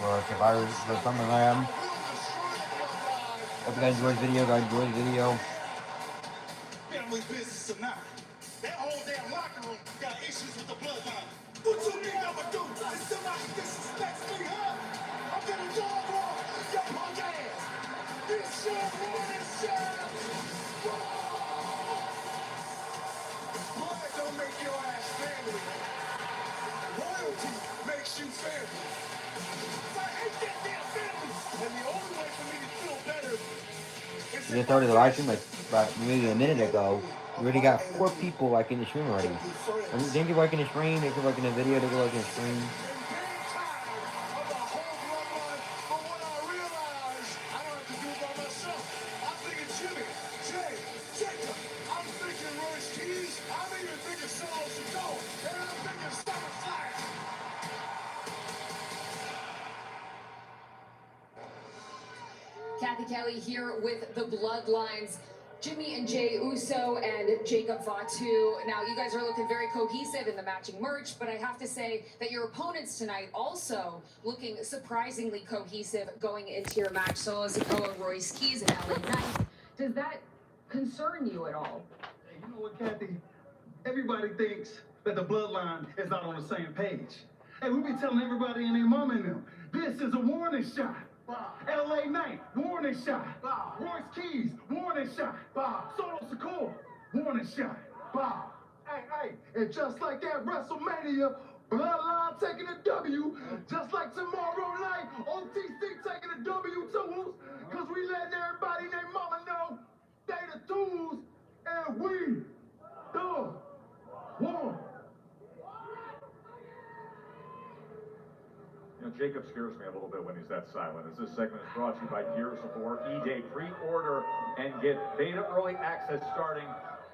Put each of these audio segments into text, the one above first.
or Survivor or SummerSlam. Hope you guys enjoyed the video. Guys, enjoy the video. Family business or not. That whole damn locker room got issues with the bloodline. What you think I'ma do? If somebody disrespects me, huh? I'm gonna dog walk your punk ass. This shit, this shit. Blood don't make your ass family. Royalty makes you family. So I hate that damn family. And the only way for me to feel better is We just started the live stream like about maybe a minute ago. We already got 4 people like in the stream already. Thank you for liking the stream. Thank you for liking the video. Thank you for liking the stream. Kathy Kelly here with the Bloodlines, Jimmy and Jey Uso and Jacob Fatu. Now, you guys are looking very cohesive in the matching merch, but I have to say that your opponents tonight also looking surprisingly cohesive going into your match. Solo Sikoa, Royce Keys, and LA Knight. Does that concern you at all? Hey, you know what, Kathy? Everybody thinks that the Bloodline is not on the same page. Hey, we be telling everybody and their mom and them, this is a warning shot. LA Knight, warning shot. Royce Keys, warning shot. Solo Sikoa, warning shot. Hey, and just like that WrestleMania, Bloodline taking a W, just like tomorrow night, OTC taking a W too, because we letting everybody and their mama know they the tools and we the one. You know, Jacob scares me a little bit when he's that silent. As this segment is brought to you by Gears of War E-Day. Pre-order and get beta early access starting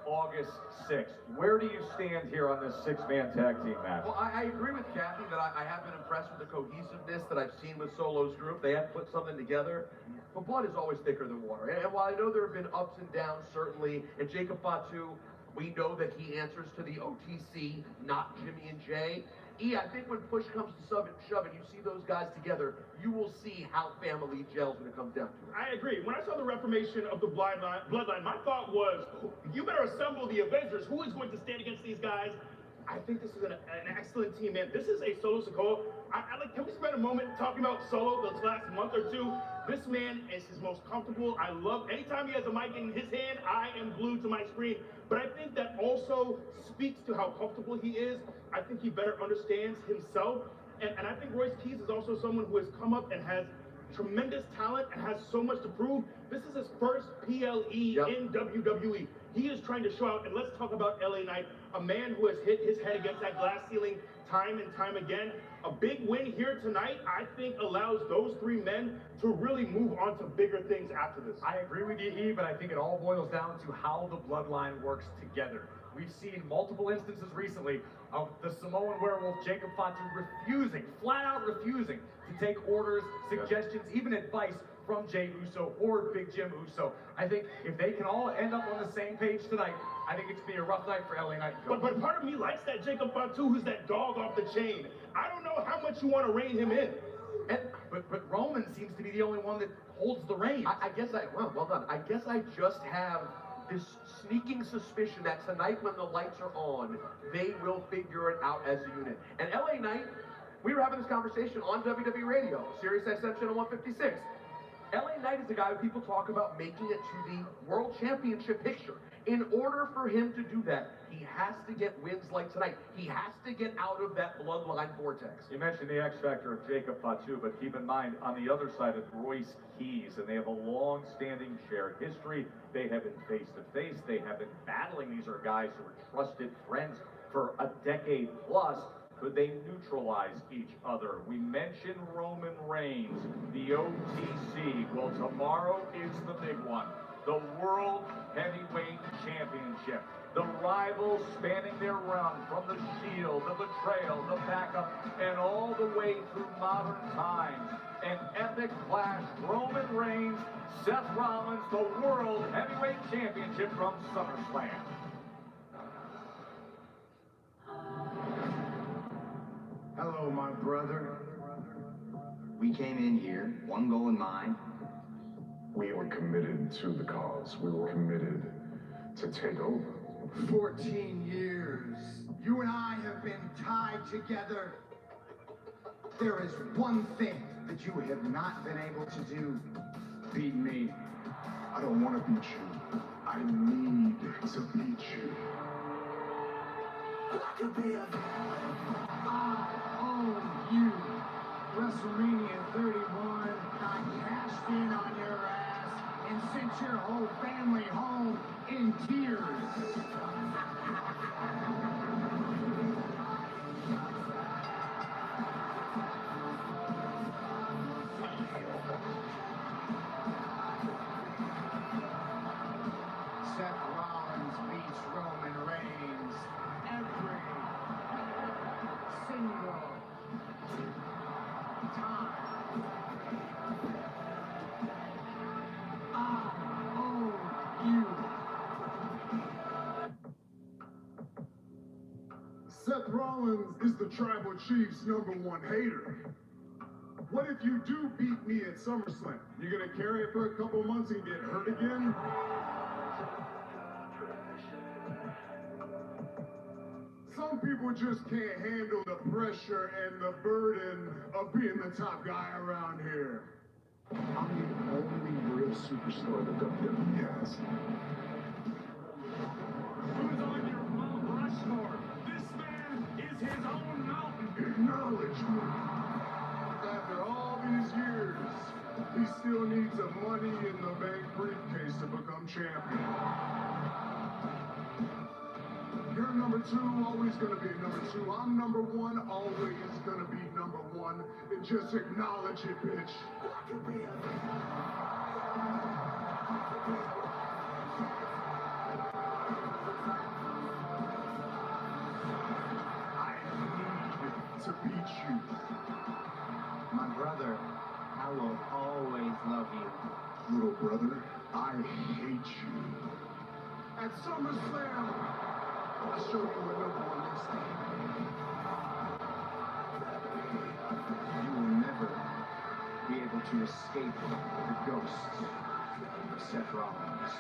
August 6th. Where do you stand here on this 6-man tag team match? Well, I agree with Kathy that I have been impressed with the cohesiveness that I've seen with Solo's group. They have put something together. But blood is always thicker than water. And while I know there have been ups and downs, certainly, and Jacob Fatu, we know that he answers to the OTC, not Jimmy and Jey. I think when push comes to shove and you see those guys together, you will see how family gels when it comes down to it. I agree. When I saw the reformation of the Bloodline, my thought was, you better assemble the Avengers. Who is going to stand against these guys? I think this is an excellent team, man. This is a Solo Sikoa. Can we spend a moment talking about Solo this last month or two? This man is his most comfortable. I love, anytime he has a mic in his hand, I am glued to my screen. But I think that also speaks to how comfortable he is. I think he better understands himself. And I think Royce Keys is also someone who has come up and has tremendous talent and has so much to prove. This is his first PLE in WWE. He is trying to show out, and let's talk about LA Knight, a man who has hit his head against that glass ceiling time and time again. A big win here tonight, I think, allows those 3 men to really move on to bigger things after this. I agree with you, E, but I think it all boils down to how the Bloodline works together. We've seen multiple instances recently of the Samoan werewolf Jacob Fatu refusing, flat out refusing, to take orders, suggestions, even advice from Jey Uso or Big Jim Uso. I think if they can all end up on the same page tonight, I think it's going to be a rough night for LA Knight. But part of me likes that Jacob Fatu, who's that dog off the chain. I don't know how much you want to rein him in. But Roman seems to be the only one that holds the reins. Well done. I guess I just have this sneaking suspicion that tonight when the lights are on, they will figure it out as a unit. And LA Knight, we were having this conversation on WWE Radio, Sirius XM Channel 156. LA Knight is a guy who people talk about making it to the World Championship picture. In order for him to do that, he has to get wins like tonight. He has to get out of that Bloodline vortex. You mentioned the X factor of Jacob Fatu, but keep in mind, on the other side of Royce Keys, and they have a long-standing shared history. They have been face-to-face. They have been battling. These are guys who are trusted friends for a decade plus. Could they neutralize each other? We mentioned Roman Reigns, the OTC. Well, tomorrow is the big one. The World Heavyweight Championship. The rivals spanning their run from the Shield, the Betrayal, the Backup, and all the way through modern times. An epic clash. Roman Reigns, Seth Rollins, the World Heavyweight Championship from SummerSlam. Hello, my brother. We came in here, one goal in mind. We were committed to the cause. We were committed to take over. 14 years. You and I have been tied together. There is one thing that you have not been able to do. Beat me. I don't want to beat you. I need to beat you. I own you. WrestleMania 31, I cashed in on your ass and sent your whole family home in tears. Seth Rollins beats Roman Reigns every single time. I own you. Seth Rollins is the Tribal Chief's #1 hater. What if you do beat me at SummerSlam? You gonna carry it for a couple months and get hurt again? Some people just can't handle the pressure and the burden of being the top guy around here. I'm the only real superstar that WWE has. Who's on your Mount Rushmore? This man is his own mountain. Acknowledge me. After all these years, he still needs a money in the bank briefcase to become champion. You're number 2, always gonna be number 2. I'm number 1, always gonna be number 1. And just acknowledge it, bitch. I need to beat you. My brother, I will always love you. Little brother, I hate you. At SummerSlam, I'll show you what #1 looks like. You will never be able to escape the ghost of Seth Rollins.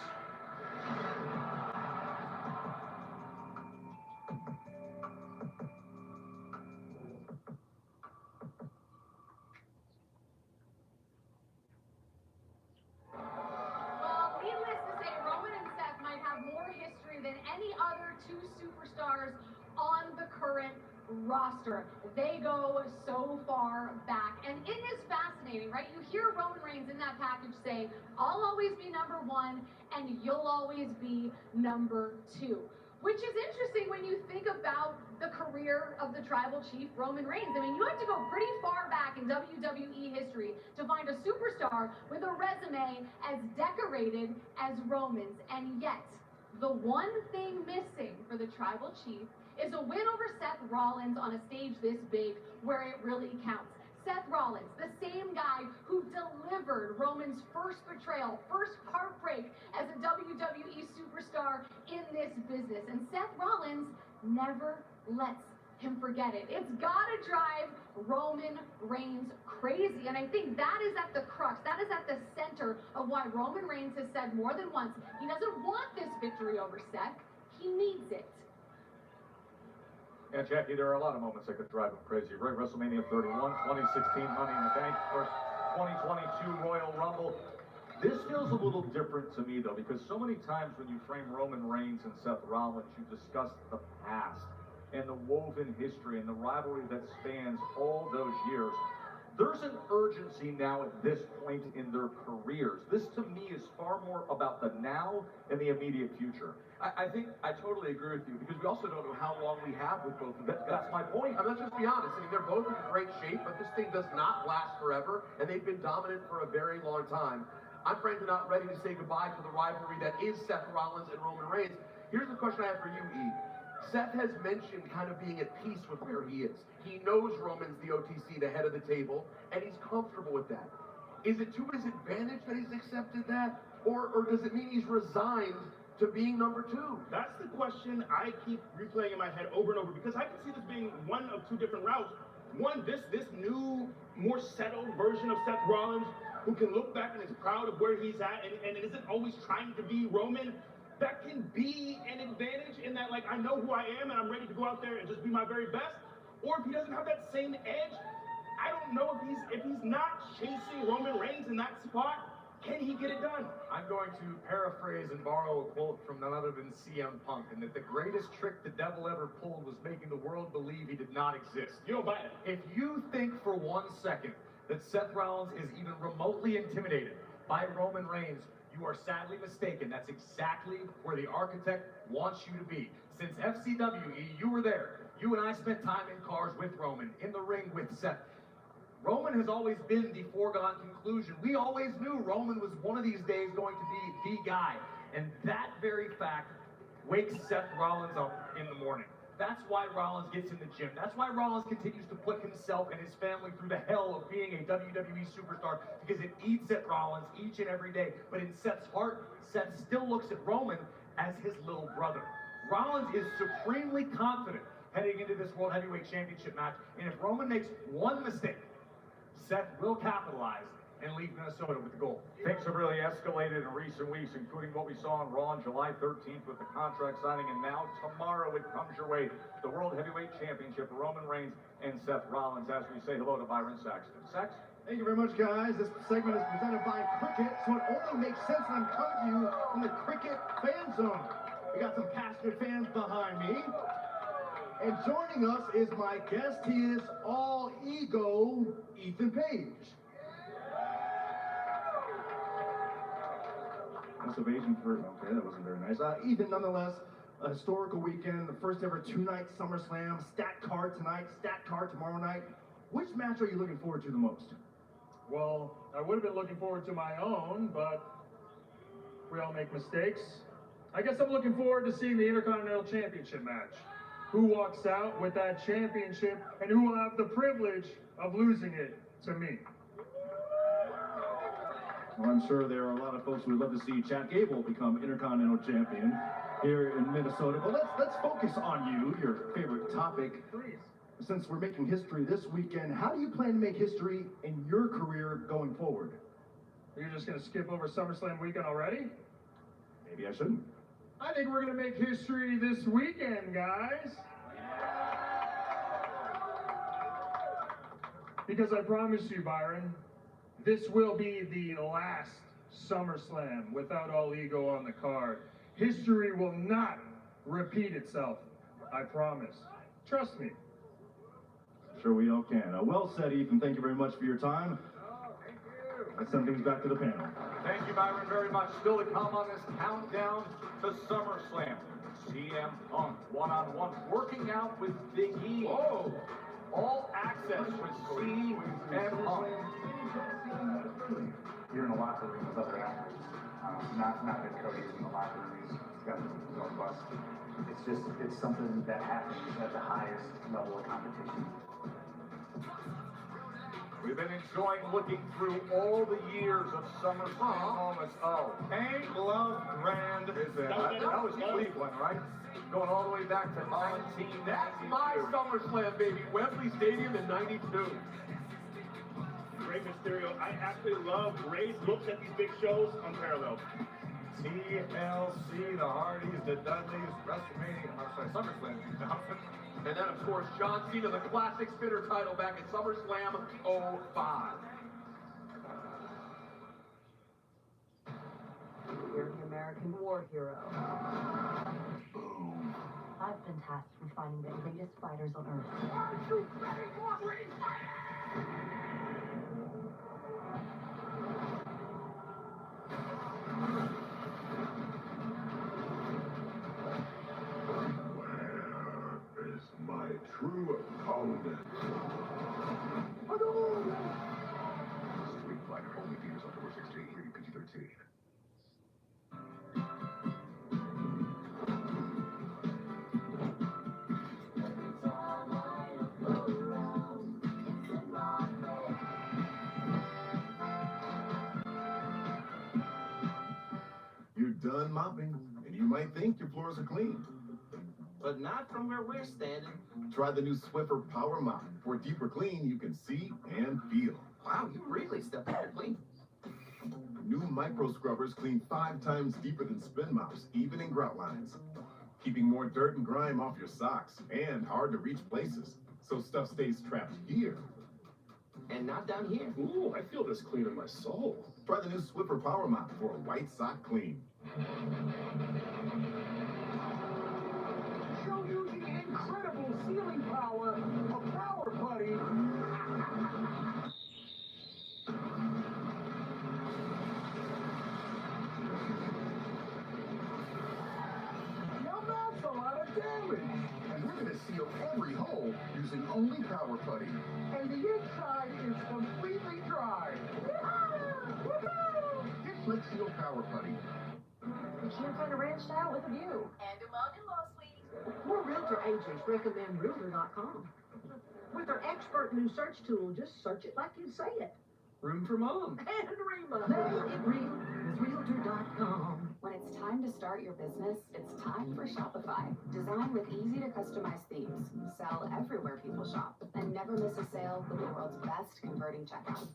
Well, needless to say, Roman and Seth might have more history than any other two superstars on the current roster. They go so far back. And it is fascinating, right? You hear Roman Reigns in that package say, I'll always be number 1 and you'll always be number 2. Which is interesting when you think about the career of the Tribal Chief, Roman Reigns. I mean, you have to go pretty far back in WWE history to find a superstar with a resume as decorated as Roman's. And yet, the one thing missing for the Tribal Chief is a win over Seth Rollins on a stage this big where it really counts. Seth Rollins, the same guy who delivered Roman's first betrayal, first heartbreak as a WWE superstar in this business. And Seth Rollins never lets him forget it. It's gotta drive Roman Reigns crazy. And I think that is at the crux, that is at the center of why Roman Reigns has said more than once, he doesn't want this victory over Seth, he needs it. And Jackie, there are a lot of moments that could drive him crazy, right? WrestleMania 31, 2016 Money in the Bank, of course, 2022 Royal Rumble. This feels a little different to me, though, because so many times when you frame Roman Reigns and Seth Rollins, you discuss the past and the woven history and the rivalry that spans all those years. There's an urgency now at this point in their careers. This, to me, is far more about the now and the immediate future. I think I totally agree with you, because we also don't know how long we have with both of them. That's my point. I mean, let's just be honest. I mean, they're both in great shape, but this thing does not last forever, and they've been dominant for a very long time. I'm frankly not ready to say goodbye to the rivalry that is Seth Rollins and Roman Reigns. Here's the question I have for you, E. Seth has mentioned kind of being at peace with where he is. He knows Roman's the OTC, the head of the table, and he's comfortable with that. Is it to his advantage that he's accepted that? Or does it mean he's resigned to being number 2? That's the question I keep replaying in my head over and over, because I can see this being one of two different routes. One, this new, more settled version of Seth Rollins, who can look back and is proud of where he's at and isn't always trying to be Roman, that can be an advantage in that, like, I know who I am and I'm ready to go out there and just be my very best. Or if he doesn't have that same edge, I don't know if he's not chasing Roman Reigns in that spot, can he get it done? I'm going to paraphrase and borrow a quote from none other than CM Punk, and that the greatest trick the devil ever pulled was making the world believe he did not exist. You don't buy it. If you think for 1 second that Seth Rollins is even remotely intimidated by Roman Reigns, you are sadly mistaken. That's exactly where the architect wants you to be. Since FCWE, you were there. You and I spent time in cars with Roman, in the ring with Seth. Roman has always been the foregone conclusion. We always knew Roman was one of these days going to be the guy. And that very fact wakes Seth Rollins up in the morning. That's why Rollins gets in the gym. That's why Rollins continues to put himself and his family through the hell of being a WWE superstar, because it eats at Rollins each and every day. But in Seth's heart, Seth still looks at Roman as his little brother. Rollins is supremely confident heading into this World Heavyweight Championship match. And if Roman makes one mistake, Seth will capitalize and leave Minnesota with the gold. Things have really escalated in recent weeks, including what we saw on Raw on July 13th with the contract signing, and now tomorrow it comes your way, the World Heavyweight Championship, Roman Reigns and Seth Rollins, as we say hello to Byron Saxton. Sax? Thank you very much, guys. This segment is presented by Cricket, so it only makes sense that I'm coming to you from the Cricket fan zone. We got some passionate fans behind me. And joining us is my guest. He is all ego, Ethan Page. That's evasion for, okay, that wasn't very nice. Ethan, nonetheless, a historical weekend, the first ever 2-night SummerSlam, stat card tonight, stat card tomorrow night. Which match are you looking forward to the most? Well, I would have been looking forward to my own, but we all make mistakes. I guess I'm looking forward to seeing the Intercontinental Championship match. Who walks out with that championship and who will have the privilege of losing it to me? Well, I'm sure there are a lot of folks who would love to see Chad Gable become Intercontinental Champion here in Minnesota. But let's focus on you, your favorite topic. Please. Since we're making history this weekend, how do you plan to make history in your career going forward? You're just going to skip over SummerSlam weekend already? Maybe I shouldn't. I think we're going to make history this weekend, guys. Because I promise you, Byron, this will be the last SummerSlam without all ego on the card. History will not repeat itself. I promise. Trust me. Sure we all can. Well said, Ethan. Thank you very much for your time. Thank you. Let's send things back to the panel. Thank you, Byron, very much. Still to come on this countdown to SummerSlam. CM Punk, one-on-one, working out with Big E. Oh! All access with CM Punk. You're in the locker room with other athletes. Not that Cody's in the locker room. He's got his own bus. It's something that happens at the highest level of competition. We've been enjoying looking through all the years of SummerSlam moments. Oh, Pain, Love, Grand. That was Cleveland, right? Going all the way back to 1992. That's my SummerSlam, baby. Wembley Stadium in '92. Rey Mysterio, I absolutely love Rey's looks at these big shows, unparalleled. TLC, the Hardys, the Dudleys, WrestleMania, SummerSlam 2000. And then, of course, John Cena, the classic spinner title back at SummerSlam '05. You're the American war hero. I've been tasked with finding the greatest fighters on Earth. Aren't you ready for ring fighting? Where is my true opponent? Street Fighter only theaters October 16, rated PG-13. You're done mopping, and you might think your floors are clean. but not from where we're standing. Try the new Swiffer Power Mop. For deeper clean you can see and feel. Wow, you really stepped up your clean. New micro scrubbers clean 5 times deeper than spin mops, even in grout lines. Keeping more dirt and grime off your socks and hard to reach places, so stuff stays trapped here. And not down here. Ooh, I feel this clean in my soul. Try the new Swiffer Power Mop for a white sock clean. Show you the incredible sealing power of Power Putty. Now that's a lot of damage. And we're gonna seal every hole using only Power Putty. And the inside is completely dry. Get Slick Seal Power Putty. You're kind of ranched out with a view. And a mother-in-law suite. More realtor agents recommend Realtor.com. With their expert new search tool, just search it like you say it. Room for mom. And Reba. Make it real with Realtor.com. When it's time to start your business, it's time for Shopify. Designed with easy to customize themes, sell everywhere people shop, and never miss a sale with the world's best converting checkout.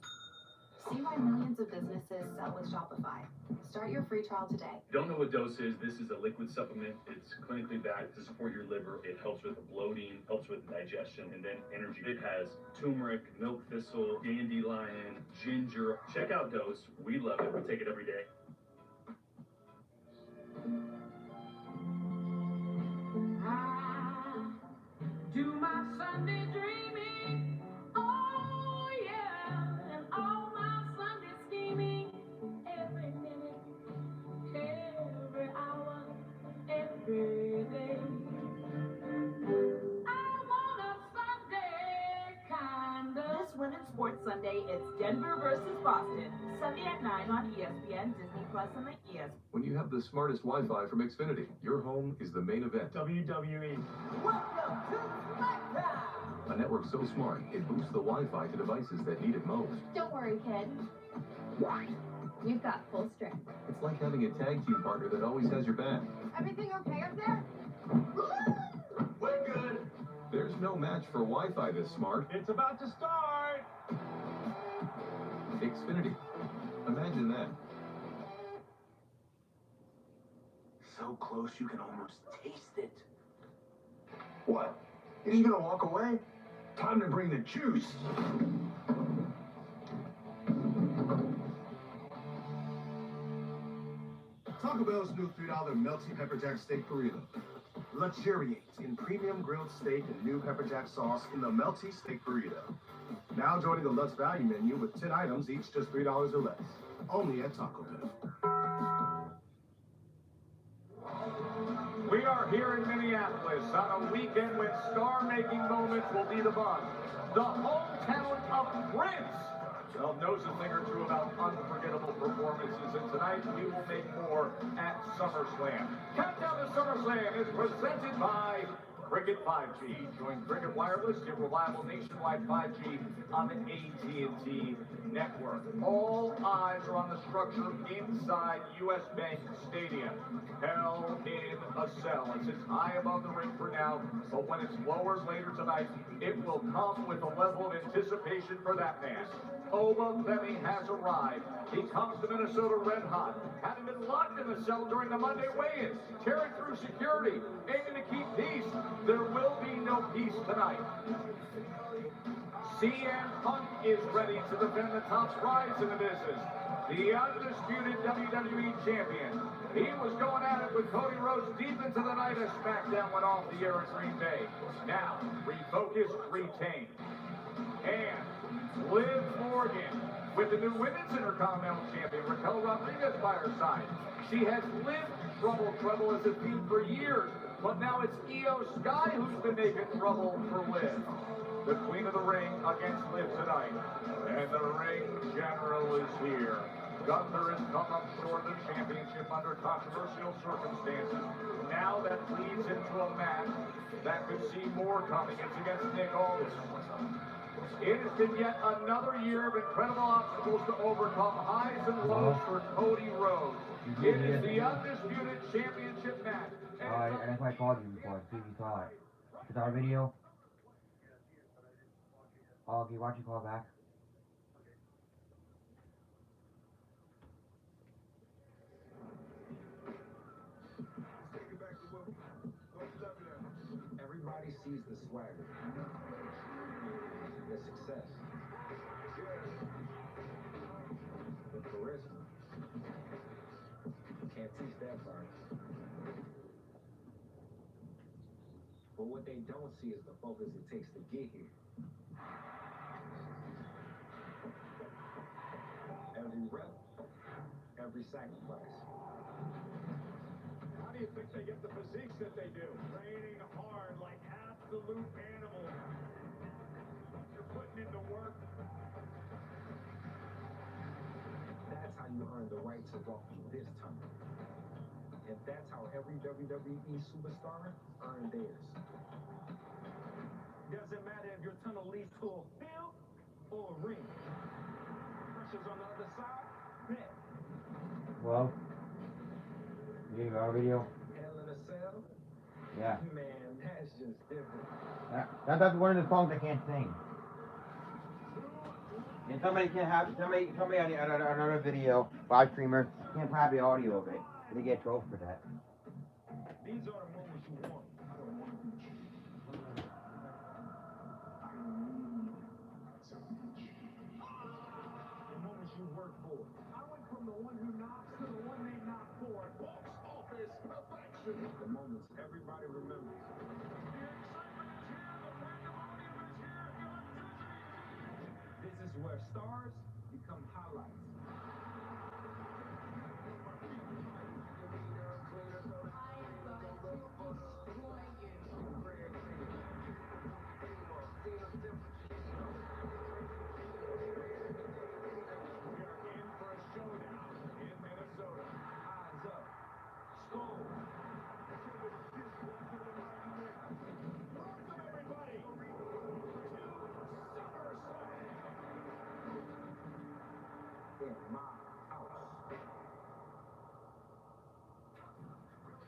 See why millions of businesses sell with Shopify. Start your free trial today. Don't know what dose is? This is a liquid supplement. It's clinically backed to support your liver. It helps with bloating, helps with digestion, and then energy. It has turmeric, milk thistle, dandelion, ginger. Check out Dose. We love it. We take it every day. I do my Sunday dreaming. Oh yeah, and all my Sunday scheming. Every minute, every hour, every day. I want a Sunday kinda. This Women's Sports Sunday, it's Denver versus Boston. Sunday at 9 on ESPN, Disney Plus, and the ESPN. When you have the smartest Wi-Fi from Xfinity, your home is the main event. WWE. Welcome to SmackDown. A network so smart, it boosts the Wi-Fi to devices that need it most. Don't worry, kid. You've got full strength. It's like having a tag team partner that always has your back. Everything okay up there? We're good. There's no match for Wi-Fi this smart. It's about to start. Xfinity. Imagine that. So close you can almost taste it. What? You're just gonna walk away? Time to bring the juice. Taco Bell's new $3 melty pepper jack steak burrito. Luxuriate in premium grilled steak and new pepper jack sauce in the melty steak burrito. Now joining the Lux Value menu with 10 items, each just $3 or less. Only at Taco Bell. We are here in Minneapolis on a weekend when star-making moments will be the buzz. The hometown of Prince. Well, knows a thing or two about unforgettable performances, and tonight we will make more at SummerSlam. Countdown to SummerSlam is presented by Cricket 5G. Join Cricket Wireless, get reliable nationwide 5G on the AT&T network. All eyes are on the structure inside US Bank Stadium. Hell in a cell. It sits high above the ring for now, but when it's lowered later tonight, it will come with a level of anticipation for that man. Oba Femi has arrived. He comes to Minnesota red hot, having been locked in the cell during the Monday weigh-ins, tearing through security, aiming to keep peace. There will be no peace tonight. CM Punk is ready to defend the top prize in the business. The undisputed WWE champion. He was going at it with Cody Rhodes deep into the night as SmackDown went off the air in Green Bay. Now, refocus, retain. And Liv Morgan with the new Women's Intercontinental Champion, Raquel Rodriguez by her side. She has lived trouble as a theme for years, but now it's Io Sky who's been making trouble for Liv. The Queen of the Ring against Liv tonight. And the ring general is here. Gunther has come up short of the championship under controversial circumstances. Now that leads into a match that could see more coming. It's against Nick Aldis. It has been yet another year of incredible obstacles to overcome, highs and lows for Cody Rhodes. It is the undisputed championship match That's why I called you before, to see if you saw it. Is our video? Oh, okay, why don't you call back? Everybody sees the swagger, the success, the charisma. Can't teach that part. But what they don't see is the focus it takes to get here. Every rep, every sacrifice. How do you think they get the physiques that they do? Training hard like absolute animals. You're putting in the work. That's how you earn the right to walk through this tunnel. And that's how every WWE superstar earned theirs. Doesn't matter if your tunnel leads to a field or a ring. Pressure's on the other side, bet. Well, you have our video? Hell in a cell? Yeah. Man, that's just different. That's one of the songs I can't sing. And somebody can have somebody on another video, live streamer, can't have the audio of it. They get trolled for that. These are the moments you want. I don't want to be cheap. The moments you work for. I went from the one who knocks to the one they knock for. Box office perfection. The moments everybody remembers. This is where stars become highlights.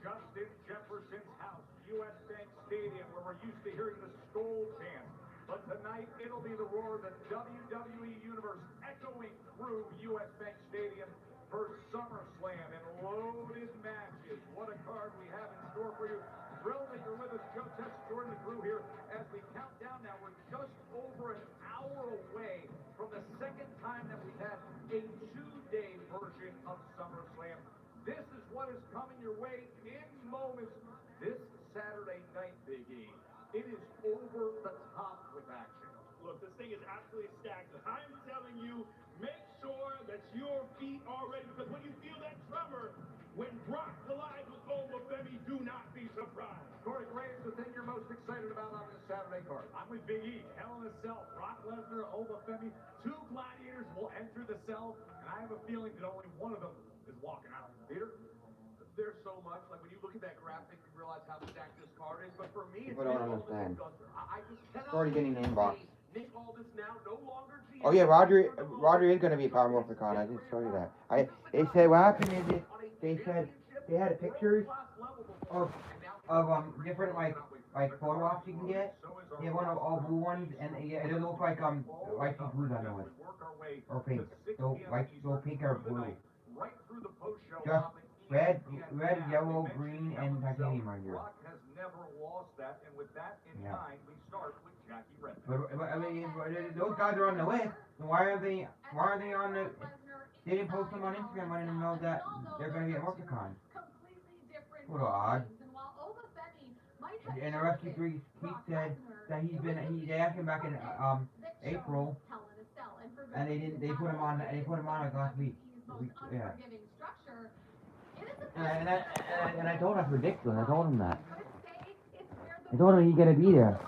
Justin Jefferson's house, U.S. Bank Stadium, where we're used to hearing the Skull chant. But tonight, it'll be the roar of the WWE Universe echoing through U.S. Bank Stadium for SummerSlam and loaded matches. What a card we have in store for you. Thrilled that you're with us. Joe Tess joining the crew here as we count down now. We're just over an hour away from the second time that we've had a two-day version of SummerSlam. This is what is coming your way in moments this Saturday night, Big E. It is over the top with action. Look, this thing is absolutely stacked. I'm telling you, make sure that your feet are ready, because when you feel that tremor, when Brock collides with Obafemi, do not be surprised. Corey Graves, the thing you're most excited about on this Saturday card. I'm with Big E. Hell in a Cell. Brock Lesnar, Obafemi. Two gladiators will enter the cell, and I have a feeling that only one of them is walking out. Peter? There's so much. Like, when you look at that graphic, you realize how stacked this card is. But for me, it's People don't understand. I just cannot It's already getting the inbox. Nick Aldis now no longer GM. Oh yeah, Roger is gonna be a Power Morphin Con. I didn't show you that. They said what happened is they said they had pictures of different like photo ops you can get. They have one of all blue ones, and yeah, it looks like white and blues on those, or pink. So pink or blue. Right through the post-show. Just red, yellow, green, and titanium right here. Brock has never lost that, and with that in mind, we start with Jackie Redmond. But I mean, those guys are on the list. So why are they on the? They didn't post them on Instagram letting them know that they're gonna be at MorphiCon. A little odd. And the Rusty Keith said that they asked him back in April, and they put him on like last week. Yeah. And I told him that's ridiculous. I told him that. I told him he's gonna be there.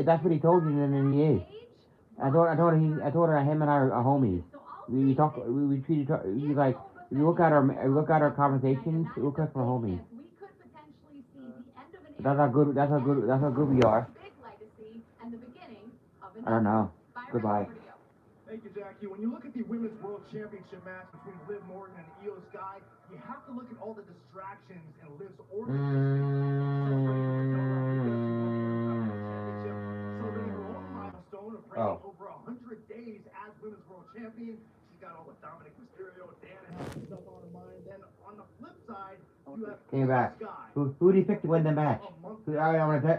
That's what he told you, and then he is. I told her him and I are homies. We talk. We treat each other. Like if you look at our conversations, look at us for homies. That's how good we are. I don't know. Goodbye. Thank you, Jackie. When you look at the Women's World Championship match between Liv Morgan and Io Sky, you have to look at all the distractions and Liv's celebrating her own milestone of reigning over 100 days as Women's World Champion. She's got all the Dominic Mysterio, Dan stuff on her mind. Then on the flip side, you have Came back. Who do you pick to win the match? I want to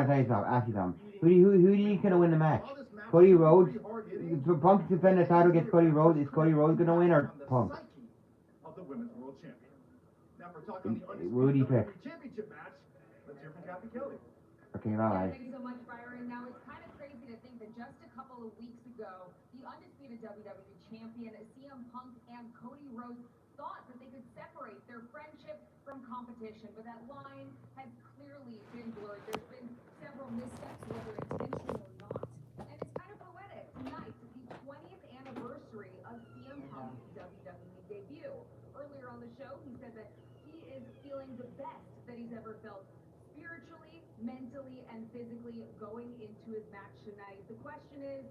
tell you something. Ask you something. Who do you think gonna win the match? Cody Rhodes. Punk defend the title against Cody Rhodes. Is Cody Rhodes gonna win or Punk? Of the Women's World Champion. Now for talking the Who do you pick? Championship match, let's hear from Kathy Kelly. Okay, bye. Thanks so much, Byron. Now, it's kind of crazy to think that just a couple of weeks ago, the undisputed WWE champion, CM Punk and Cody Rhodes thought that they could separate their friendship from competition, but that line has clearly been blurred. There's been several missteps, whether intentional or not. And it's kind of poetic. Tonight, the 20th anniversary of CM Punk's WWE debut. Earlier on the show, he said that he is feeling the best that he's ever felt spiritually, mentally, and physically going into his match tonight. The question is,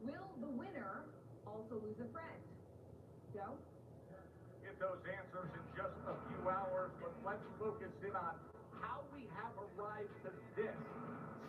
will the winner also lose a friend? Joe? Get those answers in just a few hours, but let's focus in on how we have arrived to this.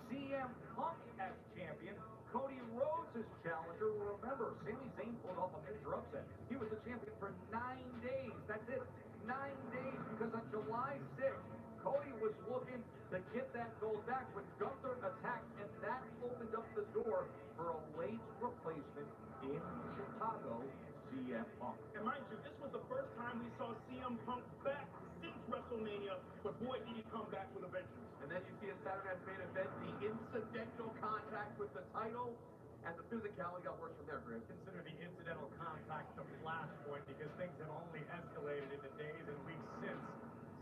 CM Punk as champion, Cody Rhodes as challenger. Remember, Sami Zayn pulled off a major upset. He was the champion for 9 days. That's it. 9 days, because on July 6th, Cody was looking to get that gold back when Gunther attacked, and that opened up the door for a late replacement in Chicago, CM Punk. And mind you, this was the first time we saw CM Punk back since WrestleMania, but boy, did he come back with a vengeance. And then you see a Saturday Night Main Event, the incidental contact with the title, and the physicality got worse from there, Chris. Consider the incidental contact the flashpoint, because things have only escalated in the days and weeks since.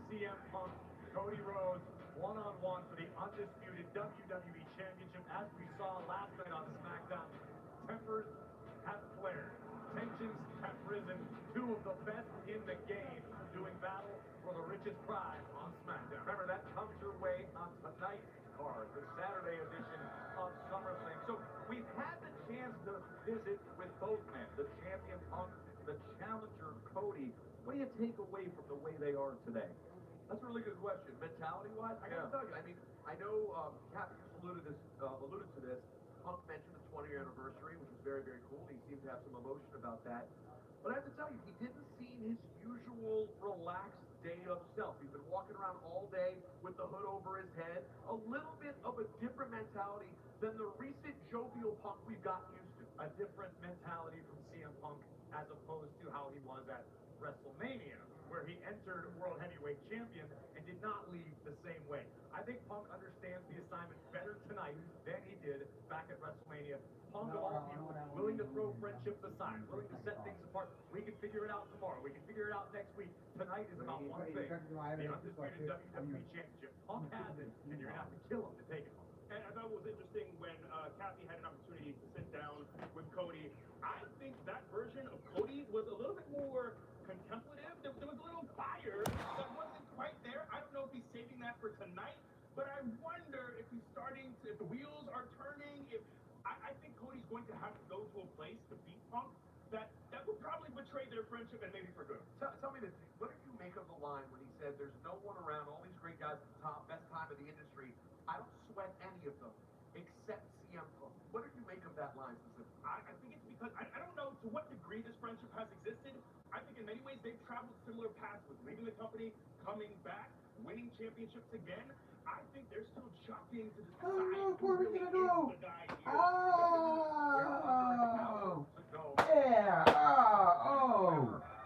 CM Punk, Cody Rhodes, one-on-one for the undisputed WWE Championship. As we saw last night on SmackDown, tempers have flared. Tensions have risen. Two of the best in the game doing battle for the richest prize on SmackDown. Remember, that comes your way on tonight's card, the Saturday edition of SummerSlam. So we've had the chance to visit with both men, the champion Punk, the challenger Cody. What do you take away from the way they are today? That's a really good question. Mentality-wise, I gotta tell you, I mean, I know Kathy just alluded to this. Punk mentioned the 20-year anniversary, which was very, very cool. He seemed to have some emotion about that. But I have to tell you, he didn't seem his usual relaxed day of self. He's been walking around all day with the hood over his head. A little bit of a different mentality than the recent jovial Punk we've gotten used to. A different mentality from CM Punk as opposed to how he was at WrestleMania, where he entered World Heavyweight Champion and did not leave the same way. I think Punk understands the assignment better tonight than he did back at WrestleMania. Punk, of all people, willing to throw friendships aside, willing to set things apart. We can figure it out tomorrow. We can figure it out next week. Tonight is about one thing, the undisputed WWE Championship. Punk has it, and you're going to have to kill him to take it home. And I thought it was interesting when Kathy had an opportunity to sit down with Cody. I think that version of Cody was a little bit more contemplative. There was a little fire that wasn't quite there. I don't know if he's saving that for tonight, but I wonder if he's starting to, if the wheels are turning, if I think Cody's going to have to go to a place to beat Punk that would probably betray their friendship and maybe for good. Tell me this, what did you make of the line when he said there's no one around, all these great guys at the top, best time of the industry, I don't sweat any of them except CM Punk. What did you make of that line specifically? I think it's because I don't know to what degree this friendship has existed. I think in many ways they've traveled similar paths with leaving the company, coming back, winning championships again. I think they're still jockeying to decide who really is the guy here. Yeah.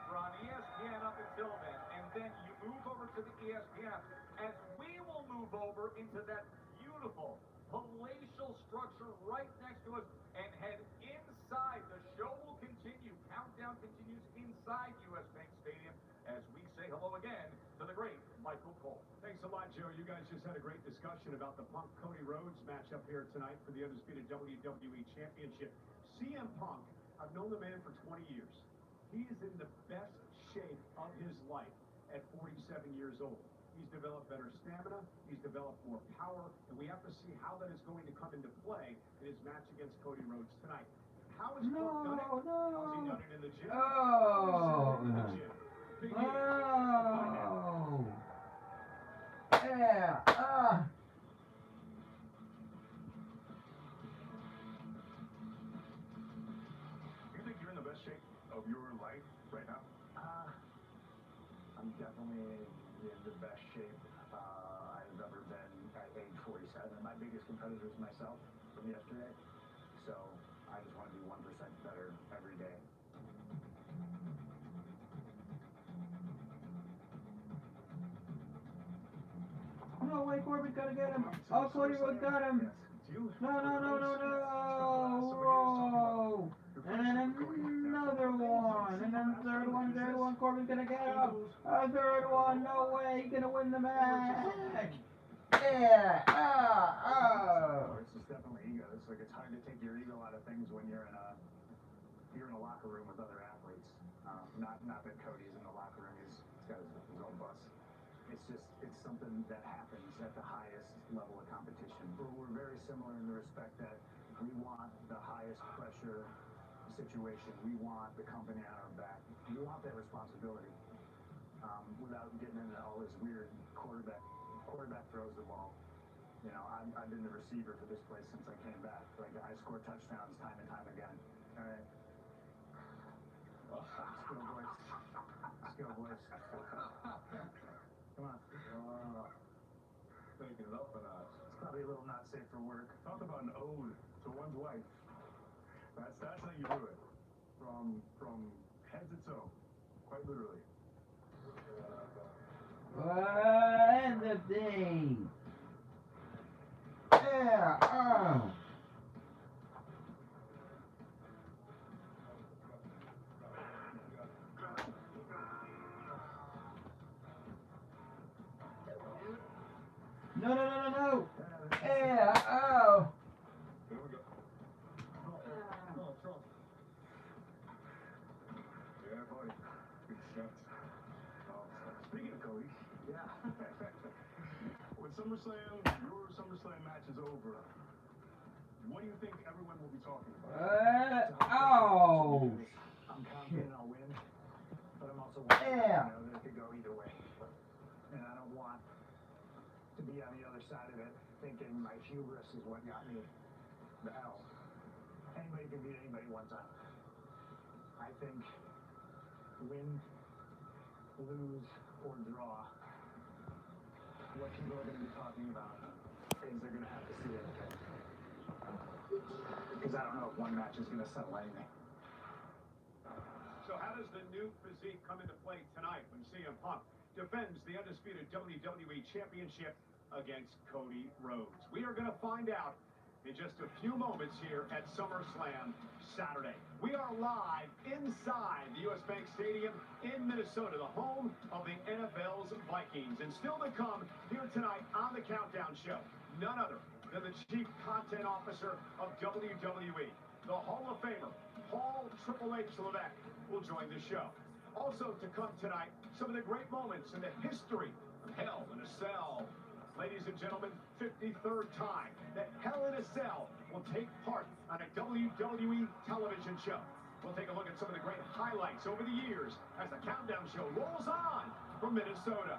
We're on ESPN up until then, and then you move over to the ESPN as we will move over into that beautiful palatial structure right next to us and head inside. The show will continue. Countdown continues inside US Bank Stadium as we say hello again to the great Michael Cole. Thanks a lot, Joe. You guys just had a great discussion about the Punk-Cody Rhodes matchup here tonight for the undisputed WWE Championship. CM Punk, I've known the man for 20 years. He is in the best shape of his life at 47 years old. He's developed better stamina, he's developed more power, and we have to see how that is going to come into play in his match against Cody Rhodes tonight. How is Punk done it? How's he done it in the gym? Oh. In the gym. Big Oh. deal. Yeah. You think you're in the best shape of your life right now? I'm definitely in the best shape I've ever been at age 47. My biggest competitor is myself from yesterday. So I just want to be 1% better every day. No way, Corbin's gonna get him. Oh, Cody Rhodes got him. No. Whoa. And then another one. And then third one. Corbin's gonna get him. A third one. No way. He's gonna win the match. Yeah. It's just definitely ego. It's like it's hard to take your ego out of things when you're in a locker room with other athletes. Not that Cody's in the locker room. He's got his own bus. It's something that happens at the highest level of competition. We're very similar in the respect that we want the highest pressure situation. We want the company on our back. We want that responsibility without getting into all this weird quarterback throws the ball. You know, I've been the receiver for this place since I came back. Like, I score touchdowns time and time again. All right. Skill boys. Come on. Taking it up a notch. It's probably a little not safe for work. Talk about an ode to one's wife. That's how you do it. From head to toe. Quite literally. And the day. Yeah. No. Yeah. There we go. Yeah, buddy. Good shots. Speaking of Cody, yeah. When your SummerSlam match is over, what do you think everyone will be talking about? I'm confident I'll win, but I'm also worried that it could go either way. And I don't want to be on the other side of it thinking my hubris is what got me the hell. Anybody can beat anybody one time. I think win, lose, or draw, what people are going to be talking about is they're going to have to see everything. Because I don't know if one match is going to settle anything. So how does the new physique come into play tonight when CM Punk defends the undisputed WWE Championship against Cody Rhodes? We are going to find out in just a few moments here at SummerSlam Saturday. We are live inside the U.S. Bank Stadium in Minnesota, the home of the NFL's Vikings. And still to come here tonight on the Countdown Show, none other than the Chief Content Officer of WWE, the Hall of Famer, Paul Triple H Levesque, will join the show. Also to come tonight, some of the great moments in the history of Hell in a Cell. Ladies and gentlemen, 53rd time that Hell in a Cell will take part on a WWE television show. We'll take a look at some of the great highlights over the years as the Countdown Show rolls on from Minnesota.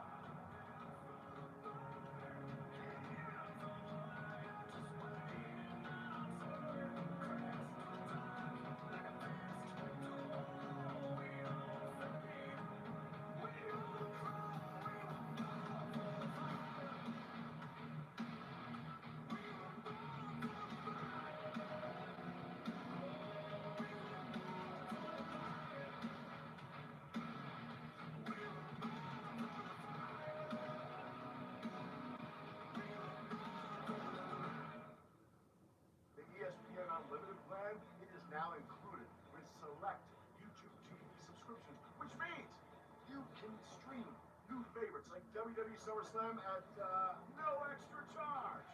Unlimited plan, it is now included with select YouTube TV subscriptions, which means you can stream new favorites like WWE SummerSlam at no extra charge.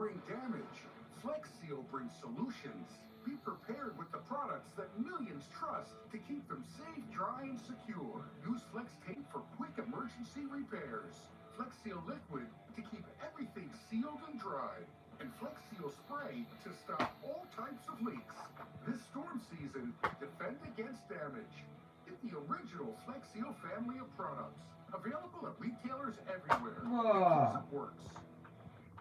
bring damage. Flex Seal brings solutions. Be prepared with the products that millions trust to keep them safe, dry, and secure. Use Flex Tape for quick emergency repairs. Flex Seal Liquid to keep everything sealed and dry. And Flex Seal Spray to stop all types of leaks. This storm season, defend against damage. Get the original Flex Seal family of products. Available at retailers everywhere. It works.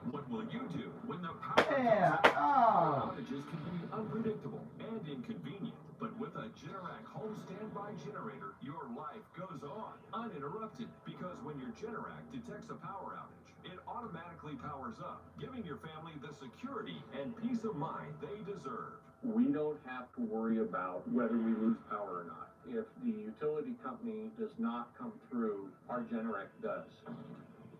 What will you do when the power outages can be unpredictable and inconvenient? But with a Generac home standby generator, your life goes on uninterrupted, because when your Generac detects a power outage, it automatically powers up, giving your family the security and peace of mind they deserve. We don't have to worry about whether we lose power or not. If the utility company does not come through, our Generac does.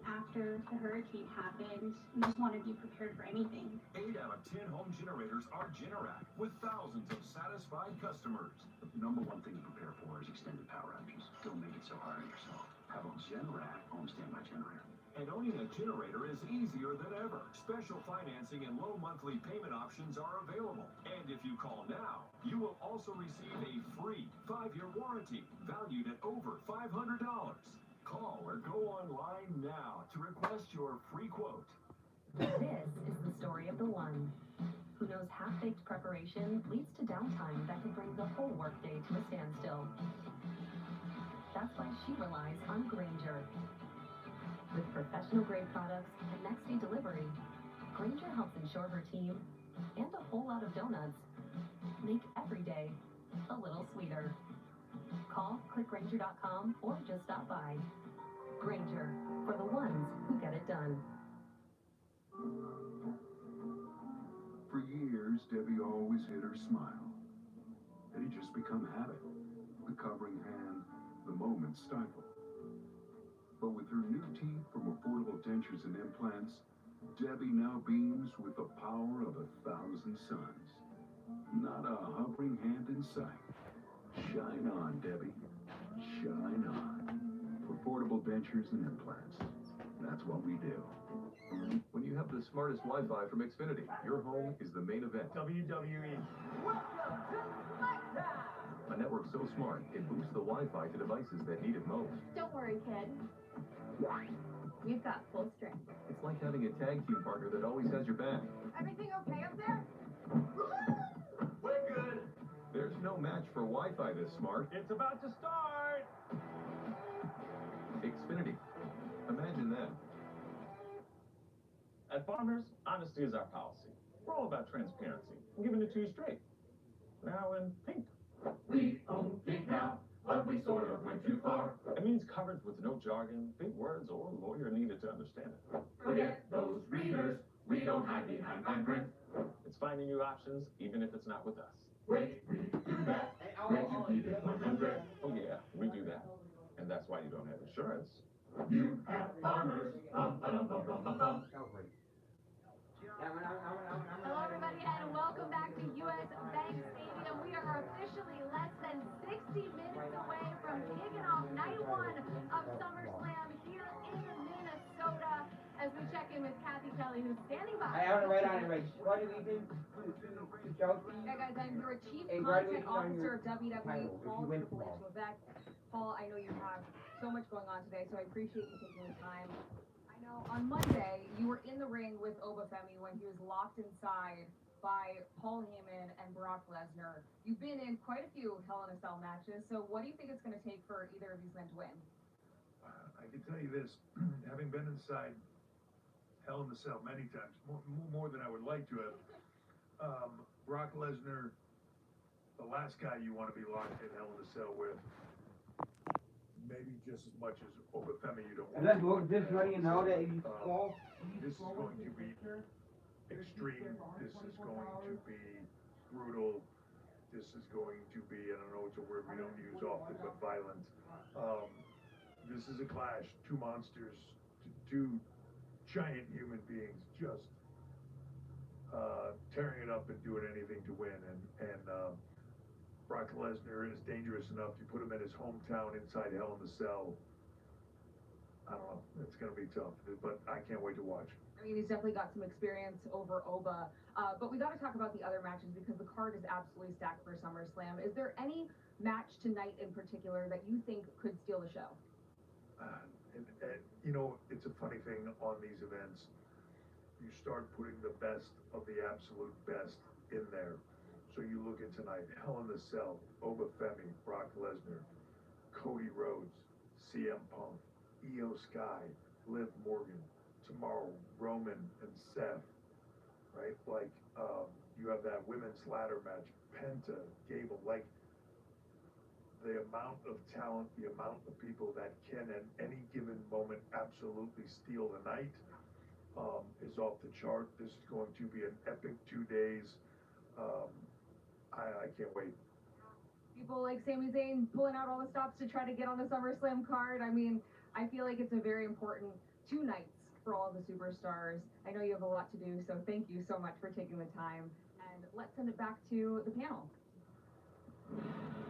After the hurricane happened, we just want to be prepared for anything. 8 out of 10 home generators are Generac, with thousands of satisfied customers. The number one thing to prepare for is extended power outages. Don't make it so hard on yourself. Have a Generac home standby generator. And owning a generator is easier than ever. Special financing and low monthly payment options are available. And if you call now, you will also receive a free 5-year warranty valued at over $500. Call or go online now to request your free quote. This is the story of the one who knows half-baked preparation leads to downtime that can bring the whole workday to a standstill. That's why she relies on Grainger. With professional-grade products and next-day delivery, Grainger helps ensure her team and a whole lot of donuts make every day a little sweeter. Call, click Grainger.com, or just stop by. Grainger, for the ones who get it done. For years, Debbie always hid her smile. It had just become habit. The covering hand, the moment stifled. But with her new teeth from affordable dentures and implants, Debbie now beams with the power of 1,000 suns. Not a hovering hand in sight. Shine on, Debbie. Shine on. Affordable dentures and implants. That's what we do. When you have the smartest Wi-Fi from Xfinity, your home is the main event. WWE. A network so smart, it boosts the Wi-Fi to devices that need it most. Don't worry, kid. We've got full strength. It's like having a tag team partner that always has your back. Everything okay up there? We're good. There's no match for Wi-Fi this smart. It's about to start. Xfinity. Imagine that. At Farmers, honesty is our policy. We're all about transparency. I'm giving it to you straight. Now in pink. We own pink now, but we sort of went too far. It means coverage with no jargon, big words, or lawyer needed to understand it. Forget those readers. We don't hide behind fine print. It's finding new options, even if it's not with us. Wait, we do that. Wait, you keep it 100. Oh yeah, we do that. And that's why you don't have insurance. You have Farmers. Hello, everybody, and welcome back to U.S. Bank Stadium. We are officially less than 60 minutes away from kicking off night 1 of SummerSlam here in Minnesota. As we check in with Kathy Kelly, who's standing by. I have it right on it, right? What do we do? Chelsea? Yeah, guys, I'm your Chief Hey, Content graduation on Officer your of WWE, title, if Paul you win Triple H tomorrow. Levesque. Paul, I know you have so much going on today, so I appreciate you taking the time. I know on Monday, you were in the ring with Obafemi when he was locked inside by Paul Heyman and Brock Lesnar. You've been in quite a few Hell in a Cell matches, so what do you think it's going to take for either of these men to win? I can tell you this, having been inside Hell in a Cell many times, more than I would like to have, Brock Lesnar, the last guy you want to be locked in Hell in a Cell with, maybe just as much as Obafemi you don't want. Just letting you know that you fall. This is going to be extreme. This is going to be brutal. This is going to be, I don't know, it's a word we don't use often, but violent. This is a clash. Two monsters, two giant human beings just tearing it up and doing anything to win. And Brock Lesnar is dangerous enough. You put him in his hometown inside Hell in the Cell. I don't know. It's going to be tough, but I can't wait to watch. I mean, he's definitely got some experience over Oba, but we got to talk about the other matches because the card is absolutely stacked for SummerSlam. Is there any match tonight in particular that you think could steal the show? You know, it's a funny thing on these events. You start putting the best of the absolute best in there. So you look at tonight, Hell in the Cell, Oba Femi, Brock Lesnar, Cody Rhodes, CM Punk, Io Sky, Liv Morgan. Tomorrow, Roman and Seth, right? Like, you have that women's ladder match, Penta, Gable, like, the amount of talent, the amount of people that can at any given moment absolutely steal the night is off the chart. This is going to be an epic 2 days. I can't wait. People like Sami Zayn pulling out all the stops to try to get on the SummerSlam card. I mean, I feel like it's a very important 2 nights for all the superstars. I know you have a lot to do, so thank you so much for taking the time. And let's send it back to the panel.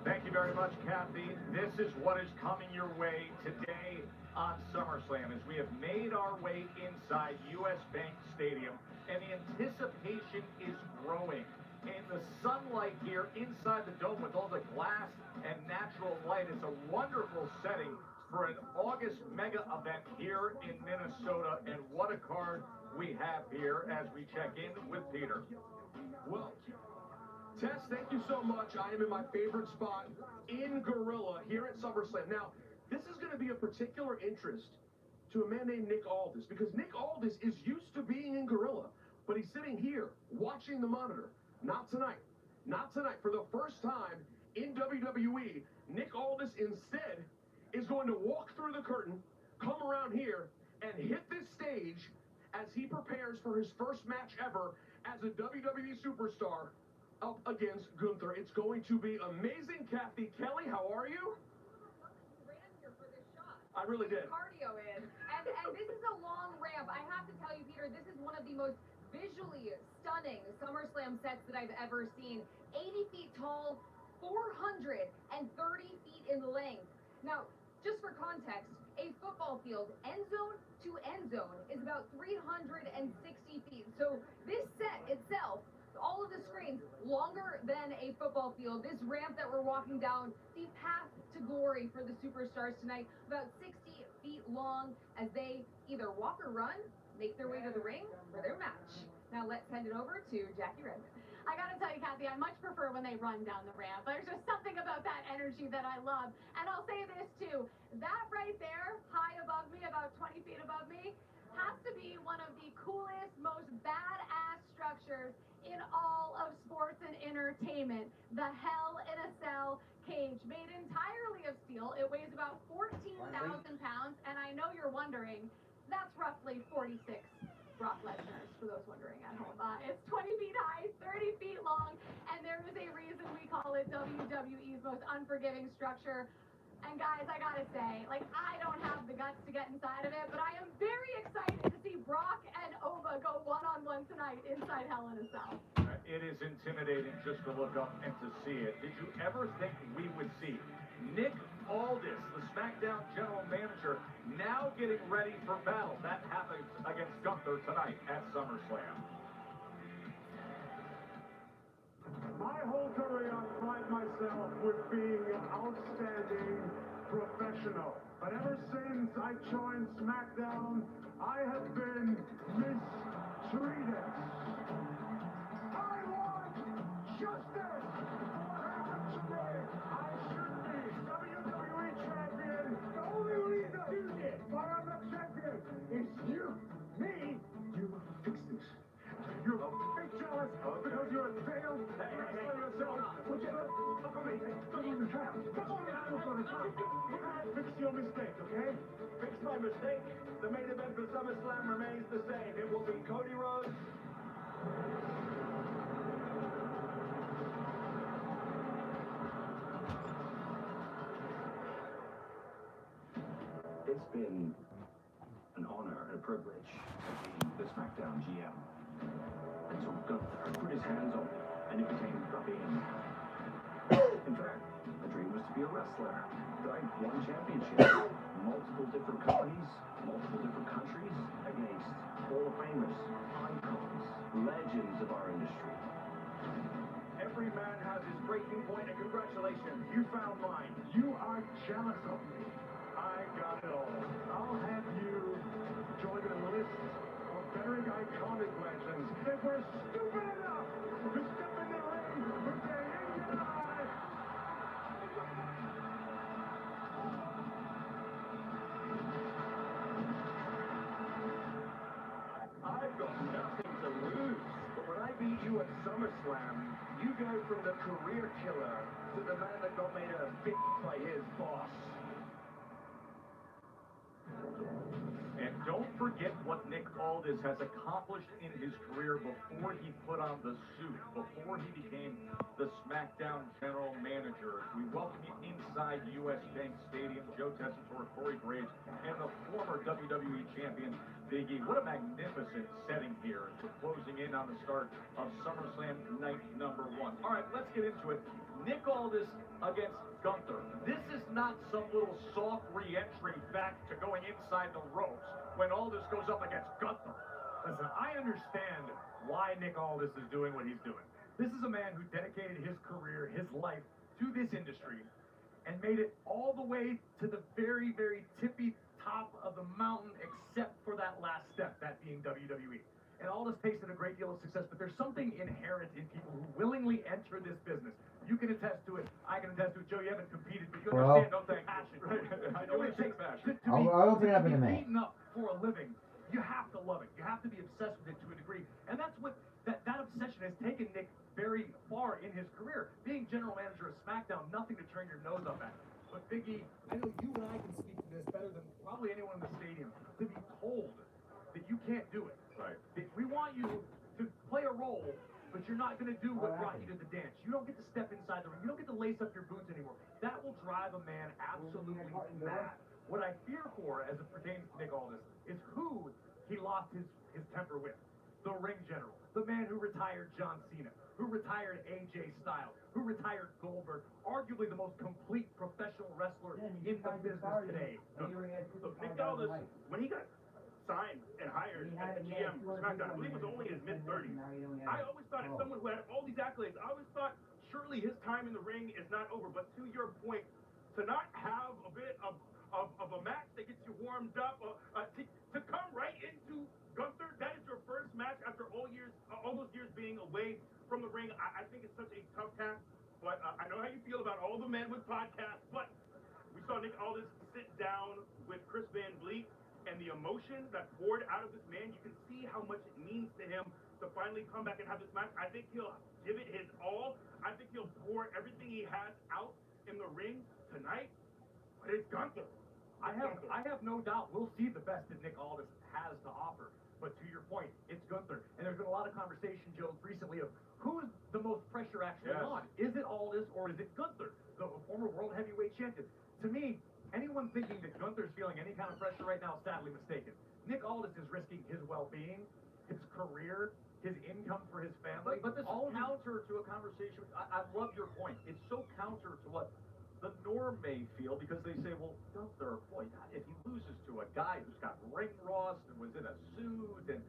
Thank you very much, Kathy. This is what is coming your way today on SummerSlam as we have made our way inside US Bank Stadium, and the anticipation is growing. In the sunlight here inside the dome with all the glass and natural light, it's a wonderful setting for an August mega event here in Minnesota, and what a card we have here as we check in with Peter. Well, Tess, thank you so much. I am in my favorite spot in Gorilla here at SummerSlam. Now, this is going to be of particular interest to a man named Nick Aldis, because Nick Aldis is used to being in Gorilla, but he's sitting here watching the monitor. Not tonight. Not tonight. For the first time in WWE, Nick Aldis instead is going to walk through the curtain, come around here, and hit this stage as he prepares for his first match ever as a WWE superstar up against Gunther. It's going to be amazing. Kathy Kelly, how are you? I really did. Cardio in. And this is a long ramp. I have to tell you, Peter, this is one of the most visually stunning SummerSlam sets that I've ever seen. 80 feet tall, 430 feet in length. Now, just for context, a football field, end zone to end zone, is about 360 feet. So this set itself, all of the screens, longer than a football field. This ramp that we're walking down, the path to glory for the superstars tonight, about 60 feet long as they either walk or run, make their way to the ring for their match. Now let's hand it over to Jackie Redmond. I gotta tell you, Kathy, I much prefer when they run down the ramp. There's just something about that energy that I love. And I'll say this too, that right there, high above me, about 20 feet above me, has to be one of the coolest, most badass structures in all of sports and entertainment. The Hell in a Cell cage, made entirely of steel. It weighs about 14,000 pounds, and I know you're wondering, that's roughly 46 Brock Lesnar's, for those wondering at home. It's 20 feet high, 30 feet long, and there is a reason we call it WWE's most unforgiving structure. And guys, I gotta say, like, I don't have the guts to get inside of it, but I am very excited to see Brock and Oba go one-on-one tonight inside Hell in a Cell. It is intimidating just to look up and to see it. Did you ever think we would see Nick Aldis, the SmackDown general manager, now getting ready for battle? That happens against Gunther tonight at SummerSlam. My whole career, I pride myself with being an outstanding professional. But ever since I joined SmackDown, I have been mistreated. I want justice for what happened to me. I should be WWE champion. The only reason why I'm not champion is you, me. You fix this. You're big jealous because you're a failed wrestler yourself. Would you look at me? Come on the trap. Come on the trap. Fix your mistake, okay? Fix my mistake. The main event for SummerSlam remains the same. It will be Cody Rhodes. It's been an honor and a privilege to be the SmackDown GM. Until Gunther put his hands on me, and it became the being. In fact, the dream was to be a wrestler. I won championships, multiple different companies, multiple different countries, against Hall of Famers, icons, legends of our industry. Every man has his breaking point, and congratulations, you found mine. You are jealous of me. I got it all. I'll have you join a list of very iconic legends that were stupid enough to step in the ring with their naked eye. I've got nothing to lose. But when I beat you at SummerSlam, you go from the career killer to the man that got made a bitch by his boss. And don't forget what Nick Aldis has accomplished in his career before he put on the suit, before he became the SmackDown general manager. We welcome you inside US Bank Stadium. Joe Tessitore, Corey Graves, and the former WWE champion, Big E. What a magnificent setting here. We're closing in on the start of SummerSlam night number 1. All right, let's get into it. Nick Aldis against Gunther. This is not some little soft re-entry back to going inside the ropes when Aldis goes up against Gunther. Listen, I understand why Nick Aldis is doing what he's doing. This is a man who dedicated his career, his life, to this industry and made it all the way to the very, very tippy top of the mountain except for that last step, that being WWE. And Aldis tasted a great deal of success, but there's something inherent in people who willingly enter this business. You can attest to it. I can attest to it. Joe, you haven't competed, but you understand no passion. I know what it takes to I'll open it up in a be minute. beaten up for a living. You have to love it. You have to be obsessed with it to a degree. And that's what that obsession has taken Nick very far in his career. Being general manager of SmackDown, nothing to turn your nose up at. But Big E, I know you and I can speak to this better than probably anyone in the stadium. To be told that you can't do it. Right. That we want you to play a role, but you're not going to do what brought you to the dance. You don't get to step inside the ring. You don't get to lace up your boots anymore. That will drive a man absolutely mad. What I fear for, as it pertains to Nick Aldis, is who he lost his temper with. The ring general. The man who retired John Cena. Who retired AJ Styles. Who retired Goldberg. Arguably the most complete professional wrestler in the business today. Look, Nick Aldis, when he got signed and hired as the GM for SmackDown, I believe it was only in his mid-30s. I always thought as someone who had all these accolades, I always thought surely his time in the ring is not over. But to your point, to not have a bit of a match that gets you warmed up, to come right into Gunther, that is your first match after all those years being away from the ring. I think it's such a tough task. But I know how you feel about all the men with podcasts. But we saw Nick Aldis sit down with Chris Van Vliet. And the emotion that poured out of this man, you can see how much it means to him to finally come back and have this match. I think he'll give it his all. I think he'll pour everything he has out in the ring tonight. But it's Gunther. I have no doubt we'll see the best that Nick Aldis has to offer. But to your point, it's Gunther. And there's been a lot of conversation, Joe, recently of who's the most pressure actually on. Is it Aldis or is it Gunther, the former world heavyweight champion? To me, anyone thinking that Gunther's feeling any kind of pressure right now is sadly mistaken. Nick Aldis is risking his well-being, his career, his income for his family. But this is counter to a conversation. I love your point. It's so counter to what the norm may feel because they say, well, Gunther, boy, if he loses to a guy who's got ring rust and was in a suit, and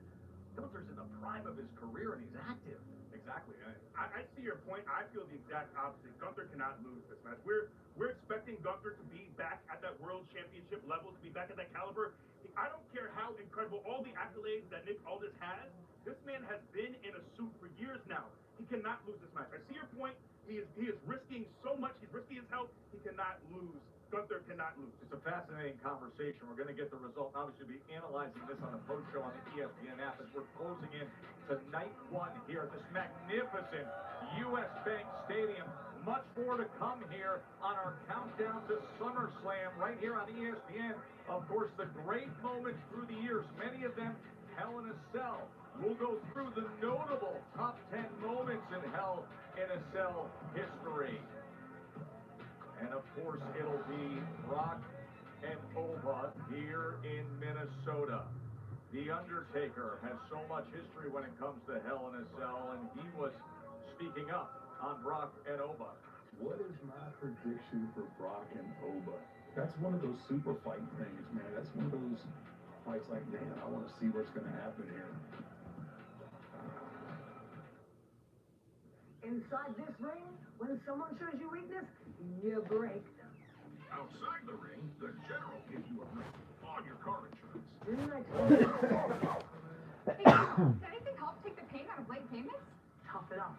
Gunther's in the prime of his career and he's active. Exactly. I see your point. I feel the exact opposite. Gunther cannot lose this match. We're expecting Gunther to be back at that world championship level, to be back at that caliber. I don't care how incredible all the accolades that Nick Aldis has. This man has been in a suit for years now. He cannot lose this match. I see your point. He is risking so much. He's risking his health. He cannot lose. Gunther cannot lose. It's a fascinating conversation. We're going to get the result. Obviously, we'll be analyzing this on the post show on the ESPN app as we're closing in to night 1 here at this magnificent US Bank Stadium. Much more to come here on our countdown to SummerSlam right here on ESPN. Of course, the great moments through the years, many of them Hell in a Cell. We'll go through the notable top 10 moments in Hell in a Cell history. And of course, it'll be Brock and Ova here in Minnesota. The Undertaker has so much history when it comes to Hell in a Cell, and he was speaking up on Brock and Ova. What is my prediction for Brock and Ova? That's one of those super fight things, man. That's one of those fights like, man, I want to see what's going to happen here. Inside this ring, when someone shows you weakness, you break them. Outside the ring, the general gives you a rate on your car insurance. Your next Hey, does anything help take the pain out of late payments? Tough it up.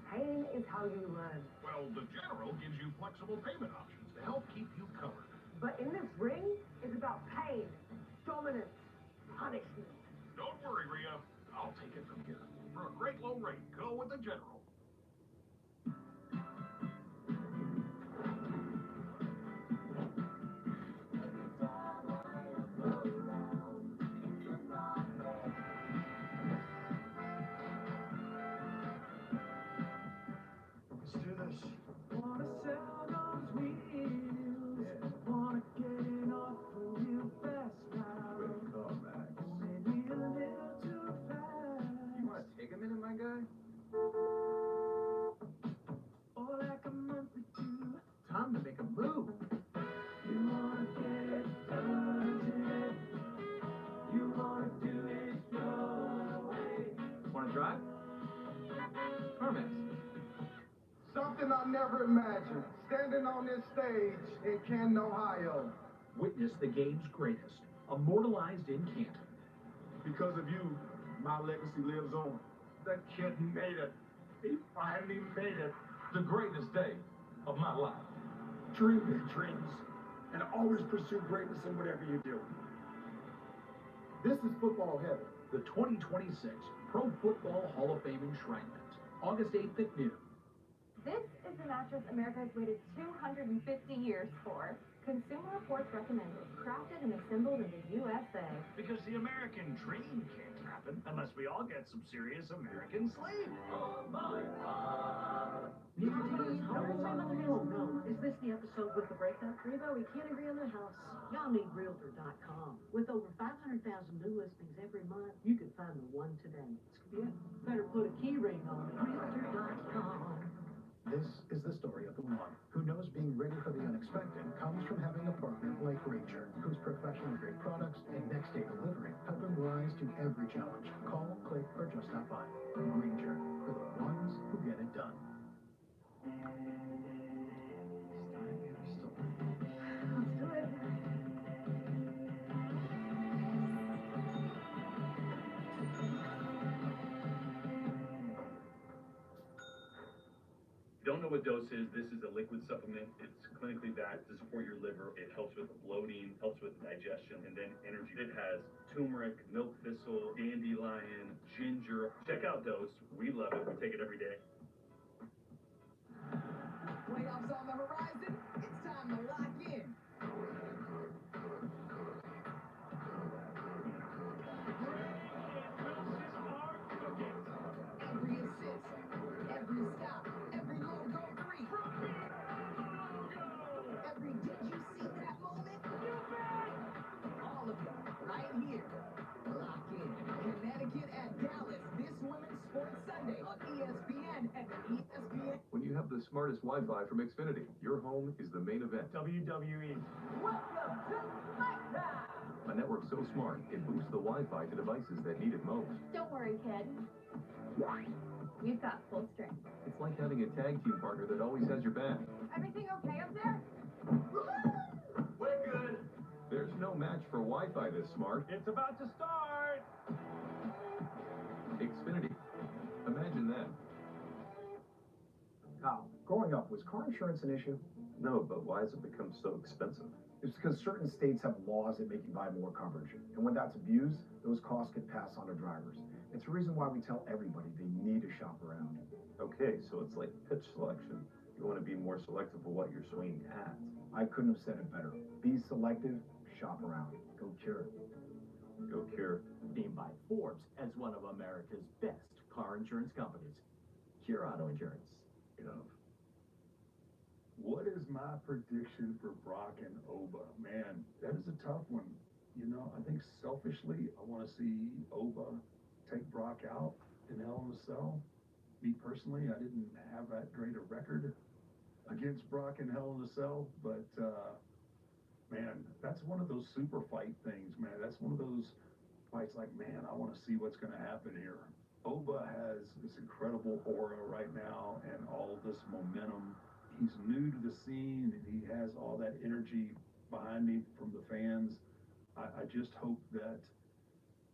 Pain is how you learn. Well, the general gives you flexible payment options to help keep you covered. But in this ring, it's about pain, dominance, punishment. Don't worry, Rhea. I'll take it from here. For a great low rate, go with the general. Let's do this. Wanna sell those wheels, wanna get it off a real fast now. Maybe a little too fast. You want to take a minute, my guy? Or like a month or two. Time to make a move. You wanna get it done today. You wanna do it your way. Want to drive? CarMax. Something I never imagined. Standing on this stage in Canton, Ohio. Witness the game's greatest, immortalized in Canton. Because of you, my legacy lives on. That kid made it. He finally made it. The greatest day of my life. Dream big dreams. And always pursue greatness in whatever you do. This is football heaven. The 2026 Pro Football Hall of Fame enshrinement, August 8th at noon. This is the mattress America has waited 250 years for. Consumer Reports recommended, crafted and assembled in the USA. Because the American dream can't happen unless we all get some serious American sleep. Oh no, is this the episode with the breakup? Reba, we can't agree on the house. Y'all need Realtor.com. With over 500,000 new listings every month, you can find the one today. This could be it. Better put a key ring on it. Realtor.com. This is the story of the one who knows being ready for the unexpected comes from having a partner like Granger, whose professional grade products and next day delivery help him rise to every challenge. Call, click, or just stop by. Granger, for the ones who get it done. Let's do it. Don't know what dose is. This is a liquid supplement. It's clinically backed to support your liver. It helps with bloating, helps with digestion, and then energy. It has turmeric, milk thistle, dandelion, ginger. Check out Dose. We love it. We take it every day. Playoffs on the horizon. It's time to lock in. Every assist, every stop, every logo three. Every did you see that moment? All of them right here. Lock in. Connecticut and Dallas this Women's Sports Sunday on ESPN and the ESPN. When you have the smartest Wi-Fi from Xfinity, your home is the main event. WWE. Welcome to SmackDown. A network so smart, it boosts the Wi-Fi to devices that need it most. Don't worry, kid. We've got full strength. It's like having a tag team partner that always has your back. Everything okay up there? We're good. There's no match for Wi-Fi this smart. It's about to start. Xfinity. Imagine that. Kyle, growing up, was car insurance an issue? No, but why has it become so expensive? It's because certain states have laws that make you buy more coverage. And when that's abused, those costs get passed on to drivers. It's the reason why we tell everybody they need to shop around. Okay, so it's like pitch selection. You want to be more selective of what you're swinging at. I couldn't have said it better. Be selective, shop around. Go Cure. Go Cure. Named by Forbes as one of America's best car insurance companies. Cure Auto Insurance. What is my prediction for Brock and Oba? Man, that is a tough one. You know, I think selfishly, I want to see Oba take Brock out in Hell in a Cell. Me personally, I didn't have that great a record against Brock in Hell in a Cell, but man, that's one of those super fight things, man. That's one of those fights like, man, I want to see what's going to happen here. Oba has this incredible aura right now and all this momentum. He's new to the scene and he has all that energy behind him from the fans. I just hope that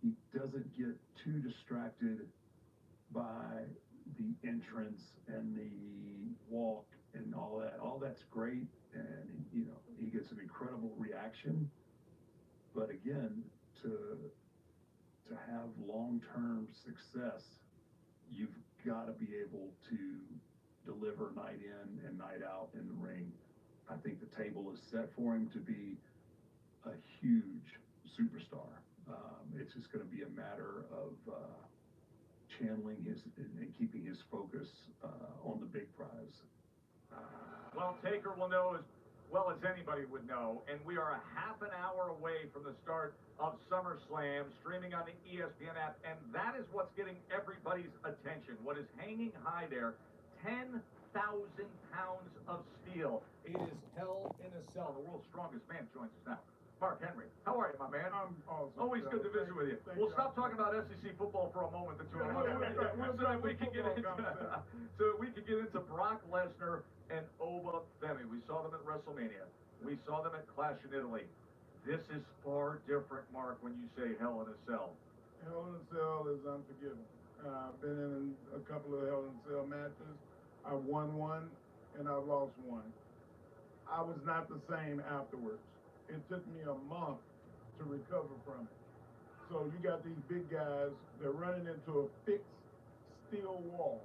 he doesn't get too distracted by the entrance and the walk and all that. All that's great, and you know, he gets an incredible reaction. But again, to have long-term success, you've got to be able to deliver night in and night out in the ring. I think the table is set for him to be a huge superstar. It's just going to be a matter of channeling his and keeping his focus on the big prize. Well, Taker will know as well as anybody would know, and we are a half an hour away from the start of SummerSlam, streaming on the ESPN app, and that is what's getting everybody's attention. What is hanging high there? 10,000 pounds of steel. It is Hell in a Cell. The world's strongest man joins us now. Mark Henry, how are you, my man? I'm awesome. Always good to visit with you. We'll stop talking about SEC football for a moment or two. So that we can get into Brock Lesnar and Oba Femi. We saw them at WrestleMania. We saw them at Clash in Italy. This is far different, Mark, when you say Hell in a Cell. Hell in a Cell is unforgiving. I've been in a couple of Hell in a Cell matches. I've won one and I've lost one. I was not the same afterwards. It took me a month to recover from it. So you got these big guys, they're running into a fixed steel wall.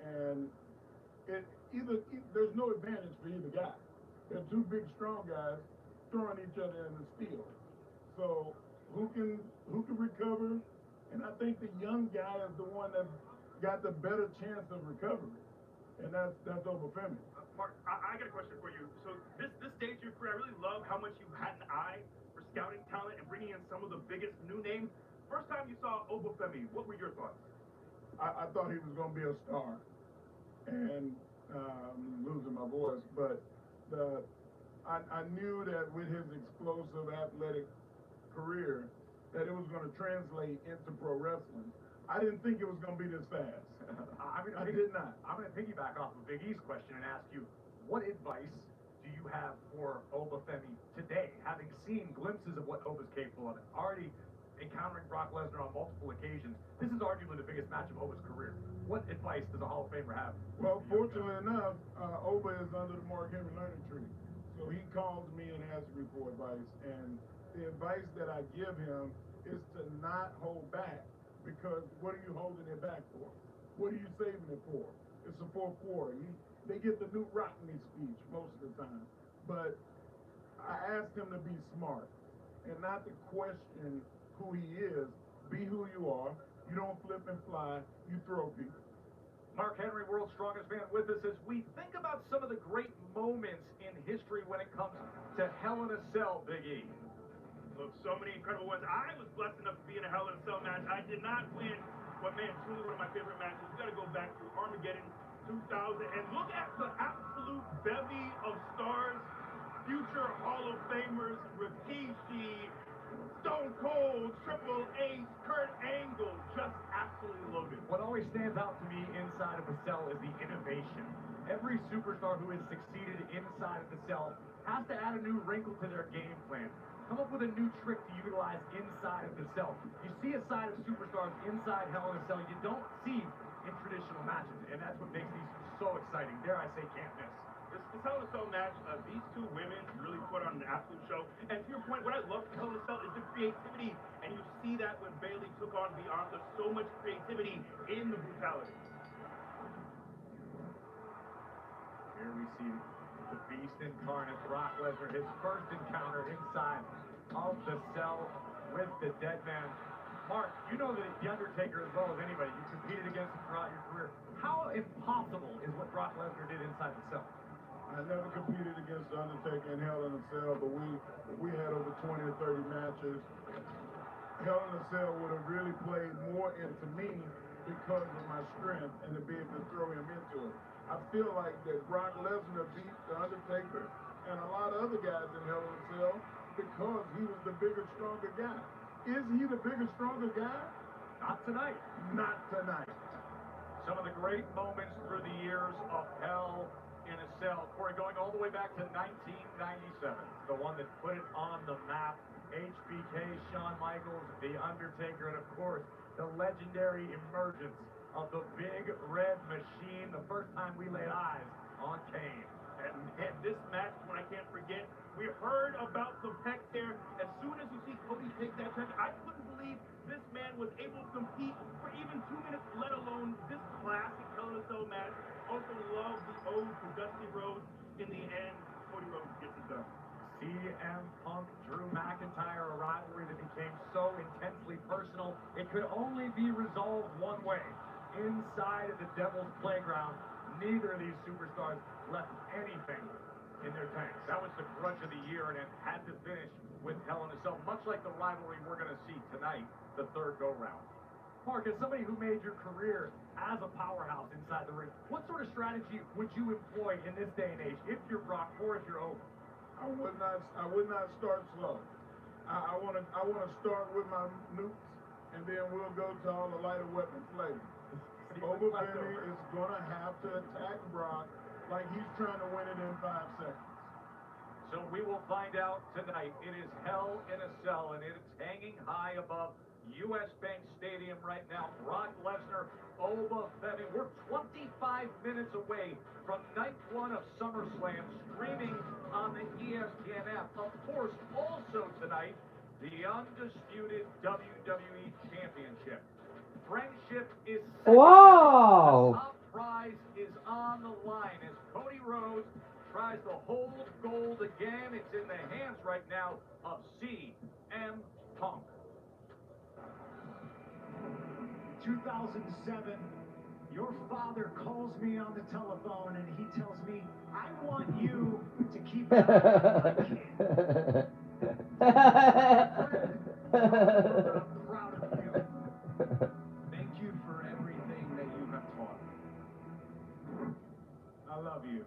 And there's no advantage for either guy. They're two big, strong guys throwing each other in the steel. So who can recover? And I think the young guy is the one that got the better chance of recovery. And that's Oba Femi. Mark, I got a question for you. So this stage of your career, I really love how much you had an eye for scouting talent and bringing in some of the biggest new names. First time you saw Oba Femi, what were your thoughts? I thought he was going to be a star. And I'm losing my voice, but I knew that with his explosive athletic career, that it was going to translate into pro wrestling. I didn't think it was going to be this fast. I did not. I'm going to piggyback off of Big E's question and ask you, what advice do you have for Oba Femi today, having seen glimpses of what Oba's capable of, already encountering Brock Lesnar on multiple occasions? This is arguably the biggest match of Oba's career. What advice does a Hall of Famer have? Well, fortunately enough, Oba is under the Mark Henry learning tree. So he calls me and asks me for advice. And the advice that I give him is to not hold back, because what are you holding it back for? What are you saving it for? It's a fourth quarter. They get the Newt Rockney speech most of the time. But I asked him to be smart and not to question who he is. Be who you are. You don't flip and fly. You throw people. Mark Henry, world's strongest man, with us as we think about some of the great moments in history when it comes to Hell in a Cell, Big E. Look, so many incredible ones. I was blessed enough to be in a Hell in a Cell match. I did not win, but man, truly one of my favorite matches. You got to go back to Armageddon 2000 and look at the absolute bevy of stars, future Hall of Famers, Rikishi, Stone Cold, Triple H, Kurt Angle, just absolutely loaded. What always stands out to me inside of the cell is the innovation. Every superstar who has succeeded inside of the cell has to add a new wrinkle to their game plan. Come up with a new trick to utilize inside of the cell. You see a side of superstars inside Hell in a Cell you don't see in traditional matches, and that's what makes these so exciting. Dare I say, can't miss. This Hell in a Cell match, these two women really put on an absolute show. And to your point, what I love Hell in a Cell is the creativity, and you see that when Bayley took on Beyond. There's so much creativity in the brutality. Here we see the Beast incarnate, Brock Lesnar, his first encounter inside of the cell with the dead man. Mark, you know the Undertaker as well as anybody. You competed against him throughout your career. How impossible is what Brock Lesnar did inside the cell? I never competed against the Undertaker in Hell in a Cell, but we had over 20 or 30 matches. Hell in a Cell would have really played more into me because of my strength and to be able to throw him into it. I feel like that Brock Lesnar beat the Undertaker and a lot of other guys in Hell in a Cell because he was the bigger, stronger guy. Is he the bigger, stronger guy? Not tonight. Not tonight. Some of the great moments through the years of Hell in a Cell. Corey, going all the way back to 1997, the one that put it on the map. HBK, Shawn Michaels, The Undertaker, and of course, the legendary emergence of the Big Red Machine, the first time we laid eyes on Kane. And this match, when I can't forget, we heard about the pec tear. As soon as you see Cody take that check, I couldn't believe this man was able to compete for even 2 minutes, let alone this classic Hell in a Cell match. Also love the ode to Dusty Rhodes. In the end, Cody Rhodes gets it done. CM Punk, Drew McIntyre, a rivalry that became so intensely personal, it could only be resolved one way. Inside of the Devil's Playground, neither of these superstars left anything in their tanks. That was the grudge of the year, and it had to finish with Hell in a Cell, much like the rivalry we're going to see tonight, the third go-round. Mark, as somebody who made your career as a powerhouse inside the ring, what sort of strategy would you employ in this day and age if you're Brock or if you're over? I would not start slow. I want to start with my nukes, and then we'll go to all the lighter weapons later. Benny is gonna have to attack Brock like he's trying to win it in 5 seconds. So we will find out tonight. It is Hell in a Cell, and it is hanging high above U.S. Bank Stadium right now. Brock Lesnar, Oba Femi. We're 25 minutes away from night 1 of SummerSlam, streaming on the ESPN app. Of course, also tonight, the undisputed WWE Championship. Friendship is second. Whoa! The top prize is on the line as Cody Rhodes tries to hold gold again. It's in the hands right now of CM Punk. 2007, your father calls me on the telephone and he tells me, I want you to keep an eye on my kid. I'm proud of you. Thank you for everything that you have taught me. I love you.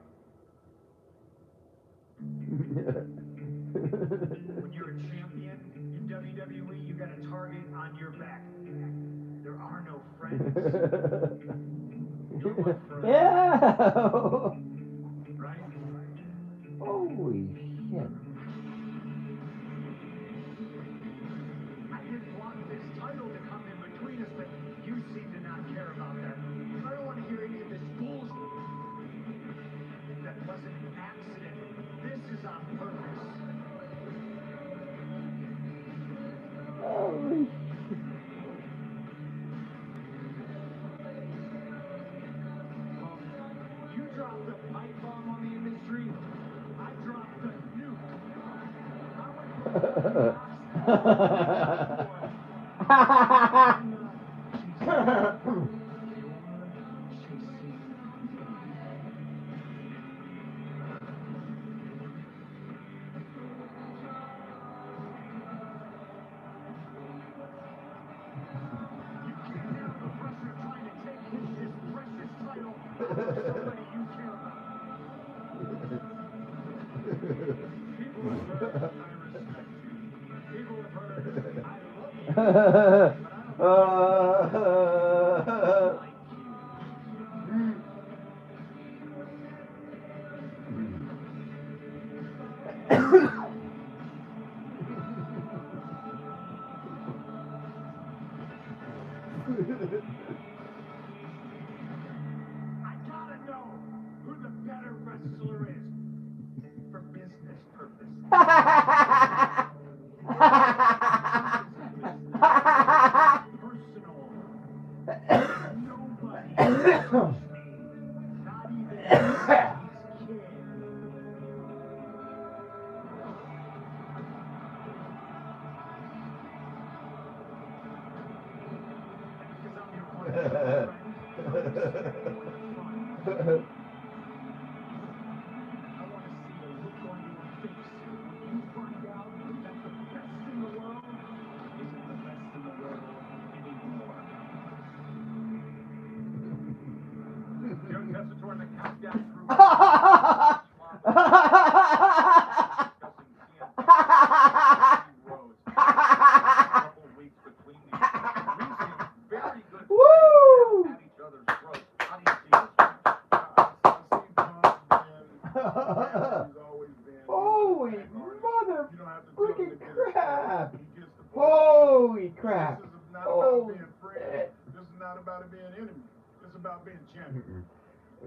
When you're a champion in WWE, you got a target on your back. There are no friends. You're my friend. Yeah. Right? Holy shit. I didn't want this title to come in between us, but you seem to not care about that. I don't want to hear any of this bullshit. That wasn't an accident. This is on purpose. Holy You dropped the pipe bomb on the industry. I dropped the nuke. I gotta know who the better wrestler is for business purposes. Personal. Nobody knows me. Not even his kid. Because I'm your friend. Joe Tessitore in the countdown through.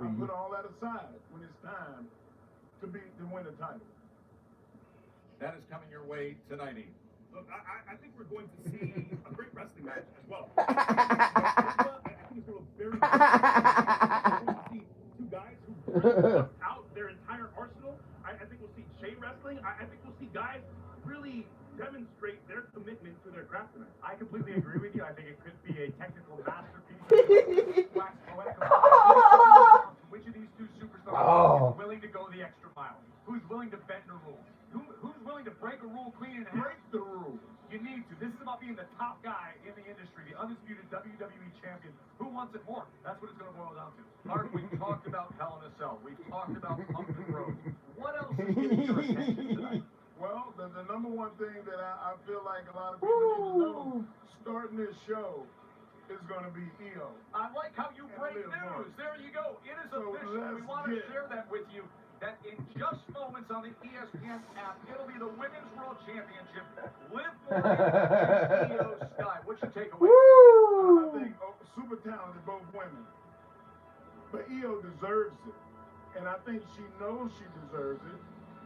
I put all that aside when it's time to win the title. That is coming your way tonight, Eve. Look, I think we're going to see a great wrestling match as well. I think it's going to be very. We're going to see two guys who really put out their entire arsenal. I think we'll see chain wrestling. I think we'll see guys really demonstrate their commitment to their craft tonight. I completely agree with you. I think it could be a technical masterpiece. Wax poetic. Which of these two superstars is willing to go the extra mile? Who's willing to bend the rules? Who's willing to break a rule clean and break the rules? You need to. This is about being the top guy in the industry, the undisputed WWE champion. Who wants it more? That's what it's going to boil down to. Mark, we've talked about Hell in a Cell. We've talked about Punk and Rhodes. What else is getting your attention tonight? Well, the number one thing that I feel like a lot of people need to know starting this show is going to be EO. I like how you break news. There you go. It is official. We want to share that with you. That in just moments on the ESPN app, it'll be the Women's World Championship. Liv Morgan, EO Sky. What's your takeaway? I think super talented, both women. But EO deserves it. And I think she knows she deserves it.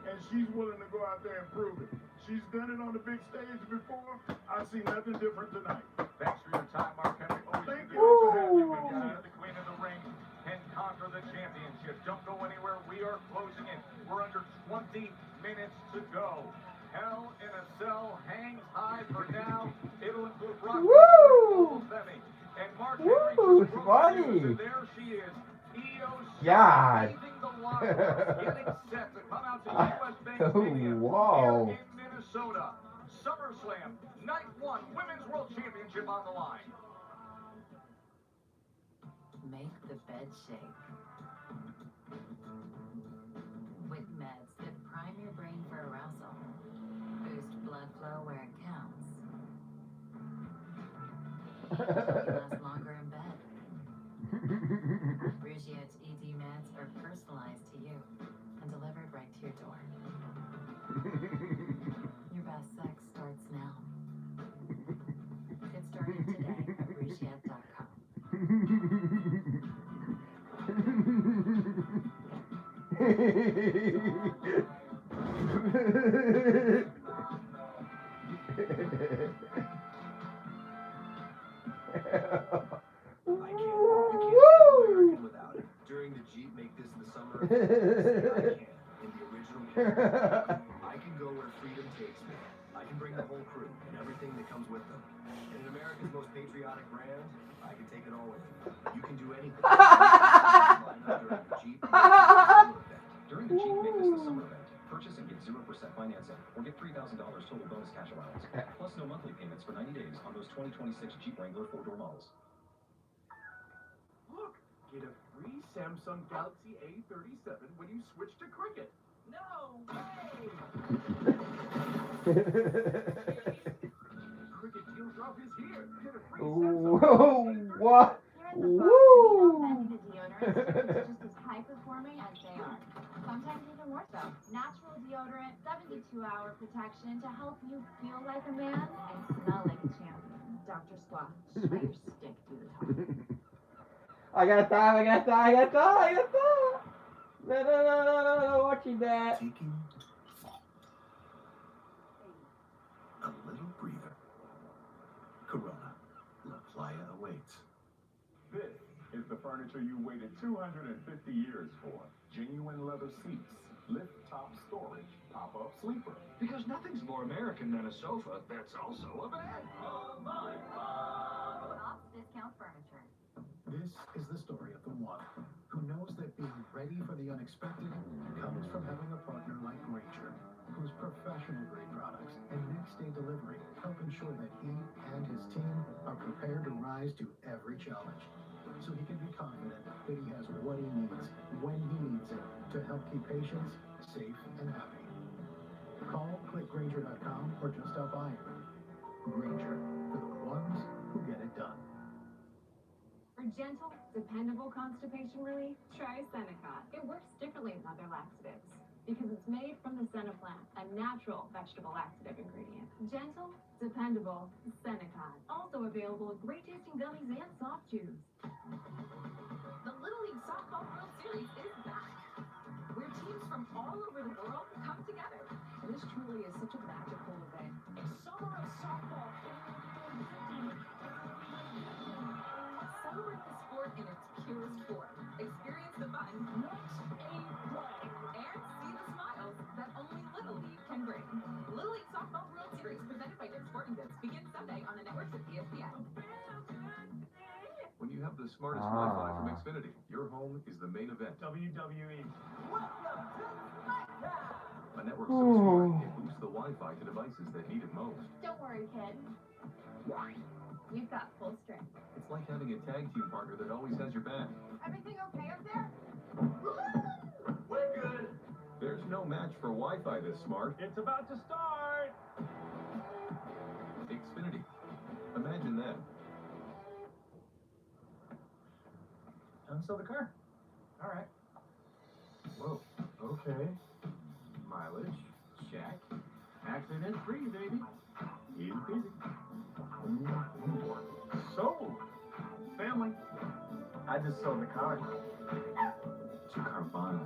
And she's willing to go out there and prove it. She's done it on the big stage before. I see nothing different tonight. Thanks for your time, Mark Henry. Always Thank a you. pleasure to have you. Consider the queen of the ring and conquer the championship. Don't go anywhere. We are closing in. We're under 20 minutes to go. Hell in a Cell hangs high for now. It'll include Brock Lesnar and Mark Henry. Funny. And there she is. EO God. leaving the locker room, getting set to come out to US Bank Stadium Whoa. here in Minnesota. SummerSlam, Night 1, Women's World Championship on the line. Make the bed shake. With meds that prime your brain for arousal, boost blood flow where it counts, help you last longer in bed. Brigiette's ED meds are personalized to you and delivered right to your door. Your best sex starts now. Get started today at Brigiette.com. During the Jeep Make This the Summer I can. In the original I can go where freedom takes me. I can bring the whole crew and everything that comes with them. And in America's most patriotic brand, I can take it all with me. You can do anything. During the Jeep Make This the Summer event, purchase and get 0% financing or get $3,000 total bonus cash allowance. Plus no monthly payments for 90 days on those 2026 Jeep Wrangler 4-door models. Look, get a free Samsung Galaxy A37 when you switch to Cricket. No way! Cricket deal drop is here. Get a free Samsung. What? Woo! Deodorant is just as high performing as they are. Sometimes even more so. Natural deodorant, 72-hour protection to help you feel like a man and smell like a champion. Dr. Squatch, try your stick through the top. I got time. No, watching that. Taking a little breather. Corona. La Playa awaits. This is the furniture you waited 250 years for. Genuine leather seats, lift top storage, pop-up sleeper. Because nothing's more American than a sofa that's also a bed. Off Discount Furniture. This is the story of the one who knows that being ready for the unexpected comes from having a partner like Granger, whose professional-grade products and next-day delivery help ensure that he and his team are prepared to rise to every challenge. So he can be confident that he has what he needs when he needs it to help keep patients safe and happy. Call, click Granger.com, or just stop by. Granger, for the ones who get it done. For gentle, dependable constipation relief, try Senecot. It works differently than other laxatives because it's made from the senna plant, a natural vegetable laxative ingredient. Gentle, dependable Senecot. Also available in great tasting gummies and soft chews. The Little League Softball World Series all over the world come together. This truly is such a magical event. Summer of softball. Celebrate the sport in its purest form. Experience the fun. And see the smiles that only Little League can bring. Little League Softball World Series presented by Dick's Sporting Goods begins Sunday on the networks of ESPN. When you have the smartest Wi-Fi from Xfinity, your home is the main event. WWE. A network so smart, it boosts the Wi-Fi to devices that need it most. Don't worry, kid. You've got full strength. It's like having a tag team partner that always has your back. Everything okay up there? We're good. There's no match for Wi-Fi this smart. It's about to start. Xfinity. Imagine that. Unsell the car. All right. Whoa. Okay. Mileage. Check. Accident free, baby. Easy peasy. Sold. Family. I just sold the car. To Carvana.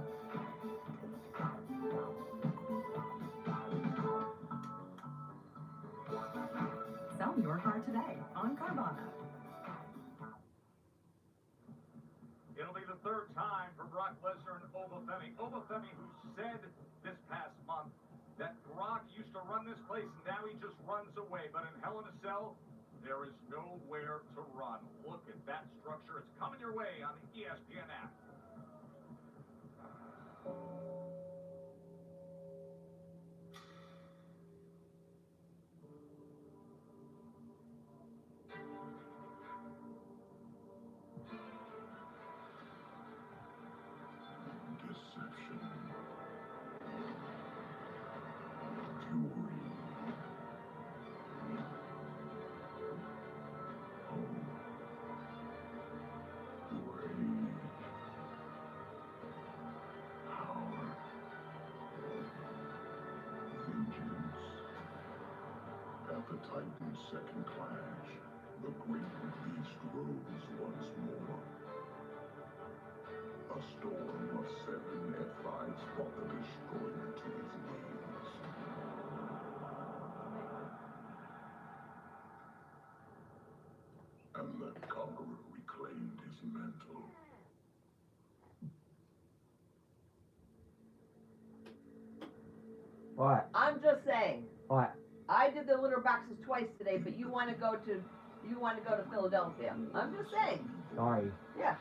Sell your car today on Carvana. It'll be the third time for Brock Lesnar and Obafemi. Obafemi, who said this past month that Brock used to run this place, and now he just runs away. But in Hell in a Cell, there is nowhere to run. Look at that structure. It's coming your way on the ESPN app. Deception. Fury. Hope. Rage. Power. Vengeance. At the Titan's second clash, the great beast rose once more. A storm of 7 F5s brought the destroyer to his knees. And the conqueror reclaimed his mantle. What? I'm just saying. What? I did the litter boxes twice today, but you want to go to Philadelphia. I'm just saying. Sorry. Yeah.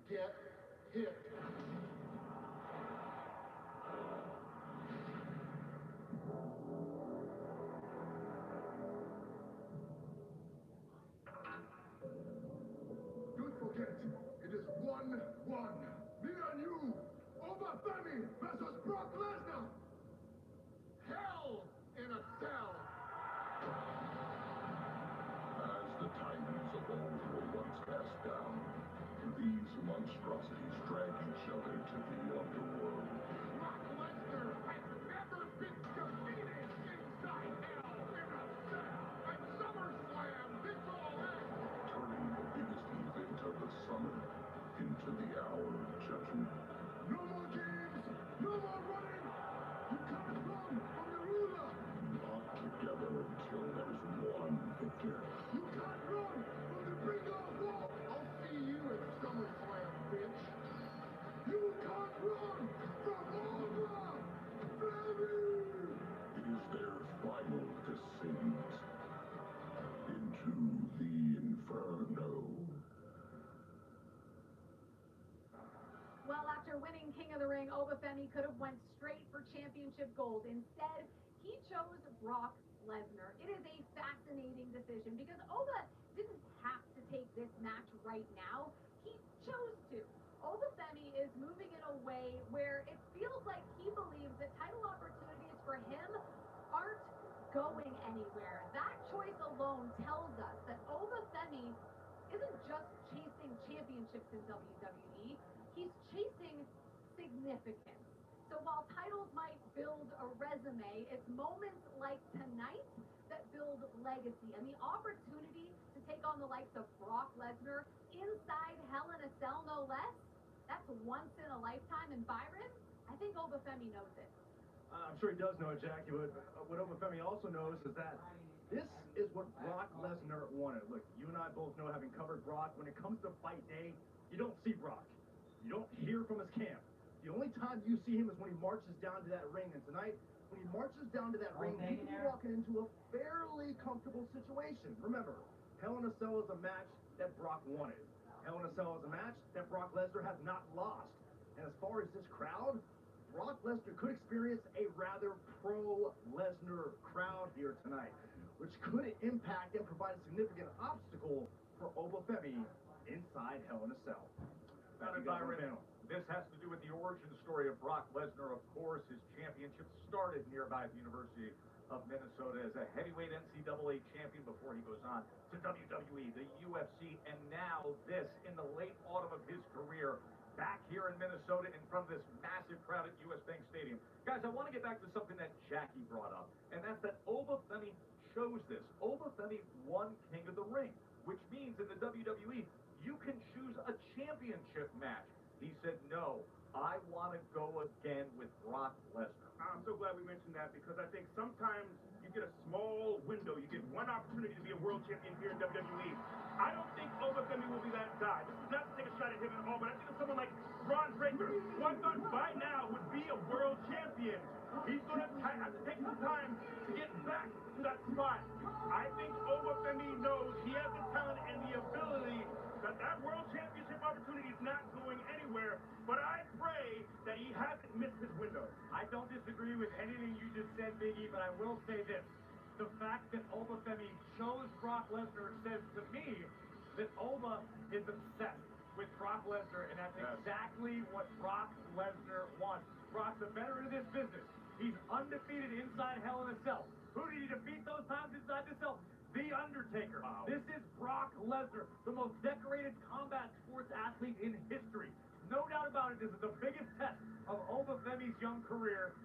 Get hit. Don't forget, it is 1-1. Me and you, Obafemi versus Brock Lesnar. Hell in a Cell. As the Titans of old were once cast down, these monstrosities drag each other to the underworld. Brock Lesnar has never been defeated inside Hell in a Cell. At SummerSlam this August, turning the biggest event of the summer into the hour of judgment. No more games, no more running. You can't run from your ruler. Lock together until there's one victor. You can't run from the bringer of war. I'll see you at SummerSlam, bitch. You can't run from Obafemi. It is their final descent into the Inferno. Well, after winning King of the Ring, Obafemi could have went straight for championship gold. Instead, he chose Brock Lesnar. It is a fascinating decision because Oba didn't have to take this match right now. He chose to. Obafemi is moving in a way where it feels like he believes that title opportunities for him aren't going anywhere. That choice alone tells us that Obafemi isn't just chasing championships in WWE, he's chasing significance. So while titles might build a resume, it's moments like tonight that build legacy, and the opportunity to take on the likes of Brock Lesnar inside Hell in a Cell, no less, that's once in a lifetime. And Byron, I think Obafemi knows it. I'm sure he does know it, Jackie, but what Obafemi also knows is that this is what Brock Lesnar wanted. Look, you and I both know, having covered Brock, when it comes to fight day, you don't see Brock. You don't hear from his camp. The only time you see him is when he marches down to that ring. And tonight, when he marches down to that ring, he's walking into a fairly comfortable situation. Remember, Hell in a Cell is a match that Brock wanted. Hell in a Cell is a match that Brock Lesnar has not lost. And as far as this crowd, Brock Lesnar could experience a rather pro-Lesnar crowd here tonight, which could impact and provide a significant obstacle for Obafemi inside Hell in a Cell. Byron, this has to do with the origin story of Brock Lesnar. Of course, his championship started nearby at the University of Minnesota as a heavyweight NCAA champion before he goes on to WWE, the UFC, and now this in the late autumn of his career, back here in Minnesota in front of this massive crowd at US Bank Stadium. Guys, I want to get back to something that Jackie brought up, and that's that Obafemi chose this. Obafemi won King of the Ring, which means in the WWE, you can choose a championship match. He said, no, I want to go again with Brock Lesnar. I'm so glad we mentioned that, because I think sometimes you get a small window. You get one opportunity to be a world champion here in WWE. I don't think Obafemi will be that guy. This is not to take a shot at him at all, but I think of someone like Braun Breaker, who I thought by now would be a world champion. He's going to have to take some time to get back to that spot. I think Obafemi knows he has the talent and the ability that world championship opportunity is not going anywhere, but I pray that he hasn't missed his window. I don't disagree with anything you just said, Biggie, but I will say this. The fact that Obafemi chose Brock Lesnar says to me that Oba is obsessed with Brock Lesnar, and that's exactly what Brock Lesnar wants. Brock's a veteran of this business. He's undefeated inside Hell in a Cell. Who did he defeat those times inside the cell? The Undertaker. Wow. This is Brock Lesnar, the most decorated combat sports athlete in history. No doubt about it, this is the biggest test of Obafemi's young career.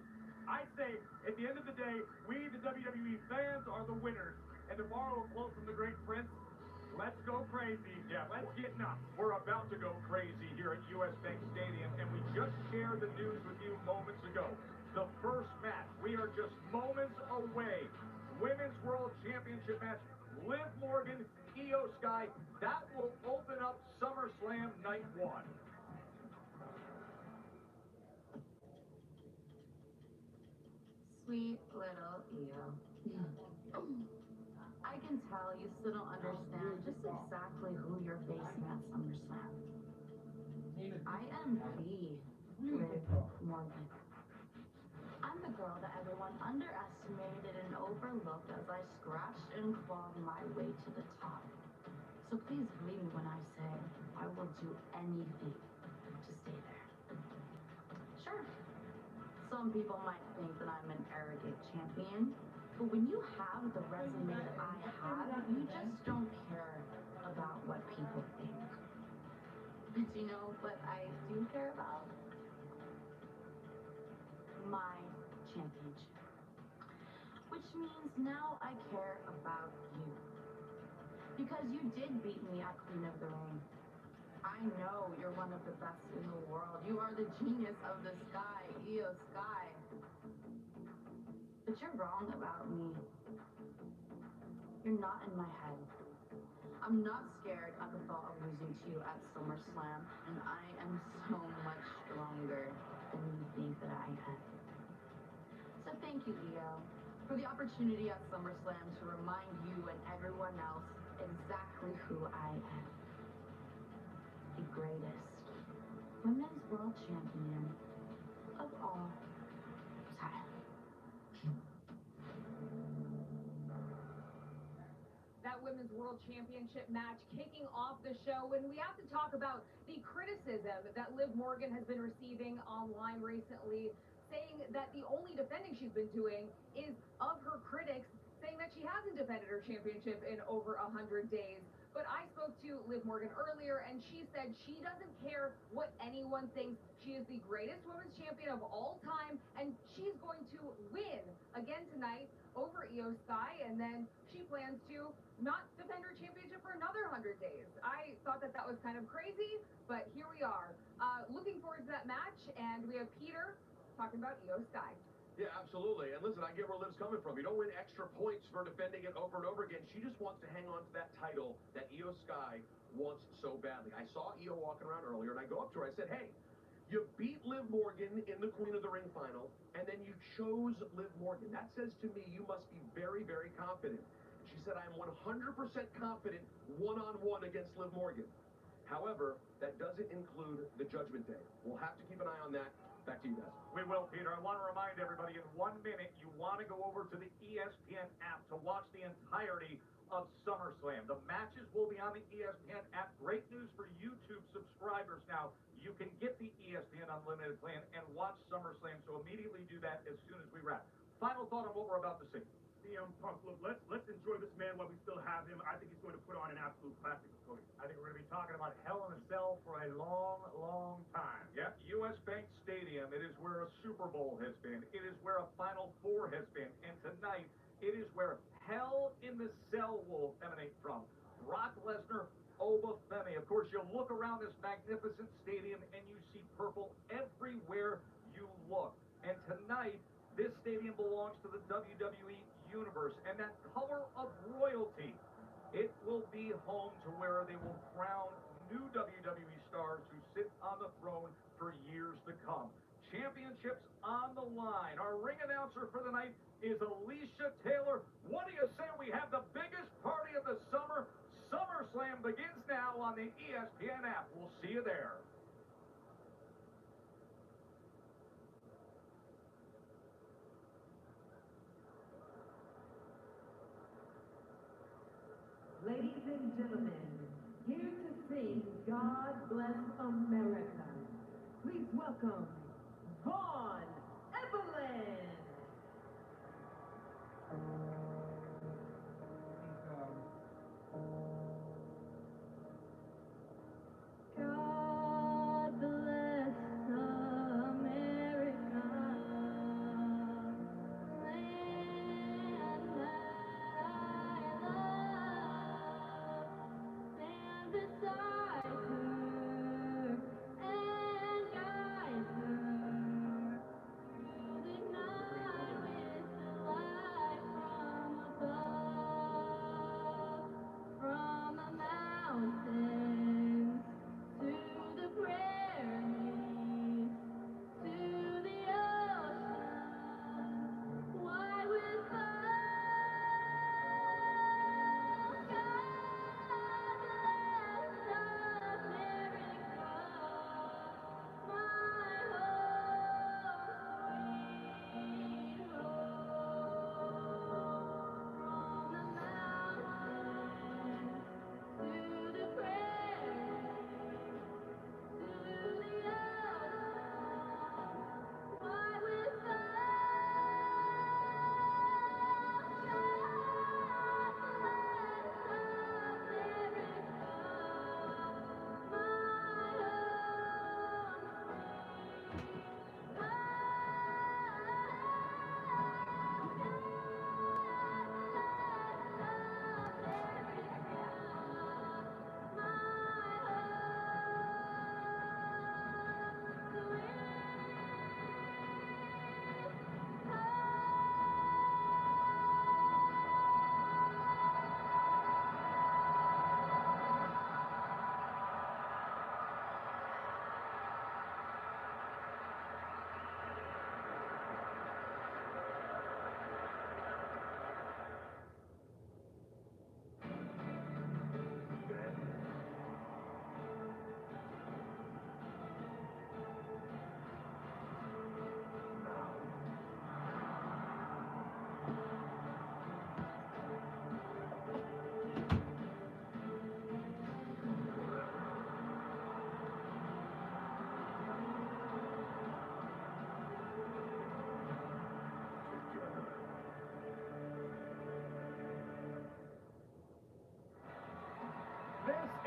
I say, at the end of the day, we, the WWE fans, are the winners. And to borrow a quote from the great Prince, let's go crazy. Yeah, let's get nuts. We're about to go crazy here at US Bank Stadium, and we just shared the news with you moments ago. The first match, we are just moments away. Women's World Championship match, Liv Morgan, Io Sky. That will open up SummerSlam Night 1. Sweet little Io. I can tell you still don't understand just exactly who you're facing at SummerSlam. I am the Liv Morgan. I'm the girl that everyone underestimated and overlooked as I scratched and clawed my way to the top. So please believe me when I say I will do anything to stay there. Sure, some people might think that I'm an arrogant champion, but when you have the resume that I have, you just don't care about what people think. But you know what I do care about? My championship. Which means now I care about you. Because you did beat me at Queen of the Ring. I know you're one of the best in the world. You are the genius of the sky, Io Sky. But you're wrong about me. You're not in my head. I'm not scared at the thought of losing to you at SummerSlam, and I am so much stronger than you think that I am. So thank you, Io, for the opportunity at SummerSlam to remind you and everyone else exactly who I am. The greatest women's world champion of all time. That Women's World Championship match kicking off the show, and we have to talk about the criticism that Liv Morgan has been receiving online recently, saying that the only defending she's been doing is of her critics, saying that she hasn't defended her championship in over 100 days. But I spoke to Liv Morgan earlier, and she said she doesn't care what anyone thinks. She is the greatest women's champion of all time, and she's going to win again tonight over Io Sky, and then she plans to not defend her championship for another 100 days. I thought that was kind of crazy, but here we are. Looking forward to that match, and we have Peter talking about Io Sky. Yeah, absolutely. And listen, I get where Liv's coming from. You don't win extra points for defending it over and over again. She just wants to hang on to that title that Io Sky wants so badly. I saw Io walking around earlier, and I go up to her. I said, hey, you beat Liv Morgan in the Queen of the Ring final, and then you chose Liv Morgan. That says to me you must be very, very confident. She said, I'm 100% confident one-on-one against Liv Morgan. However, that doesn't include the Judgment Day. We'll have to keep an eye on that. Back to you guys. We will, Peter. I want to remind everybody, in 1 minute, you want to go over to the ESPN app to watch the entirety of SummerSlam. The matches will be on the ESPN app. Great news for YouTube subscribers now. You can get the ESPN Unlimited plan and watch SummerSlam, so immediately do that as soon as we wrap. Final thought on what we're about to see. CM Punk, look, let's enjoy this man while we still have him. I think he's going to put on an absolute classic of Cody. I think we're going to be talking about Hell in a Cell for a long, long time. Yeah, U.S. Bank Stadium. It is where a Super Bowl has been. It is where a Final Four has been. And tonight, it is where Hell in the Cell will emanate from. Brock Lesnar, Obafemi. Of course, you look around this magnificent stadium and you see purple everywhere you look. And tonight, this stadium belongs to the WWE Universe, and that color of royalty, it will be home to where they will crown new WWE stars who sit on the throne for years to come. Championships on the line. Our ring announcer for the night is Alicia Taylor. What do you say we have the biggest party of the summer? SummerSlam begins now on the ESPN app. We'll see you there. Ladies and gentlemen, here to sing God Bless America. Please welcome Vaughn Evelyn. God bless America, land that I love, stand beside her and guide her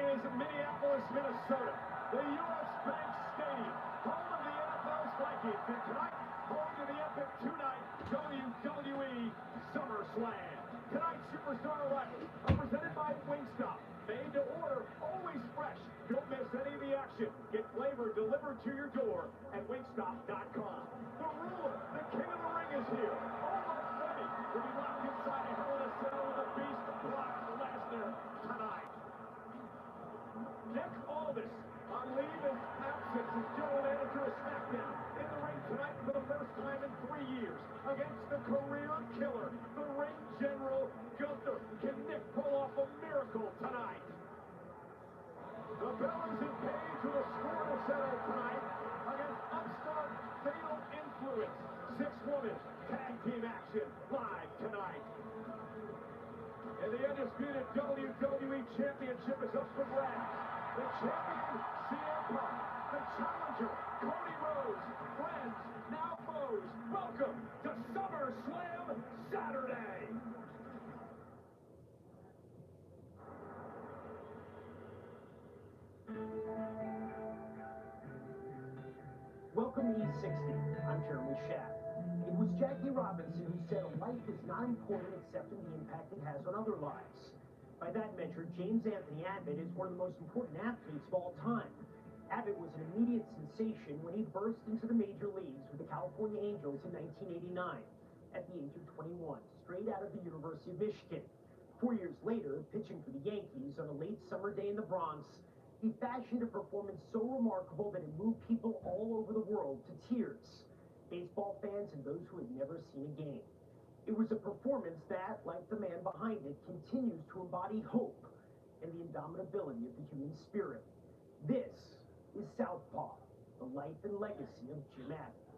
is Minneapolis, Minnesota, the U.S. Bank Stadium, home of the NFL's Vikings, and tonight, home to the epic two-night WWE SummerSlam. Tonight's superstar arrivals are presented by Wingstop. Made to order, always fresh. Don't miss any of the action. Get flavor delivered to your door at wingstop.com. The ruler, the king of the ring is here. Almost ready to be locked inside a Hell in a Cell with the beast, Brock Lesnar, tonight. Nick Aldis on leave in absence as general manager of SmackDown. In the ring tonight for the first time in 3 years against the career killer, the ring general Gunther. Can Nick pull off a miracle tonight? The Bellas and Page with a score to settle tonight against upstart Fatal Influence. 6-woman tag team action live tonight. And the undisputed WWE Championship is up for grabs. The champion, CM Punk. The challenger, Cody Rhodes. Friends, now foes. Welcome to SummerSlam Saturday. Welcome to E60. I'm Jeremy Schaff. It was Jackie Robinson who said a life is not important except in the impact it has on other lives. By that measure, James Anthony Abbott is one of the most important athletes of all time. Abbott was an immediate sensation when he burst into the major leagues with the California Angels in 1989 at the age of 21, straight out of the University of Michigan. 4 years later, pitching for the Yankees on a late summer day in the Bronx, he fashioned a performance so remarkable that it moved people all over the world to tears, baseball fans and those who had never seen a game. It was a performance that, like the man behind it, continues to embody hope and the indomitability of the human spirit. This is Southpaw, the life and legacy of Jim Abbott.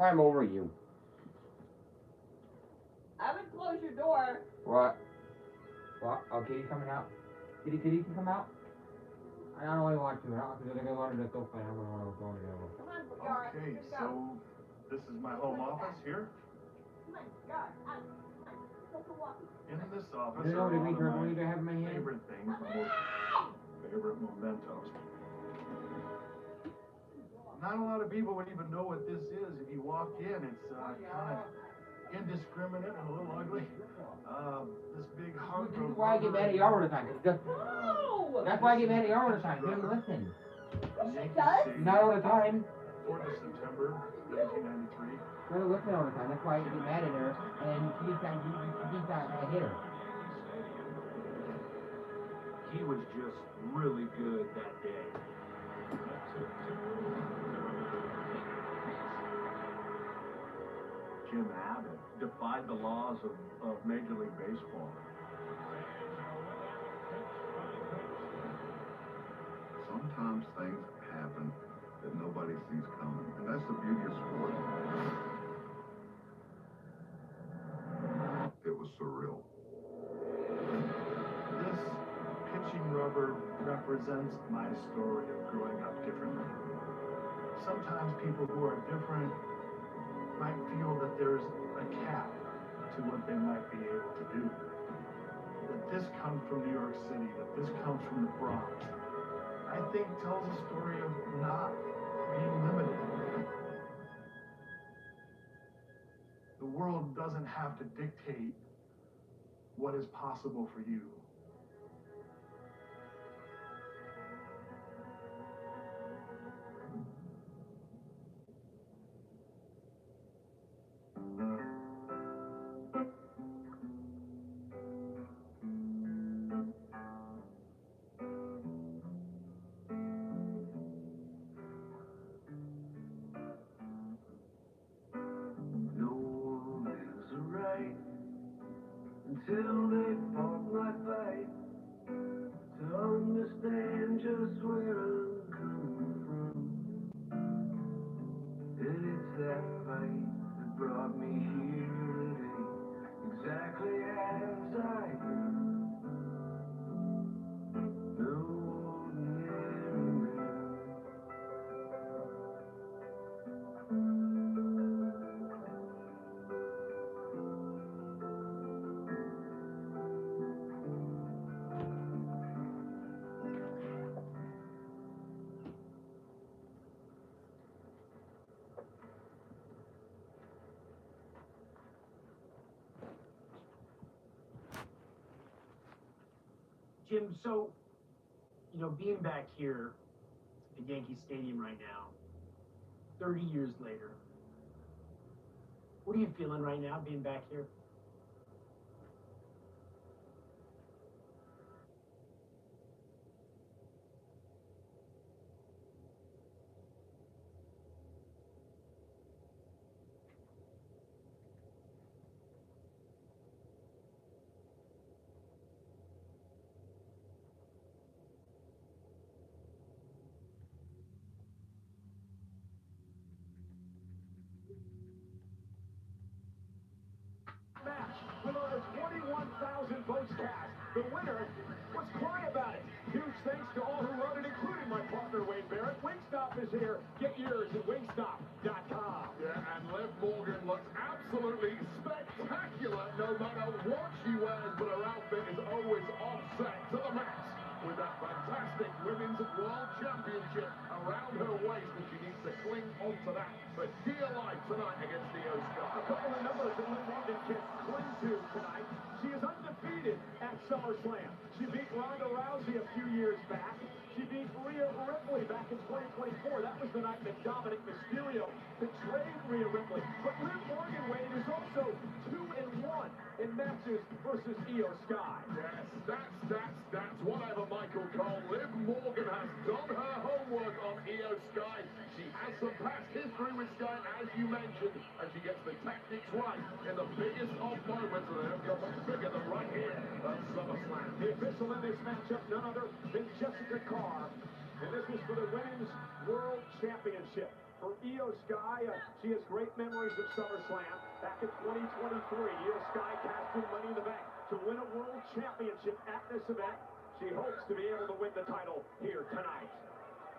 I'm over you. I would close your door. What? What? Oh, Kitty coming out? Kitty can come out? I don't really want to. I don't think I wanted to go play. I'm going to go together. Come on, Yara. Okay, let's go. so this is my home office here. Come on, Yara. Out. Come on. Go for a walk. In this office You know are what all I mean? of What do I have in my my hand? favorite things, my most favorite mementos. Not a lot of people would even know what this is if you walk in. It's kind of indiscriminate and a little ugly. This big hard. This is why I get mad at you all the time. That's why I get mad at you all the time. You don't listen. She does? Not all the time. 4th of September, 1993. You don't listen all the time. That's why I get mad at her. And she's not a hitter. He was just really good that day. Jim Abbott defied the laws of Major League Baseball. Sometimes things happen that nobody sees coming, and that's the beauty of sport. It was surreal. This pitching rubber represents my story of growing up differently. Sometimes people who are different might feel that there's a cap to what they might be able to do. That this comes from New York City, that this comes from the Bronx, I think tells a story of not being limited. The world doesn't have to dictate what is possible for you. until they fought my fight to understand just where I'm coming from. And it's that fight that brought me here today, exactly as I am. No ordinary man. Jim, so, being back here at Yankee Stadium right now, 30 years later, what are you feeling right now being back here? Match with over 21,000 votes cast. The winner was Cry About It. Huge thanks to all who wrote it, including my partner Wade Barrett. Wingstop is here. Get yours at wingstop.com. Yeah, and Liv Morgan looks absolutely spectacular no matter what she wears, but her outfit is always offset to the max with that fantastic Women's World Championship around her waist, and she needs to cling onto that for dear life tonight against Io Sky. A couple of numbers that Liv Morgan can cling to tonight. She is undefeated at SummerSlam. She beat Ronda Rousey a few years back. She beat Rhea Ripley back in 2024. That was the night that Dominic Mysterio betrayed Rhea Ripley. But Liv Morgan, Wade, is also 2-1 in matches versus Io Sky. Yes, that's whatever, Michael Cole. Liv Morgan has done her homework on Io Sky. She has some past history with Sky, as you mentioned, and she gets the tactics right in the biggest of moments, and they don't get much bigger than right here at SummerSlam. The official in this matchup, none other than Jessica Carr. And this is for the Women's World Championship. For Io Sky, she has great memories of SummerSlam. Back in 2023, Io Sky cashed in Money in the Bank to win a World Championship at this event. She hopes to be able to win the title here tonight.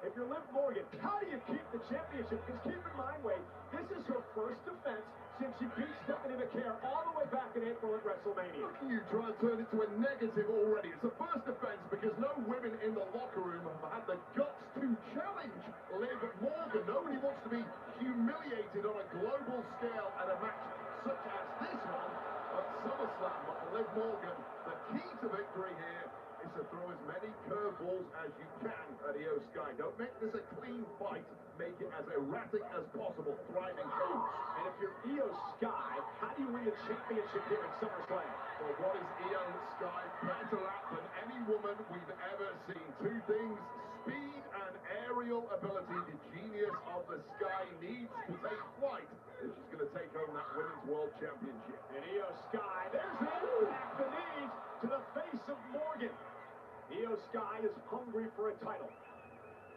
If you're Liv Morgan, how do you keep the championship? Because keep in mind, Wade, this is her first defense since she beat Stephanie McCare all the way back in April at WrestleMania. Look at you trying to turn it to a negative already. It's the first offense because no women in the locker room have had the guts to challenge Liv Morgan. Nobody wants to be humiliated on a global scale at a match such as this one at SummerSlam. But for Liv Morgan, the key to victory here is to throw as many curveballs as you can at Io Sky. Don't make this a clean fight. Make it as erratic as possible. Thriving moves. And if you're Io Sky, how do you win the championship here at SummerSlam? Well, what is Io Sky better at than any woman we've ever seen? Two things: speed and aerial ability. The genius of the Sky needs to take flight if she's going to take home that Women's World Championship. And Io Sky, there's the impact, the knees to the face of Morgan. Io Sky is hungry for a title.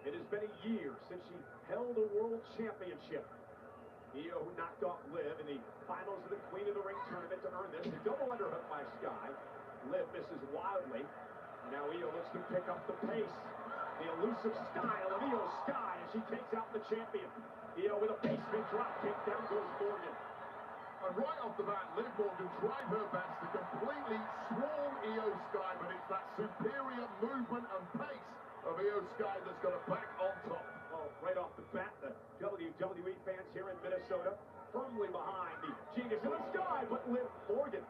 It has been a year since she held a world championship. Io, who knocked off Liv in the finals of the Queen of the Ring tournament to earn this. A double underhook by Sky. Liv misses wildly. And now Io looks to pick up the pace. The elusive style of Io Sky as she takes out the champion. Io with a basement drop kick. Down goes Morgan. And right off the bat, Liv Morgan tried her best to completely swarm Io Sky, but it's that superior movement and pace of Io Sky that's got her back on top. Oh, right off the bat, the WWE fans here in Minnesota firmly behind the genius of the Sky, but Liv Morgan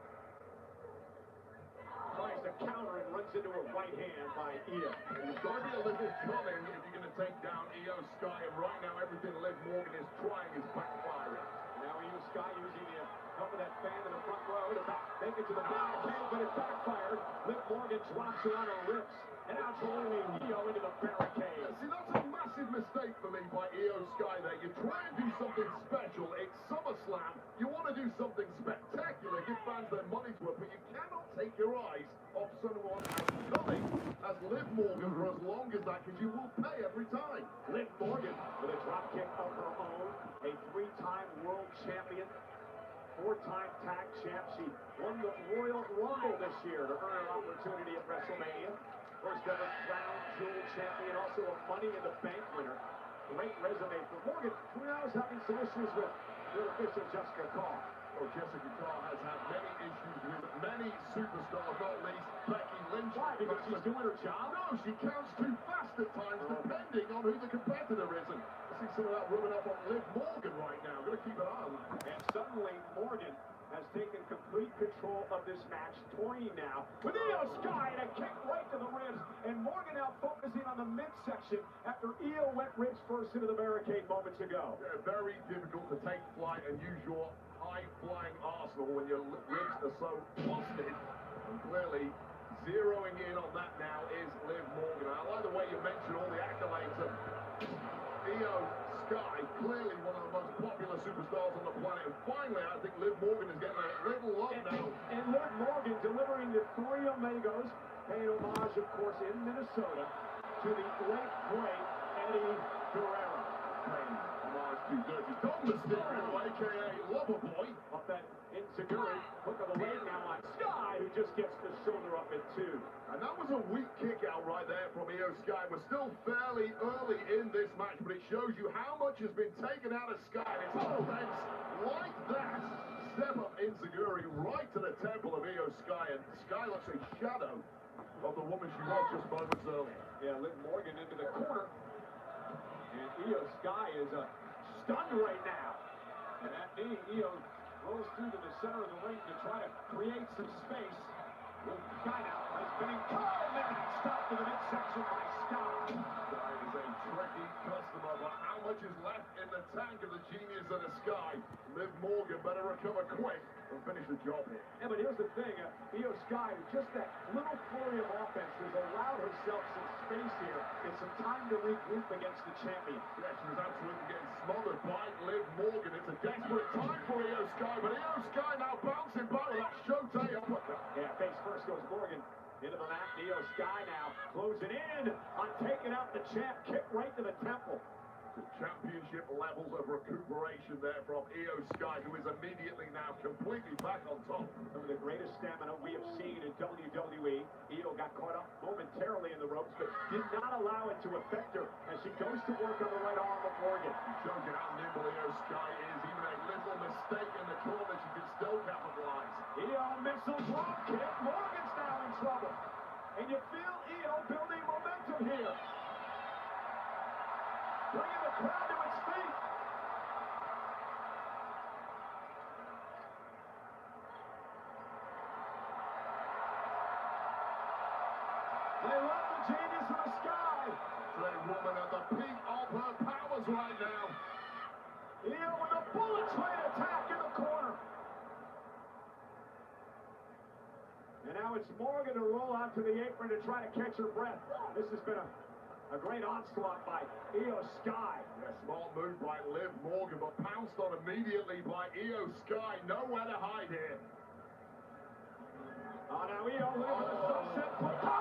tries to counter and runs into a right hand by Io. And you've got to be a little cunning if you're going to take down Io Sky, and right now everything Liv Morgan is trying is backfiring. Now Io Sky using the help of that fan in the front row to make it to the back, but it backfired. Liv Morgan drops her on her ribs. And now joining Io into the barricade. See, that's a massive mistake for me by Io Sky there. You try and do something special. It's SummerSlam. You want to do something spectacular, give fans their money to it, but you cannot take your eyes off someone as cunning as Liv Morgan for as long as that, because you will pay every time. Liv Morgan with a drop kick of her own, a 3-time world champion, 4-time tag champ. She won the Royal Rumble this year to earn her opportunity at WrestleMania. First ever crown jewel champion, also a Money in the Bank winner. Great resume for Morgan, who now is having some issues with official Jessica Carr. Well, Jessica Carr has had many issues with many superstars, not least Becky Lynch. Why? Because she's doing her job? No, she counts too fast at times, depending on who the competitor is. And I see some of that rubbing up on Liv Morgan right now. Got to keep an eye on that. And suddenly, Morgan has taken complete control of this match, toying now with Io Sky and a kick right to the ribs. And Morgan now focusing on the midsection after Io went ribs first into the barricade moments ago. Yeah, very difficult to take flight and use your high-flying arsenal when your ribs are so busted. And clearly, zeroing in on that now is Liv Morgan. I like the way you mentioned all the accolades of Io Sky, clearly one of the most popular superstars on the planet. And finally, I think Liv Morgan is getting a little love now. And Liv Morgan delivering the 3 Amigos, paying homage, of course, in Minnesota, to the late, great Eddie Guerrero. Paying homage to Dirty Dom Mysterio, a.k.a. Loverboy. Up that Insecurity, hook of the leg now on Sky, who just gets the shoulder up at 2. And that was a weak kick out right there from Io Sky. We're still fairly early in this match, but it shows you how much has been taken out of Sky. And it's offense like that. Step up Insecurity right to the temple of Io Sky, and Sky looks a shadow of the woman she was just moments earlier. Yeah, Liv Morgan into the corner. And Io Sky is stunned right now. And that knee, Io rolls through to the center of the ring to try to create some space. Liv Sky now has been stopped to the midsection by Sky. Sky is a tricky customer, but how much is left in the tank of the genius of the Sky? Liv Morgan better recover quick and finish the job here. Yeah, but here's the thing, Io Sky, just that little flurry of offense has allowed herself some space here and some time to regroup against the champion. Yeah, she was absolutely getting smothered by Liv Morgan. It's a desperate time for Io Sky, but Io Sky now bouncing back with that Shote uppercut. Yeah, face first goes Morgan into the mat. Io Sky now closing in on taking out the champ. Kick right to the temple. Championship levels of recuperation there from Io Sky, who is immediately now completely back on top. Some of the greatest stamina we have seen in WWE. Io got caught up momentarily in the ropes, but did not allow it to affect her as she goes to work on the right arm of Morgan. She shows you how nimble Io Sky is. Even a little mistake in the corner, she can still capitalize. Io missile drop kick. Morgan's now in trouble. And you feel Io building momentum here. Bringing the crowd to its feet. They love the genius of the Sky. It's a woman at the peak of her powers right now. Io with a bullet train attack in the corner. And now it's Morgan to roll out to the apron to try to catch her breath. This has been a great onslaught by Io Sky. Yeah, smart move by Liv Morgan, but pounced on immediately by Io Sky. Nowhere to hide here. Oh, now Io looking for the sunset flip. Oh!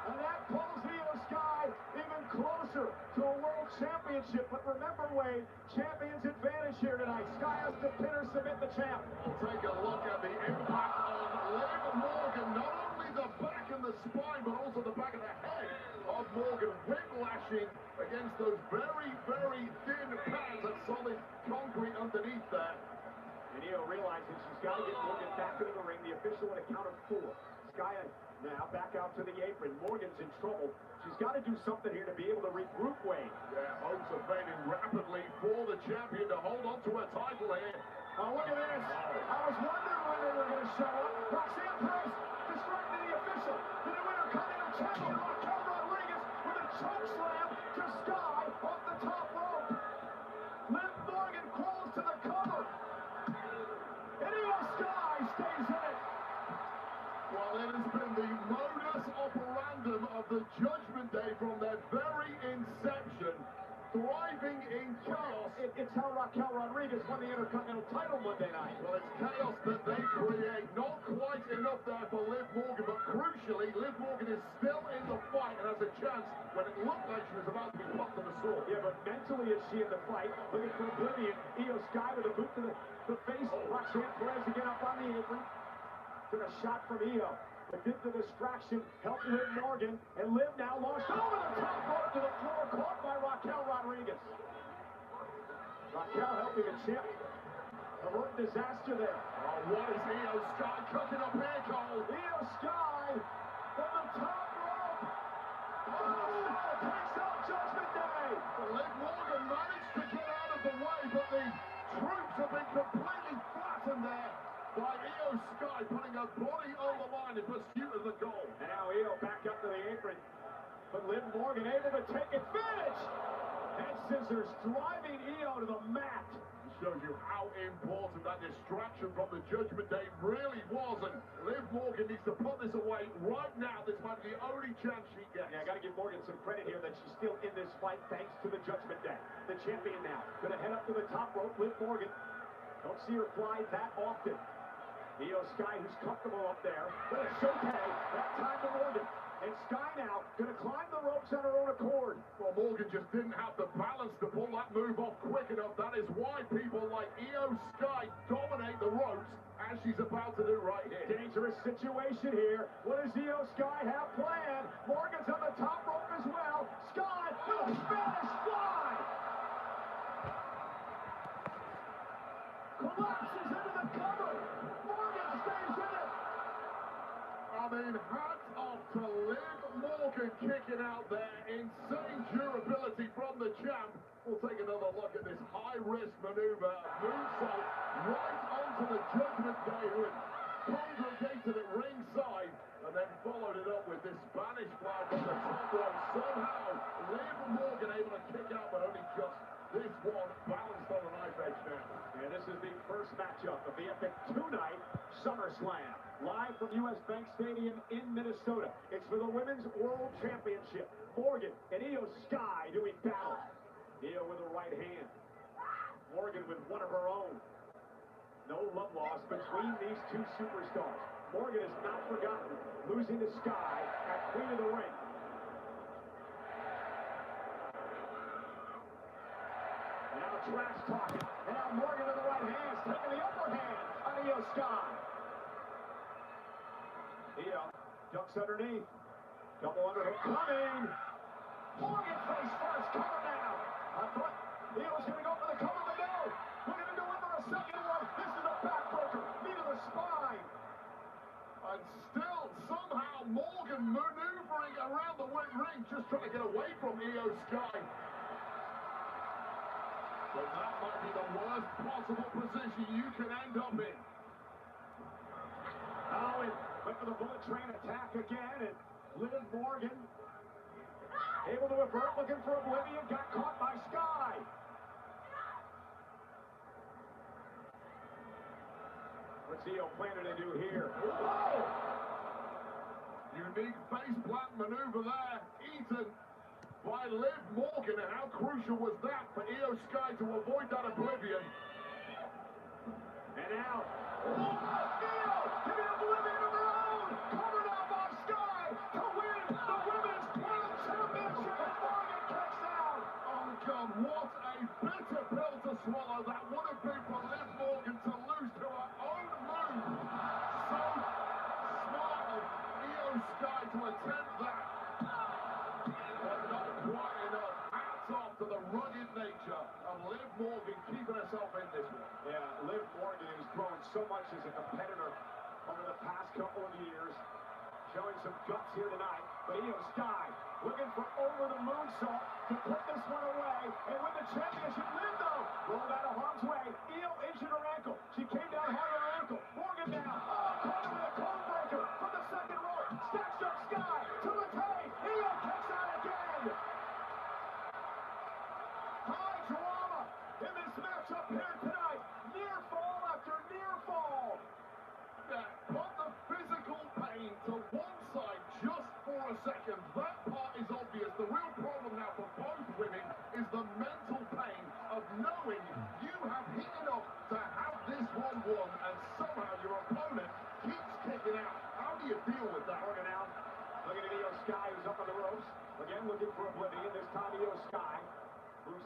And that pulls Io Sky even closer to a world championship. But remember, Wade, champion's advantage here tonight. Sky has to pin or submit the champ. We'll take a look at the impact on Liv Morgan. Not only the back and the spine, but also the back of the head of Morgan, whiplashing against those very, very thin pads and solid concrete underneath there. And Io realizes she's got to get Morgan back into the ring. The official at a count of 4. Sky now back out to the apron. Morgan's in trouble. She's got to do something here to be able to regroup Wade. Yeah, hopes are fading rapidly for the champion to hold on to her title here. Oh, look at this. I was wondering when they were going to show up. Roxanne Perez distracting the official. The new Intercontinental Champion, Raquel Rodriguez, with a choke slam to Sky off the top rope. Liv Morgan crawls to the cover. And Io Sky stays in it. rhythm of the Judgment Day from their very inception, thriving in chaos. It's how Raquel Rodriguez won the Intercontinental title Monday night. Well, it's chaos that they create. Not quite enough there for Liv Morgan, but crucially, Liv Morgan is still in the fight and has a chance when it looked like she was about to be popped on the sword. Yeah, but mentally is she in the fight? Looking for oblivion. Io Sky with a boot to the face. Roxanne Perez again up on the apron. Took a shot from Io. But did the distraction, helped Liv Morgan, and Liv now launched over the top rope to the floor, caught by Raquel Rodriguez. Raquel helping the champ avert disaster there. Oh, what is Io Sky cooking up here, Cole? Io Sky from the top rope. Oh, takes out Judgment Day. Well, Liv Morgan managed to get out of the way, but the troops have been completely flattened there by Io Sky, putting her body on the line in pursuit of the goal. And now Io back up to the apron. But Liv Morgan able to take advantage. Head scissors driving Io to the mat. Shows you how important that distraction from the Judgment Day really was. And Liv Morgan needs to put this away right now. This might be the only chance she gets. Yeah, I got to give Morgan some credit here that she's still in this fight thanks to the Judgment Day. The champion now. Going to head up to the top rope. Liv Morgan. Don't see her fly that often. Io Sky, who's comfortable up there. But a showcase. That time to Morgan. And Sky now going to climb the ropes on her own accord. Well, Morgan just didn't have the balance to pull that move off quick enough. That is why people like Io Sky dominate the ropes, as she's about to do right here. Dangerous situation here. What does Io Sky have planned? Morgan's on the top rope as well. Sky with a Spanish fly. Collapses into the cover. Morgan stays in it. I mean, hats off to Liv Morgan kicking out there. Insane durability from the champ. We'll take another look at this high-risk maneuver. Moonsault right onto the Judgment Day, who had congregated at ringside, and then followed it up with this Spanish fly from the top rope. Somehow, Liv Morgan able to kick out, but only just this one balanced on the knife edge now. And this is the first matchup of the epic two-night SummerSlam. Live from U.S. Bank Stadium in Minnesota. It's for the Women's World Championship. Morgan and Io Sky doing battle. Io with a right hand. Morgan with one of her own. No love lost between these two superstars. Morgan has not forgotten losing to Sky at Queen of the Ring. And now trash talking. And now Morgan with the right hand, taking the upper hand on Io Sky. Io ducks underneath. Double underhook coming. Morgan face first, cover now. I thought Io's going to go for the cover, but no. We're going to deliver a second one. This is a backbreaker. Knee to the spine. And still, somehow, Morgan maneuvering around the ring, just trying to get away from Io Sky. But that might be the worst possible position you can end up in. Oh, it went for the bullet train attack again, and Liv Morgan able to avert, looking for oblivion, got caught by Sky. What's Io planning to do here? Whoa! Unique face plant maneuver there, eaten by Liv Morgan, and how crucial was that for Io Sky to avoid that oblivion? And now, Io giving oblivion of her own, covered out by Sky to win the Women's World Championship, and Morgan kicks out. Oh God, what a bitter pill to swallow that would have been for Liv Morgan to lose to her own move. So smart of Io Sky to attempt that. But not quite enough. Hats off to the rugged nature of Liv Morgan keeping herself in this one. Yeah, Liv Morgan has grown so much as a competitor over the past couple of years. Showing some guts here tonight. But Io Sky looking for over the moonsault to put this one away. And win the championship. Liv, though, rolled out of harm's way. Io injured her ankle. She came down hard on her ankle. Morgan down. Oh, caught her with a code breaker from the second rope. Stacks up Sky to retain. Io kicks out again. High drama in this matchup here tonight. Near fall after near fall. Yeah, put the physical pain to one side just for a second.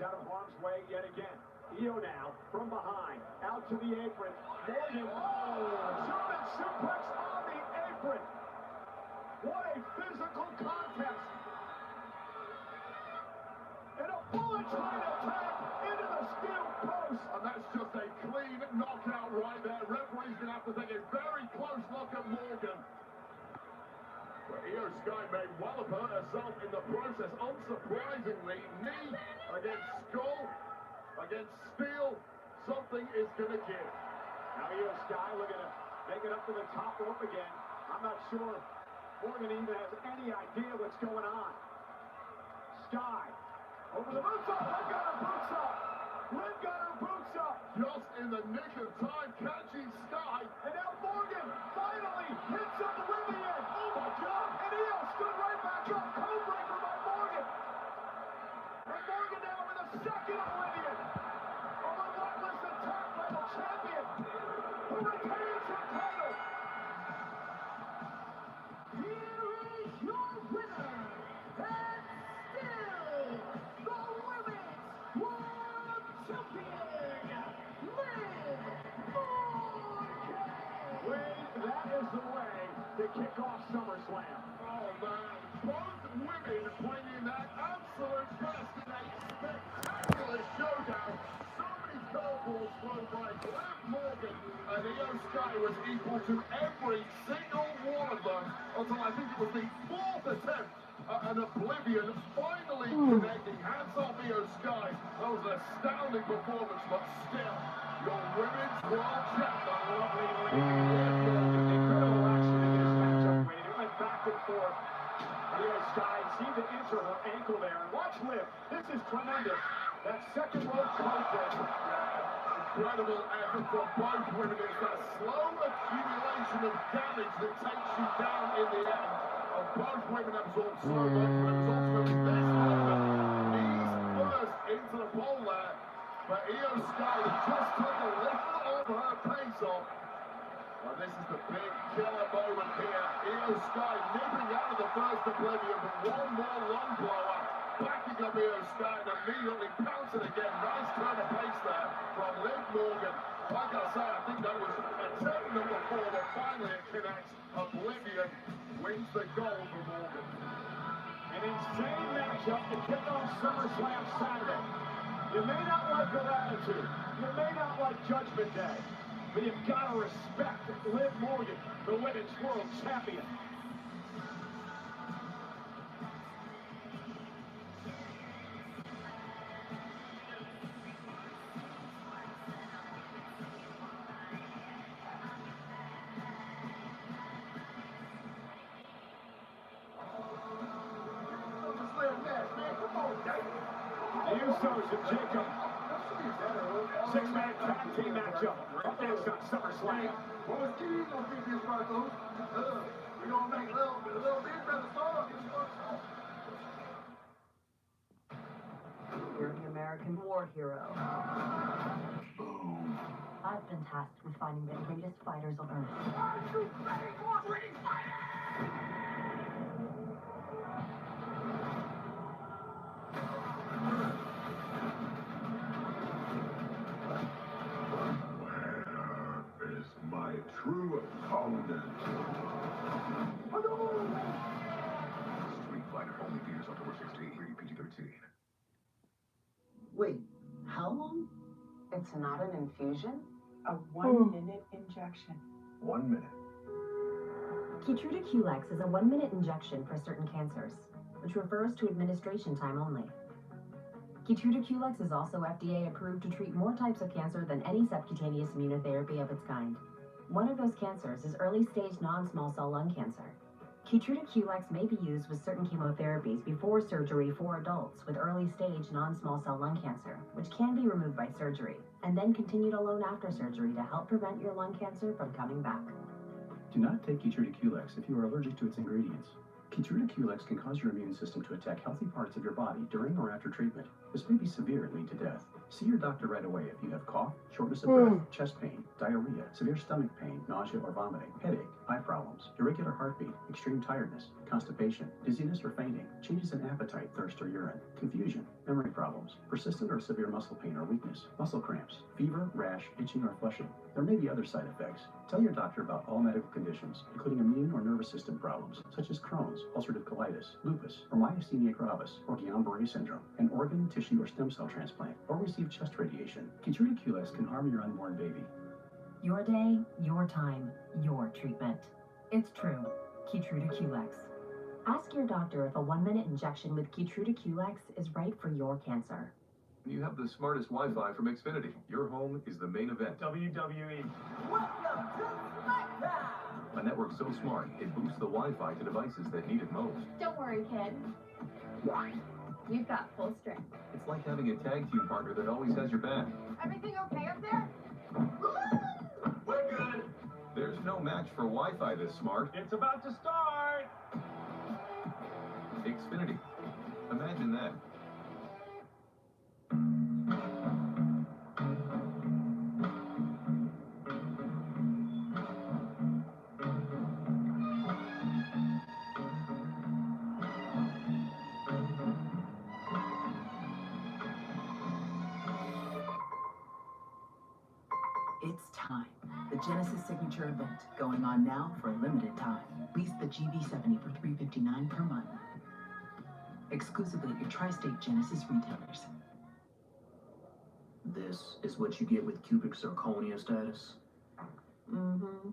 out of harm's way yet again. Io now, from behind, out to the apron. Morgan, German suplex on the apron. What a physical contest. And a bullet train attack into the steel post. And that's just a clean knockout right there. Referee's going to have to take a very close look at Morgan. But Io Sky may well have hurt herself in the process. Unsurprisingly, knee against skull, against steel, something is going to give. Now Io Sky looking to make it up to the top rope again. I'm not sure Morgan even has any idea what's going on. Sky, over the boots up, Liv got her boots up. Liv got her boots up. Just in the nick of time, catching Sky. And now Morgan finally hits up Olivia. Oh my God. And Io stood right back up. Code breaker by Morgan. And Morgan now with a second Olivia. A relentless attack by the champion who retains her title. Here is your winner, and still the Women's World Champion, Liv Morgan. Wade, that is the way to kick off SummerSlam. Oh man, both women bringing that absolute best in a spectacular showdown. So many curveballs thrown by Liv Morgan, and Io Sky was equal to every single one of them until I think it was the fourth attempt at an Oblivion finally connecting. Hands off Io Sky. That was an astounding performance, but still, your women's world champion. Lovely incredible action in this matchup, Wade. It went back and forth. Io Sky seemed to injure her ankle there. And watch Liv. This is tremendous. That second rope contest. Incredible effort from both women. It's that slow accumulation of damage that takes you down in the end. And both women absorbed so much, but it was ultimately this moment. Knees first into the pole there. But Io Sky just took a little of her pace off. And this is the big killer moment here. Io Sky nipping out of the first Oblivion, but one more lung blower. Backing up Io Sky and immediately pouncing again. Nice turn of pace there from Liv Morgan. Like I say, I think that was attempt number 4, but finally it connects. Oblivion wins the gold for Morgan. An insane matchup to kick off SummerSlam Saturday. You may not like her attitude. You may not like Judgment Day. But you've got to respect Liv Morgan, the Women's World Champion. The Usos and Jacob. Six-man tag team matchup. Up next on SummerSlam. Well, it's key gonna be this right, though. We're gonna make a little bit better start. You're the American war hero. I've been tasked with finding the greatest fighters on Earth. Are you ready for winning fighter? Where is my true opponent? Street Fighter only theaters October 16, rated PG-13. Wait, how long? It's not an infusion? A 1-minute injection. 1 minute. Keytruda QLEX is a 1-minute injection for certain cancers, which refers to administration time only. Keytruda QLEX is also FDA approved to treat more types of cancer than any subcutaneous immunotherapy of its kind. One of those cancers is early-stage non-small cell lung cancer. Keytruda QLEX may be used with certain chemotherapies before surgery for adults with early-stage non-small cell lung cancer, which can be removed by surgery, and then continued alone after surgery to help prevent your lung cancer from coming back. Do not take Keytruda QLEX if you are allergic to its ingredients. Keytruda QLEX can cause your immune system to attack healthy parts of your body during or after treatment. This may be severe and lead to death. See your doctor right away if you have cough, shortness of breath, chest pain, diarrhea, severe stomach pain, nausea or vomiting, headache, eye problems, irregular heartbeat, extreme tiredness, constipation, dizziness or fainting, changes in appetite, thirst or urine, confusion, memory problems, persistent or severe muscle pain or weakness, muscle cramps, fever, rash, itching or flushing. There may be other side effects. Tell your doctor about all medical conditions, including immune or nervous system problems, such as Crohn's, ulcerative colitis, lupus, or myasthenia gravis, or Guillain-Barré syndrome, an organ, tissue, or stem cell transplant, or receive chest radiation. Keytruda QLEX can harm your unborn baby. Your day, your time, your treatment. It's true. Keytruda QLEX. Ask your doctor if a 1-minute injection with Keytruda QLEX is right for your cancer. You have the smartest Wi-Fi from Xfinity. Your home is the main event. WWE. Welcome to SmackDown! A network so smart, it boosts the Wi-Fi to devices that need it most. Don't worry, kid. You've got full strength. It's like having a tag team partner that always has your back. Everything okay up there? We're good. There's no match for Wi-Fi this smart. It's about to start. Xfinity. Imagine that. It's time. The Genesis Signature event going on now for a limited time. Lease the GB70 for $359 per month. Exclusively at your tri-state Genesis retailers. This is what you get with cubic zirconia status. Mm-hmm.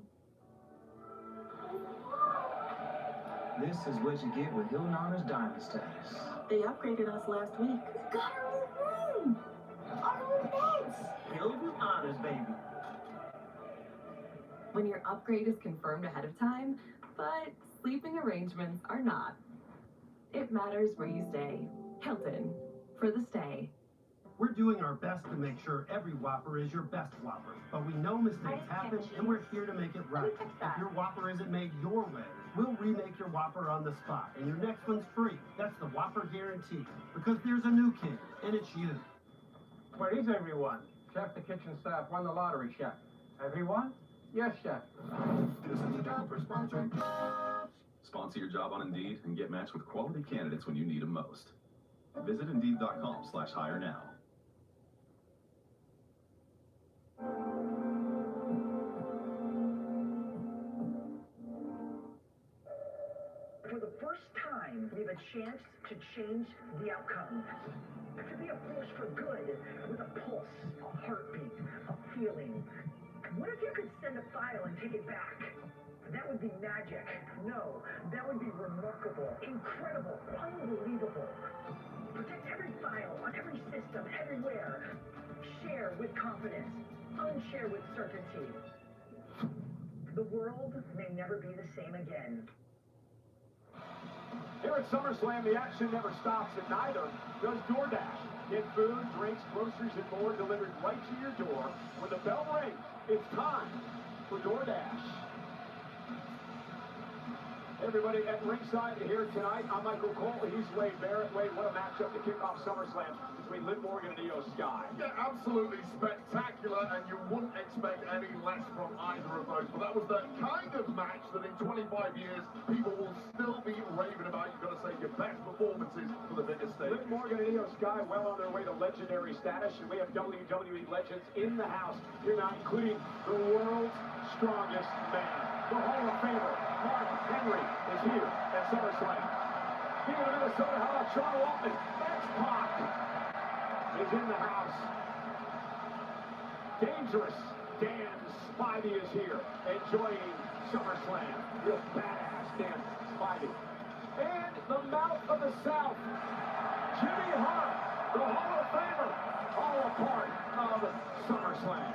This is what you get with Hilton Honors Diamond status. They upgraded us last week. We got our own room! Our own beds! Hilton Honors, baby. When your upgrade is confirmed ahead of time, but sleeping arrangements are not. It matters where you stay. Hilton. For the stay. We're doing our best to make sure every Whopper is your best Whopper. But we know mistakes happen, and we're here to make it right. If your Whopper isn't made your way, we'll remake your Whopper on the spot. And your next one's free. That's the Whopper guarantee. Because there's a new king, and it's you. Where is everyone? Chef, the kitchen staff won the lottery, Chef. Everyone? Yes, Chef. This is the job for sponsoring. Sponsor your job on Indeed and get matched with quality candidates when you need them most. Visit Indeed.com/hire now. For the first time, we have a chance to change the outcome. To be a force for good, with a pulse, a heartbeat, a feeling. What if you could send a file and take it back? That would be magic. No, that would be remarkable, incredible, unbelievable. Protect every file on every system, everywhere. Share with confidence. Unshare with certainty. The world may never be the same again. Here at SummerSlam, the action never stops, and neither does DoorDash. Get food, drinks, groceries, and more delivered right to your door. When the bell rings, it's time for DoorDash. Everybody at ringside here tonight. I'm Michael Cole. He's Wade Barrett. Wade, what a matchup to kick off SummerSlam between Liv Morgan and Io Sky. Yeah, absolutely spectacular, and you wouldn't expect any less from either of those. But that was the kind of match that in 25 years, people will still be raving about. You've got to say your best performances for the biggest stage. Liv Morgan and Io Sky well on their way to legendary status, and we have WWE legends in the house here now, including the world's strongest man, the Hall of Famer, Mark Henry, is here at SummerSlam. Speaking of Minnesota, how about Sean Waltman? X-Pac is in the house. Dangerous Dan Spivey is here, enjoying SummerSlam. Real badass Dan Spivey. And the mouth of the South, Jimmy Hart, the Hall of Famer, all a part of SummerSlam.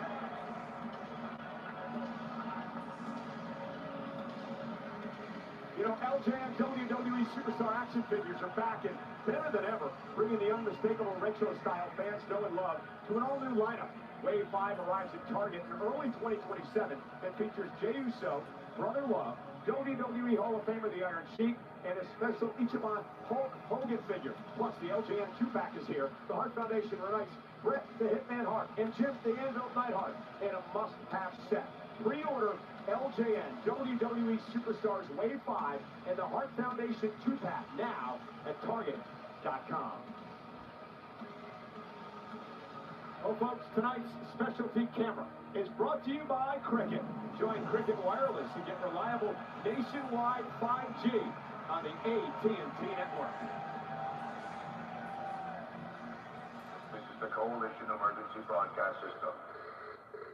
You know, LJ and WWE Superstar action figures are back and better than ever, bringing the unmistakable retro-style fans know and love to an all-new lineup. Wave 5 arrives at Target in early 2027 and features Jey Uso, Brother Love, WWE Hall of Famer, the Iron Sheik, and a special Ichiban Hulk Hogan figure. Plus, the LJN 2-pack is here. The Hart Foundation reunites Bret the Hitman Hart and Jim the Anvil Neidhart in a must-have set. Pre-order LJN WWE Superstars Wave 5 and the Hart Foundation 2-pack now at Target.com. Well, folks, tonight's specialty camera is brought to you by Cricket. Join Cricket Wireless and get reliable nationwide 5G on the AT&T network. This is the Coalition Emergency Broadcast System.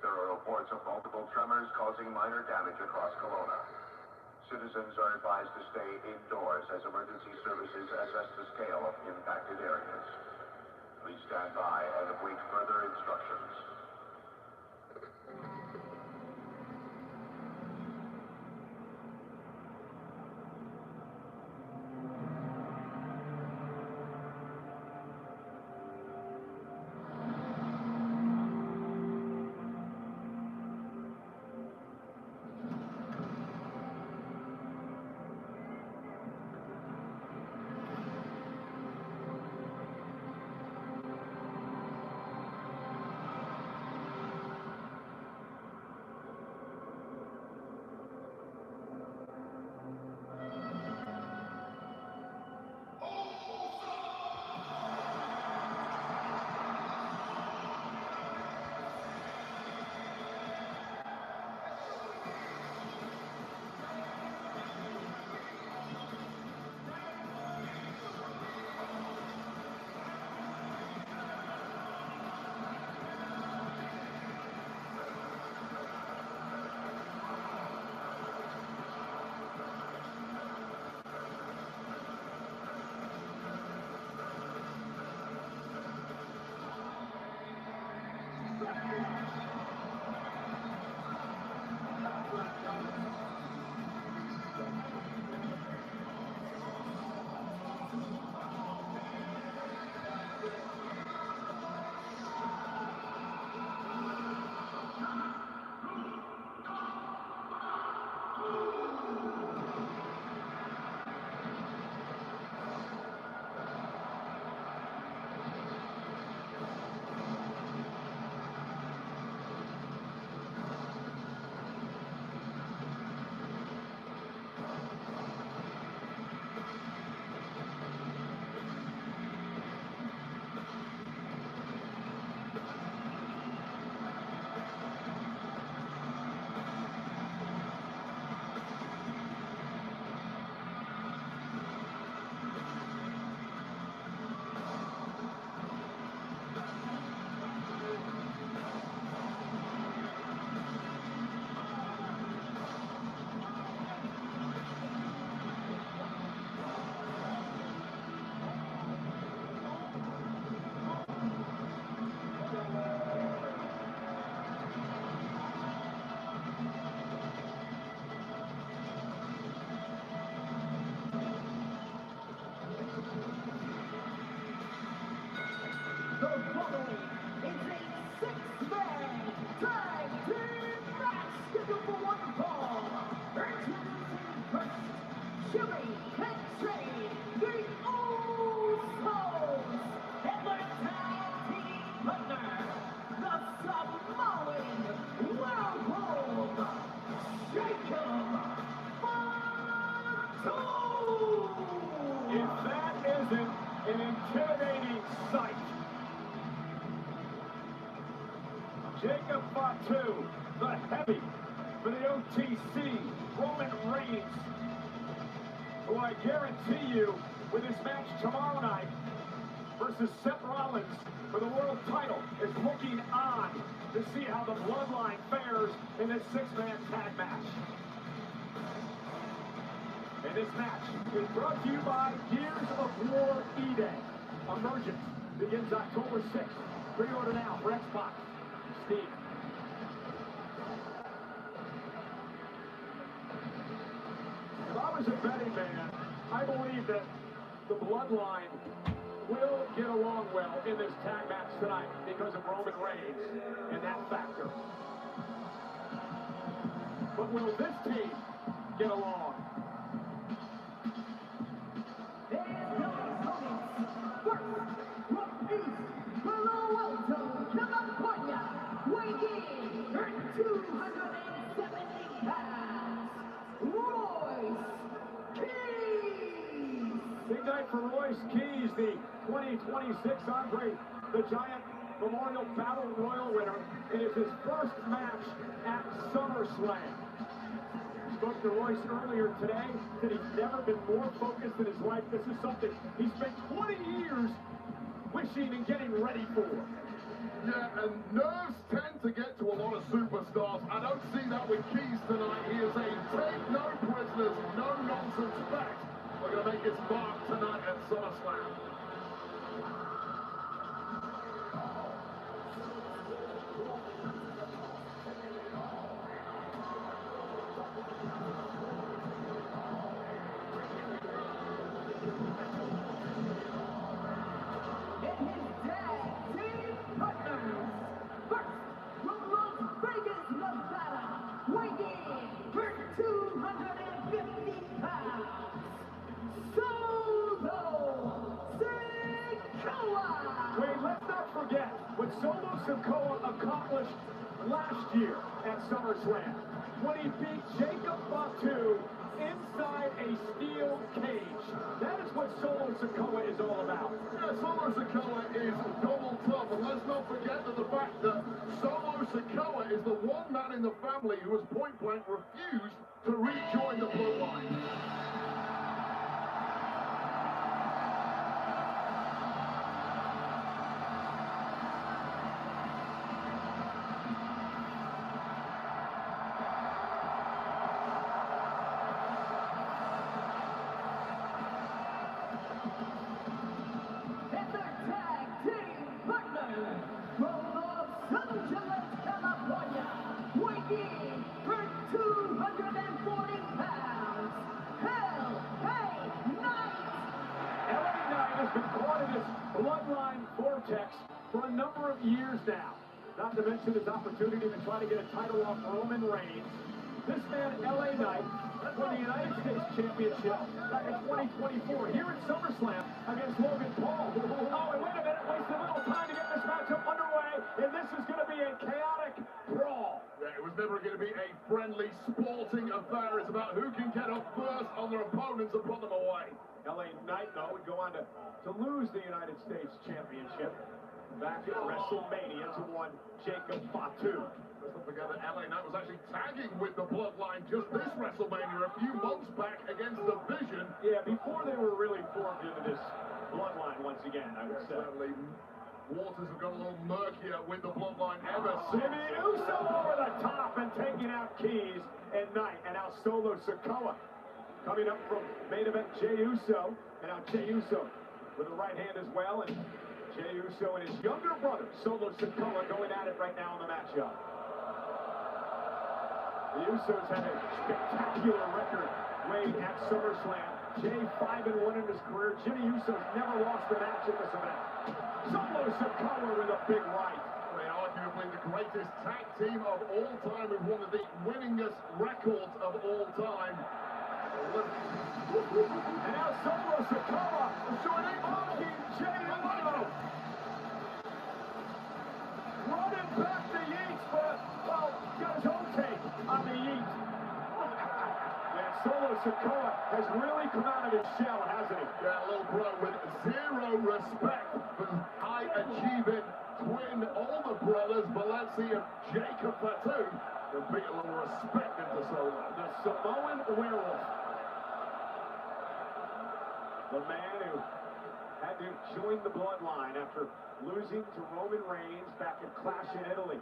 There are reports of multiple tremors causing minor damage across Kelowna. Citizens are advised to stay indoors as emergency services assess the scale of impacted areas. Please stand by and await further instructions. The following is a six-man tag team match scheduled for one fall. Introducing first, Jimmy and Jay, the Usos, and their tag team partner, the Samoan Whirlpool, Jacob Fatu. If that isn't an intimidating sight. Jacob Fatu, the heavy for the OTC, Roman Reigns, who I guarantee you, with his match tomorrow night versus Seth Rollins for the world title, is looking on to see how the Bloodline fares in this six-man tag match. And this match is brought to you by Gears of War E-Day. Emergence begins October 6th. Pre-order now for Xbox. Steve. If I was a betting man, I believe that the Bloodline will get along well in this tag match tonight because of Roman Reigns and that factor. But will this team get along. Big night for Royce Keys, the 2026 Andre the Giant Memorial Battle Royal winner. It is his first match at SummerSlam. Spoke to Royce earlier today, that he's never been more focused in his life. This is something he spent 20 years wishing and getting ready for. Yeah, and nerves tend to get to a lot of superstars. I don't see that with Keys tonight. He is a take no prisoners, no nonsense back. We're going to make his mark tonight at SummerSlam. Solo Sikoa accomplished last year at SummerSlam when he beat Jacob Fatu inside a steel cage. That is what Solo Sikoa is all about. Yeah, Solo Sikoa is double tough, and let's not forget that the fact that Solo Sikoa is the one man in the family who has point blank refused to rejoin the bloodline. Bloodline vortex for a number of years now. Not to mention his opportunity to try to get a title off Roman Reigns. This man, LA Knight, won the United States Championship back in 2024 here at SummerSlam against Logan Paul. Oh, and wait a minute, wasted a little time to get this matchup underway, and this is going to be a chaotic brawl. Yeah, it was never going to be a friendly, sporting affair. It's about who can get up first on their opponents and put them away. LA Knight, though, would go on to lose the United States Championship back at WrestleMania to one Jacob Fatu. Let's not forget that LA Knight was actually tagging with the Bloodline just this WrestleMania a few months back against the Vision. Yeah, before they were really formed into this Bloodline once again, I would say. Certainly, waters have got a little murkier with the Bloodline ever since. Jimmy Uso over the top and taking out Keys and Knight, and now Solo Sikoa. Coming up from main event, Jey Uso, and now Jey Uso with the right hand as well, and Jey Uso and his younger brother, Solo Sikoa, going at it right now in the matchup. The Usos have a spectacular record way at SummerSlam. Jey 5-1 in his career. Jimmy Uso's never lost a match at this event. Solo Sikoa with a big right. Arguably the greatest tag team of all time with one of the winningest records of all time. And now Solo Sikoa is joining Jey Uso. Running back the Yeats, but, well, got his own take on the Yeats. And Solo Sikoa has really come out of his shell, hasn't he? Yeah, little bro with zero respect for high-achieving twin older brothers, Balenci and Jacob Fatu. They'll bring a little respect into Solo. The Samoan werewolf. The man who had to join the Bloodline after losing to Roman Reigns back in Clash in Italy.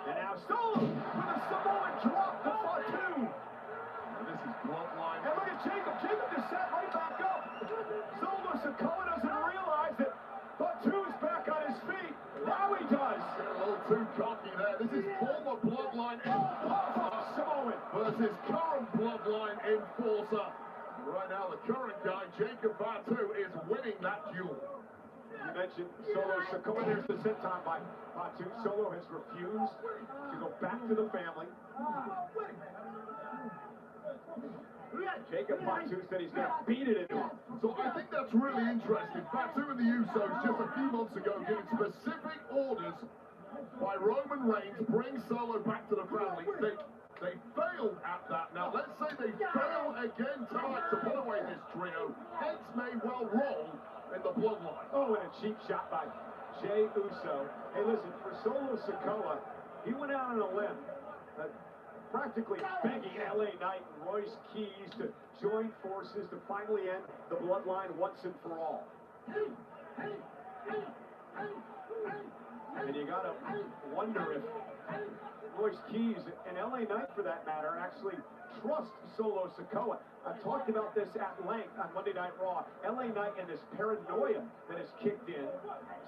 And now Solo with a Samoan drop to Fatu. And this is Bloodline. And look at Jacob. Jacob just sat right back up. Solo Sikoa doesn't realize that Fatu's back on his feet. Now he does. Get a little too cocky there. This is former Bloodline enforcer Samoan versus current Bloodline enforcer. Right now, the current guy, Jacob Fatu, is winning that duel. You mentioned Solo Sikoa. There's the senton by Fatu. Solo has refused to go back to the family. Jacob Fatu said he's going to beat it into him. So I think that's really interesting. Fatu and the Usos just a few months ago giving specific orders by Roman Reigns, bring Solo back to the family. They failed at that. Now let's say they fail again tonight to put away this trio. Heads may well roll in the bloodline. Oh, and a cheap shot by Jey Uso. Hey, listen, for Solo Sikoa, he went out on a limb, practically begging LA Knight and Royce Keys to join forces to finally end the bloodline once and for all. And you gotta wonder if Royce Keys and LA Knight, for that matter, actually trust Solo Sikoa. I've talked about this at length on Monday Night Raw. LA Knight and this paranoia that has kicked in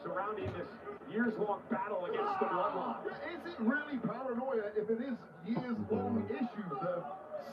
surrounding this years-long battle against the bloodline. Is it really paranoia if it is years-long issue that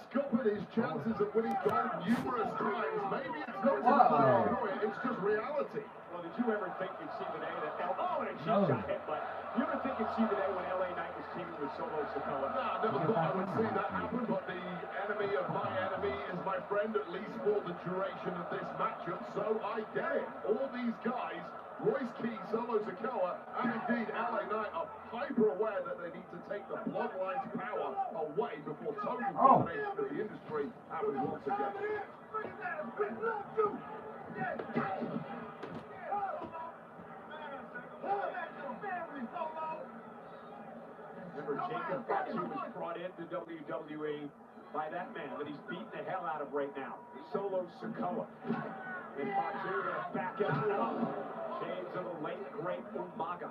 scuppered his chances of winning gold numerous times? Maybe it's not just paranoia, it's just reality. Well, did you ever think you'd see the day that and a cheap shot hit, but you ever think you'd see the day when LA Knight was teaming with Solo Sikoa? No, I never thought I would see that happen, but the enemy of my enemy is my friend, at least for the duration of this matchup, so I get it. All these guys, Royce Keys, Solo Sikoa, and indeed LA Knight, are hyper aware that they need to take the bloodline's power away before total domination of the industry happens once again. Remember, Jacob Fatu was brought into WWE by that man that he's beating the hell out of right now, Solo Sikoa. And Fatu gonna back it on up. Shades of the late, great Umaga.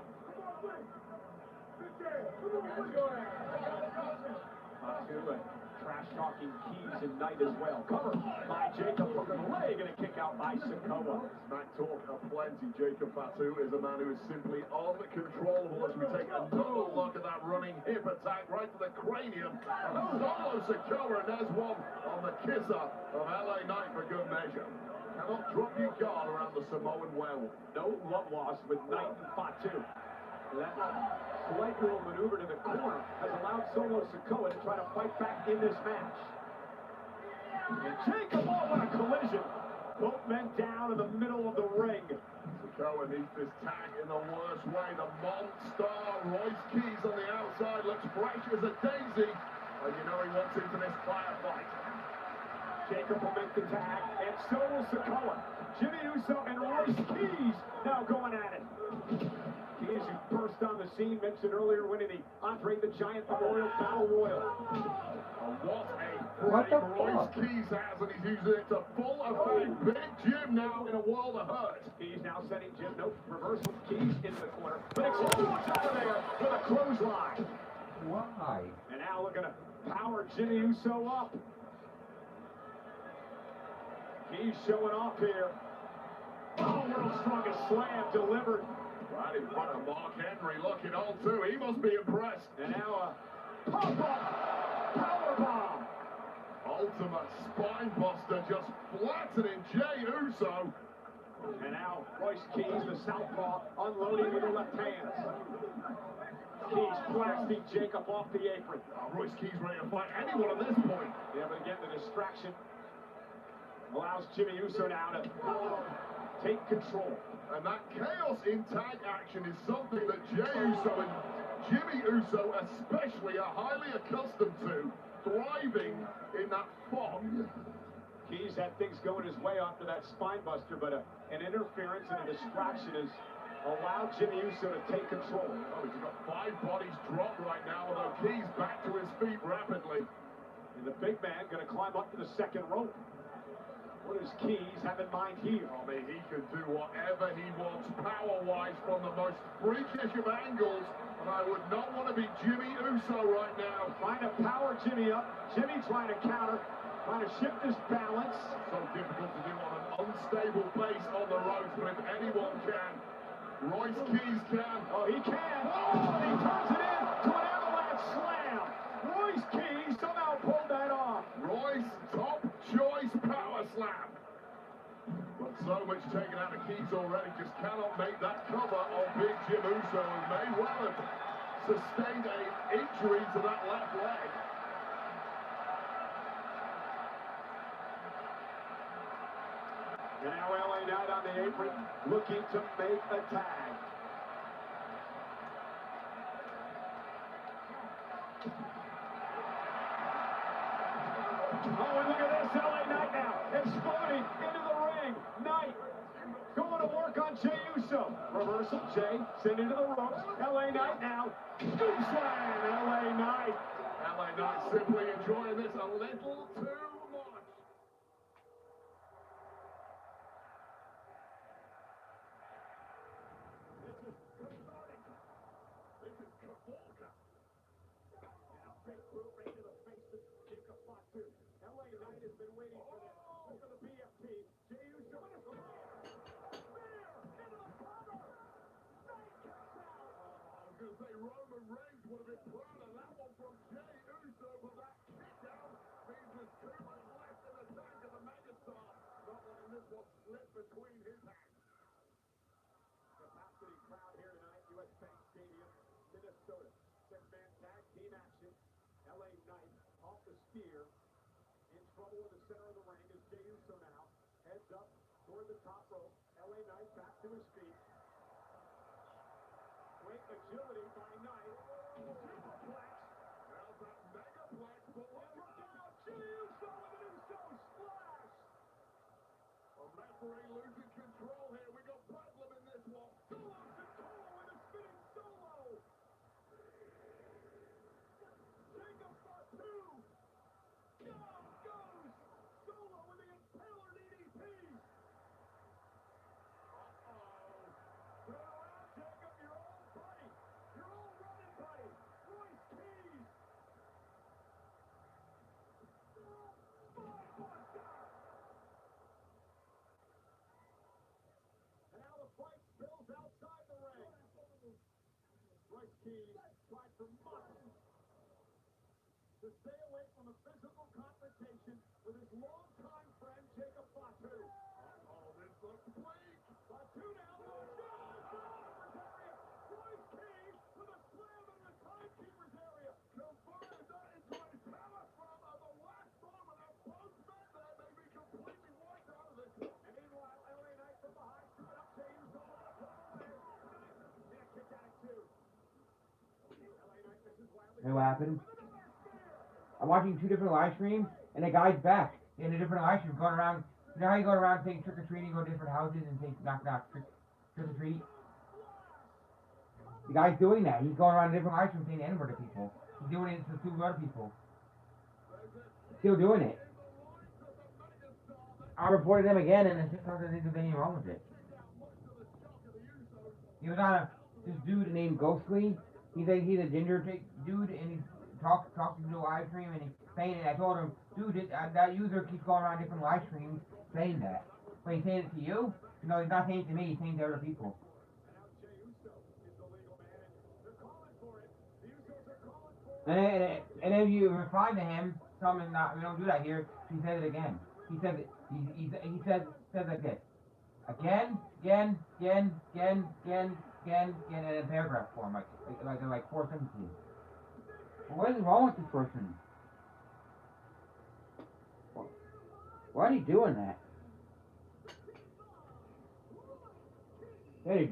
Fatu and trash-talking Keys and Knight as well. Covered by Jacob, hooking the leg and a kick out by Sikoa. Smack talk aplenty. Jacob Fatu is a man who is simply uncontrollable as we take another look at that running hip attack right to the cranium. Solo Sikoa and there's one on the kisser of LA Knight for good measure. Cannot drop your guard around the Samoan werewolf. No love lost with Knight and Fatu. That slight little maneuver to the corner has allowed Solo Sikoa to try to fight back in this match. And Jacob, oh, what a collision. Both men down in the middle of the ring. Sikoa needs this tag in the worst way. The monster Royce Keys on the outside looks fresh as a daisy. And you know he wants into this firefight. Jacob will make the tag, and so will Sikoa. Jimmy Uso and Royce Keys now going at it. Keys, who burst on the scene, mentioned earlier, winning the Andre the Giant Memorial Battle Royal. What a Royce Keys has, and he's using it to full effect. Big Jim now in a world of hurt. Keys now sending Jim, nope, reversal. Keys into the corner, but explodes out of there with a clothesline. Why? And now looking to power Jimmy Uso up. Keys showing off here. Oh, world's strongest slam delivered. Right in front of Mark Henry, looking on too. He must be impressed. And now a pop-up powerbomb. Ultimate spine buster, just flattening Jey Uso. And now Royce Keys, the southpaw, unloading with the left hand. Keys blasting Jacob off the apron. Royce Keys ready to fight anyone at this point. Yeah, but again, the distraction allows Jimmy Uso now to take control. And that chaos in tag action is something that Jey Uso and Jimmy Uso especially are highly accustomed to, thriving in that fog. Keys had things going his way after that spine buster, but an interference and a distraction has allowed Jimmy Uso to take control. Oh, he's got 5 bodies dropped right now, although Keys back to his feet rapidly. And the big man going to climb up to the second rope. What does Keys have in mind here? I mean, he can do whatever he wants power-wise from the most freakish of angles, and I would not want to be Jimmy Uso right now. Trying to power Jimmy up. Jimmy trying to counter, trying to shift his balance. So difficult to do on an unstable base on the ropes, but if anyone can, Royce Keys can. Oh, he can. Oh, and he turns it in to an avalanche slam. Royce Keys somehow pulled that off. Royce, top choice power slam. But so much taken out of Keys already, just cannot make that cover on Big Jim Uso, and may well have sustained an injury to that left leg. And now LA Knight on the apron, looking to make a tag. Oh, and look at this, LA Knight now, exploding into the ring. Knight going to work on Jey Uso. Reversal, Jey sent into the ropes. LA Knight now, scoop slam, LA Knight. LA Knight simply enjoying this a little too much. This is cathartic. This is Cavolca. Now, big boot right to the face of Jacob Fatu. LA Knight has been waiting for this. Look at the BFT. Jey Uso in his Roman Reigns would have been proud of that one from Jey Uso, but that kick down means there's 2 minutes left in the tank of the megastar. Not letting this one slip between his hands. Capacity crowd here tonight, US Bank Stadium, Minnesota. 6-man tag team action. LA Knight off the spear. In trouble in the center of the ring is Jey Uso now. Heads up toward the top rope. LA Knight back to his feet. Great agility by Knight. Superplex. How's that megaplex? But look out! Jey Uso with an Uso splash! A referee losing control here. We go Bedlam in this one. Solo Sikoa with a spinning solo. Jacob Fatu. Down goes Solo with the impaler DDT. Turn around, Jacob. Your old buddy. Your old running buddy. Royce Keys. And now the fight spills outside the ring. Royce Keys tried for months to stay away from a physical confrontation with his longtime friend Jacob Fatu. Uh-oh, this looks bleak. Fatu now. Royce Keys with a slam into the timekeeper's area. Converted that into a power from the last moment of both men there may be completely wiped out of this. And meanwhile, LA Knight from behind, screwed up Jey Uso on the away. And a kick out of 2. LA Knight misses wildly. You know what happened? I'm watching 2 different live streams, and the guy's back in a different live stream going around. You know how you go around saying trick or treating, go to different houses and say knock knock trick or treat? The guy's doing that. He's going around a different live stream saying N-word to people. He's doing it to 2 other people. Still doing it. I reported him again, and the TikTok doesn't think there's anything wrong with it. He was on this dude named Ghostly. He's a ginger dude, and he's talking to a live stream, and he's saying it. I told him, dude, that user keeps going around different live streams saying that. But he's saying it to you? No, he's not saying it to me. He's saying it to other people. And then you reply to him, something not, we don't do that here. He says it again. He says it. He says like this. Again, in a paragraph form, like 4 sentences. Well, what is wrong with this person? Why are you doing that? Hey,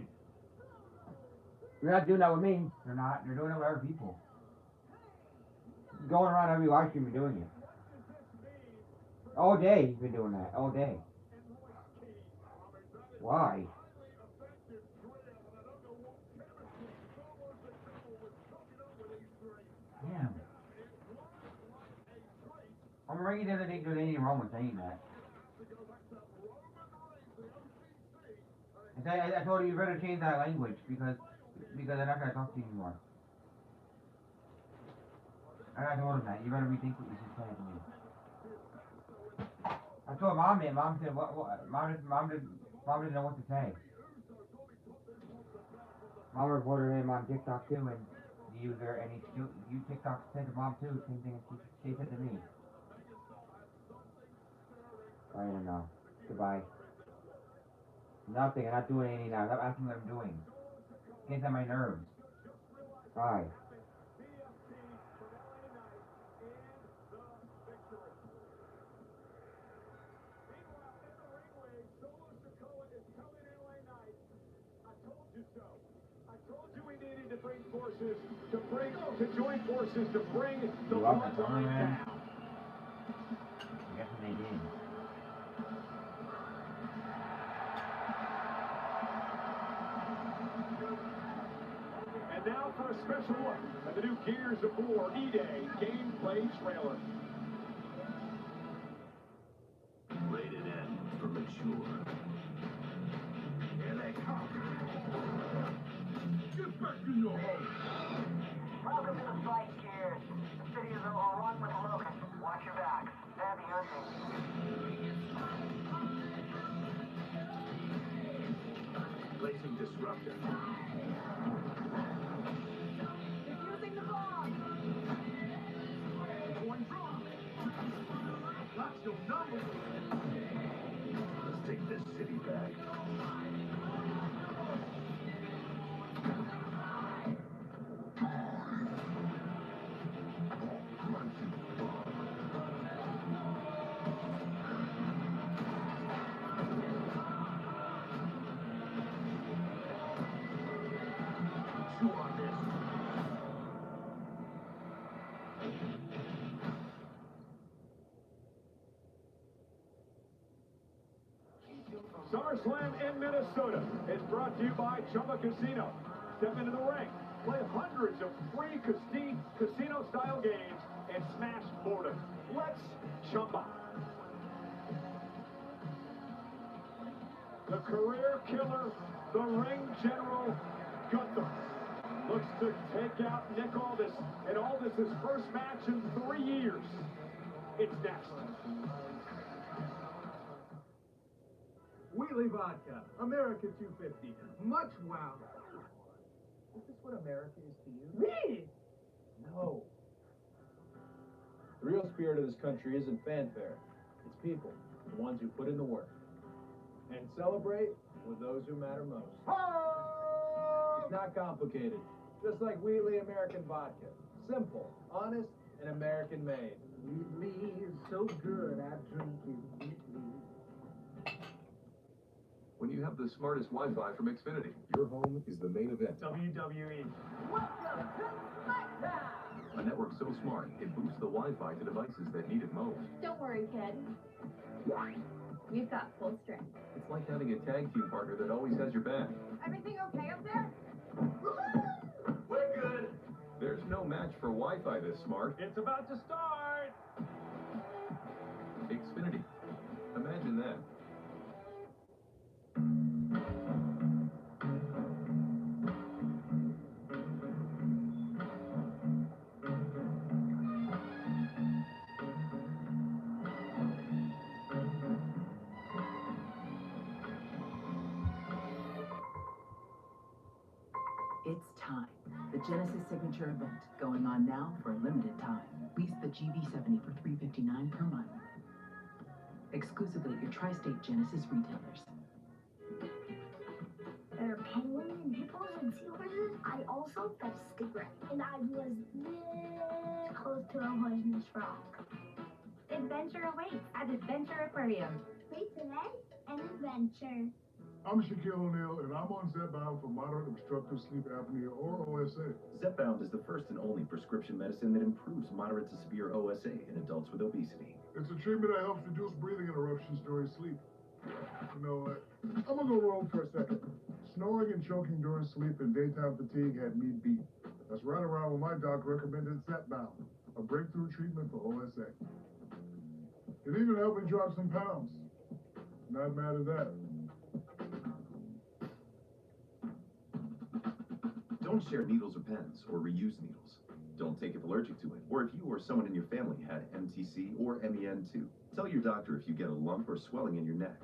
you're not doing that with me. You're not. You're doing it with other people. Going around every live stream and doing it. All day he's been doing that. All day. Why? Damn. I'm ready to think there's anything wrong with saying that. I told you better change that language because they're not gonna talk to you anymore. I told him that. You better rethink what you should say to me. I told Mom that. Mom said, "What? Mom didn't know what to say." Mom reported him on TikTok too, and the user, and you TikTok said to Mom too. Same thing she said to me. I don't know. Goodbye. Nothing. I'm not doing anything now. Stop asking what I'm doing. Gets on my nerves. Bye. Meanwhile, in the ring, Solo join forces to bring the You up and bloodline man. down. I guess they did. And now for a special look at the new Gears of War E-Day gameplay trailer. Rated M for mature. Here they come. Get back in your hole. Welcome to the fight, Gears. The city is overrun with locusts. Watch your backs. Heavy hunting. Placing disruptor. Defusing the bomb. Going drop. That's your number. Let's take this city back. Chew on this. SummerSlam in Minnesota is brought to you by Chumba Casino. Step into the ring, play hundreds of free casino-style games, and smash boredom. Let's Chumba. The career killer, the ring general, Gunther, looks to take out Nick Aldis, and Aldis' first match in 3 years. It's next. Wheatley Vodka, America 250. Much wow. Is this what America is to you? Me? No. The real spirit of this country isn't fanfare. It's people, the ones who put in the work. And celebrate with those who matter most. It's not complicated. Just like Wheatley American Vodka. Simple, honest, and American made. Wheatley is so good, I drink it Wheatley. When you have the smartest Wi-Fi from Xfinity, your home is the main event. WWE. Welcome to SmackDown. A network so smart, it boosts the Wi-Fi to devices that need it most. Don't worry, kid. We've got full strength. It's like having a tag team partner that always has your back. Everything okay up there? We're good. There's no match for Wi-Fi this smart. It's about to start. Xfinity. Imagine that. It's time. The Genesis Signature event going on now for a limited time. Lease the GB70 for $359 per month. Exclusively at your tri-state Genesis retailers. There are penguins and hippos and seahorses. I also fetched Stigray, and I was this close to a poisonous rock. Adventure awaits at Adventure Aquarium. Wait today, an adventure. I'm Shaquille O'Neal, and I'm on Zepbound for moderate obstructive sleep apnea, or OSA. Zepbound is the first and only prescription medicine that improves moderate to severe OSA in adults with obesity. It's a treatment that helps reduce breathing interruptions during sleep. You know what? I'm gonna go rogue for a second. Snoring and choking during sleep and daytime fatigue had me beat. That's right around when my doc recommended Zepbound, a breakthrough treatment for OSA. It even helped me drop some pounds. Not mad at that. Don't share needles or pens, or reuse needles. Don't take if allergic to it, or if you or someone in your family had MTC or MEN2. Tell your doctor if you get a lump or swelling in your neck.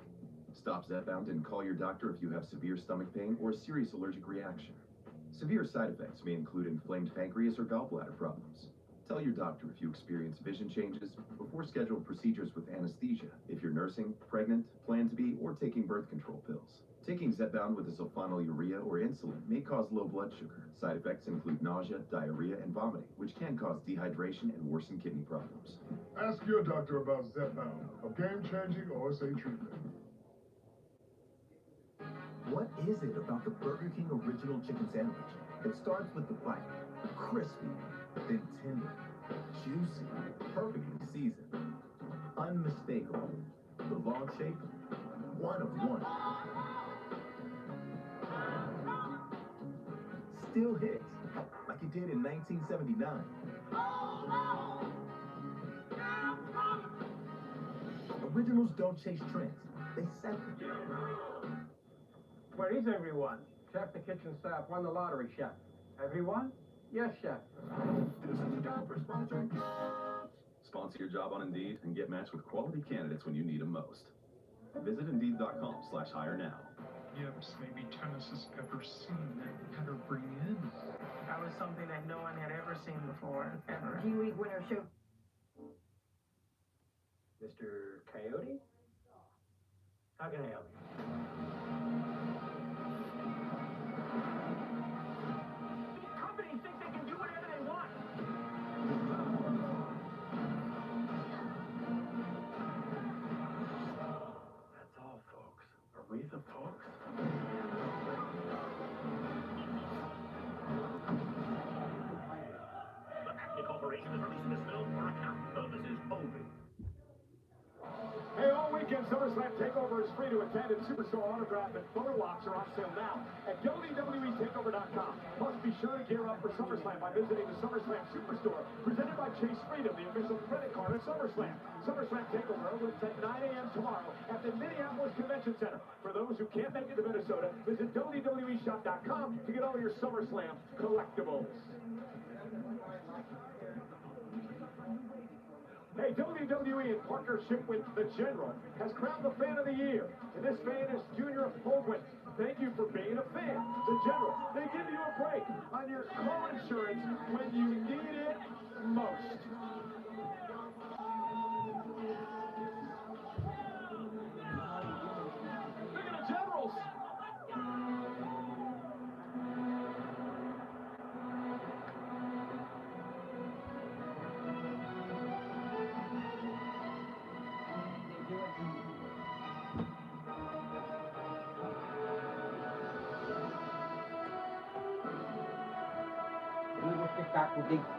Stop Zepbound and call your doctor if you have severe stomach pain or a serious allergic reaction. Severe side effects may include inflamed pancreas or gallbladder problems. Tell your doctor if you experience vision changes before scheduled procedures with anesthesia, if you're nursing, pregnant, plan to be, or taking birth control pills. Taking Zepbound with a sulfonylurea or insulin may cause low blood sugar. Side effects include nausea, diarrhea, and vomiting, which can cause dehydration and worsen kidney problems. Ask your doctor about Zepbound, a game-changing OSA treatment. What is it about the Burger King original original chicken sandwich. It starts with the bite, crispy, then tender, juicy, perfectly seasoned, unmistakable. The long shape, one of one. Still hits, like it did in 1979. Originals don't chase trends, they set them. Where is everyone? Chef, the kitchen staff won the lottery, Chef. Everyone? Yes, Chef. Sponsor your job on Indeed and get matched with quality candidates when you need them most. Visit Indeed.com/hire now. Yips, maybe tennis has ever seen that had her bring in. That was something that no one had ever seen before, ever. G-League winner show. Mr. Coyote? How can I help you? These companies think they can do whatever they want. That's all, folks. Are we the folks? The Acme Corporation is releasing this film for account purposes only. Hey, all weekend SummerSlam TakeOver is free to attend, and Superstore autograph and photo ops are on sale now at WWETakeover.com. Plus, be sure to gear up for SummerSlam by visiting the SummerSlam Superstore, presented by Chase Freedom, the official credit card of SummerSlam. SummerSlam TakeOver opens at 9 a.m. tomorrow at the Minneapolis Convention Center. For those who can't make it to Minnesota, visit WWEshop.com to get all your SummerSlam collectibles. Hey, WWE, in partnership with The General, has crowned the Fan of the Year. And this fan is Junior Hoagland. Thank you for being a fan. The General, they give you a break on your car insurance when you need it most. Look at the Generals.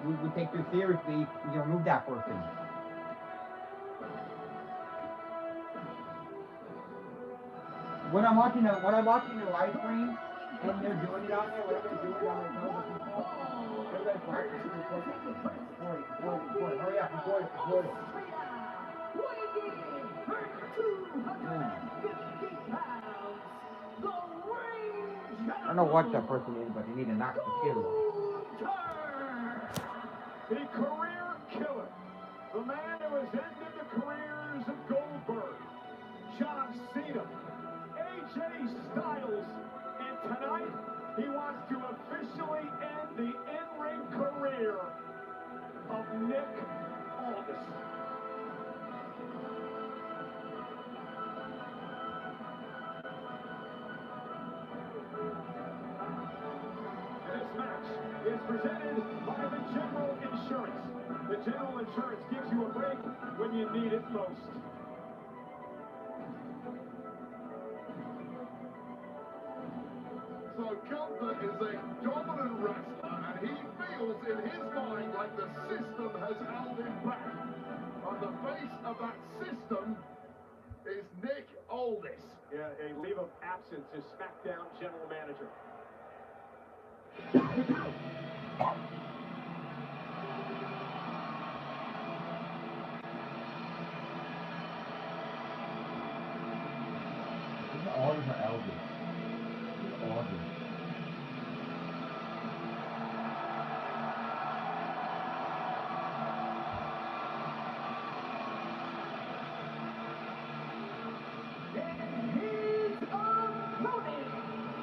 We would take you seriously if you remove that person. When I'm watching the live stream and they're doing it on there, whatever they're doing on their television people, everybody's practicing record it. Hurry up, record it. I don't know what that person is, but they need to knock the kid off. The career killer, the man who has ended the careers of Goldberg, John Cena, AJ Styles, and tonight he wants to officially end the in-ring career of Nick Aldis. This match is presented by the General Insurance. The General Insurance gives you a break when you need it most. So Gunther is a dominant wrestler, and he feels in his mind like the system has held him back. And the face of that system is Nick Aldis. Yeah, a leave of absence is SmackDown General Manager. Aldis or Aldis? Aldis.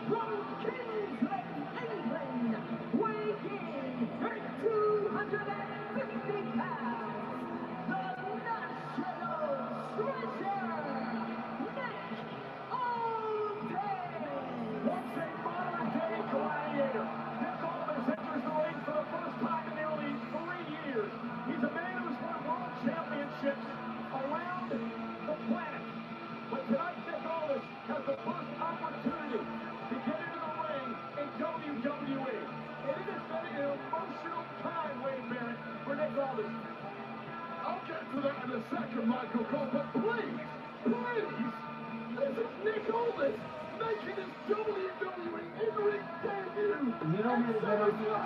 From Kingsland, England, weighing a second, Michael Cole, but please, this is Nick Aldis making his WWE in-ring debut. You know me to get on you.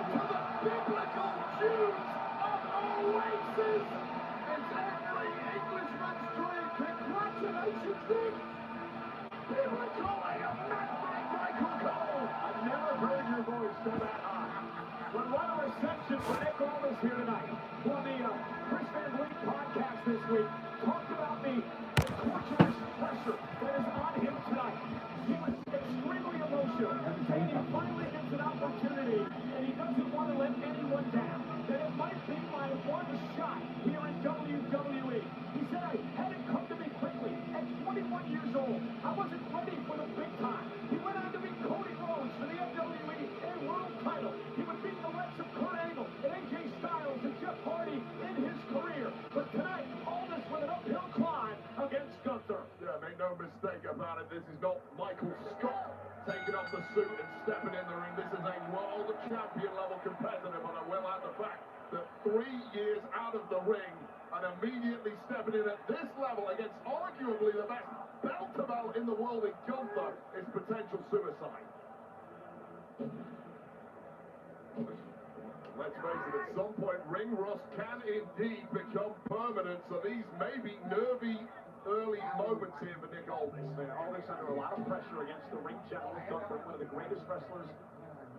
To the biblical Jews of Oasis. It's every Englishman's dream. Congratulations, Nick. Biblical AMF Michael Cole. I've never heard your voice go that high. But what a reception for Nick Aldis here tonight. On the Chris Van Vliet podcast this week, talked about the torturous pressure that is on him tonight. He was extremely emotional, and he finally gets an opportunity, and he doesn't want to let anyone down. That it might be my one shot here in WWE. He said, I had it come to me quickly. At 21 years old, I wasn't ready for the big time. He went on to beat Cody Rhodes for the WWE World title. He would beat the likes of Kurt Angle and AJ Styles and Jeff Hardy in his career. But tonight, all this with an uphill climb against Gunther. Yeah, make no mistake about it. This is not Michael Scott taking off the suit and stepping in the ring. This is a world champion level competitor, but I will add the fact that 3 years out of the ring and immediately stepping in at this level against arguably the best belt-to-belt in the world in Gunther is potential suicide. Let's face it, at some point, ring rust can indeed become permanent, so these may be nervy early moments here for Nick Aldis. Aldis under a lot of pressure against the ring general, Gunther, one of the greatest wrestlers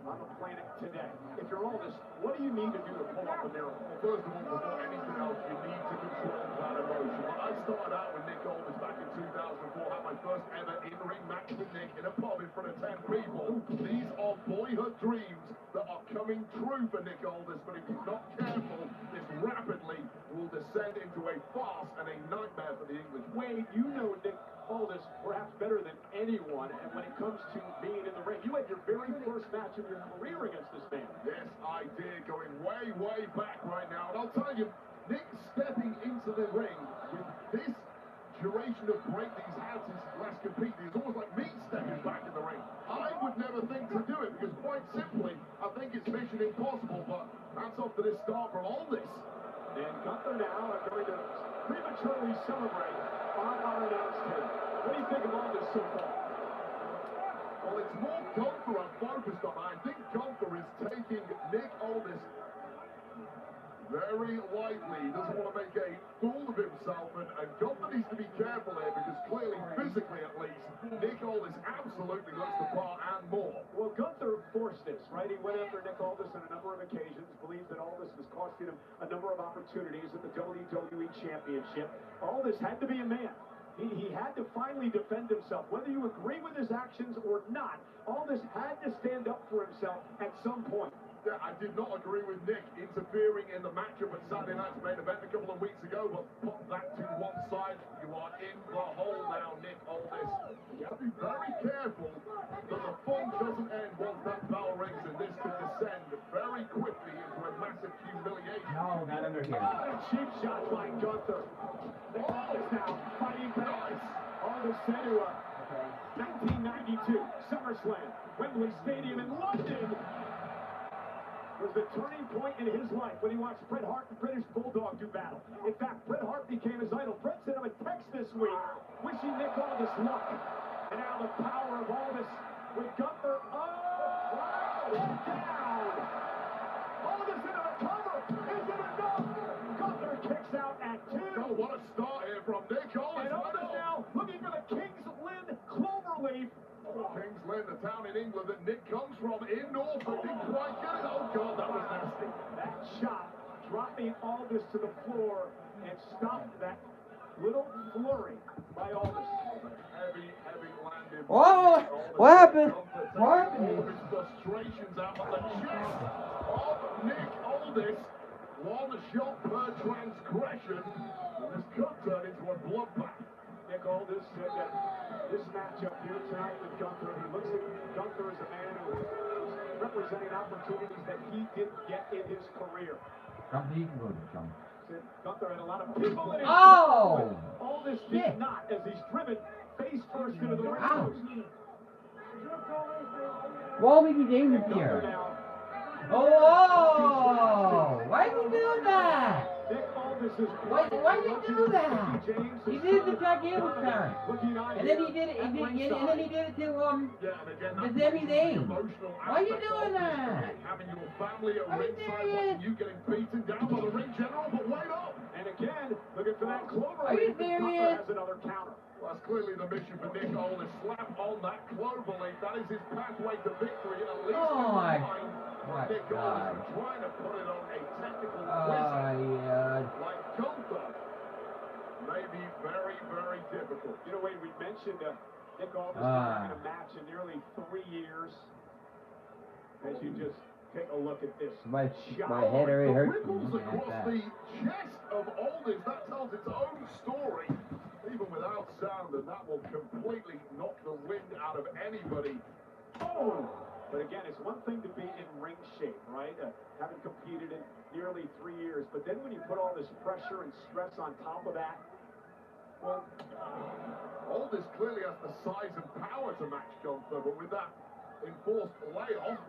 on the planet today. If you're Aldis, what do you need to do to pull off a miracle? Well, first of all, before anything else, you need to control that emotion. When I started out with Nick Aldis back in 2004, had my first ever in-ring match with Nick in a pub in front of 10 people. These are boyhood dreams that are coming true for Nick Aldis, but if he's not careful, this rapidly will descend into a farce and a nightmare for the English. Wade, you know Nick Aldis perhaps better than anyone, and when it comes to being in the ring, you had your very first match of your career against this man. Yes, I did, going way, way back right now. And I'll tell you, Nick stepping into the ring with this duration of break that he's had since last competing is almost like me stepping back in the ring. I would never think to do it because, quite simply, I think it's mission impossible, but that's off to this start from Aldis. And Gunther now are going to prematurely celebrate on our announced table. What do you think of all this so far? Well, it's more Gunther I'm focused on. I think Gunther is taking Nick Aldis very lightly. He doesn't want to make a fool of himself, and Gunther needs to be careful here because clearly, physically at least, Nick Aldis absolutely looks the part and more. Well, Gunther forced this, right? He went after Nick Aldis on a number of occasions, believes that Aldis was costing him a number of opportunities at the WWE Championship. Aldis had to be a man. He had to finally defend himself. Whether you agree with his actions or not, Aldis had to stand up for himself at some point. Yeah, I did not agree with Nick interfering in the matchup at Saturday night's main event a couple of weeks ago, but put that to one side. You are in the hole now, Nick Aldis. You have to be very careful that the fun doesn't end once that bell rings, and this could descend very quickly into a massive humiliation. No, not under here. Oh, a cheap shot by Gunther. Nick Aldis now fighting back. Aldis said to 1992 SummerSlam, Wembley Stadium in London. Was the turning point in his life when he watched Bret Hart and British Bulldog do battle. In fact, Bret Hart became his idol. Bret sent him a text this week wishing Nick Aldis luck. And now the power of Aldis with Gunther. Oh, down. Aldis into the cover. Is it enough? Gunther kicks out at 2. Oh, what a start here from Nick Aldis. And Aldis now looking for the King's Lynn Cloverleaf. King's Lynn, the town in England that Nick comes from, in Norfolk. Didn't quite get it. Oh, God, that was nasty. That shot dropping Aldis to the floor and stopped that little flurry by Aldis. Heavy landing. Oh, what happened? What happened? All of his frustrations out on the chest of Nick Aldis. One shot per transgression. And this could turn into a bloodbath. Nick Aldis said that this matchup here tonight with Gunther, he looks at Gunther as a man who is representing opportunities that he didn't get in his career. Gunther had a lot of people in his Oh! Aldis did not, as he's driven face first into the ring post. What would you do here? Oh! Why did you do that? Nick Aldis Aldis is Why you do that? He did the Jack Gable time. And then he did it, and then he did it to the Sami Zayn. Why you doing that? Having your family at ringside watching you getting beaten down by the ring general, but wait up! And again, looking for that clover. Are you leaf, and serious? Cutler has another counter. Well, that's clearly the mission for Nick Aldis. Slap on that clover leaf. That is his pathway to victory, at least in the mind. Nick Aldis trying to put it on a technical wizard like Gunther. May be very, very difficult. You know, Wade, we mentioned Nick Aldis been having a match in nearly 3 years. As you just take a look at this. My head already hurts. Ripples across the chest of Aldis. That tells its own story, even without sound, and that will completely knock the wind out of anybody. Oh! But again, it's one thing to be in ring shape, right? Having competed in nearly 3 years, but then when you put all this pressure and stress on top of that, well, Aldis clearly has the size and power to match Gunther, but with that enforced layoff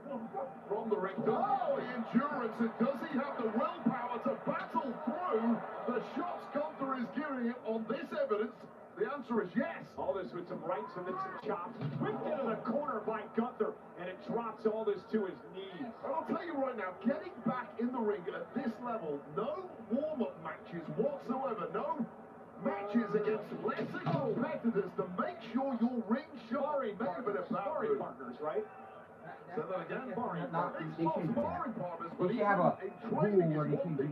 from the ring, does he have the endurance and does he have the willpower to battle through the shots Gunther is giving him on this evidence? The answer is yes. Aldis with some rights and then some chops. Whipped into the corner by Gunther, and it drops Aldis to his knees. And I'll tell you right now, getting back in the ring at this level, no warm-up matches whatsoever, no matches against lesser competitors to make sure your ring shot may have been about sparring partners, right? So that again, sparring partners, They should have a rule where they can do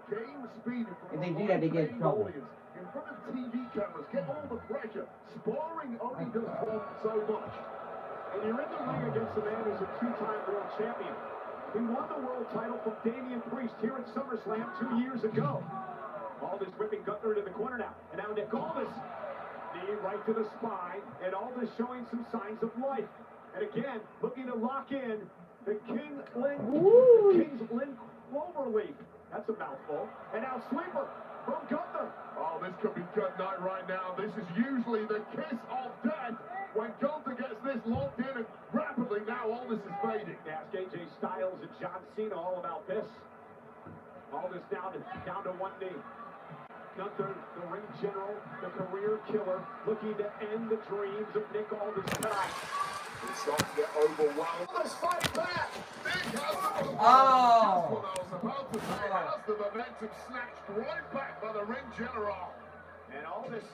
game speed if they do that, they get in trouble. in front of TV cameras, get all the pressure. Sparring only does so much. And you're in the ring against a man who's a two-time world champion. He won the world title from Damian Priest here at SummerSlam 2 years ago. Aldis whipping Gunther into the corner now. And now Nick Aldis, knee right to the spine, and Aldis showing some signs of life. And again, looking to lock in the King's Lynn Cloverleaf. That's a mouthful. And now sweeper from Gunther. Oh, this could be good night right now. This is usually the kiss of death when Gunther gets this locked in, and rapidly now Aldis is fading. Ask AJ Styles and John Cena all about this. Aldis down to one knee. Gunther, the ring general, the career killer, looking to end the dreams of Nick Aldis tonight. He's starting to get overwhelmed. Let's fight back! Nick has the momentum. Oh! That's what I was about to say. Has the momentum snatched right back by the ring general. And Aldis,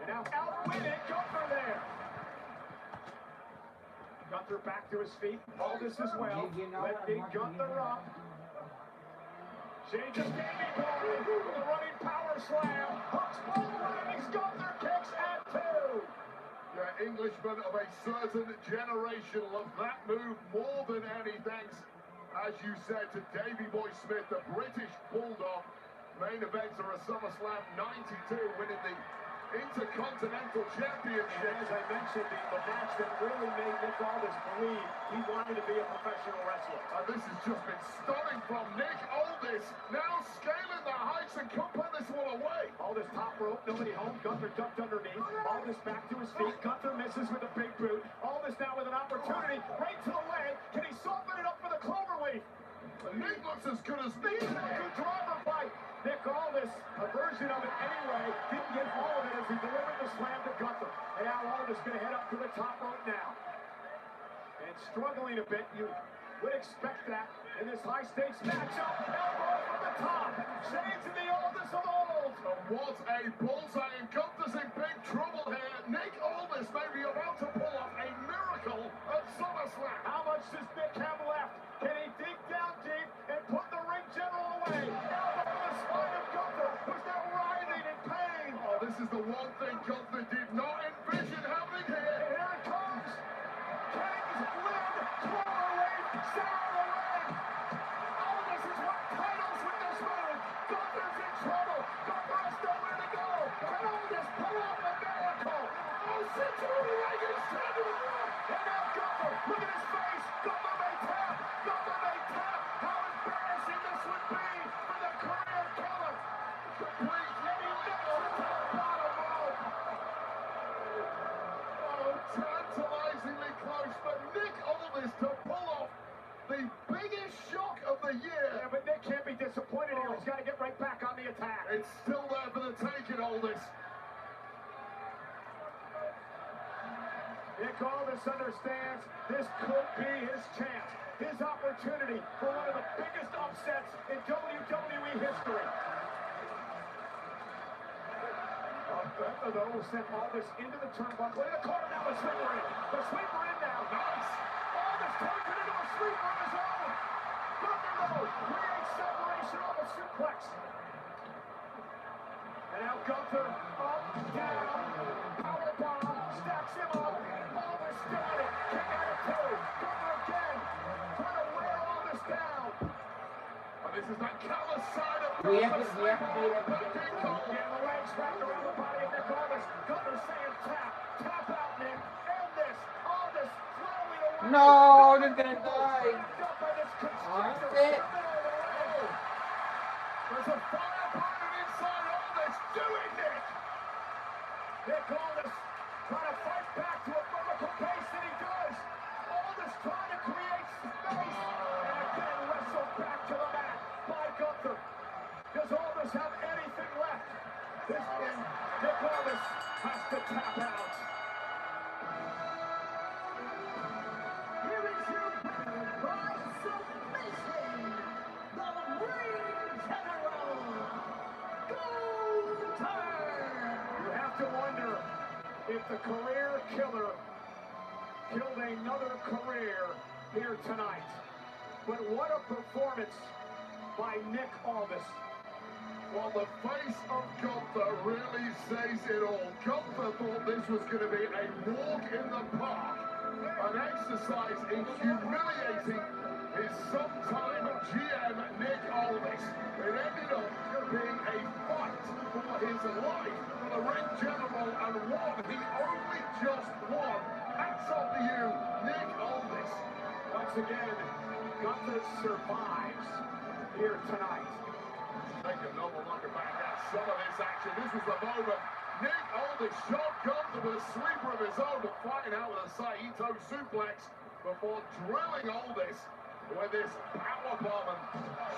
and now outwitted Gunther there. Gunther back to his feet. Aldis as well. Lifting Gunther up. Change of Davey Boy with a running power slam. Hooks both legs. Gunther kicks at 2. Yeah, Englishmen of a certain generation love that move more than anything. As you said, to Davey Boy Smith, the British Bulldog. Main eventer of SummerSlam 92, winning the Intercontinental Championship. And as I mentioned, the match that really made Nick Aldis believe he wanted to be a professional wrestler. And this has just been stunning from Nick Aldis. Now scaling the heights and can't put this one away. Aldis top rope, nobody home. Gunther ducked underneath. Aldis back to his feet. Gunther misses with a big boot. Aldis now with an opportunity. Right to the leg. Can he soften it up for the cloverleaf? Nick looks as good as me. Good driver by Nick Aldis. A version of it anyway. Didn't get all of it as he delivered the slam to Gunther. And now Aldis going to head up to the top rope now. And struggling a bit. You would expect that in this high-stakes matchup. Elbow from the top. Shades of the Aldis of old. And what a bullseye. And Gunther's in big trouble here. Nick Aldis may be about to pull off a miracle at SummerSlam. How much does Nick have left? Can he dig down deep and put the ring general away? Elbow to the spine of Gunther, who's now writhing in pain. Oh, this is the one thing Gunther did not envision happening here. And here it comes. King's Lynn Cloverleaf, center of the ring. Aldis has won titles with this move. Gunther's in trouble. Gunther has nowhere to go. Can Aldis pull off a miracle? Oh, sits on the leg and he's trying to run. And now Gunther, look at his face. Gunther may tap. Gunther may tap. How embarrassing this would be for the career killer. Complete. And he makes it to the bottom rope. Oh, tantalizingly close, but Nick Aldis to pull off the biggest shock of the year. Yeah, but Nick can't be disappointed here. He's got to get right back on the attack. It's still there for the taking, Aldis. Nick Aldis understands this could be his chance, his opportunity for one of the biggest upsets in WWE history. Gunther, though, sent Aldis into the turnbuckle. In the corner now, the sweeper in. The sweeper in now. Nice. Aldis turns it into a sweeper of his own. Gunther, though, creates separation off a suplex. And now Gunther up, down, powerbomb, stacks him up. Aldis got it. Kick out of two. Gunther again, trying to wear Aldis down. And this is that callous side of We have to beat him. Again, the legs wrapped around the body of Nick Aldis. Gunther saying tap out, Nick. End this. Aldis slowly away. No, they're gonna die. Aren't it? There's a fire burning inside Aldis. Do it, Nick! Nick Aldis trying to fight back to a vertical pace, and he does. Aldis trying to create space, and again wrestled back to the mat by Gunther. Does Aldis have anything left? This end, Nick Aldis has to tap out. Here is your winner by submission, the Ring General, Gunther. You have to wonder if the career killer killed another career here tonight. But what a performance by Nick Aldis. Well, the face of Gunther really says it all. Gunther thought this was going to be a walk in the park, an exercise in humiliating his sometime GM Nick Aldis. It ended up being a fight for his life for the Ring General, and one he only just won. Hats off to you, Nick Aldis. Once again, Gunther survives here tonight. Take another look back at some of this action. This was the moment Nick Aldis shot Gunther with a sweeper of his own, but fighting out with a Saito suplex before drilling Aldis with this powerbomb, and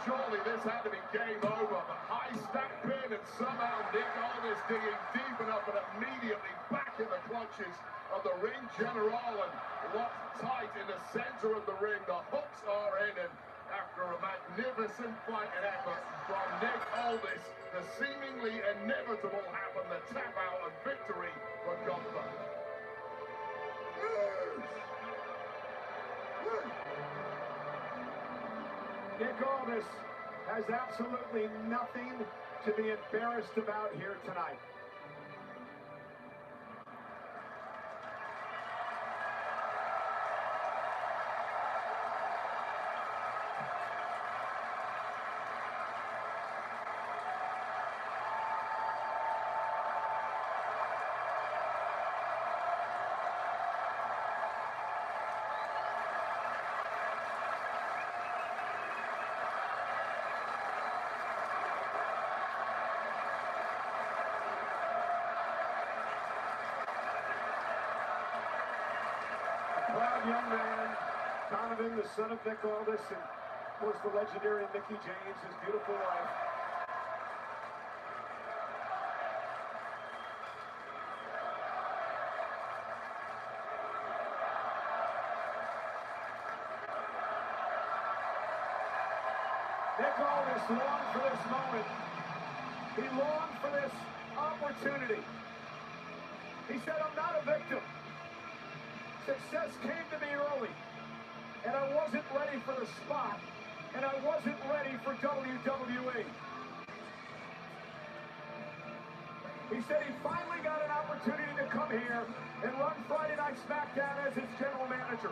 surely this had to be game over. But high stack pin, and somehow Nick Aldis digging deep enough and immediately back in the clutches of the Ring General and locked tight in the center of the ring. The hooks are in, and after a magnificent fight and effort from Nick Aldis, the seemingly inevitable happened, the tap out and victory for Gunther. Nick Aldis has absolutely nothing to be embarrassed about here tonight. Proud young man, Donovan, the son of Nick Aldis, and of course the legendary Mickie James, his beautiful wife. Nick Aldis longed for this moment. He longed for this opportunity. He said, I'm not a victim. Success came to me early, and I wasn't ready for the spot, and I wasn't ready for WWE. He said he finally got an opportunity to come here and run Friday Night SmackDown as his general manager.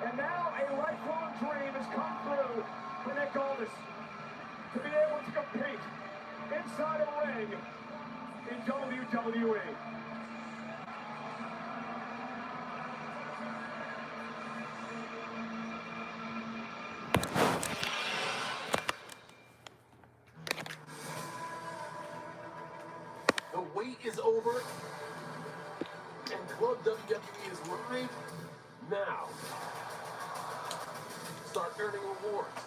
And now a lifelong dream has come true for Nick Aldis to be able to compete inside a ring in WWE. The wait is over, and Club WWE is live now. Start earning rewards,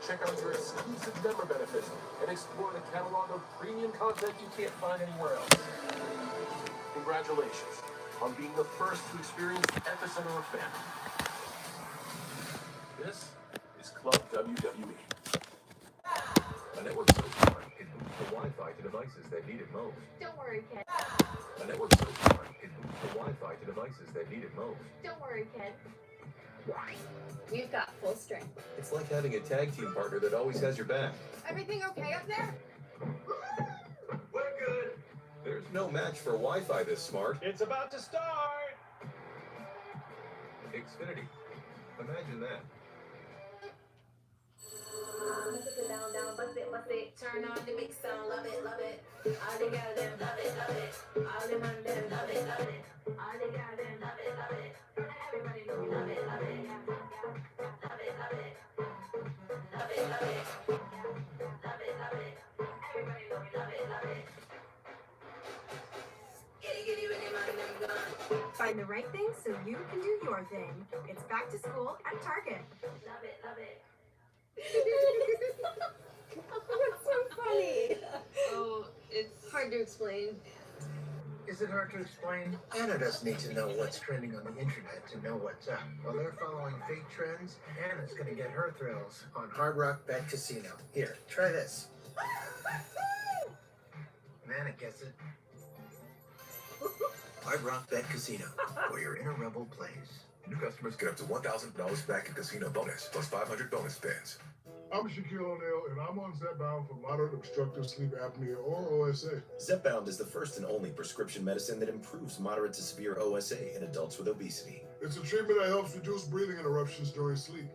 check out your exclusive member benefits, and explore the catalog of premium content you can't find anywhere else. Congratulations on being the first to experience the epicenter of fandom. This is Club WWE. A network so smart it boosts the Wi-Fi to devices that need it most. Don't worry, kid. A network so smart it boosts the Wi-Fi to devices that need it most. Don't worry, kid. We've got full strength. It's like having a tag team partner that always has your back. Everything okay up there? We're good. There's no match for Wi-Fi this smart. It's about to start. Xfinity. Imagine that. Turn on the big sound, love it, love it. All the girls them love it, love it. All the man them love it, love it. All the girls them love it, love it. Everybody know we love it, love it. Love it, love it. Love it, love it. Love it, love it. Everybody know we love it, love it. Giddy, giddy, when them and them gone. Find the right thing so you can do your thing. It's back to school at Target. Love it, love it. That's so funny. Oh, it's hard to explain. Is it hard to explain? Anna doesn't need to know what's trending on the internet to know what's up. While they're following fake trends, Anna's gonna get her thrills on Hard Rock Bet Casino. Here, try this. And Anna gets it. Hard Rock Bet Casino, where your inner rebel plays. New customers get up to $1,000 back in casino bonus, plus 500 bonus spins. I'm Shaquille O'Neal, and I'm on Zepbound for moderate obstructive sleep apnea, or OSA. Zepbound is the first and only prescription medicine that improves moderate to severe OSA in adults with obesity. It's a treatment that helps reduce breathing interruptions during sleep.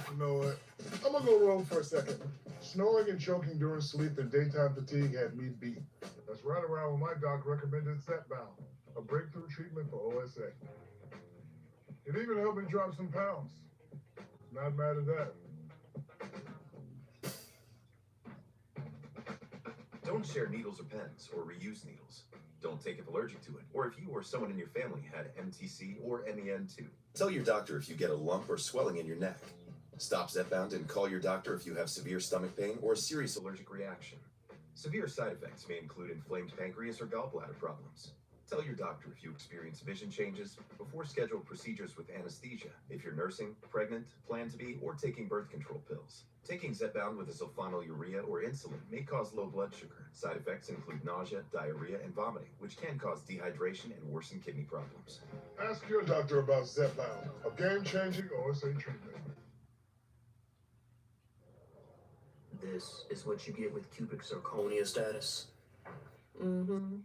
You know what? I'm gonna go rogue for a second. Snoring and choking during sleep and daytime fatigue had me beat. That's right around when my doc recommended Zepbound, a breakthrough treatment for OSA. It even helped me drop some pounds. Not mad at that. Don't share needles or pens, or reuse needles. Don't take if allergic to it, or if you or someone in your family had MTC or MEN2. Tell your doctor if you get a lump or swelling in your neck. Stop Zepbound and call your doctor if you have severe stomach pain or a serious allergic reaction. Severe side effects may include inflamed pancreas or gallbladder problems. Tell your doctor if you experience vision changes before scheduled procedures with anesthesia, if you're nursing, pregnant, plan to be, or taking birth control pills. Taking Zepbound with a sulfonylurea or insulin may cause low blood sugar. Side effects include nausea, diarrhea, and vomiting, which can cause dehydration and worsen kidney problems. Ask your doctor about Zepbound, a game-changing OSA treatment. This is what you get with cubic zirconia status. Mm-hmm.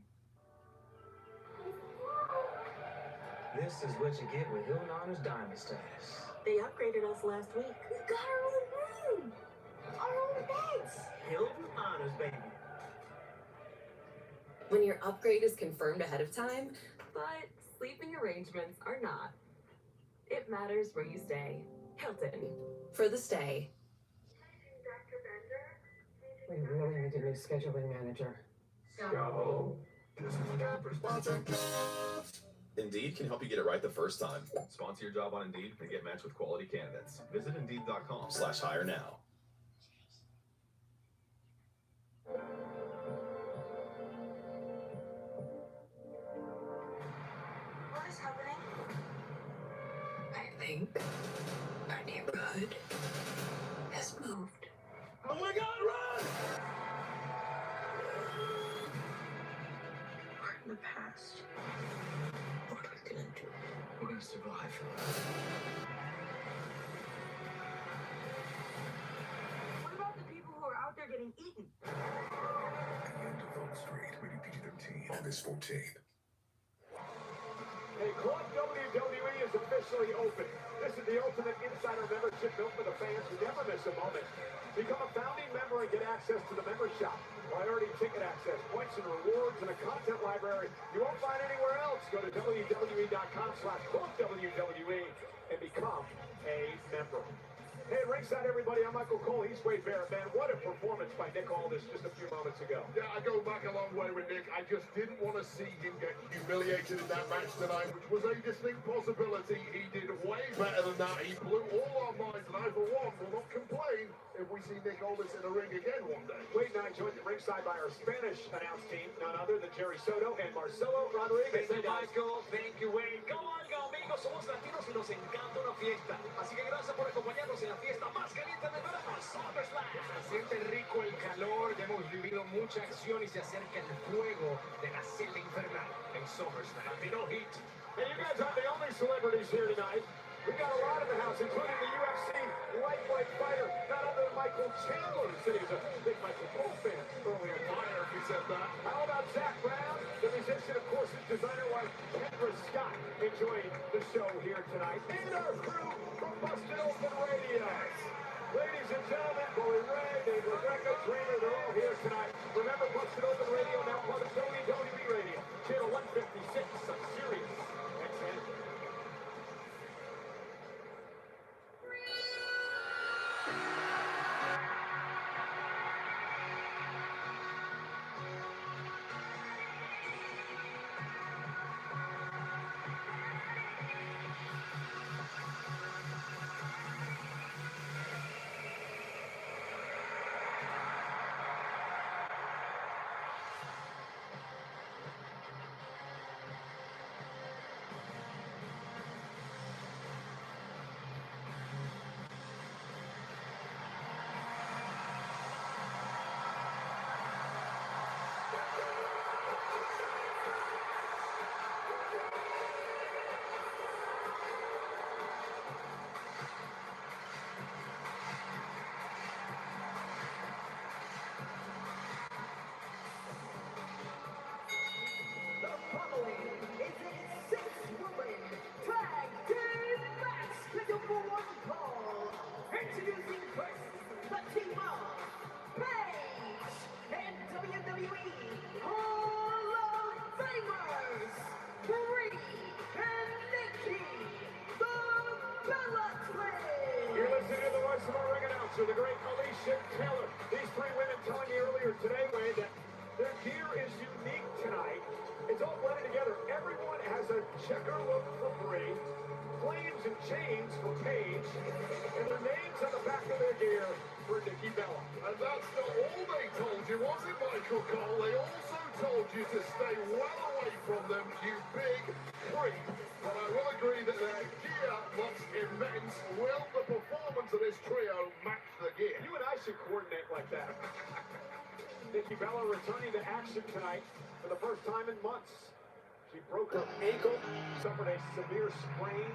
This is what you get with Hill & Honor's diamond status. They upgraded us last week. We got our own room. Our own beds. Hill & Honor's, baby. When your upgrade is confirmed ahead of time, but sleeping arrangements are not. It matters where you stay. Hilton. For the stay. We really need a new scheduling manager. Go. Indeed can help you get it right the first time. Sponsor your job on Indeed and get matched with quality candidates. Visit Indeed.com/hire now. What is happening? I think our neighborhood has moved. Oh my God, run! We're in the past. What are we gonna do? We're gonna survive. What about the people who are out there getting eaten? The end of Oak Street, rated PG-13, August 14th. Hey, Club WWE is officially open. This is the ultimate insider membership built for the fans who never miss a moment. Become a founding member and get access to the member shop, priority ticket access, points and rewards, and a content library you won't find anywhere else. Go to WWE.com/WWE and become a member. Hey, ringside, everybody. I'm Michael Cole. He's Wade Barrett, man. What a performance by Nick Aldis just a few moments ago. Yeah, I go back a long way with Nick. I just didn't want to see him get humiliated in that match tonight, which was a distinct possibility. He did way better than that. He blew all our minds, and I, for one, will not complain if we see Nick Aldis in the ring again one day. Wade and I joined ringside by our Spanish announce team, none other than Jerry Soto and Marcelo Rodriguez. Thank you, Michael. Thank you, Wade. Como algo, amigos, somos latinos y nos encanta una fiesta. Así que gracias por acompañarnos en la fiesta más caliente del verano, SummerSlam. Se siente rico el calor, ya hemos vivido mucha acción y se acerca el fuego de la celda infernal en SummerSlam. Latino Heat. And you guys aren't the only celebrities here tonight. We got a lot in the house, including the UFC lightweight fighter, none other than Michael Chandler, who said he was a big Michael Cole fan earlier. Fire, if he said that. How about Zach Brown, the musician, of course, his designer wife, Kendra Scott, enjoying the show here tonight. And our crew from Busted Open Radio. Ladies and gentlemen, Bully Ray, Dave Rebecca, Dreamer, they're all here tonight. Remember, Busted Open Radio, now part of WWE Radio, channel 156 of Sirius XM. The great Alicia Taylor. These three women telling me earlier today, Wade, that their gear is unique tonight. It's all blended together. Everyone has a checker look for Brie, flames and chains for Paige, and their names on the back of their gear for Nikki Bella. And that's not all they told you, was it, Michael Cole? They also told you to stay well away from them, you big freak. But I will agree that their gear looks immense. Will the performance of this trio match the gear? You and I should coordinate like that. Nikki Bella returning to action tonight for the first time in months. She broke her ankle, suffered a severe sprain.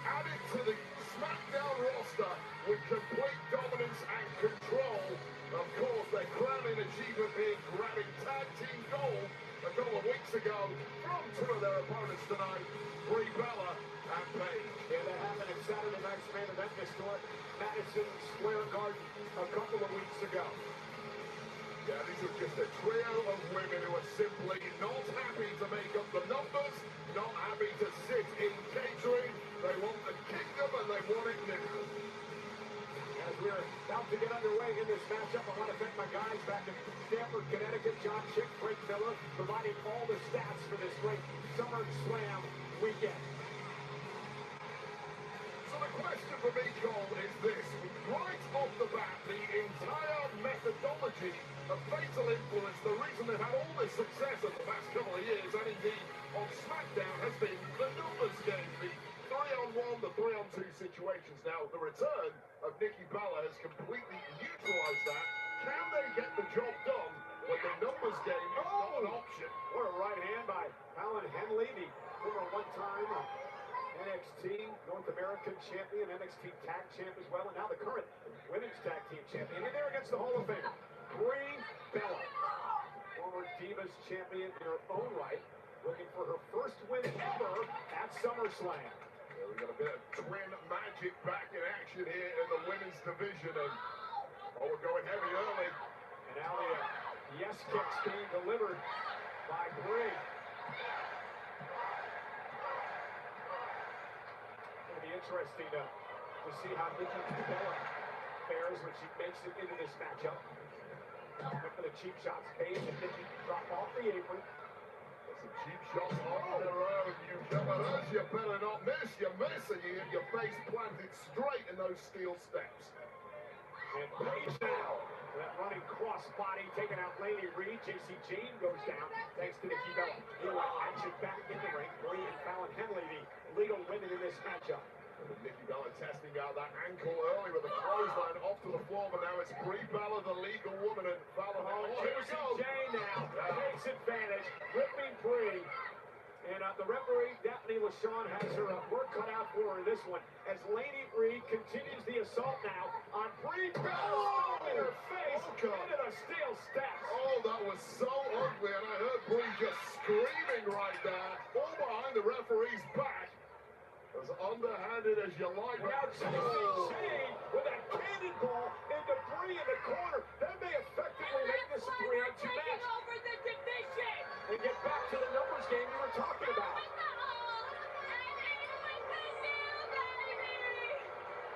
Added to the SmackDown roster with complete dominance and control. Of course, their crowning achievement being grabbing tag team gold a couple of weeks ago from two of their opponents tonight, Brie Bella and Paige. Yeah, that happened at Saturday night's main event historic Madison Square Garden a couple of weeks ago. Yeah, these are just a trio of women who are simply not happy to make up the numbers, not happy to sit in catering. They want the kingdom and they want it now. As we're about to get underway in this matchup, I want to thank my guys back in Stamford, Connecticut, John Chick, Frank Miller, providing all the stats for this great SummerSlam weekend. So the question for me, Cole, is this. Right off the bat, the entire methodology of Fatal Influence, the reason they've had all this success in the past couple of years, and indeed on SmackDown, has been the numbers game, the 3-on-1, the 3-on-2 situations. Now, the return of Nikki Bella has completely neutralized that. can they get the job done when the numbers game is not an option? What a right hand by Alan Henley, the former one-time NXT North American champion, NXT Tag Champ as well, and now the current Women's Tag Team Champion. In there against the Hall of Famer, Brie Bella, former Divas Champion in her own right, looking for her first win ever at SummerSlam. Yeah, we got a bit of twin magic back in action here in the women's division, and we're going heavy early. And now the yes kicks being delivered by Brie. It'll be interesting to see how Nikki Bella fares when she makes it into this matchup. Went for the cheap shots, Paige and Nikki drop off the apron. Some cheap shots on their own. You jugglers, you better not miss. You miss and you get your face planted straight in those steel steps. And Paige now, that running crossbody taking out Lady Reed. JC Jane goes down thanks to Nikki Bella. Meanwhile, action back in the ring. Brie and Fallon Henley, the legal women in this matchup. And Nikki Bella testing out that ankle early with a clothesline off to the floor, but now it's Brie Bella, the legal woman, and Fallon. Here we go. Jane now takes advantage, ripping Brie. And the referee, Daphne LaShawn, has her work cut out for her in this one, as Lady Reed continues the assault now on Brie Bella, in her face into the steel steps. Oh, that was so ugly, and I heard Brie just screaming right there, all behind the referee's back. As underhanded as you like. Now JC Jane with a cannonball into Brie in the corner. That may effectively make this a 3-on-2 match. Over the division. And get back to the numbers game you were talking about.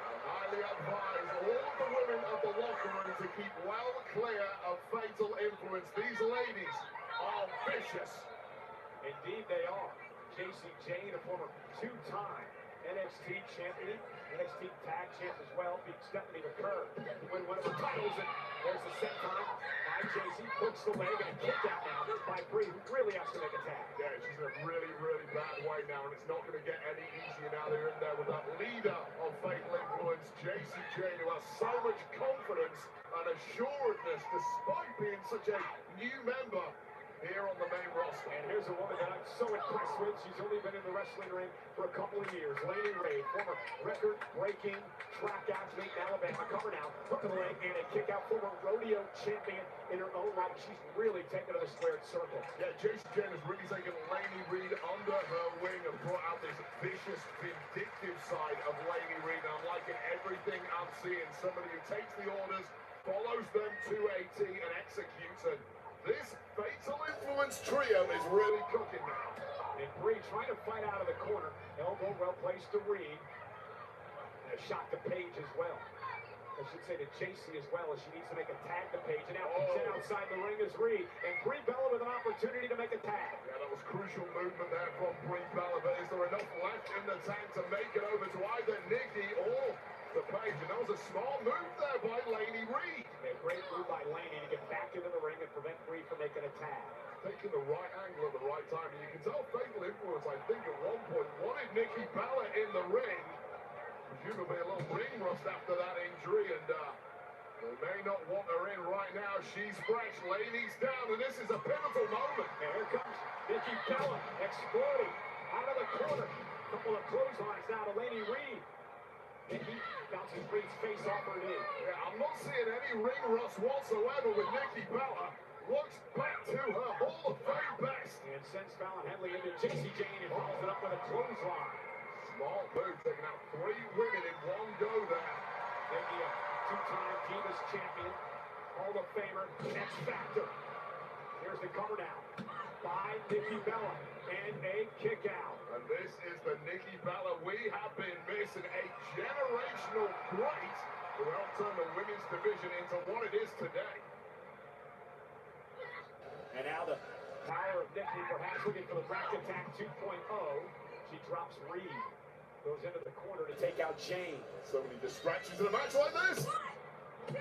I'm highly advise all of the women of the locker room to keep well clear of fatal influence. These ladies are vicious. Indeed they are. JC Jane, a former two-time NXT champion, NXT Tag Champ as well, beat Stephanie McCurr to win one of her titles. And there's the set time by JC, hooks the leg, and a kick out now by Brie, who really has to make a tag. Yeah, she's in a really, really bad way now, and it's not going to get any easier now they're in there with that leader of fatal influence, JC Jane, who has so much confidence and assuredness despite being such a new member here on the main roster. And here's a woman that I'm so impressed with. She's only been in the wrestling ring for a couple of years. Lady Reed, former record-breaking track athlete in Alabama. Cover now, hook of the leg, and a kick out. Former rodeo champion in her own right. She's really taken to the squared circle. Yeah, Jason Jane has really taken Lady Reed under her wing and brought out this vicious, vindictive side of Lady Reed. I'm liking everything I'm seeing. Somebody who takes the orders, follows them to a T, and executes it. This fatal influence trio is really cooking now. And Brie trying to fight out of the corner. Elbow well placed to Reed. And a shot to Paige as well. I should say to JC as well, as she needs to make a tag to Paige. And now sent outside the ring is Reed. And Brie Bella with an opportunity to make a tag. Yeah, that was crucial movement there from Brie Bella. But is there enough left in the tank to make it over to either Nikki or the Paige? And that was a small move there by Lady Reed. A great move by Laney to get back into the ring and prevent Brie from making a tag. Taking the right angle at the right time. And you can tell fatal influence, I think, at one point wanted Nikki Bella in the ring. Presumably a little ring rust after that injury, and they may not want her in right now. She's fresh, Laney's down, and this is a pivotal moment. And here comes Nikki Bella exploding out of the corner. Couple of clotheslines now to Lady Reed. Nikki bounces Reed's face off her knee. Yeah, I'm not seeing any ring rust whatsoever with Nikki Bella. Looks back to her Hall of Fame best. And sends Fallon Henley into JC Jane and follows it up with a clothesline. Small move, taking out 3 women in one go there. Nikki, a two-time Divas champion, Hall of Famer, X Factor. Here's the cover now by Nikki Bella, and a kick out. And this is the Nikki Bella we have been missing, a generational great who helped turn the women's division into what it is today. And now the power of Nikki, perhaps looking for the back attack 2.0. She drops Reed, goes into the corner to take out Jane. So many distractions in a match like this.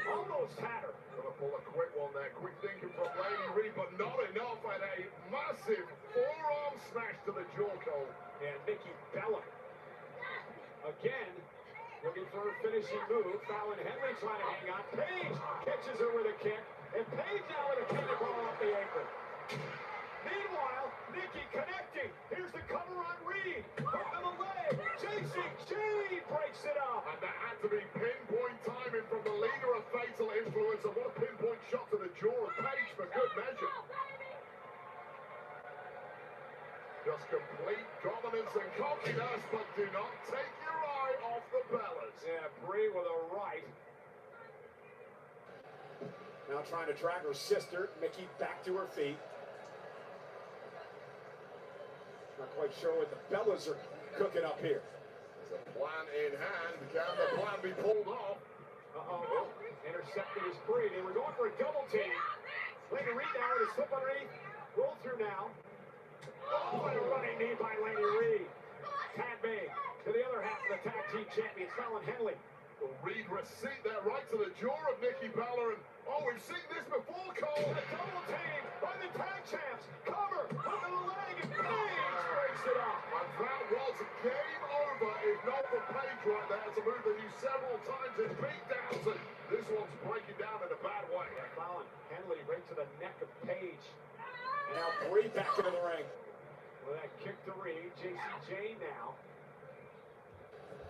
Almost had her. Gonna pull a quick one there. Quick thinking from Lady Reed, but not enough. And a massive forearm smash to the jaw, Cole. And Nikki Bella, again, Looking for a finishing move. Fallon Henley trying to hang on. Paige catches her with a kick. And Paige now with a cannonball off the apron. Meanwhile, Nikki connecting. Here's the cover on Reed. Hook on the leg. JCG breaks it up. And that had to be pinpoint timing from the leader of Fatal Influence. And what a pinpoint shot to the jaw of Paige for good measure. Just complete dominance and cockiness, but do not take your eye off the Bellas. Yeah, Brie with a right. Now trying to drag her sister, Mickey, back to her feet. Not quite sure what the Bellas are cooking up here. There's a plan in hand. Can the plan be pulled off? Uh-oh. Intercepted is Brie. They were going for a double team. Lady Reed now with a slip underneath. Roll through now. Oh, and a running knee by Lady Reed. Tad Bay to the other half of the tag team champions, Fallon Henley. Well, Reed receipt there right to the jaw of Nikki Bella. And, oh, we've seen this before, Cole. A double team by the tag champs. Cover under the leg, and Paige breaks it up. And that was game over if not for Paige right there. It's a move they used several times in beatdowns. And this one's breaking down in a bad way. Fallon Henley right to the neck of Paige. And now Brie back into the ring. With that kick to Reed, JCJ now.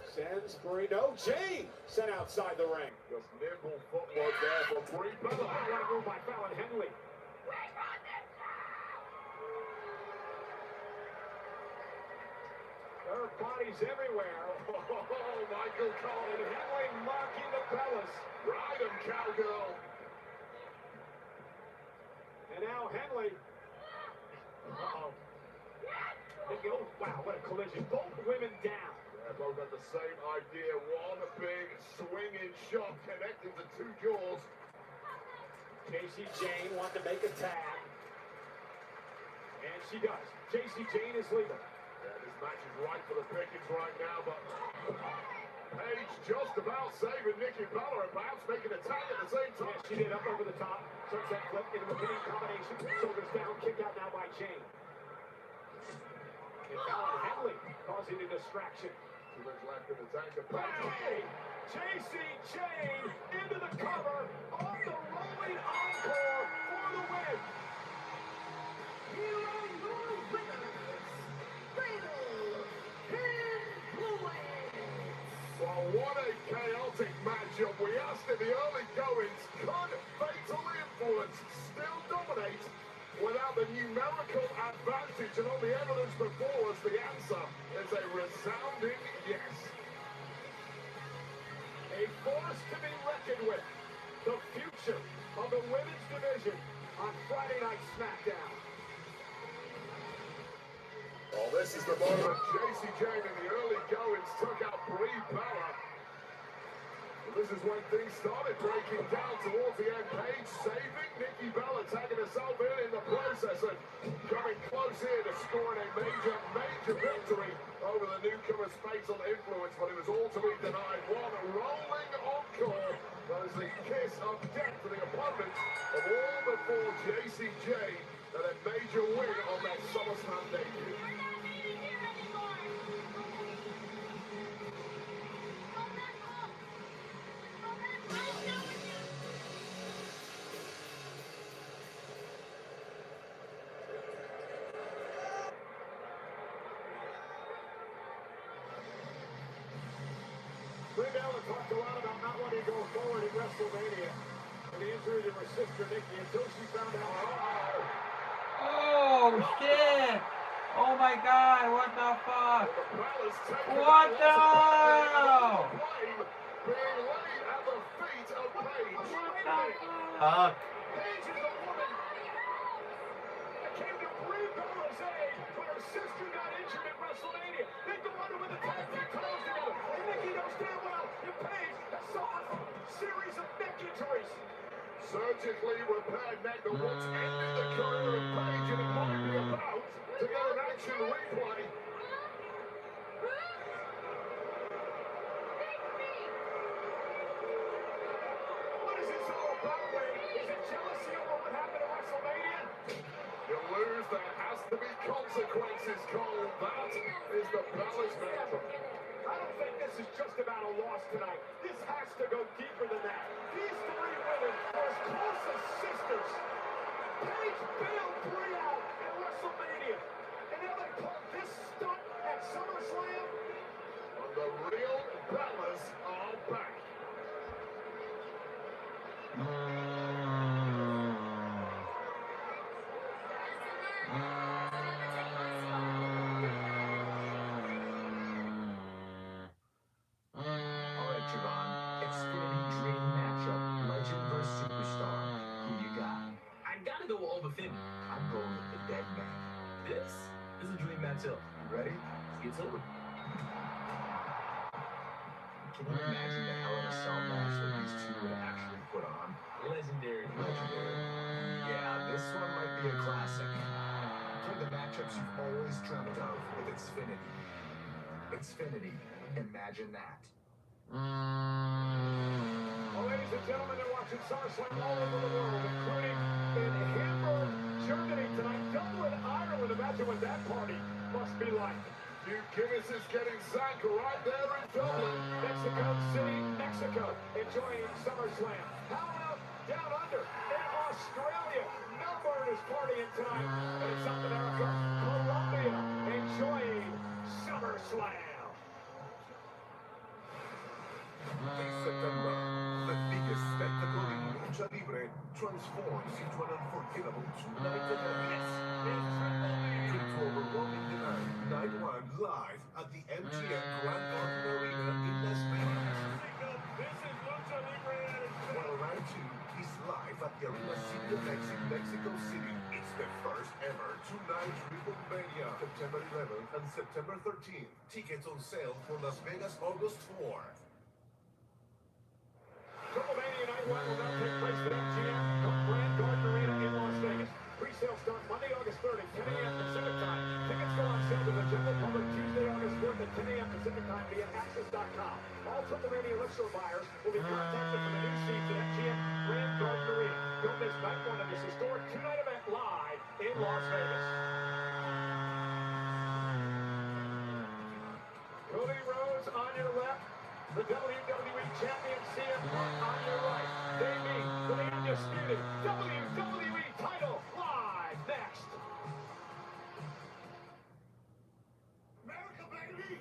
Sends Brie, no, Jane sent outside the ring. Just nimble footwork there for Brie Bella. What a move by Fallon Henley. There are bodies everywhere. Oh, Michael Cole. And Henley mocking the Bellas. Ride him, cowgirl. And now Henley. Uh-oh. Oh, wow, what a collision. Both women down. Yeah, both had the same idea. One big swinging shot connecting the two jaws. JC Jane wants to make a tag. And she does. JC Jane is legal. Yeah, this match is right for the pickings right now, but Paige just about saving Nikki Bella and perhaps making a tag at the same time. Yeah, she did up over the top. Sunset flip into the pinning combination. Shoulders down, kick out now by Jane. And Fallon Henley causing a distraction. Too much left in the tank of Paige. JC Jane into the cover off the rolling encore for the win. Here are your winners, Fatal Influence. Well, what a chaotic matchup. We asked in the early goings, could Fatal Influence still dominate without the numerical advantage? And all the evidence before us, the answer is a resounding yes. A force to be reckoned with. The future of the women's division on Friday Night SmackDown. Well, this is the moment JC Jane in the early goings took out Brie Bella. Well, this is when things started breaking down towards the end. Paige saving Nikki Bella, tagging herself in the process and coming close here to scoring a major victory over the newcomer's Fatal Influence, but it was all to be denied. One rolling encore. That is the kiss of death to the opponent of all before JC Jane and a major win on their SummerSlam debut. Brie Bella talked a lot about not wanting to go forward in WrestleMania and the injury to her sister Nikki until she found out. Oh shit! Oh my god, what the fuck? What the hell? Being laid at the feet of Paige. Fuck. Paige is a woman that came to Brie Bella's aid when her sister got injured at WrestleMania. They go under with a tag team titles together. And Nikki knows damn well that Paige has suffered from a series of neck injuries. Surgically repaired neck that once ended the career of Paige, and it might be about to get an action replay. What is this all about, Wade? Is it jealousy over what happened at WrestleMania? You lose, there has to be consequences, Cole. That is the Bella's mantra. I don't think this is just about a loss tonight. This has to go deeper than that. These three women are as close as sisters. Paige bailed 3 out at WrestleMania. And now they pull this stunt at SummerSlam. Well, the real Bellas are back. Alright, Javon. Xfinity Dream Matchup. Legend versus Superstar. Who you got? I gotta go over 50. I'm going with the dead man. This is a dream matchup. You ready? Let's get to it. Can you imagine the Hell in a Cell match that these two would actually put on? Legendary. Yeah, this one might be a classic. Play the matchups you've always dreamt of with Xfinity. Xfinity. Imagine that. Well, ladies and gentlemen, they're watching SummerSlam all over the world, including in Hamburg, Germany tonight. Dublin, Ireland. Imagine what that party must be like. Duke Gibbons is getting Zank right there in Dublin, Mexico City, Mexico, enjoying SummerSlam. How about down under in Australia? Melbourne is partying tonight. And in South America, Colombia enjoying SummerSlam. This September, the biggest spectacle in lucha libre transforms into an unforgettable 2-night event. Into overwhelming demand, Night 1 live at the MGM Grand Garden Arena in Las Vegas. This is lucha libre. While Night 2 is live at the Arena City of Mexico City. It's the first ever 2-night Triple Mania, September 11th and September 13th. Tickets on sale for Las Vegas August 4th. Triple-Mania Night 1 will now take place at MGM Grand Garden Arena in Las Vegas. Pre-sale starts Monday, August 30, 10 a.m. Pacific time. Tickets go on sale to the general public Tuesday, August 4th at 10 a.m. Pacific time via Access.com. All Triple-Mania Elixir buyers will be contacted for the new seats at MGM Grand Garden Arena. Don't miss Night 1 of this historic 2-night event live in Las Vegas. Cody Rhodes on your left. The WWE Champion CM Punk on your right. They meet for the undisputed WWE title live next. America, baby!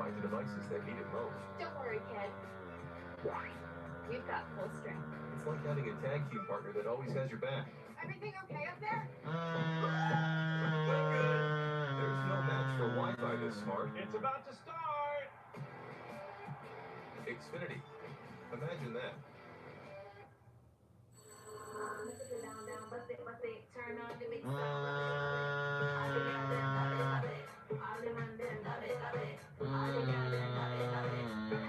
To devices that need it most. Don't worry, kid. We've got full strength. It's like having a tag team partner that always has your back. Everything okay up there? Well, good. There's no match for Wi-Fi this smart. It's about to start. Xfinity. Imagine that. Turn on the big sound. All the girls them love it, love it. All the man them love it, love it. All the girls them love it, love it.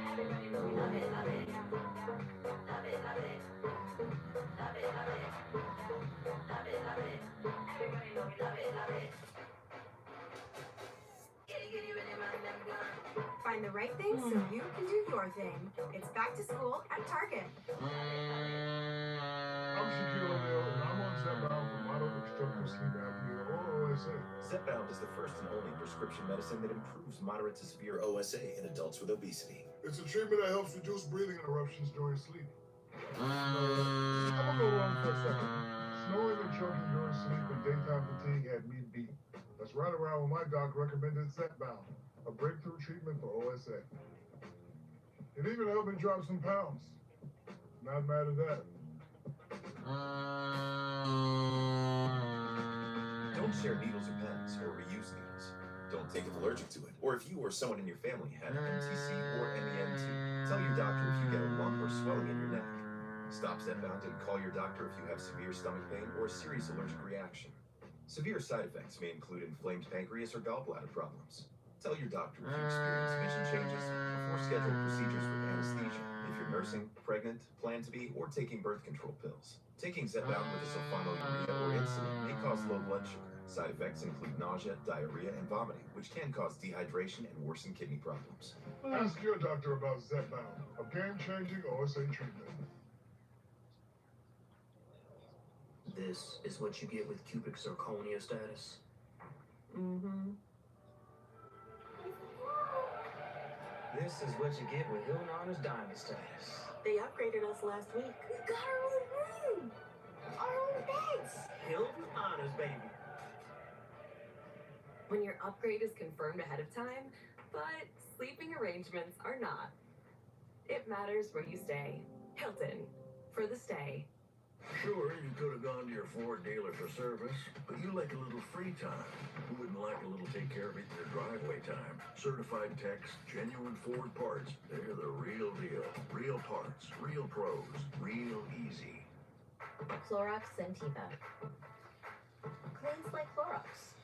Everybody know we love it, love it. Love it, love it. Love it, love it. Love it, love it. Everybody know we love it, love it. Giddy, giddy, rhythm and them gone. Find the right thing so you can do your thing. It's back to school at Target. I'm Shaquille O'Neal, and I'm on Zepbound for moderate obstructive sleep apnea, or OSA. Zepbound is the first and only prescription medicine that improves moderate to severe OSA in adults with obesity. It's a treatment that helps reduce breathing interruptions during sleep. I'm gonna go wrong for a second. Snoring and choking during sleep and daytime fatigue had me beat. That's right around when my doc recommended Zepbound, a breakthrough treatment for OSA. It even helped me drop some pounds. Not mad at that. Don't share needles or pens or reuse needles. Don't take if allergic to it, or if you or someone in your family had MTC or MEN2. Tell your doctor if you get a lump or swelling in your neck. Stop Zepbound and call your doctor if you have severe stomach pain or a serious allergic reaction. Severe side effects may include inflamed pancreas or gallbladder problems. Tell your doctor if you experience vision changes before scheduling procedures with anesthesia. If you're nursing, pregnant, plan to be, or taking birth control pills. Taking Zepbound with a sulfonylurea or insulin may cause low blood sugar. Side effects include nausea, diarrhea, and vomiting, which can cause dehydration and worsen kidney problems. Ask your doctor about Zepbound, a game-changing OSA treatment. This is what you get with cubic zirconia status. Mm-hmm. This is what you get with Hill and Honors Diamond status. They upgraded us last week. We got our own room! Our own beds! Hilton Honors, baby. When your upgrade is confirmed ahead of time, but sleeping arrangements are not. It matters where you stay. Hilton. For the stay. Sure, you could have gone to your Ford dealer for service, but you like a little free time. Who wouldn't like a little take care of it in your driveway time? Certified techs, genuine Ford parts. They're the real deal. Real parts, real pros, real easy. Clorox Sentiva. Cleans like Clorox.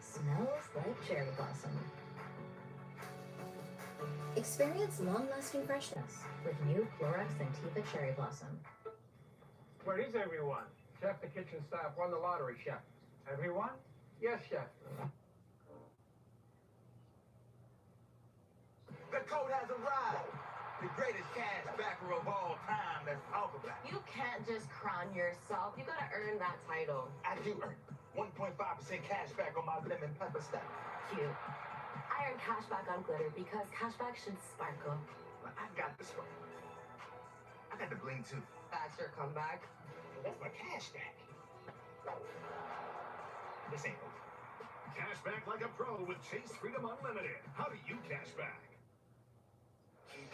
Smells like cherry blossom. Experience long-lasting freshness with new Clorox Sentiva Cherry Blossom. Where is everyone? Chef, the kitchen staff won the lottery, Chef. Everyone? Yes, Chef. The code has arrived. The greatest cash backer of all time. Let's talk about it. You can't just crown yourself. You gotta earn that title. I do earn 1.5% cash back on my lemon pepper stuff. Cute. I earn cash back on glitter because cashback should sparkle. Well, I got this one. I got the bling too. That's your comeback. That's my cash back. This ain't over. Cash back like a pro with Chase Freedom Unlimited. How do you cash back?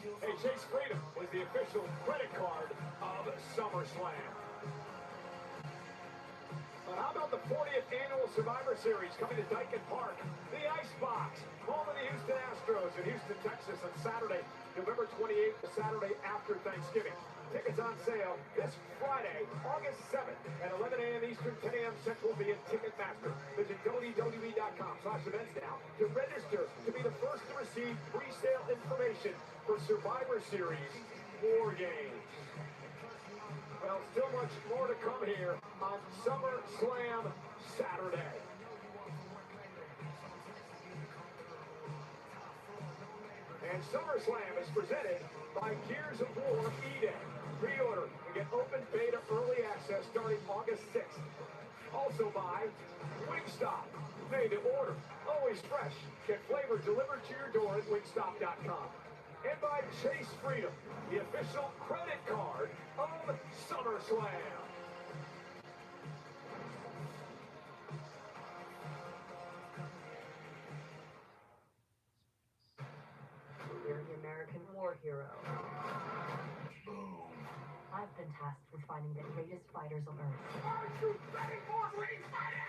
Hey, Chase Freedom was the official credit card of SummerSlam. But how about the 40th annual Survivor Series coming to Dyken Park? The Icebox, home of the Houston Astros in Houston, Texas on Saturday, November 28th, the Saturday after Thanksgiving. Tickets on sale this Friday, August 7th at 11 a.m. Eastern, 10 a.m. Central via Ticketmaster. Visit WWE.com/events now to register to be the first to receive pre-sale information for Survivor Series War Games. Well, still much more to come here on SummerSlam Saturday. And SummerSlam is presented by Gears of War E-Day. Pre-order and get open beta early access starting August 6th. Also by Wingstop. Made to order. Always fresh. Get flavor delivered to your door at wingstop.com. And by Chase Freedom, the official credit card of SummerSlam. You're the American war hero. I've been tasked with finding the greatest fighters on Earth. Are you ready for street fighting?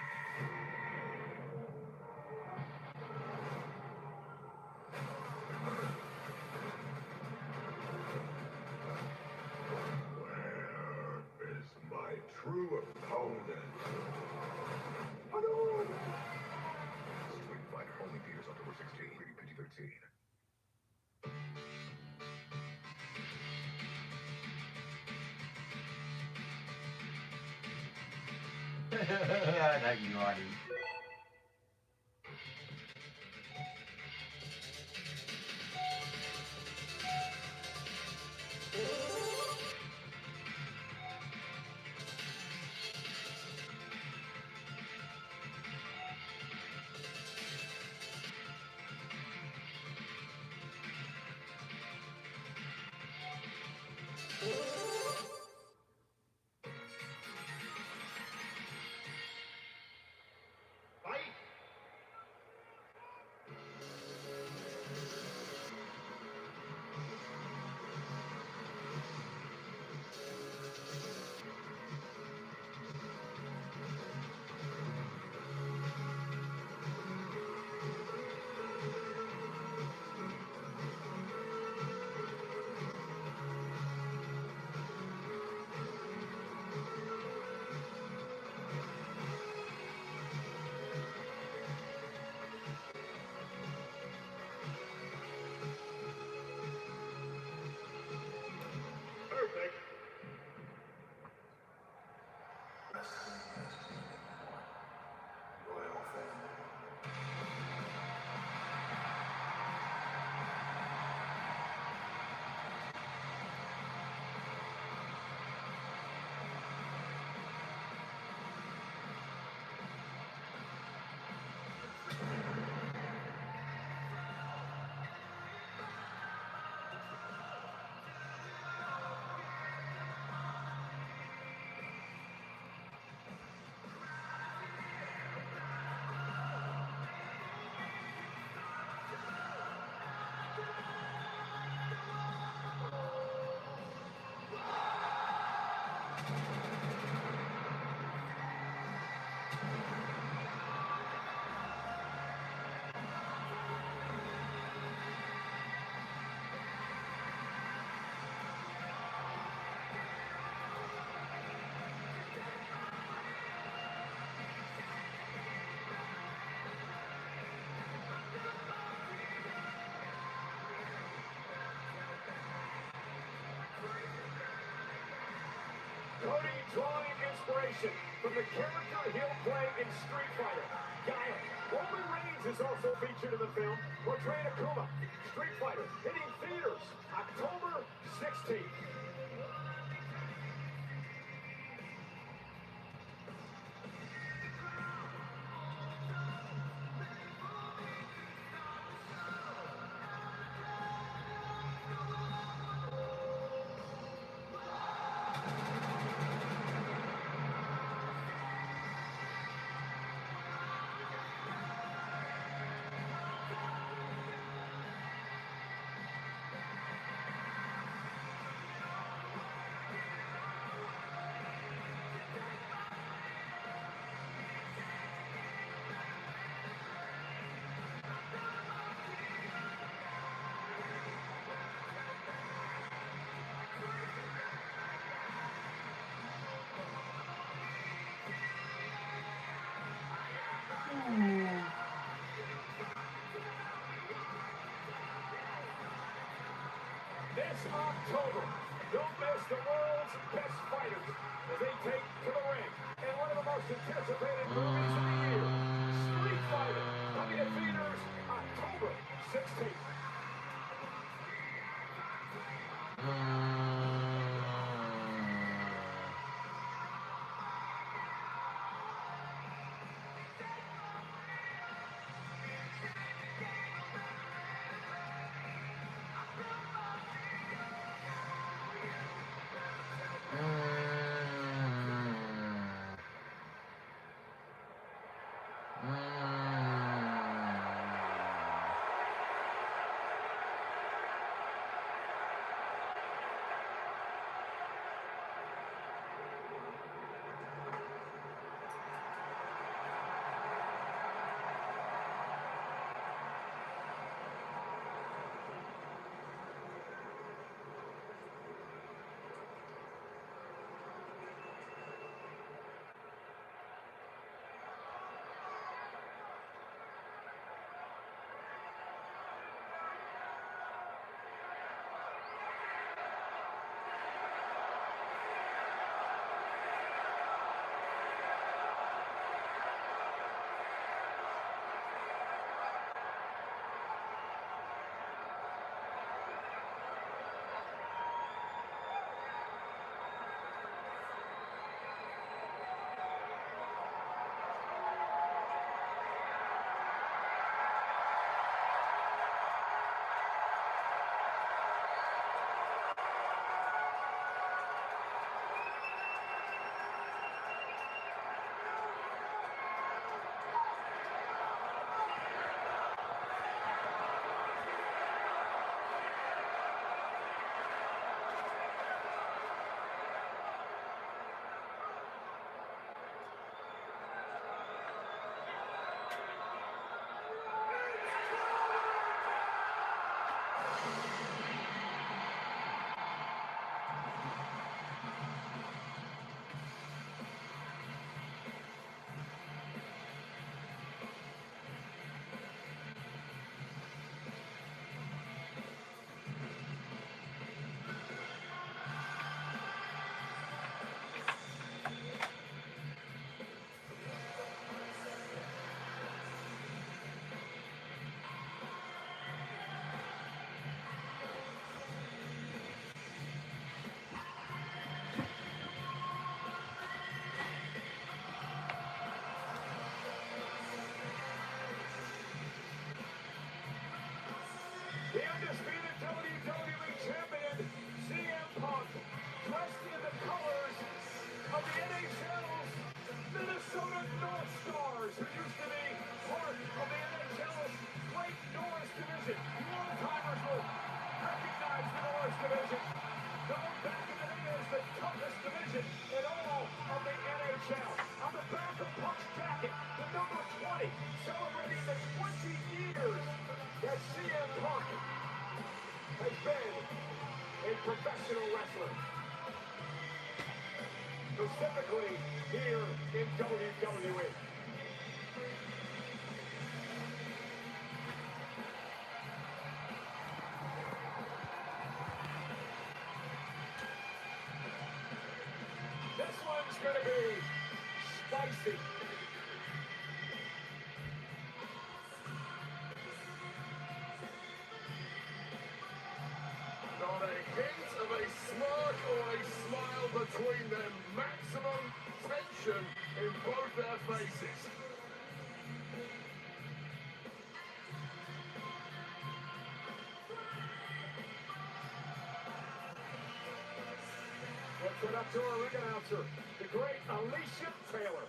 Where is my true opponent? Street Fighter, only theaters October 16, rated PG-13. Yeah, that's naughty. drawing inspiration from the character he'll play in Street Fighter, Guile. Roman Reigns is also featured in the film, portraying Akuma. Street Fighter hitting theaters October 16th. This October, don't miss the world's best fighters as they take to the ring in one of the most anticipated movies of the year, Street Fighter, coming to theaters October 16th. The undisputed WWE Champion, CM Punk, dressed in the colors of the NHL's Minnesota North Stars, who used to be part of the NHL's Great North Division. Old-timers will recognize the North Division, known back in the day as the toughest division in all of the NHL. On the back of Punk's jacket, the number 20, celebrating the 20 years that CM Punk has been a professional wrestler. Specifically here in WWE. This one It's going to be spicy. Not a hint of a smirk or a smile between them. Maximum tension in both their faces. Let's head up to our ring announcer, the great Alicia Taylor.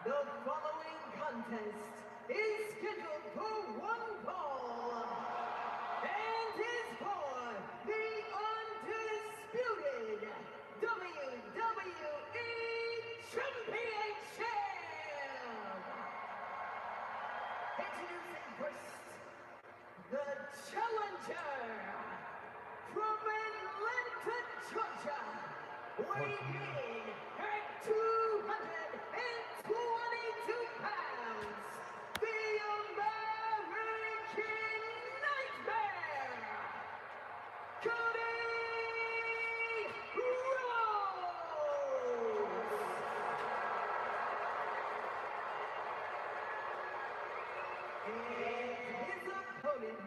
The following contest is scheduled for one fall and is for the undisputed WWE Championship. Introducing first, the challenger from Atlanta, Georgia, weighing in at 222 pounds, the American Nightmare, Cody Rhodes. And his opponent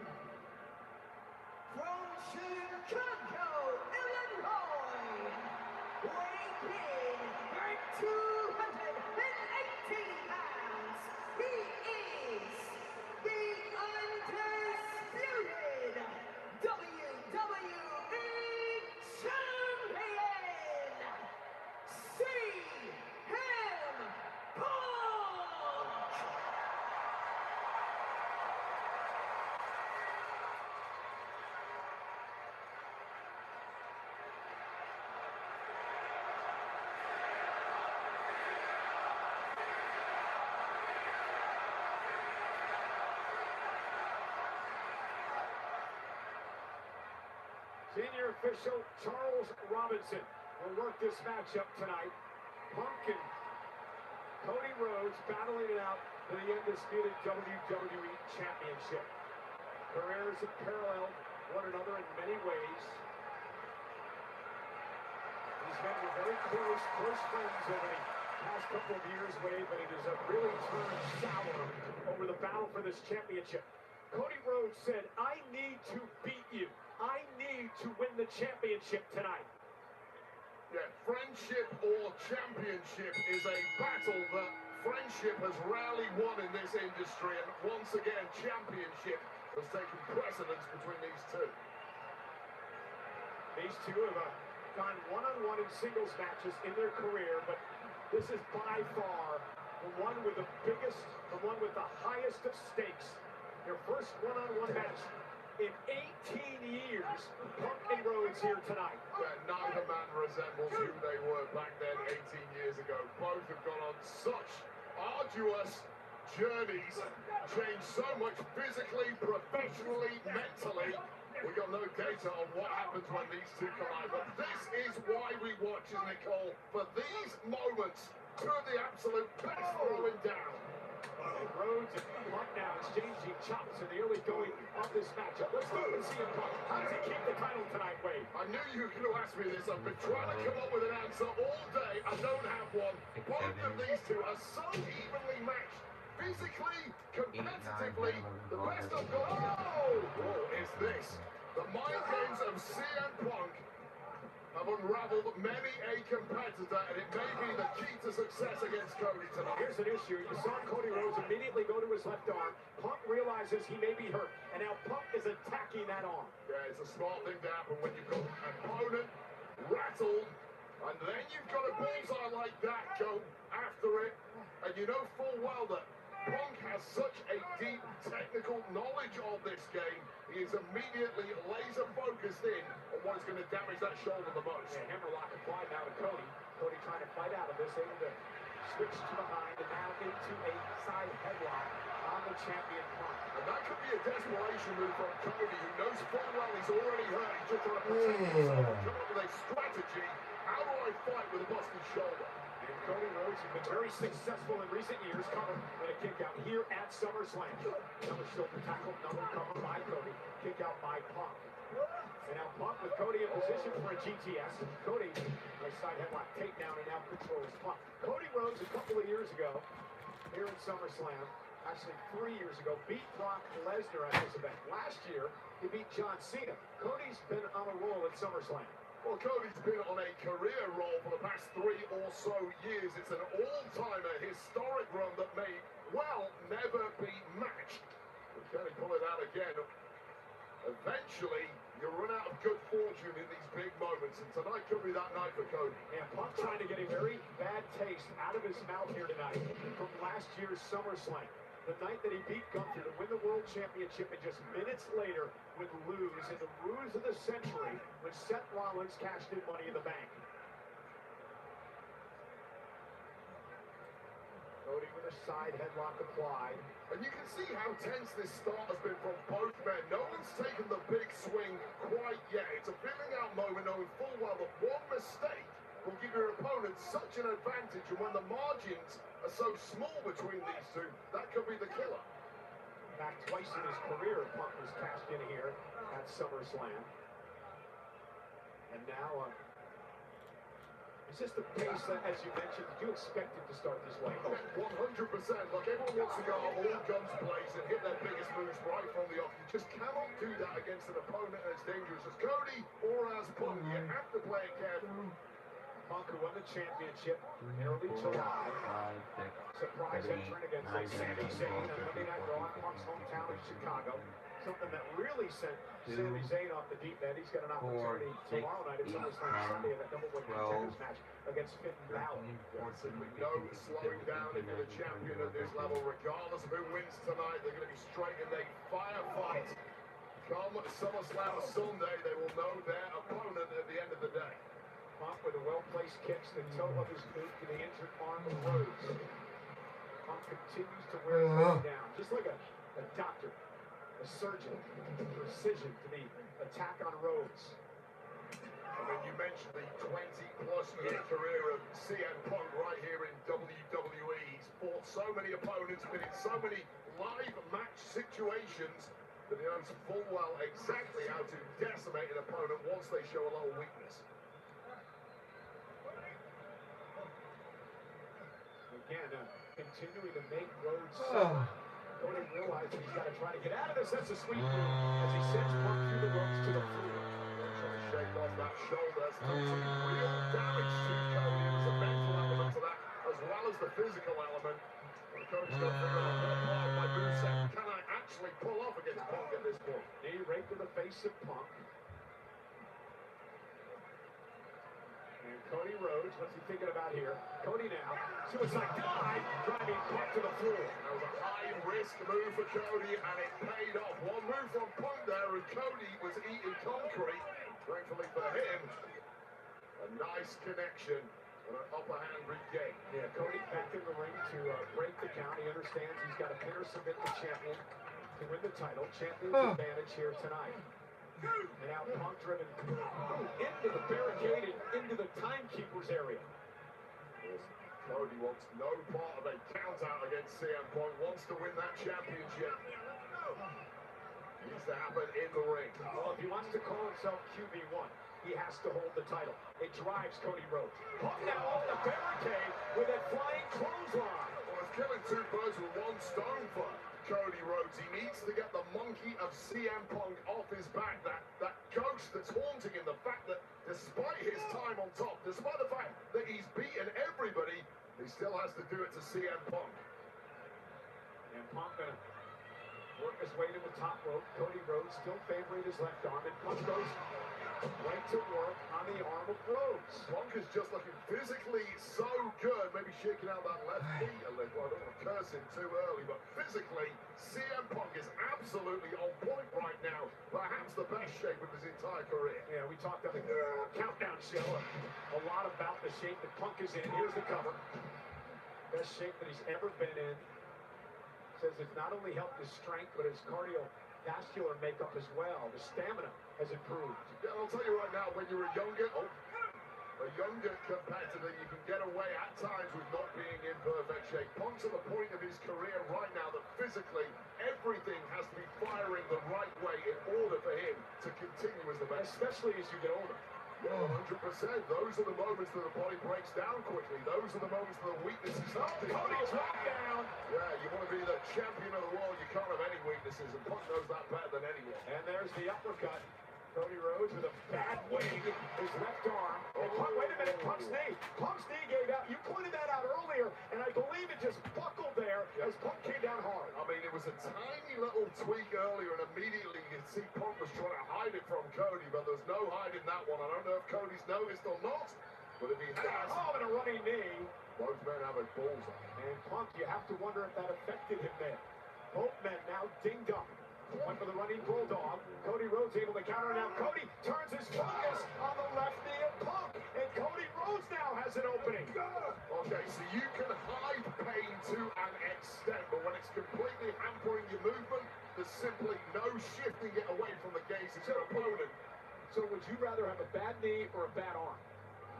from Chicago, Illinois, weighing in at 218 pounds, he is the undisputed WWE Champion, CM Punk! Senior official Charles Robinson will work this matchup tonight. Punk and Cody Rhodes battling it out for the undisputed WWE Championship. Careers have paralleled one another in many ways. These men were very close friends over the past couple of years, Wade, but it has really turned sour over the battle for this championship. Cody Rhodes said, "I need to beat you. I need to win the championship tonight." Yeah, friendship or championship is a battle that friendship has rarely won in this industry, and once again, championship has taken precedence between these two. These two have gone one-on-one in singles matches in their career, but this is by far the one with the biggest, the one with the highest of stakes. Their first one-on-one match in 18 years. Punk and Rhodes here tonight. Neither man resembles who they were back then 18 years ago. Both have gone on such arduous journeys, changed so much physically, professionally, mentally. We got no data on what happens when these two collide, but this is why we watch, isn't it, Cole? For these moments, two of the absolute best throwing down. And Rhodes and Punk now exchanging chops in the early going of this matchup. Let's start with CM Punk. How does he keep the title tonight, Wade? I knew you were going to ask me this. I've been trying to come up with an answer all day. I don't have one. Both of these two are so evenly matched. Physically, competitively, the best I've got. Oh, is this. The mind games of CM Punk have unraveled many a competitor, and it may be the key to success against Cody tonight. Here's an issue. You saw Cody Rhodes immediately go to his left arm. Punk realizes he may be hurt, and now Punk is attacking that arm. Yeah, it's a smart thing to happen when you've got an opponent rattled, and then you've got a bullseye like that go after it, and you know full well that Punk has such a deep technical knowledge of this game. He is immediately laser focused in on what is going to damage that shoulder the most. Yeah, hammerlock applied now to Cody. Cody trying to fight out of this, able to switch to behind and now into a side headlock on the champion Punk. And that could be a desperation move from Cody, who knows full well he's already hurt. He's just trying to protect himself and come up with a strategy. How do I fight with a busted shoulder? And Cody Rhodes has been very successful in recent years, coming with a kick out here at SummerSlam. Another shoulder tackle, another cover by Cody. Kick out by Punk. And now Punk with Cody in position for a GTS. Cody, nice side headlock takedown, and now controls Punk. Cody Rhodes a couple of years ago here in SummerSlam, actually 3 years ago, beat Brock Lesnar at this event. Last year, he beat John Cena. Cody's been on a roll at SummerSlam. Well, Cody's been on a career roll for the past 3 or so years. It's an all-timer, historic run that may well never be matched. Can he pull it out again? Eventually, you run out of good fortune in these big moments, and tonight could be that night for Cody. And Punk trying to get a very bad taste out of his mouth here tonight from last year's SummerSlam. The night that he beat Gunther to win the World Championship, and just minutes later would lose in the ruse of the century when Seth Rollins cashed in Money in the Bank. Cody with a side headlock applied. And you can see how tense this start has been from both men. No one's taken the big swing quite yet. It's a feeling out moment, knowing full well that one mistake will give your opponent such an advantage, and when the margins are so small between these two, that could be the killer. Back twice in his career, Punk was cashed in here at SummerSlam. And now, is this the pace that, as you mentioned, did you expect it to start this way? 100%. Like, everyone wants to go all guns blazing and hit their biggest moves right from the off. You just cannot do that against an opponent as dangerous as Cody or as Punk. You have to play it carefully. Punk, who won the championship in early July. Surprise entrant against Sami Zayn on Monday Night Raw in Punk's hometown of Chicago. Something that really sent Sami Zayn off the deep end. He's got an opportunity tomorrow night at SummerSlam Sunday in a double-weight contenders match against Finn Balor. Simply no slowing down if you're the champion at this level. Regardless of who wins tonight, they're going to be straight in a firefight. Come SummerSlam Sunday, they will know their opponent at the end of the day. Punk with a well-placed kicks the toe of his boot to the injured arm of Rhodes. Punk continues to wear him down, just like a doctor, a surgeon, precision to the attack on Rhodes. I mean, you mentioned the 20-plus year career of CM Punk right here in WWE. He's fought so many opponents, been in so many live match situations that he knows full well exactly how to decimate an opponent once they show a little weakness. Again, continuing to make Rhodes Cody realizes he's got to try to get out of this. That's a sweet move as he sends Punk through the ropes to the floor. Trying to shake off that shoulder. That's done some real damage to Cody. There's a mental element to that, as well as the physical element. And Cody's got to figure out what part of my moveset can I actually pull off against Punk at this point. Knee right to the face of Punk. And Cody Rhodes, what's he thinking about here? Cody now, suicide dive, driving Punk to the floor. That was a high-risk move for Cody, and it paid off. One move from Punk there, and Cody was eating concrete. Thankfully for him, a nice connection and an upper hand regain. Yeah, Cody back in the ring to break the count. He understands he's got to pin or submit the champion to win the title. Champion's advantage here tonight. And now Punk driven into the barricade and into the timekeeper's area. Cody wants no part of a count-out against CM Punk, wants to win that championship. Needs to happen in the ring. Well, if he wants to call himself QB1, he has to hold the title. It drives Cody Rhodes. Punk now off the barricade with a flying clothesline. Well, it's killing two birds with one stone for Cody Rhodes. He needs to get the monkey of CM Punk off his back. That ghost that's haunting him. The fact that despite his time on top, despite the fact that he's beaten everybody, he still has to do it to CM Punk. And Punk gonna work his way to the top rope. Cody Rhodes still favoring his left arm, and Punk goes right to work on the arm of Rhodes. Punk is just looking physically so good, maybe shaking out that left knee a little. I don't want to curse him too early, but physically, CM Punk is absolutely on point right now. Perhaps the best shape of his entire career. Yeah, we talked on the countdown show a lot about the shape that Punk is in. Here's the cover. Best shape that he's ever been in. Says it's not only helped his strength, but his cardiovascular makeup as well. The stamina has improved. Yeah, I'll tell you right now, when you were younger, A younger competitor, you can get away at times with not being in perfect shape. Punk's at the point of his career right now that physically everything has to be firing the right way in order for him to continue as the best. Especially as you get older. Yeah, 100%. Those are the moments that the body breaks down quickly. Those are the moments that the weaknesses start to Cody is locked down. Yeah, you want to be the champion of the world. You can't have any weaknesses, and Punk knows that better than anyone. And there's the uppercut. Cody Rhodes with a bad wing, his left arm. And Punk, wait a minute, Punk's knee. Punk's knee gave out. You pointed that out earlier, and I believe it just buckled there as Punk came down hard. I mean, it was a tiny little tweak earlier, and immediately you could see Punk was trying to hide it from Cody, but there's no hiding that one. I don't know if Cody's noticed or not, but if he has... Oh, and a running knee. Both men have a bullseye. And Punk, you have to wonder if that affected him there. Both men now dinged up. Went for the running bulldog. Cody Rhodes able to counter now. Cody turns his focus on the left knee of Punk. And Cody Rhodes now has an opening. Okay, so you can hide pain to an extent, but when it's completely hampering your movement, there's simply no shifting it away from the gaze of your opponent. So would you rather have a bad knee or a bad arm?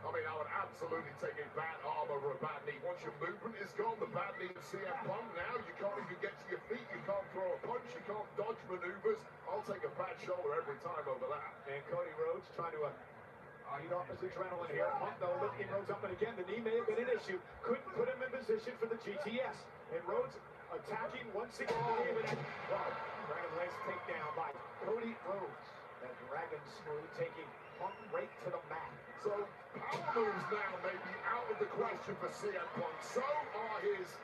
I mean, I would absolutely take a bad arm over a bad knee. Once your movement is gone, the bad knee of CM Punk, now you can't even get to your feet, you can't throw a punch, you can't dodge maneuvers. I'll take a bad shoulder every time over that. And Cody Rhodes trying to feed off his adrenaline here. Punk, though, lifting Rhodes up, and again, the knee may have been an issue. Couldn't put him in position for the GTS. And Rhodes attacking once again. Wow, Dragon Lace takedown by Cody Rhodes. That Dragon Smooth taking Punk right to the mat. So, power moves now may be out of the question for CM Punk. So are his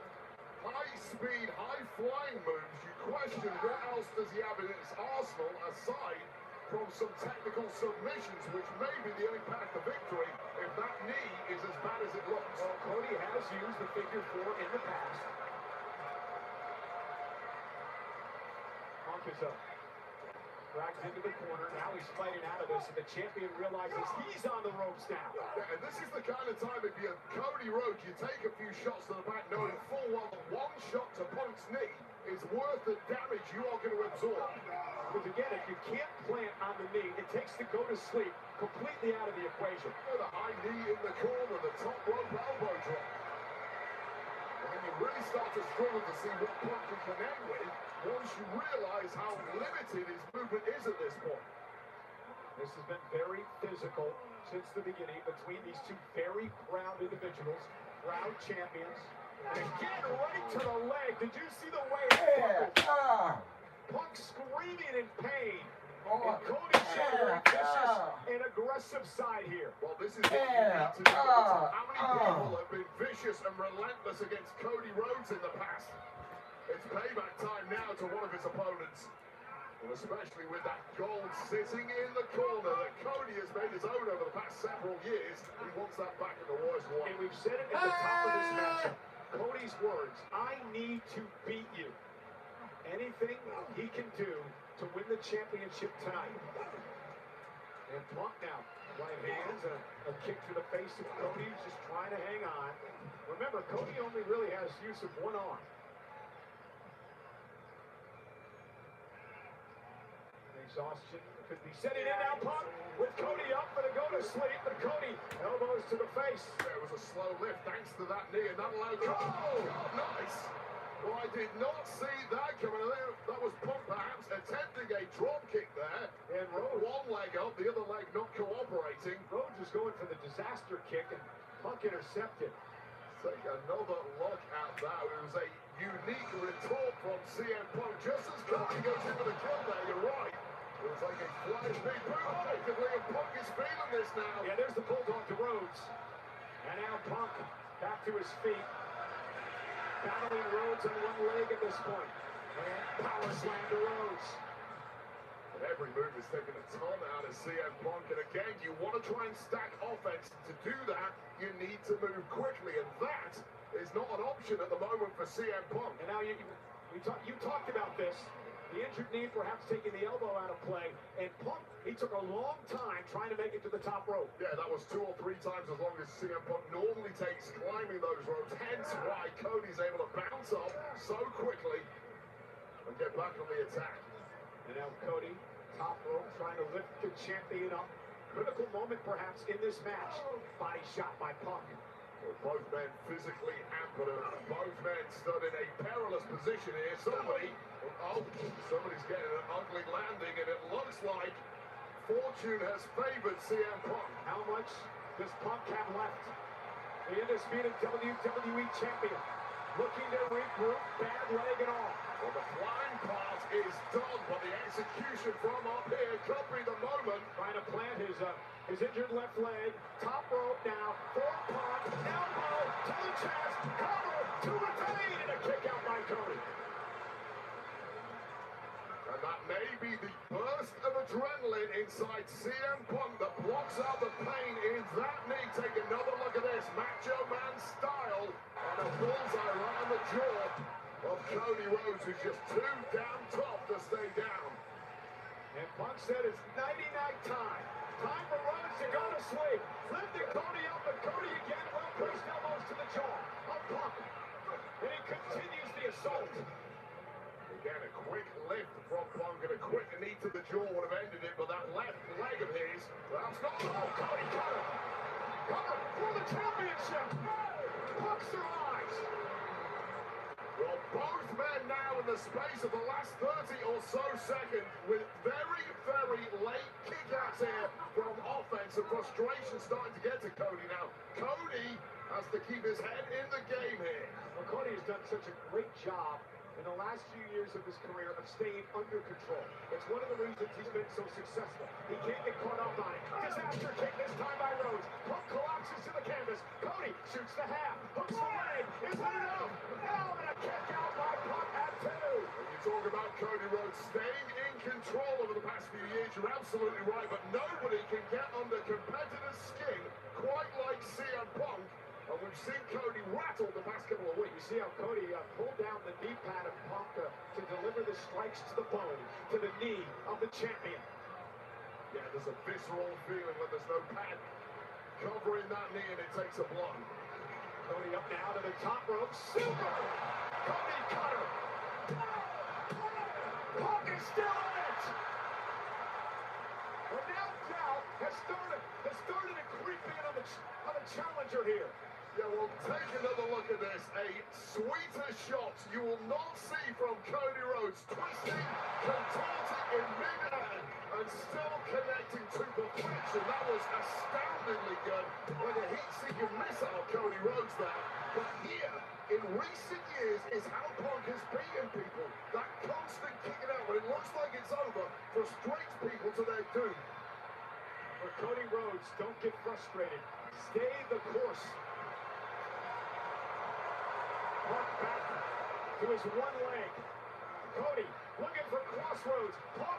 high-speed, high-flying moves. You question what else does he have in his arsenal aside from some technical submissions, which may be the only path to victory if that knee is as bad as it looks. Well, Cody has used the figure 4 in the past. Punk is up. Drags into the corner. Now he's fighting out of this, and the champion realizes he's on the ropes now. Yeah, and this is the kind of time if you're Cody Rhodes, you take a few shots to the back, knowing full well that one shot to Punk's knee is worth the damage you are going to absorb. Because again, if you can't plant on the knee, it takes the go to sleep completely out of the equation. The high knee in the corner, the top rope elbow drop. And you really start to struggle to see what Punk can connect with once you realize how limited his movement is at this point. This has been very physical since the beginning between these two very proud individuals, proud champions. And again, right to the leg. Did you see the way Punk screaming in pain? And Cody showing a vicious and aggressive side here. Well, this is what you need to do. How many people have been vicious and relentless against Cody Rhodes in the past? It's payback time now to one of his opponents. And especially with that gold sitting in the corner that Cody has made his own over the past several years. He wants that back in the worst one. And we've said it at the top of this matchup. Cody's words, I need to beat you. Anything he can do to win the championship tonight. And Punk now, right hands, a kick to the face of Cody, who's just trying to hang on. Remember, Cody only really has use of one arm. Exhaustion could be setting in now. Punk with Cody up for the go to sleep, but Cody elbows to the face. There was a slow lift thanks to that knee, and that allowed Cody. Oh, nice. Well, I did not see that coming. That was Punk perhaps attempting a drop kick there. And Rhodes, one leg up, the other leg not cooperating. Rhodes was going for the disaster kick, and Punk intercepted. Take another look at that. It was a unique retort from CM Punk. Just as Cody goes in with a kill there, you're right. It was like a flash big boot effectively, and Punk is feeling this now. Yeah, there's the bulldog to Rhodes. And now Punk back to his feet. Battling Rhodes on one leg at this point. And power slam to Rhodes. But every move is taking a ton out of CM Punk. And again, you want to try and stack offense. To do that, you need to move quickly. And that is not an option at the moment for CM Punk. And now you talked about this. The injured knee perhaps taking the elbow out of play. And Punk, he took a long time trying to make it to the top rope. Yeah, that was 2 or 3 times as long as CM Punk normally takes climbing those ropes. Hence why Cody's able to bounce up so quickly and get back on the attack. And now Cody, top rope, trying to lift the champion up. critical moment perhaps in this match. Body shot by Punk. Well, both men physically hampered and both men stood in a perilous position here. Somebody's getting an ugly landing, and it looks like fortune has favored CM Punk. How much does Punk have left? The undisputed WWE champion. Looking to regroup, bad leg and all. Well, the flying part is done, but the execution from up here could be the moment. Trying to plant his injured left leg. Top rope now. For Punk. Elbow to the chest. Cover to retain. And a kick out by Cody. And that may be the burst of adrenaline inside CM Punk that blocks out the pain in that knee. Take another look at this. Macho Man style. And a bullseye right on the jaw of Cody Rhodes, who's just too damn tough to stay down. And Punk said it's 99 time. Time for Rhodes to go to sleep. Lifting Cody up, and Cody again. Well placed elbows to the jaw of Punk. And he continues the assault. Again, a quick lift from Punk and a quick knee to the jaw would have ended it, but that left leg of his, that's not... Oh, Cody got him. Cover for the championship. Punk survives. Well, both men now in the space of the last 30 or so seconds with very, very late kick-outs here from offense, and frustration starting to get to Cody now. Cody has to keep his head in the game here. Well, Cody has done such a great job in the last few years of his career of staying under control. It's one of the reasons he's been so successful. He can't get caught up on it. Disaster kick this time by Rhodes. Punk collapses to the canvas. Cody shoots the half. Hooks the leg. Is that enough? Now, and a kick out by Punk at 2. When you talk about Cody Rhodes staying in control over the past few years, you're absolutely right, but nobody can get under competitor's skin quite like CM Punk. And we've seen Cody rattle the past couple of weeks. You see how Cody pulled down the knee pad of Punk to deliver the strikes to the bone, to the knee of the champion. Yeah, there's a visceral feeling when there's no pad covering that knee and it takes a blow. Cody up now to the top rope. Super! Cody cutter! Punk is still on it! Well, now doubt has started to creep in on the challenger here. Yeah, well, take another look at this. A sweeter shot you will not see from Cody Rhodes. Twisting, contorting in mid-air, and still connecting to perfection. That was astoundingly good. Like a heat-seeking missile of Cody Rhodes there. But here, in recent years, is how Punk has beaten people. That constant kicking out when it looks like it's over frustrates people to their doom. For Cody Rhodes, don't get frustrated. Stay the course. Punk back to his one leg. Cody looking for crossroads. Punk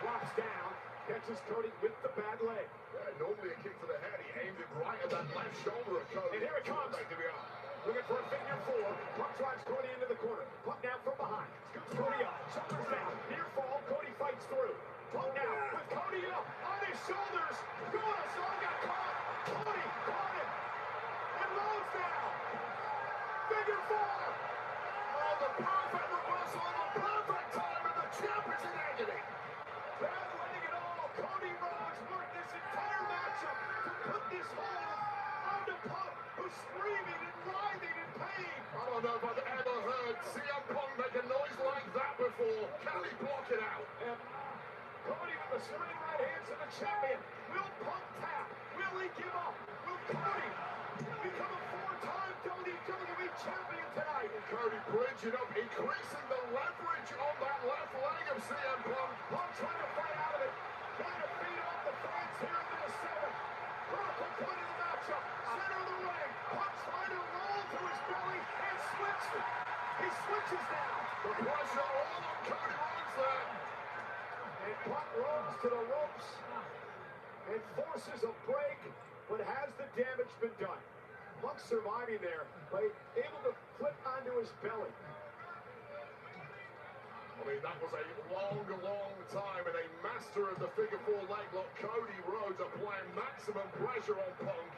drops down, catches Cody with the bad leg. Yeah, normally a kick to the head. He aimed it right at that left shoulder of Cody. And here it comes. Looking for a figure 4. Punk drives Cody into the corner. Punk down from behind. Scoops Cody up. Shoulders down. Near fall. Cody fights through. Punk now with Cody up on his shoulders. Going so got caught. Cody caught him. And Rhodes down. Figure 4. Oh, the perfect reversal of the perfect time, and the champ is in agony. Bad leg and all. Cody Rhodes worked this entire matchup to put this hold onto Punk, who's screaming and writhing in pain. I don't know if I've ever heard CM Punk make a noise like that before. Can he block it out? And Cody with the swinging right hands of the champion. Will Punk tap? Will he give up? Will Cody become a 4-time WWE champion tonight? Cody bridging up, increasing the leverage on that left leg of CM Punk. Punk trying to fight out of it. Trying to feed off the fans here into the 7th. Critical point of the matchup. Center of the ring. Punk trying to roll to his belly and switch. He switches now. The pressure all on Cody Rhodes there. And Punk rolls to the ropes and forces a break, but has the damage been done? Punk surviving there, but able to flip onto his belly. I mean, that was a long, long time, and a master of the figure 4 leg lock. Cody Rhodes applying maximum pressure on Punk.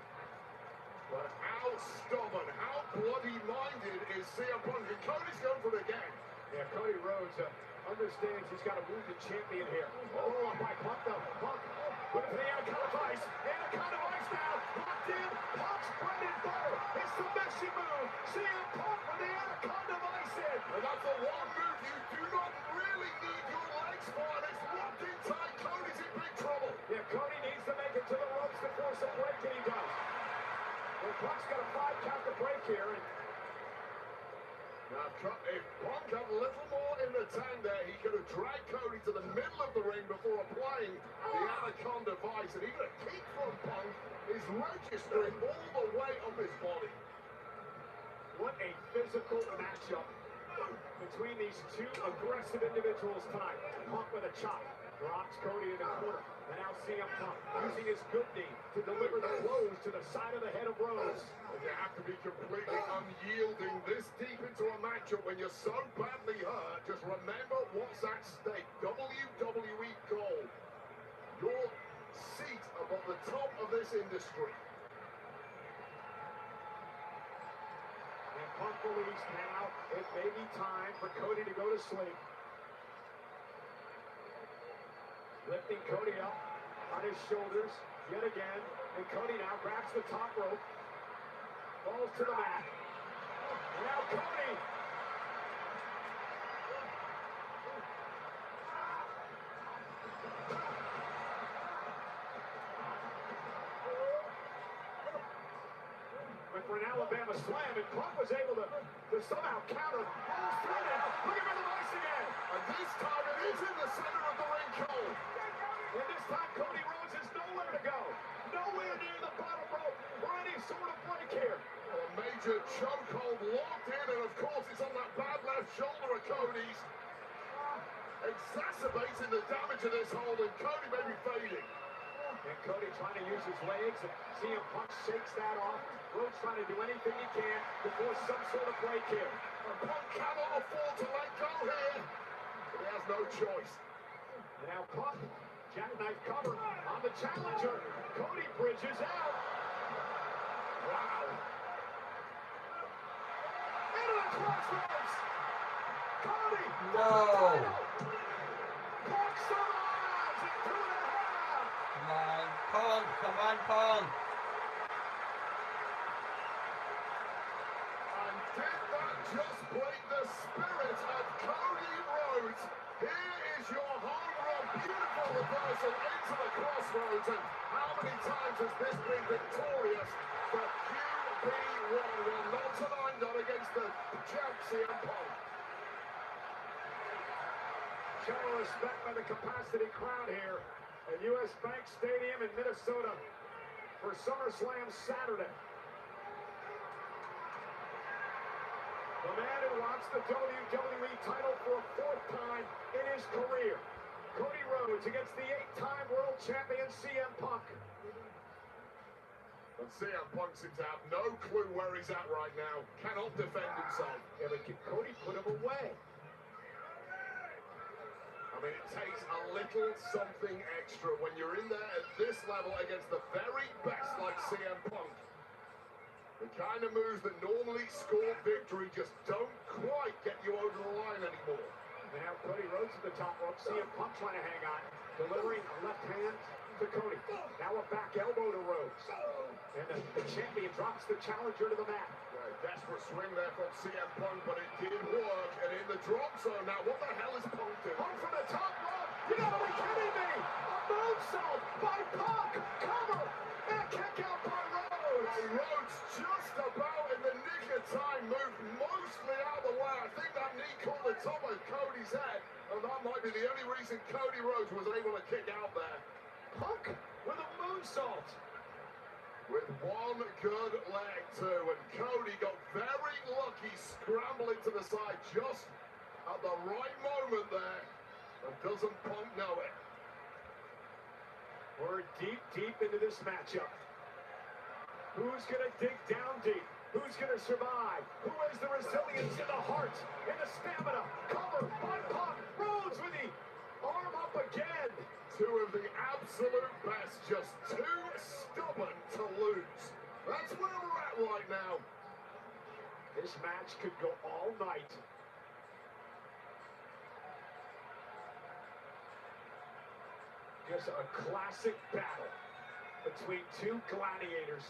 But how stubborn, how bloody-minded is CM Punk? And Cody's going for it again. Yeah, Cody Rhodes understands he's got to move the champion here. Oh, by Punk, though. Punk Look for the Anaconda Vice. Anaconda Vice now. Locked in. Punk's bread and butter. It's the Messi move. CM Punk with the Anaconda Vice in. And that's the one move you do not really need your legs for, and it's locked in tight. Cody's in big trouble. Yeah, Cody needs to make it to the ropes to force a break, and he does. Well, Punk's got a 5 count to break here, and now, if Punk had a little more in the tank there, he could have dragged Cody to the middle of the ring before applying the Anaconda Vice. And even a kick from Punk is registering all the weight of his body. what a physical matchup between these two aggressive individuals tonight. Punk with a chop, drops Cody in the corner. And now CM Punk using his good knee to deliver the blows to the side of the head of Rose. And you have to be completely unyielding this deep into a matchup when you're so badly hurt. Just remember what's at stake. WWE gold. Your seat above the top of this industry. And Punk believes now it may be time for Cody to go to sleep. Lifting Cody up on his shoulders yet again. And Cody now grabs the top rope. Falls to the mat. And now Cody. Went for an Alabama slam, and Punk was able to somehow counter. Falls through now. Look at the Vice again. And this time it is in the center of the ring, Cole. And this time Cody Rhodes has nowhere to go. Nowhere near the bottom rope or any sort of break here. A major chokehold locked in, and of course it's on that bad left shoulder of Cody's. Exacerbating the damage of this hold, and Cody may be fading. And Cody trying to use his legs, and CM Punk shakes that off. Rhodes trying to do anything he can to force some sort of break here. And Punk cannot afford to let go here. But he has no choice. And now Punk, jackknife cover on the challenger. Cody bridges out. Wow. Into the crossroads. Cody. No. Punk survives in 2.5. Come on, Punk. Come on, Punk. And did that just break the spirit of Cody Rhodes? Here is your home run. Beautiful reversal into the crossroads. And how many times has this been victorious for QB1? Well, not tonight, not against the champ CM Punk. Show respect by the capacity crowd here at US Bank Stadium in Minnesota for SummerSlam Saturday. The man who wants the WWE title for a 4th time in his career. Cody Rhodes against the 8-time world champion CM Punk. And CM Punk seems to have no clue where he's at right now. Cannot defend himself. Yeah, but can Cody put him away? I mean, it takes a little something extra when you're in there at this level against the very best like CM Punk. The kind of moves that normally score victory just don't quite get you over the line anymore. And now Cody Rhodes at the top rope. CM Punk trying to hang on. Delivering a left hand to Cody. Now a back elbow to Rhodes. And the champion drops the challenger to the mat. Desperate swing there from CM Punk, but it did work. And in the drop zone now, what the hell is Punk doing? Punk from the top rope. You gotta be kidding me. A moonsault by Punk. Cover. And a kick out by Rhodes. Well, Rhodes just about in the nick of time moved mostly out of the way. I think that knee caught the top of Cody's head. And that might be the only reason Cody Rhodes was able to kick out there. Punk with a moonsault. With one good leg too, and Cody got very lucky scrambling to the side just at the right moment there, and doesn't Punk know it? We're deep, deep into this matchup. Who's gonna dig down deep? Who's gonna survive? Who has the resilience in the heart and the stamina? Cover by Punk. Rhodes with the arm up again. Two of the absolute best, just too stubborn to lose. That's where we're at right now. This match could go all night. Just a classic battle between two gladiators.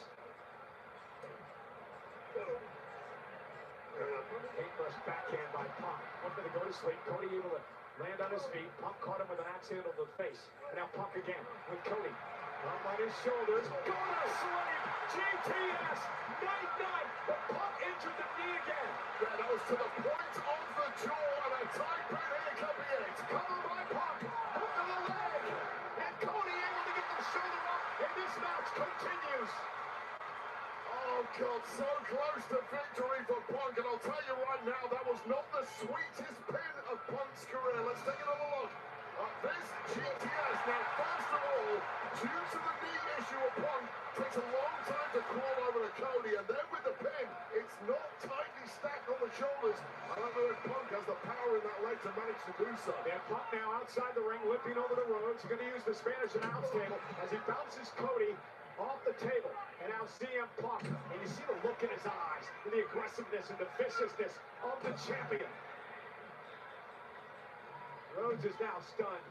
Paintbrush backhand by Punk. Wanted to go to sleep. Cody able to land on his feet. Punk caught him with an axe handle to the face. And now Punk again with Cody. Up on his shoulders. Go to sleep. GTS. Night. But Punk injured the knee again. Yeah, that was to the point of the jaw and a tight pin. Here comes it. Covered by Punk. Hook to the leg. And Cody able to get the shoulder up. And this match continues. Oh, God, so close to victory for Punk. And I'll tell you right now, that was not the sweetest pin of Punk's career. Let's take another look at this GTS. Now, first of all, due to the knee issue of Punk, takes a long time to crawl over to Cody. And then with the pin, it's not tightly stacked on the shoulders. I don't know if Punk has the power in that leg to manage to do so. Yeah, Punk now outside the ring, limping over the ropes. He's going to use the Spanish announce table as he bounces Cody off the table. And now CM Punk, and you see the look in his eyes, and the aggressiveness and the viciousness of the champion. Rhodes is now stunned.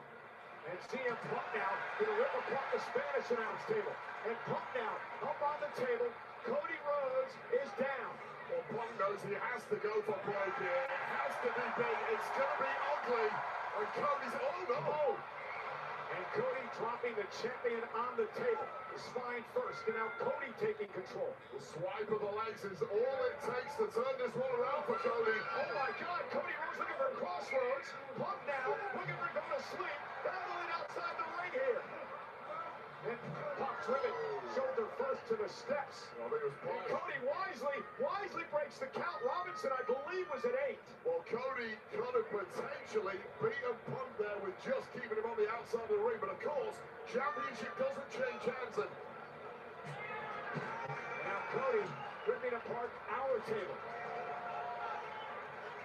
And CM Punk now going to rip apart the Spanish announce table. And Punk now up on the table. Cody Rhodes is down. Well, Punk knows he has to go for broke here. It has to be big. It's going to be ugly. And Cody's, oh no! And Cody dropping the champion on the table. The spine first, and now Cody taking control. The swipe of the legs is all it takes to turn this one around for Cody. Oh my God, Cody Rhodes looking for crossroads. Punk now looking for going to sleep. Battling outside the ring here. And Punk driven shoulder first to the steps. I think it was Punk. And Cody wisely breaks the count. Robinson, I believe, was at 8. Well, Cody could have potentially beaten Punk there with just keeping him on the outside of the ring. But of course, championship doesn't change hands. And now Cody ripping apart our table.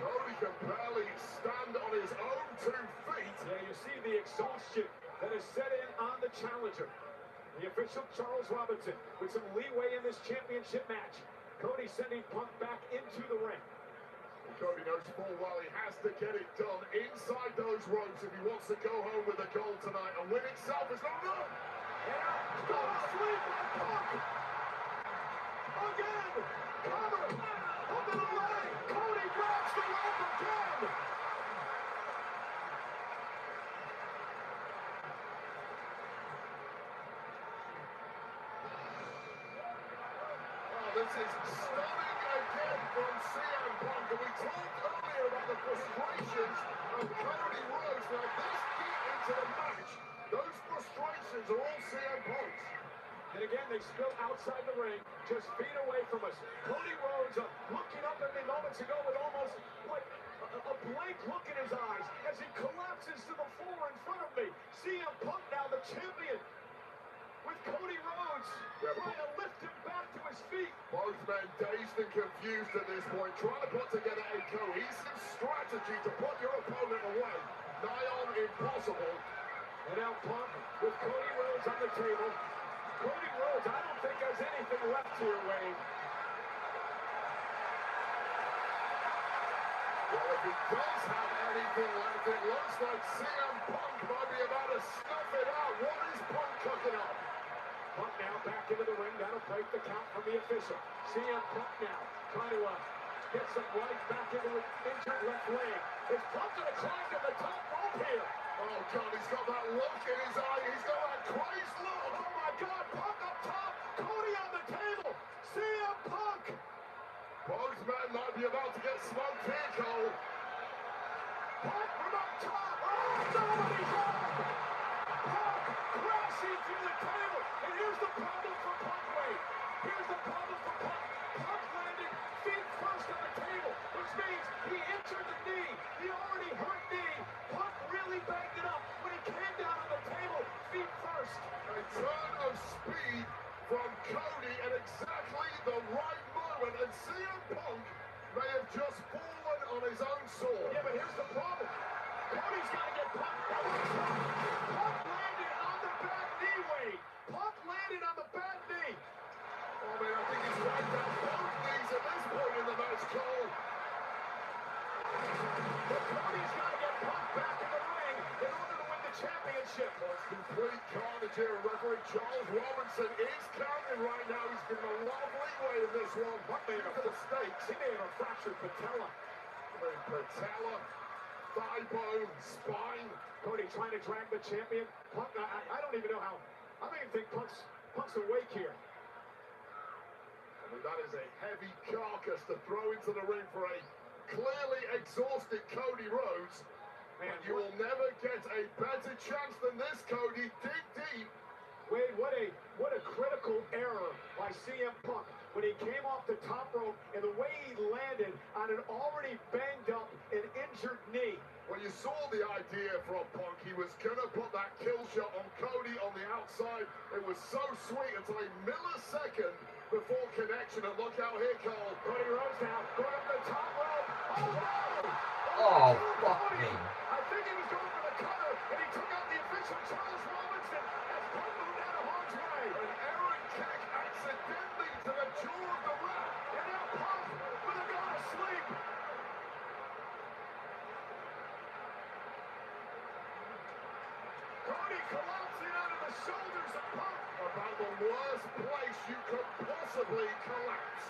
Cody can barely stand on his own 2 feet. Yeah, you see the exhaustion that has set in on the challenger. The official Charles Robinson with some leeway in this championship match. Cody sending Punk back into the ring. Well, Cody knows full well he has to get it done inside those ropes if he wants to go home with a goal tonight. And win itself is not enough. And go to sleep on Punk. Again. Cover. Up in the leg. Cody grabs the rope again. This is stunning again from CM Punk. And we talked earlier about the frustrations of Cody Rhodes. Now, this deep into the match, those frustrations are all CM Punk's. And again, they spill outside the ring, just feet away from us. Cody Rhodes looking up at me moments ago with almost like a blank look in his eyes as he collapses to the floor in front of me. CM Punk now the champion with Cody Rhodes trying to lift him back to his feet. Both men dazed and confused at this point, trying to put together a cohesive strategy to put your opponent away. Nigh on impossible. And now Punk with Cody Rhodes on the table. Cody Rhodes, I don't think has anything left here, Wayne. Well, if he does have anything left, it looks like CM Punk might be about to snuff it out. What is Punk cooking up? Punk now back into the ring. That'll break the count from the official. CM Punk now trying to get some life back into his injured left leg. Is Punk going to climb to the top rope here? Oh, God, he's got that look in his eye. He's got that crazed look. Oh, my God. Punk up top. Cody on the table. CM Punk. Both men might be about to get smoked here, Cole. Punk from up top. Oh, somebody's up. Punk crashing through the table. And here's the problem for Punk, Wade. Here's the problem for Punk. Punk landed feet first on the table, which means he injured the knee. The already hurt knee. Punk really backed it up when he came down on the table, feet first. A turn of speed from Cody at exactly the right moment, and CM Punk may have just fallen on his own sword. Yeah, but here's the problem. Cody's got to get Punk. Punk landed on the bad knee, Wade. Punk landed on the bad knee. Oh, man, I think he's wiped out both knees at this point in the match, Cole. But Cody's got to get Punk back in the ring in order to win the the championship. Complete carnage here. Referee Charles Robinson is counting right now. He's given a lot of leeway in this one. What made him the stakes? He may have fractured patella. Patella, thigh bone, spine. Cody trying to drag the champion. Punk, I don't even know how. I don't even think Punk's awake here. I mean, that is a heavy carcass to throw into the ring for a clearly exhausted Cody Rhodes. Man, you will never get a better chance than this, Cody. Dig deep. Wade, what a critical error by CM Punk when he came off the top rope and the way he landed on an already banged up and injured knee. When you saw the idea from Punk, he was gonna put that kill shot on Cody on the outside. It was so sweet until a millisecond before connection. And look out here, Cole. Cody Rhodes now going up the top rope. Oh no! Oh, fuck me. I think he was going for the cutter, and he took out the official Charles Robinson as Punk moved out of harm's way. An errant kick accidentally to the jaw of the ref. And now Punk with a go to sleep. Cody collapsing out of the shoulders of Punk. About the worst place you could possibly collapse.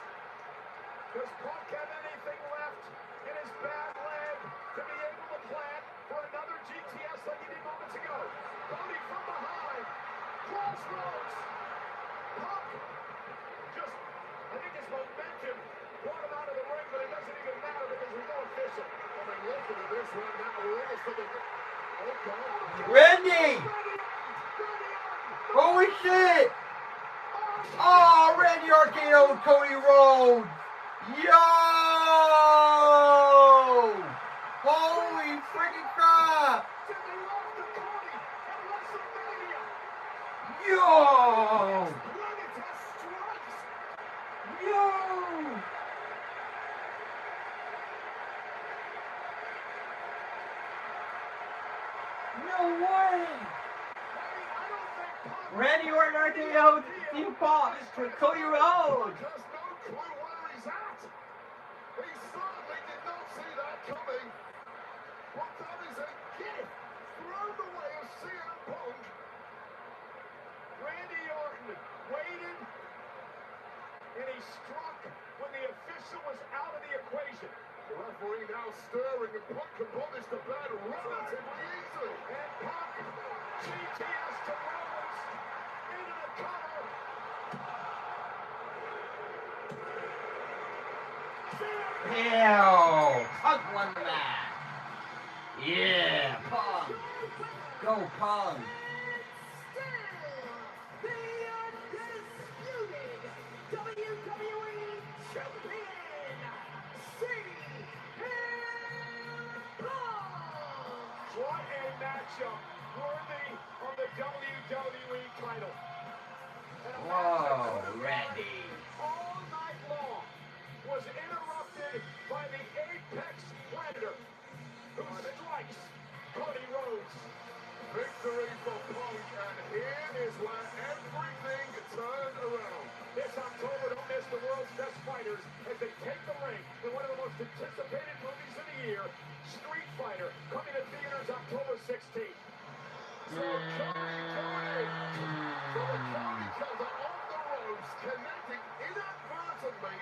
Does Punk have anything left in his bad leg to be able to plant for another GTS like he did moments ago? Cody from behind. Crossroads. Punk. I think his momentum brought him out of the ring, but it doesn't even matter because there's no official. I mean, looking at this right now, we're almost to the... Oh, God. Randy! Holy shit! Oh, Randy RKO with Cody Rhodes! Yo! Holy freaking crap! Yo! Yo! No way! Randy Orton RKO Team Paul with Cody Rhodes! Just no clue where he's at. He certainly did not see that coming. But that is a gift thrown the way of CM Punk. Randy Orton waited, and he struck when the official was out of the equation. The referee now stirring, and Punk can put this to bed relatively easily. And Punk, GTS to Rhodes, into the cover. Hell! Punk won the match! Yeah, Punk! Go Punk! What a matchup worthy of the WWE title. And a Whoa, matchup that Randy. all night long was interrupted by the Apex Predator, who strikes Cody Rhodes. Victory for Punk, and here is where everything turned around. This October, don't miss the world's best fighters as they take the ring in one of the most anticipated movies of the year, Street Fighter, coming to theaters October 16th. So Cody cover off the ropes, connecting inadvertently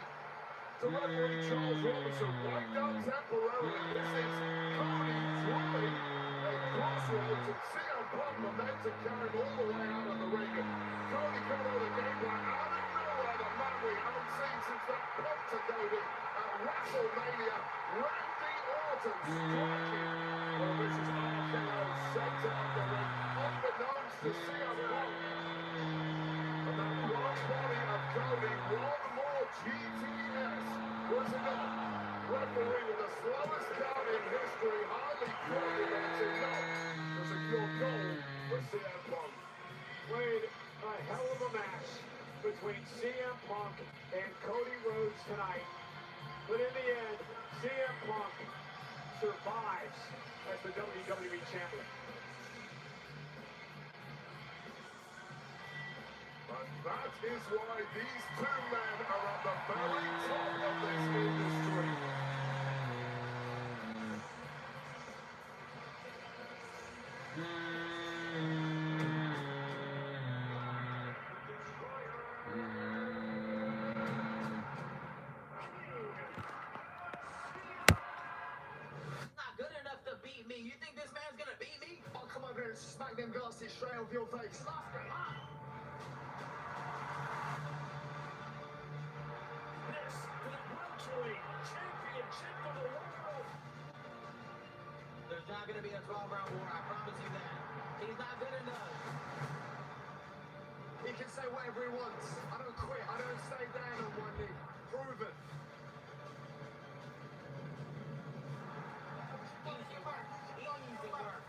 to referee Charles Robinson, right down temporarily. This is Cody trying a crossroads, and CM Punk momentum carrying all the way out of the ring. Cody coming with a game plan out of nowhere, the man we haven't seen since that Punk to Cody at WrestleMania. Randy Orton striking. Well, this is RKO set up the ring, unbeknownst to CM Punk. And that one body of Cody, one more GTS was enough. Referee with the slowest count in history, hardly quite that's enough to secure gold for CM Punk. Wade, a hell of a match between CM Punk and Cody Rhodes tonight. But in the end, CM Punk survives as the WWE Champion. And that is why these two men are at the very top of this industry. mean, you think this man's gonna beat me? I'll come over here and smack them glasses straight off your face. This for the welterweight championship of the world. There's not gonna be a 12-round war, I promise you that. He's not good enough. He can say whatever he wants. I don't quit. I don't stay down on one knee. Prove it. Easy work. Easy work.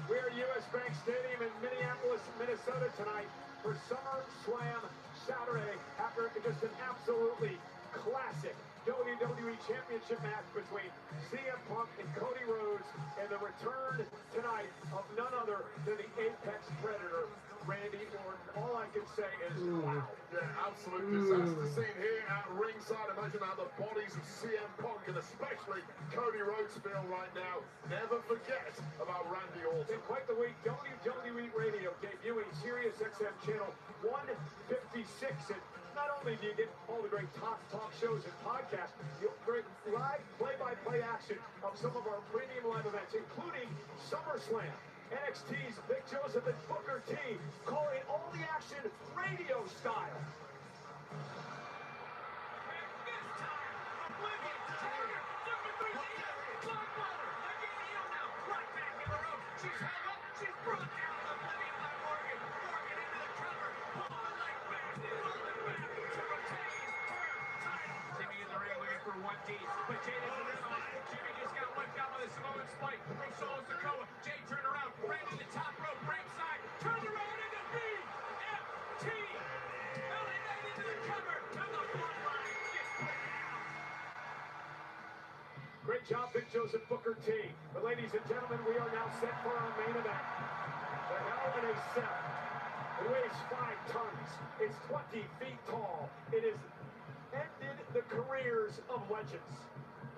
We're at US Bank Stadium in Minneapolis, Minnesota tonight for SummerSlam Saturday after just an absolutely classic WWE Championship match between CM Punk and Cody Rhodes, and the return tonight of none other than the Apex Predator, Randy Orton. All I can say is wow. Yeah, absolute disaster scene here at ringside. Imagine how the bodies of CM Punk and especially Cody Rhodes feel right now. Never forget about Randy Orton. In quite the week, WWE Radio debuting Sirius XM channel 156. And not only do you get all the great talk shows and podcasts, you'll get live play-by-play action of some of our premium live events, including SummerSlam. NXT's Vic Joseph and Booker T calling all the action radio style. She's held up, she's brought down Oblivion by Morgan. Morgan into the cover, pulling like back, pulling back to retain her title. Jimmy in the ring looking for 1D, but Jay doesn't realize. Jimmy just got whipped out by the Samoan spike from Solo Sikoa. Jay turned around, ran to the top rope, ringside, turned around into BFT. LA Knight into the cover, and the bloodline gets put down. Great job, Vic Joseph, Booker T. But ladies and gentlemen, we are now set for our main event. The Hell in a Cell. It weighs 5 tons. It's 20 feet tall. It has ended the careers of legends.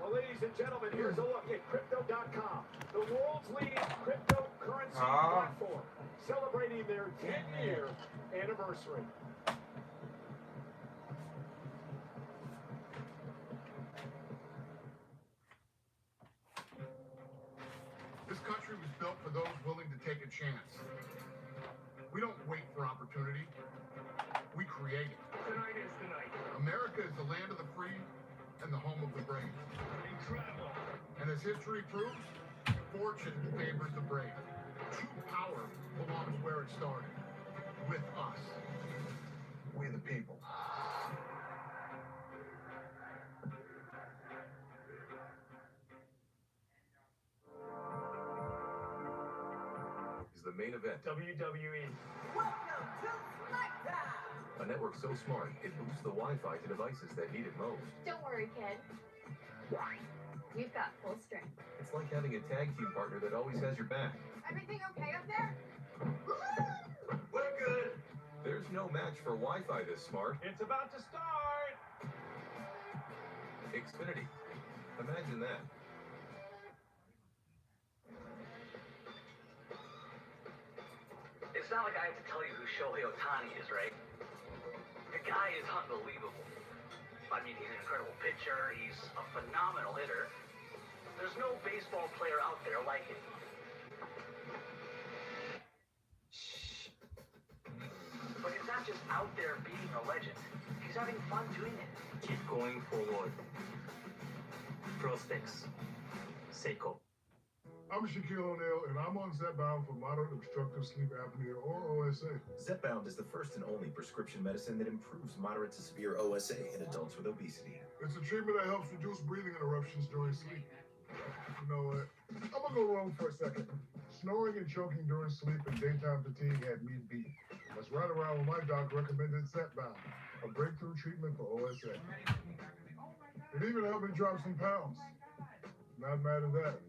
Well, ladies and gentlemen, here's a look at Crypto.com, the world's leading cryptocurrency platform, celebrating their 10-year anniversary. This country was built for those willing to take a chance. We don't wait for opportunity. We create it. Tonight is the night. America is the land of the free and the home of the brave. Incredible. And as history proves, fortune favors the brave. True power belongs where it started, with us. We the people. Is the main event. WWE. Welcome to SmackDown. A network so smart, it boosts the Wi-Fi to devices that need it most. Don't worry, kid. We've got full strength. It's like having a tag team partner that always has your back. Everything okay up there? We're good. There's no match for Wi-Fi this smart. It's about to start. Xfinity. Imagine that. It's not like I have to tell you who Shohei Ohtani is, right? The guy is unbelievable. I mean, he's an incredible pitcher. He's a phenomenal hitter. There's no baseball player out there like him. But he's not just out there being a legend. He's having fun doing it. Keep going forward. Prospects. Seiko. I'm Shaquille O'Neal, and I'm on Zepbound for moderate obstructive sleep apnea, or OSA. Zepbound is the first and only prescription medicine that improves moderate to severe OSA in adults with obesity. It's a treatment that helps reduce breathing interruptions during sleep. You know what? I'm gonna go wrong for a second. Snoring and choking during sleep and daytime fatigue had me beat. That's right around when my doc recommended Zepbound, a breakthrough treatment for OSA. It even helped me drop some pounds. Not mad at that.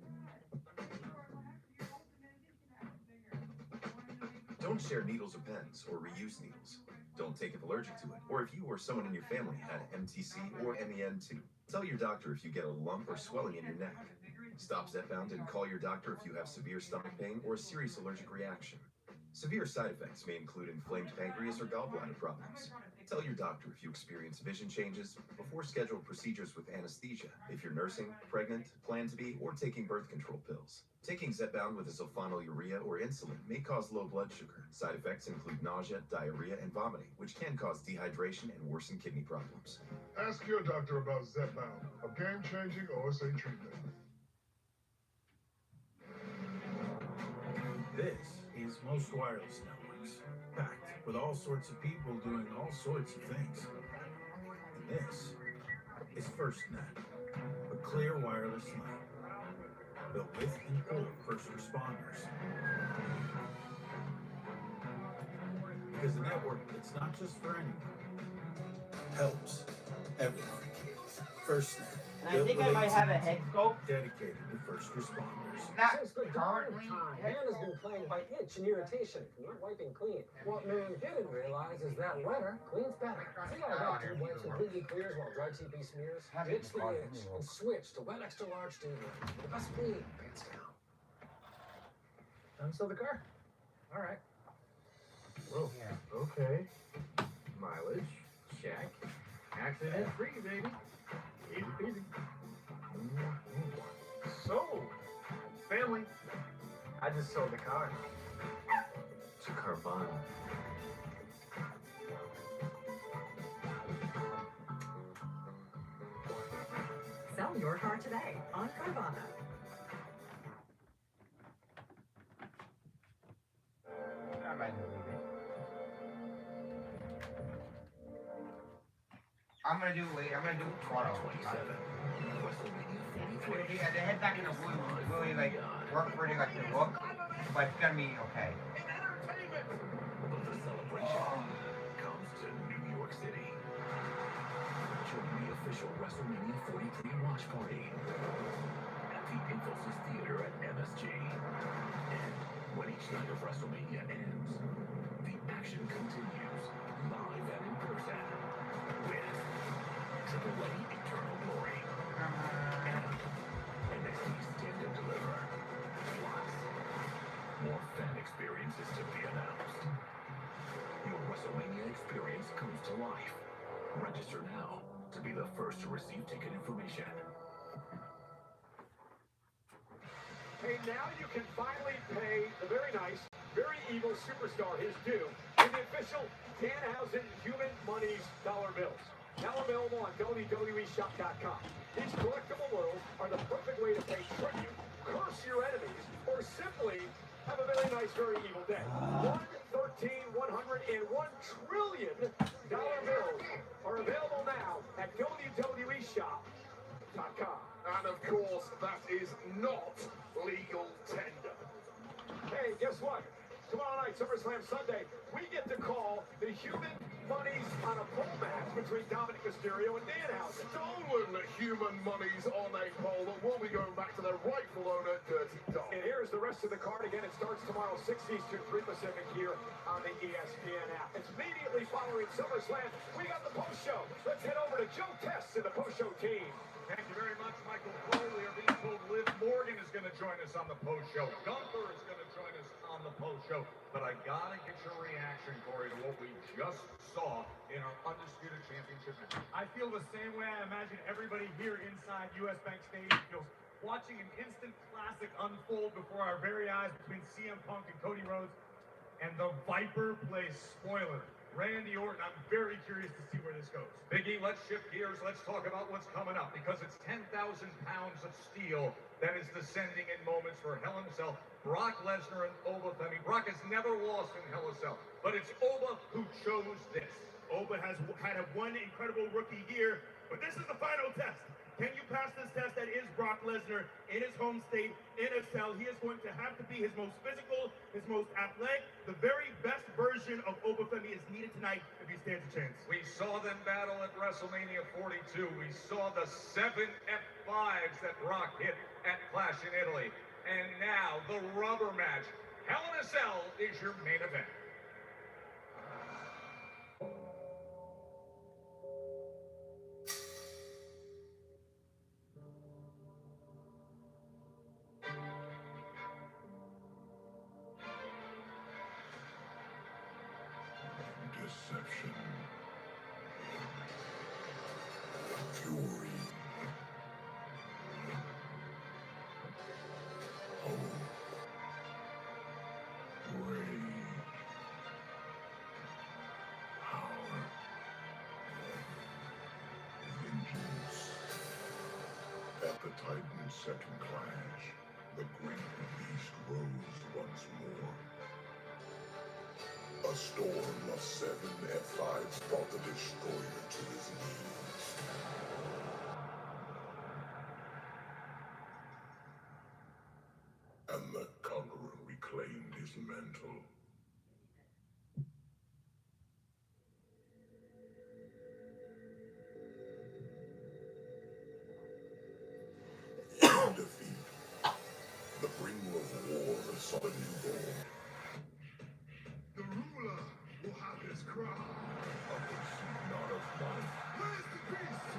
Don't share needles or pens or reuse needles. Don't take if allergic to it, or if you or someone in your family had MTC or MEN2. Tell your doctor if you get a lump or swelling in your neck. Stop Zepbound and call your doctor if you have severe stomach pain or a serious allergic reaction. Severe side effects may include inflamed pancreas or gallbladder problems. Tell your doctor if you experience vision changes before scheduled procedures with anesthesia, if you're nursing, pregnant, plan to be, or taking birth control pills. Taking Zepbound with isophenolurea or insulin may cause low blood sugar. Side effects include nausea, diarrhea, and vomiting, which can cause dehydration and worsen kidney problems. Ask your doctor about Zepbound, a game-changing OSA treatment. This is Most Wireless Networks, packed with all sorts of people doing all sorts of things. And this is FirstNet, a clear wireless line built with and for first responders. Because a network that's not just for anyone helps everyone. FirstNet. And I think I might have a head scope Dedicated to first responders. Since the dawn of time, man has been plagued by itch and irritation from not wiping clean. What man didn't realize is that wetter cleans better. See how wet tube wipes completely clears while dry TP smears? Ditch the itch and switch to wet extra large tube. The best clean, hands down. Unsell the car? All right. Whoa. Yeah. Okay. Mileage, check. Accident free, baby. Easy peasy. So, family, I just sold the car to Carvana. Sell your car today on Carvana. I might leave it. I'm gonna do Toronto. They head back in the woods, really like work for like the book, but it's gonna be okay. But the celebration comes to New York City. Join the official WrestleMania 43 watch party at the Infosys Theater at MSG. And when each night of WrestleMania ends, the action continues live and in person with Triple A Eternal Glory and NXT Stand and Deliver. Plus, more fan experiences to be announced. Your WrestleMania experience comes to life. Register now to be the first to receive ticket information. Hey, now you can finally pay the very nice, very evil superstar his due in the official Danhausen Human Monies dollar bills. Now available on WWEshop.com. These collectible bills are the perfect way to pay tribute, curse your enemies, or simply have a very nice, very evil day. 113, 100, and $1 trillion bills are available now at WWEshop.com. And of course, that is not legal tender. Hey, guess what? Tomorrow night, SummerSlam Sunday, we get to call the Human Monies on a pole match between Dominic Mysterio and Danhausen. Stolen human monies on a pole that will be going back to their rightful owner, Dirty Dom. And here's the rest of the card. Again, it starts tomorrow, 6 Eastern, 3 Pacific here on the ESPN app. It's immediately following SummerSlam. We got the post show. Let's head over to Joe Test and the post show team. Thank you very much, Michael Cole. We are being told Liv Morgan is going to join us on the post show. Gunther is going to join us on the post show. But I got to get your reaction, Corey, to what we just saw in our Undisputed Championship match. I feel the same way I imagine everybody here inside US Bank Stadium feels, watching an instant classic unfold before our very eyes between CM Punk and Cody Rhodes, and the Viper plays spoiler. Randy Orton, I'm very curious to see where this goes. Biggie, let's shift gears. Let's talk about what's coming up, because it's 10,000 pounds of steel that is descending in moments for Hell in a Cell. Brock Lesnar and Oba Femi. Brock has never lost in Hell in a Cell, but it's Oba who chose this. Oba has had one incredible rookie year, but this is the final test. Can you pass this test that is Brock Lesnar in his home state, in a cell? He is going to have to be his most physical, his most athletic. The very best version of Oba Femi is needed tonight if he stands a chance. We saw them battle at WrestleMania 42. We saw the 7 F5s that Brock hit at Clash in Italy. And now the rubber match. Hell in a Cell is your main event. Titans' second clash, the great beast rose once more. A storm of 7 F5s brought the destroyer to his knees. And the conqueror reclaimed his mantle. In defeat, the bringer of war saw a newborn. The ruler will have his crown. A pursuit not of might. Where's the beast?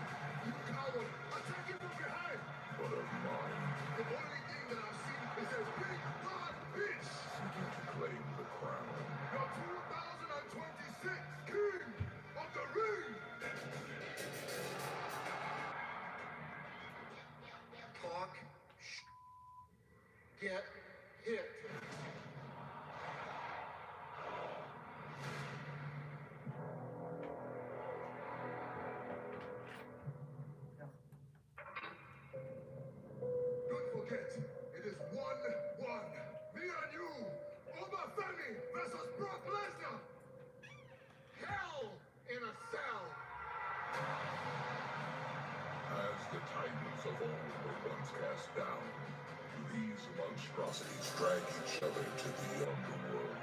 You coward! Attack him from behind! But of mind. The only thing that I've seen is a big hot bitch! Seeking to claim the crown. The 2026 King of the Ring! Talk. Get hit. Don't forget, it is 1-1. Me and you, Obafemi versus Brock Lesnar. Hell in a cell. As the Titans of old were once cast down, these monstrosities drag each other to the underworld.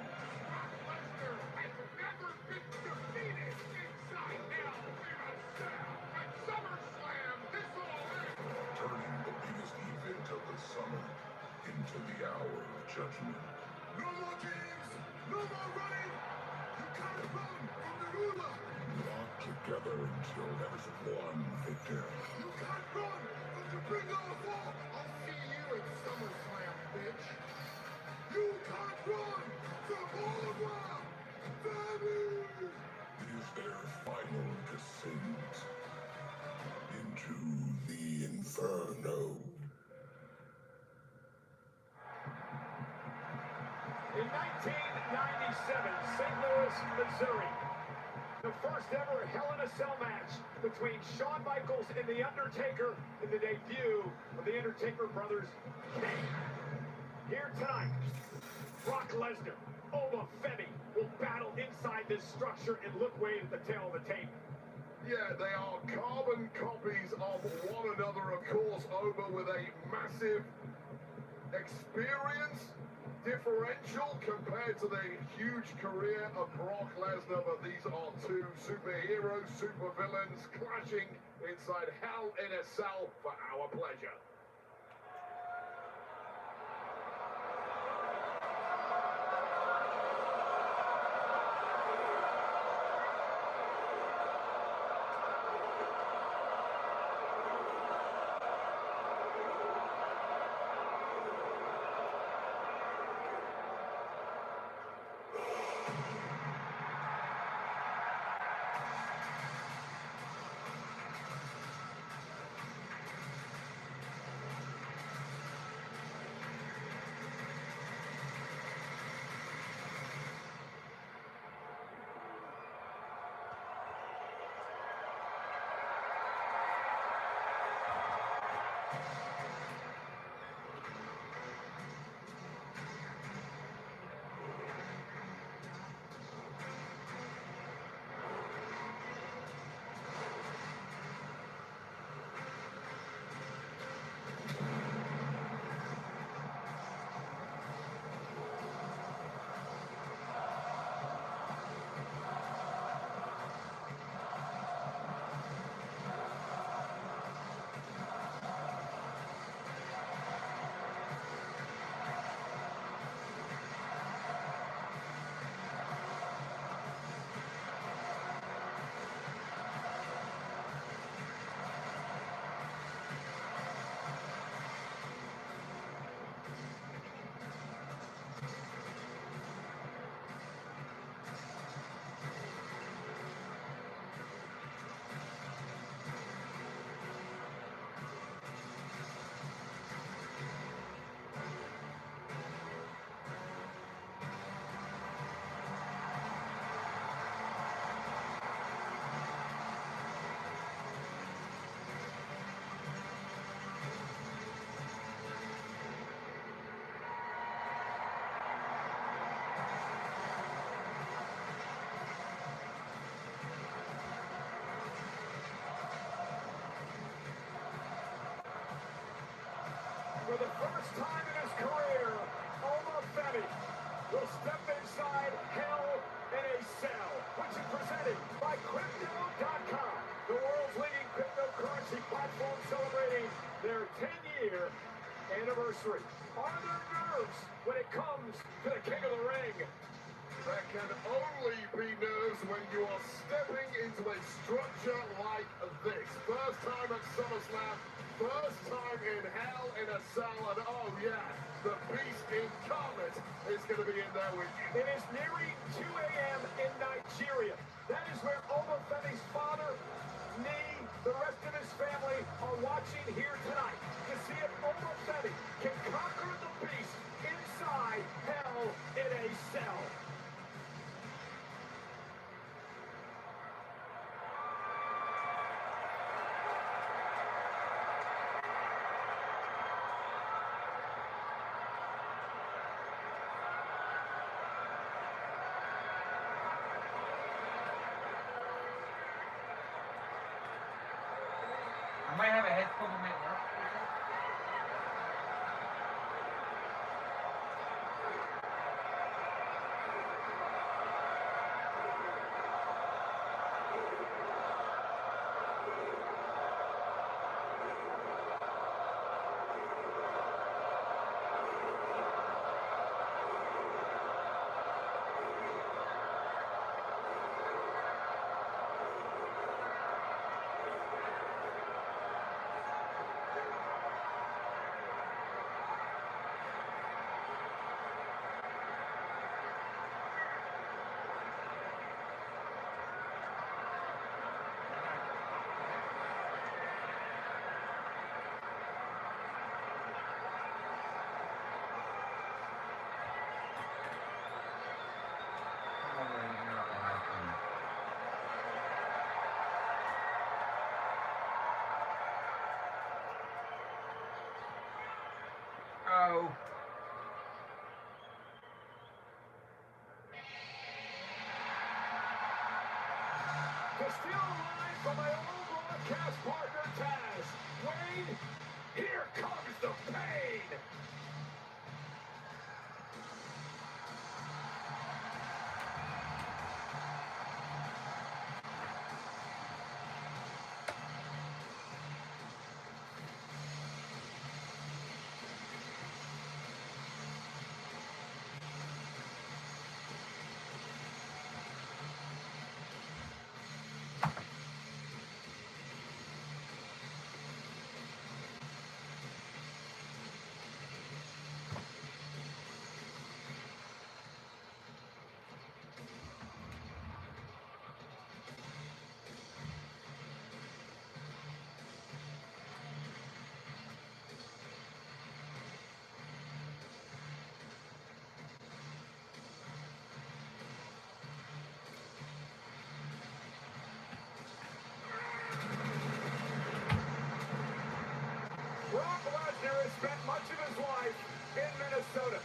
Lesnar has never been defeated inside Hell in a Cell. At SummerSlam this all ends. Turning the biggest event of the summer into the hour of judgment. No more games! No more running! You can't run from the ruler! Lock together until there's one victor. You can't run from the bringer of war! I'll see you at SummerSlam, bitch! You can't run from Aura! Family! It is their final descent into the Inferno. In 1997, St. Louis, Missouri, the first ever Hell in a Cell match between Shawn Michaels and The Undertaker in the debut of the Undertaker brothers. Here tonight, Brock Lesnar, Obafemi will battle inside this structure, and look way at the tail of the tape. Yeah, they are carbon copies of one another, of course, Oba with a massive experience differential compared to the huge career of Brock Lesnar, but these are two superheroes, supervillains clashing inside Hell in a Cell for our pleasure. For the first time in his career, Oma Femi will step inside Hell in a Cell, which is presented by Crypto.com, the world's leading cryptocurrency platform celebrating their 10-year anniversary. Are there nerves when it comes to the King of the Ring? There can only be nerves when you are stepping into a structure like this. First time at SummerSlam, first time in Hell in a Cell, and oh yeah, the Beast incarnate is going to be in there with you. It is nearing 2 a.m. in Nigeria. That is where Oma Femi's father, Nee, the rest of his family are watching here tonight to see if Oma Femi can conquer the Beast inside Hell in a Cell. I might have a head full of my work. Oh. To steal a line from my old broadcast partner, Taz. Wayne, here comes the pain. Brock Lesnar has spent much of his life in Minnesota.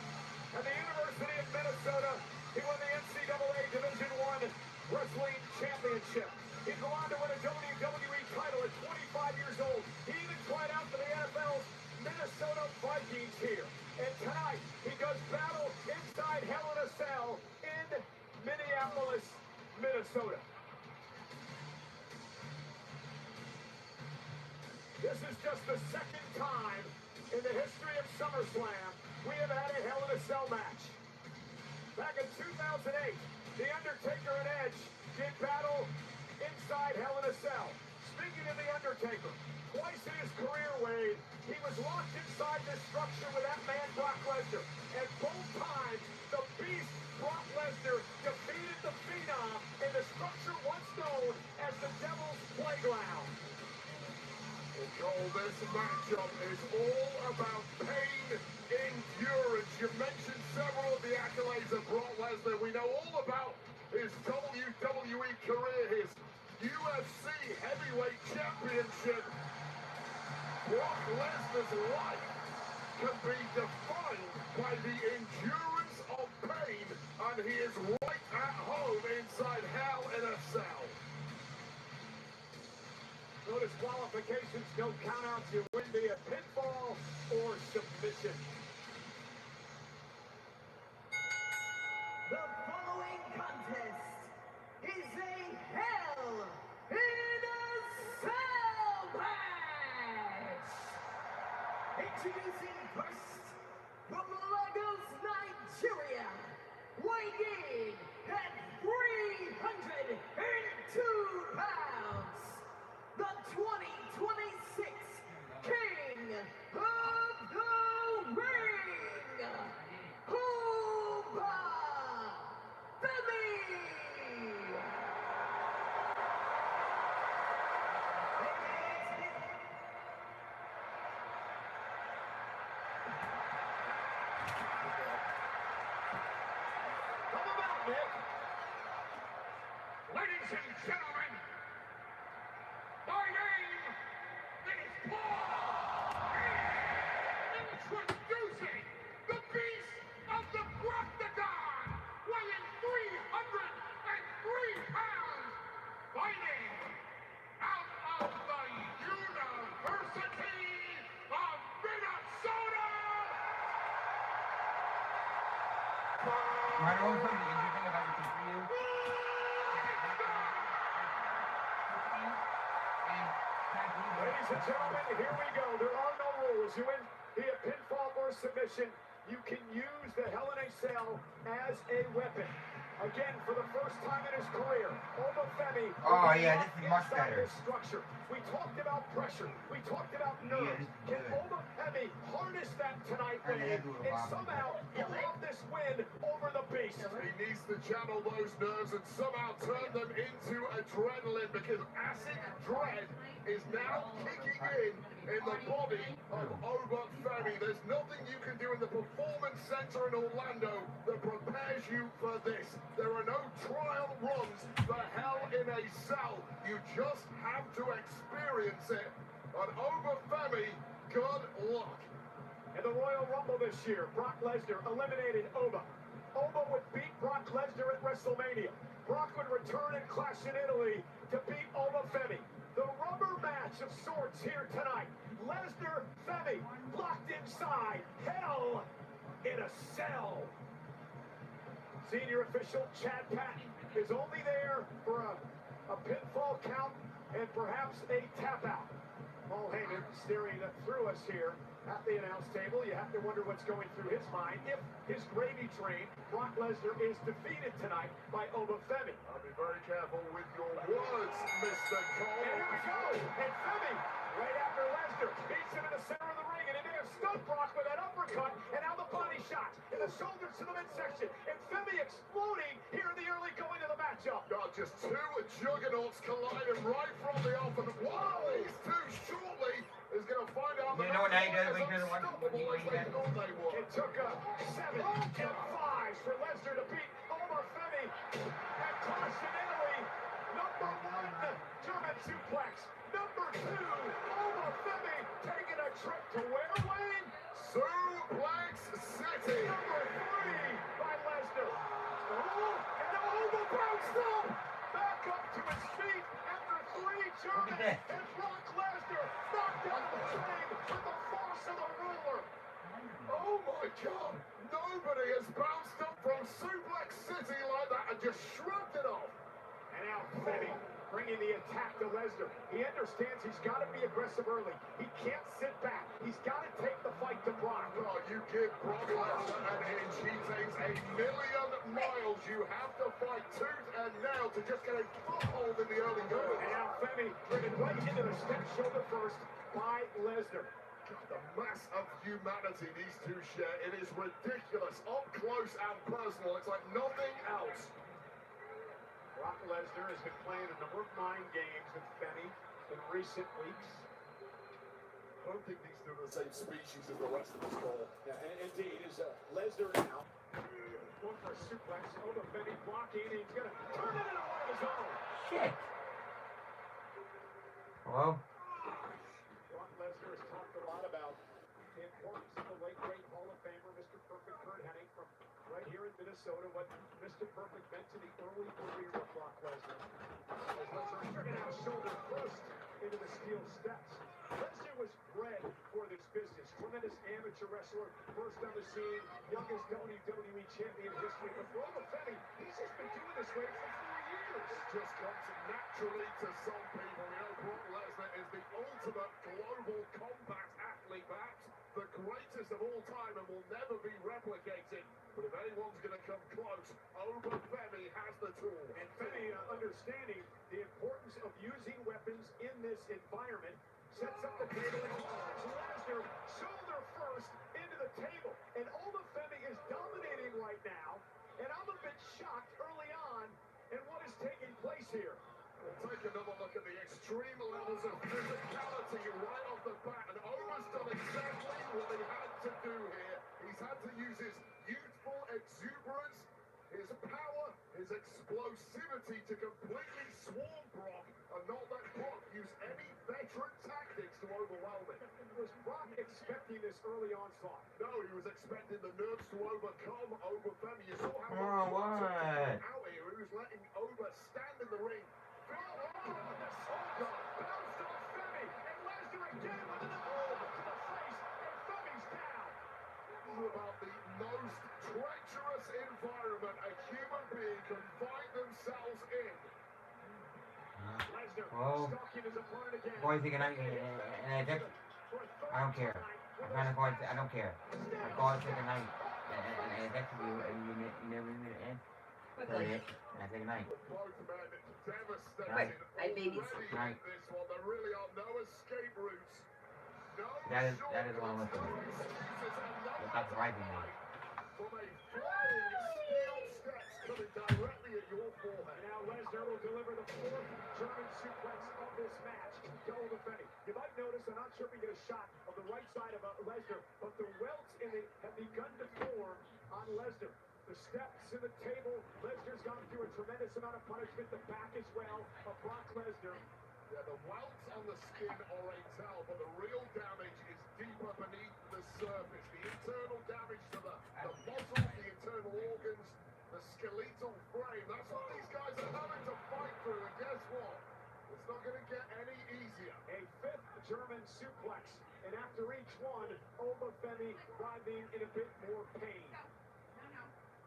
At the University of Minnesota, he won the NCAA Division I Wrestling Championship. He'd go on to win a WWE title at 25 years old. He even tried out for the NFL's Minnesota Vikings here. And tonight, he does battle inside Hell in a Cell in Minneapolis, Minnesota. This is just the second time in the history of SummerSlam we have had a Hell in a Cell match. Back in 2008, The Undertaker and Edge did battle inside Hell in a Cell. Speaking of The Undertaker, twice in his career, Wade, he was locked inside this structure with that man, Brock Lesnar. And both times, the Beast, Brock Lesnar, defeated the Phenom in the structure once known as the Devil's Playground. Joel, this matchup is all about pain, endurance. You mentioned several of the accolades of Brock Lesnar. We know all about his WWE career, his UFC Heavyweight Championship. Brock Lesnar's life can be defined by the endurance of pain, and he is right at home inside Hell in a Cell. So disqualifications, no countouts. You win via pinfall or submission. The following contest is a Hell in a Cell match. Introducing first, from Lagos, Nigeria, weighing in at 302 pounds, the 2026 King of the Ring, Oba Femi! Ladies and gentlemen, my name is Paul. Introducing the Beast of the Proctagon, weighing 303 pounds, fighting out of the University of Minnesota. Right on from the injury thing about the for you. Ladies and gentlemen, here we go. There are no rules. You win via pinfall or submission. You can use the Hell in a Cell as a weapon. Again, for the first time in his career, Oba Femi. Oh yeah, this is much better. Structure. We talked about pressure. We talked about nerves. Can Oba Femi harness that tonight and somehow pull off this win over the Beast? He needs to channel those nerves and somehow turn them into adrenaline, because acid dread is now kicking in the body of Oba Femi. There's nothing you can do in the Performance Center in Orlando that prepares you for this. There are no trial runs for Hell in a Cell. You just have to experience it. And Oba Femi, good luck. In the Royal Rumble this year, Brock Lesnar eliminated Oba. Oba would beat Brock Lesnar at WrestleMania. Brock would return and clash in Italy to beat Oba Femi. The rubber match of sorts here tonight. Lesnar, Femi, locked inside. Hell in a Cell. Senior official Chad Patton is only there for a pinfall count and perhaps a tap out. Paul Heyman staring through us here at the announce table. You have to wonder what's going through his mind if his gravy train, Brock Lesnar, is defeated tonight by Oba Femi. I'll be very careful with your words, Mr. Cole. And here we go. And Femi, right after Lesnar, beats him in the center of the ring, and he may have stunned Brock with that uppercut, and now the body shots, and the shoulders to the midsection, and Femi exploding here in the early going of the matchup. Got just two juggernauts colliding right from the off, and one of these two shortly is going to find out You know what they do? It took 7 and 5s for Lesnar to beat Oba Femi at Clash in Italy. Number 1, German suplex. Number 2, Oba Femi taking a trip to where, Wayne? Suplex City. Number 3 by Lesnar. Oh, and now Oba bounced up. Back up to his feet after 3 Germans. And Brock Lesnar knocked out the train with the force of the ruler. Oh my God! Nobody has bounced up from Suplex City like that and just shrugged it off. And now Femi bringing the attack to Lesnar. He understands he's got to be aggressive early. He can't sit back. He's got to take the fight to Brock. Oh, you give Brock Lesnar an inch, he takes 1,000,000 miles. You have to fight tooth and nail to just get a foothold in the early going. And now Femi driven right into the step shoulder first by Lesnar. The mass of humanity these two share, it is ridiculous, up close and personal. It's like nothing else. Brock Lesnar has been playing a number of mind games with Femi in recent weeks. I don't think these two are the same species as the rest of us, Cole. Yeah, indeed, is Lesnar now going for a suplex. Oba Femi blocking, and he's going to turn it into one of his own. Shit. Hello? Brock Lesnar has talked a lot about the importance of the late great Hall of Famer, Mr. Perfect Kurt Hennig, from right here in Minnesota, what Mr. Perfect meant to the early career of Brock Lesnar. As Lesnar stricken out shoulder first in into the steel steps. Lesnar was bred for this business. Tremendous amateur wrestler, first on the scene, youngest WWE champion in history. But for Oba Femi, he's just been doing this way for 4 years. It just comes naturally to some people. You know, Brock Lesnar is the ultimate global combat athlete, perhaps the greatest of all time, and will never be replicated. But if anyone's going to come close, Oba Femi has the tool. And Femi, understanding the importance of using weapons in this environment, sets up the table and Lesnar shoulder first into the table. And Oba Femi is dominating right now. And I'm a bit shocked early on at what is taking place here. We'll take another look at the extreme levels of physicality right off the bat. And Oba's done exactly what he had to do here. He's had to use his youthful exuberance, his power, his explosivity to completely swarm Brock and not let Brock use any veteran tactics to overwhelm him. Was Brock expecting this early onslaught? No, he was expecting the nerves to overcome Oba Femi. You saw how what? out here. He was letting Oba stand in the ring. Bounced off Femi, and Lesnar again with another elbow to the face, and Femi's down. This is about the most treacherous environment a human being can find themselves in. Well, boys, you can I don't care. I'm trying to go. I don't care. I go out to the night and I text you and you never even end. So it. And I say night. Both men devastated. Night. I babies. Night. This one, there really are no escape routes. No That is what I'm looking for. That's driving me. From a flying steel steps coming directly at your forehead. Now Lesnar will deliver the fourth German suplex of this match to Oba Femi. You might notice, I'm not sure if we get a shot of the right side of Lesnar, but the welts have begun to form on Lesnar. The steps in the table, Lesnar's gone through a tremendous amount of punishment. The back as well of Brock Lesnar. Yeah, the welts on the skin are a tell, but the real damage is deeper beneath the surface. The internal damage to the muscles, the internal organs, the skeletal frame. That's what these guys are having to fight through, and guess what? It's not going to get any easier. A fifth German suplex, and after each one, Oba Femi writhing in a bit more pain.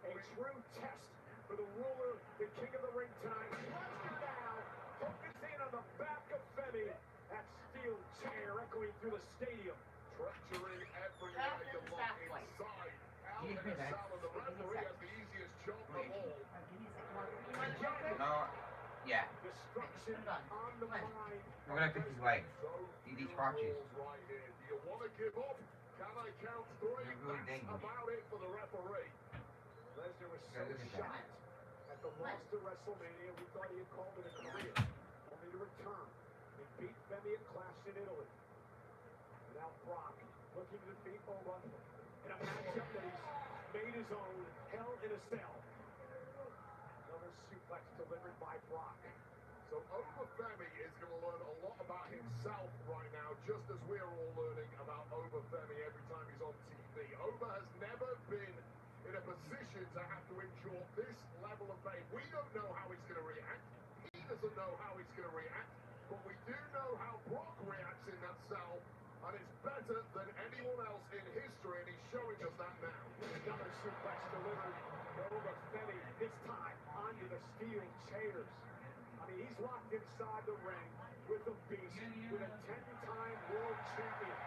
A true test for the ruler, the king of the ring tonight. Lesnar now focusing on the back of Femi. That steel chair echoing through the stadium. Treachery everywhere you look inside. Out in the cell, and the referee has the easiest job of all. No. Yeah. Destruction on the mind. We're gonna fix his legs. These crotches. Right here. Do you want to give up? Can I count three? That's about it for the referee. Lesnar was so shocked at the loss to WrestleMania. We thought he had called it a career, only to return and beat Femi at Clash in Italy. And now Brock looking to defeat Oba in a matchup that he's made his own. Hell in a Cell. Another suplex delivered by Brock. So Oba Femi is going to learn a lot about himself right now, just as we're all learning about Oba Femi every time he's on TV. Oba has never been in a position to have to endure this level of pain. We don't know how he's going to react. He doesn't know how he's going to react. But we do know how Brock reacts in that cell. And it's better than anyone else in history. And he's showing us that now. Another suplex delivered. Oba Femi, this time onto the steel chairs. I mean, he's locked inside the ring with a beast, with a 10-time world champion.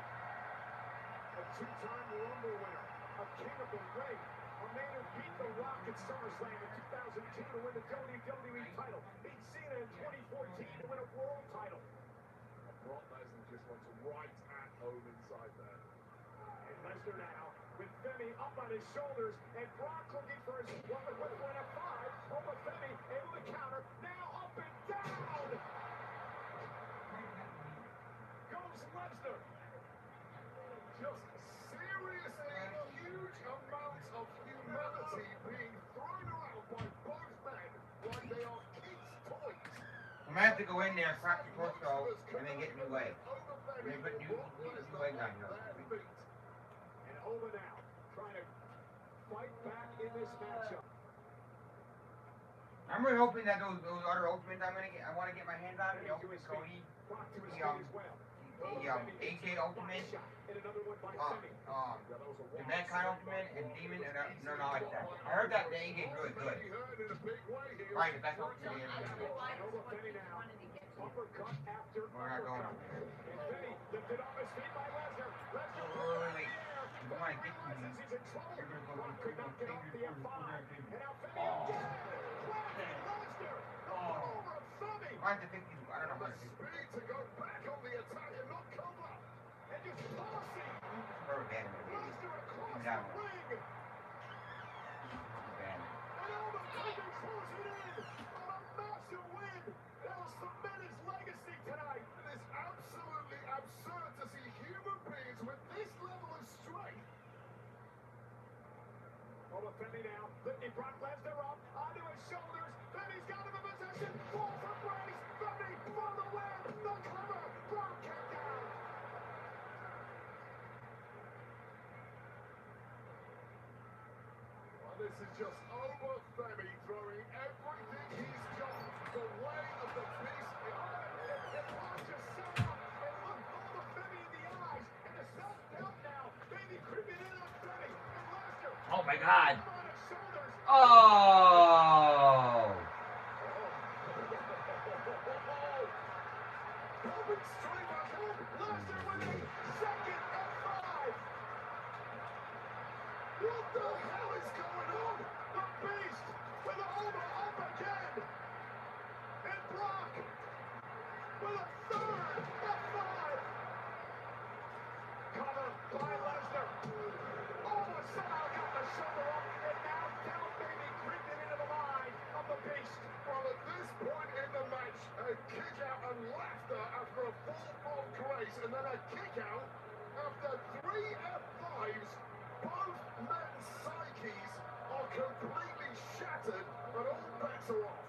A 2-time Rumble winner. A king of the ring. A man who beat The Rock at SummerSlam in 2002 to win the WWE title. Beat Cena in 2014 to win a world title. And Brock Lesnar just wants right at home inside there. And Lesnar now with Femi up on his shoulders, and Brock looking for his one at 5. Oba Femi able to counter. Now up and down. Goes Lesnar. Just seriously huge amounts of humanity being thrown around by both men like they are kids' toys. I'm gonna have to go in there, crack the torso, and then get new legs. And then put new legs on here. And Oba now trying to fight back in this matchup. I'm really hoping that those other Ultimates I want to get my hands on, the Ultimate Cody, the AJ Ultimate, the Mankind Ultimate, and Demon, and they're not like that. I heard that the AJ is really good. Right, the best Ultimate they ever did. We're not going over there. Wait. You want to get to me, you're going to go through the Mine's a 50, I don't know how to do it. To go back on the attack and not cover. And just passing. Down. And Alba Davis pulls it in on a massive win. That'll cement his legacy tonight. It is absolutely absurd to see human beings with this level of strength. Over Femi now, lifting Brock Lesnar up onto his shoulders. Femi's got him in position. Fall for Brace. Femi for the win. The cover. Brock kicked out. Well, this is just over Femi throwing everything he's got. The way of the beast. Brock just sat up and looked all of Femi in the eyes. And the self-doubt now maybe creeping in on Femi. And Lesnar. Oh my God. Oh! Open straight back home. Lesnar winning second at 5. What the hell is going on? The Beast with Alba up again. And Brock with a third F5. Cover by Lesnar. Alba somehow got the shoulder up. And now down baby creeping into the line of the Beast. Well, at this point in the match, a kick out and laughter after a fall from Grace, and then a kick out after 3 F5s. Both men's psyches are completely shattered, and all bets are off.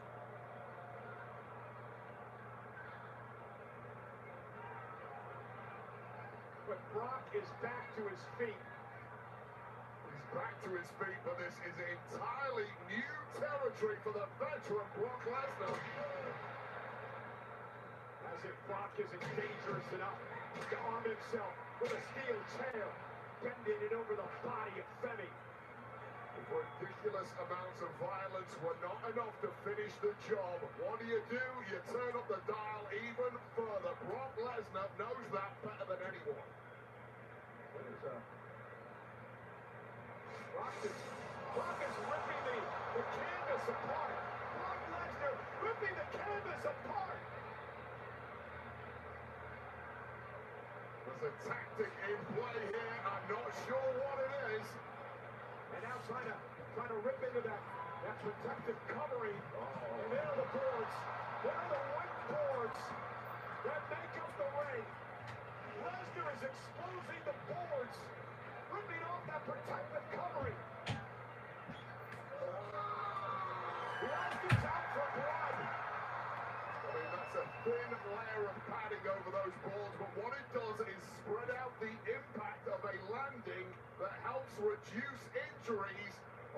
But Brock is back to his feet. He's back to his feet, but this is entirely new territory for the veteran Brock Lesnar. As if Brock isn't dangerous enough to arm himself with a steel chair, bending it over the body of Femi. Ridiculous amounts of violence were not enough to finish the job. What do? You turn up the dial even further. Brock Lesnar knows that better than anyone. Brock is ripping the canvas apart. Brock Lesnar ripping the canvas apart. There's a tactic in play here. I'm not sure what it is. And now trying to rip into that protective covering. And there are the boards. There are the white boards that make up the ring. Lesnar is exposing the boards, ripping off that protective covering. Lesnar's out for blood. I mean, that's a thin layer of padding over those boards, but what it does is spread out the impact of a landing that helps reduce injuries.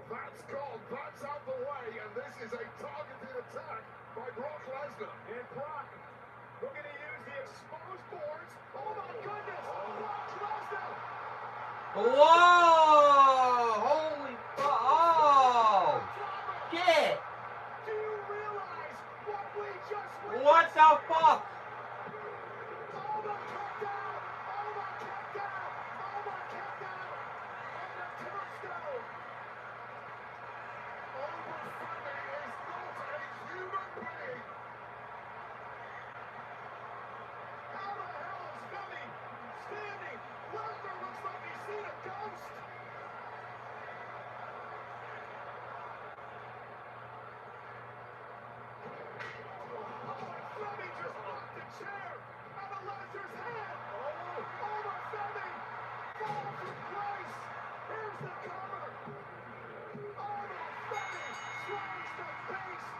That's gone, that's out the way, and this is a targeted attack by Brock Lesnar. And Brock looking to use the exposed boards. Oh my goodness! Brock Lesnar! Whoa! Holy fuck! Oh! Shit! Do you realize what we just witnessed? What the fuck? Alba kicked out! Alba kicked out! Alba kicked out! On the tombstone! Alba Femi is not a human being. How the hell is Femi standing? Lesnar looks like he's seen a ghost! Femi just knocked the chair out of Lesnar's head! Oh, Alba Femi! Fall from grace! Here's the cover! Alba Femi strikes the beast!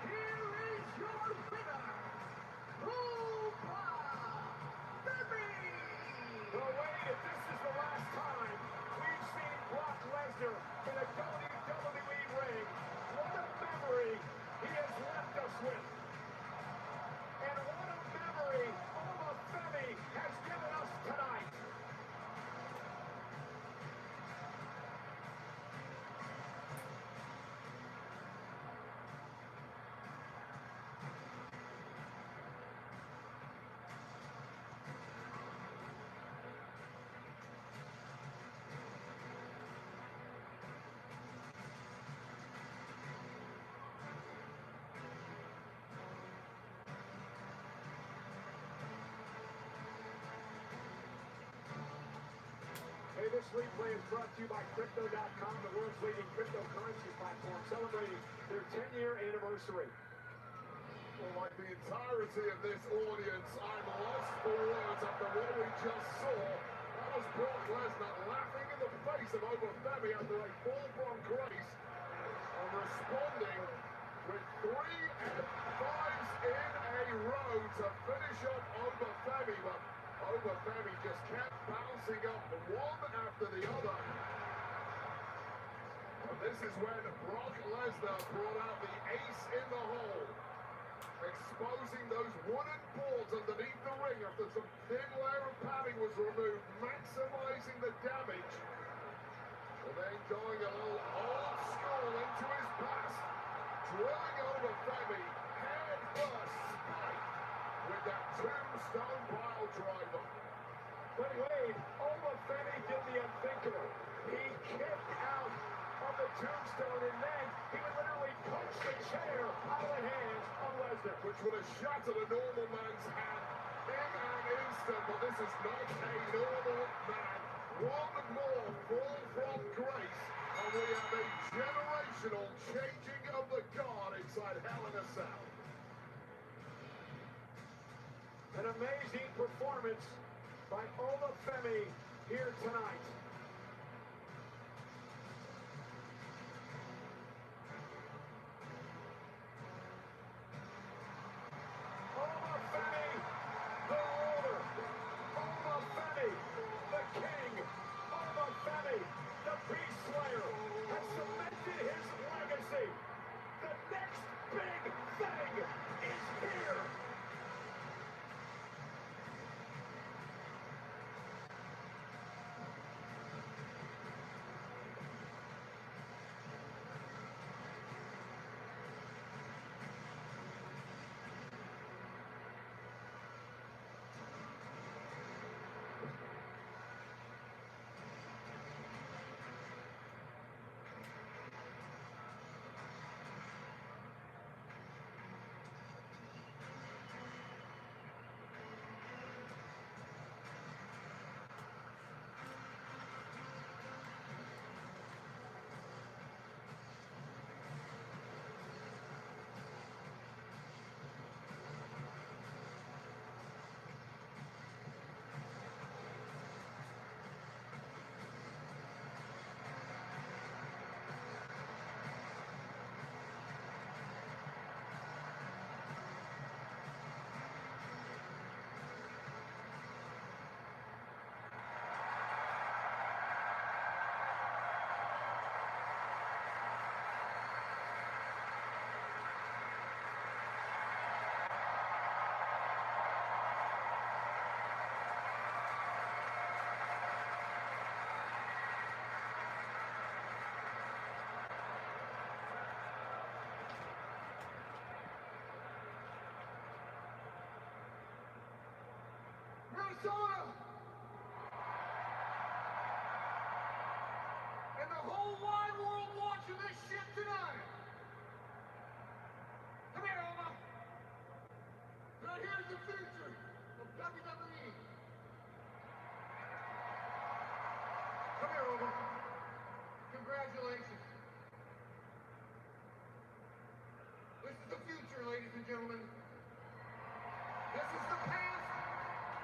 Here is your winner! Alba Femi! But wait, if this is the last Hey, this replay is brought to you by Crypto.com, the world's leading cryptocurrency platform, celebrating their 10-year anniversary. Well, like the entirety of this audience, I'm lost for words after what we just saw. That was Brock Lesnar laughing in the face of Obafemi after a fall from grace and responding with 3 F5s in a row to finish off Obafemi, but Obafemi just kept bouncing up one after the other. And this is when Brock Lesnar brought out the ace in the hole, exposing those wooden boards underneath the ring after some thin layer of padding was removed, maximizing the damage, and then going a little old school into his past, drilling Obafemi head first spike with that tombstone pile driver. But Wade, Obafemi did the unthinkable. He kicked out of the tombstone, and then he would literally punch the chair out of the hands of Lesnar. Which would have shattered a normal man's hand in an instant, but this is not a normal man. One more fall from grace, and we have a generational changing of the guard inside Hell in a Cell. An amazing performance by Obafemi here tonight. Obafemi, the ruler. Obafemi, the king. Obafemi, the beast slayer, has cemented his legacy. The next big thing is here. Minnesota! And the whole wide world watching this shit tonight! Come here, Oma! Right here's the future of WWE. Come here, Oma. Congratulations. This is the future, ladies and gentlemen. This is the past.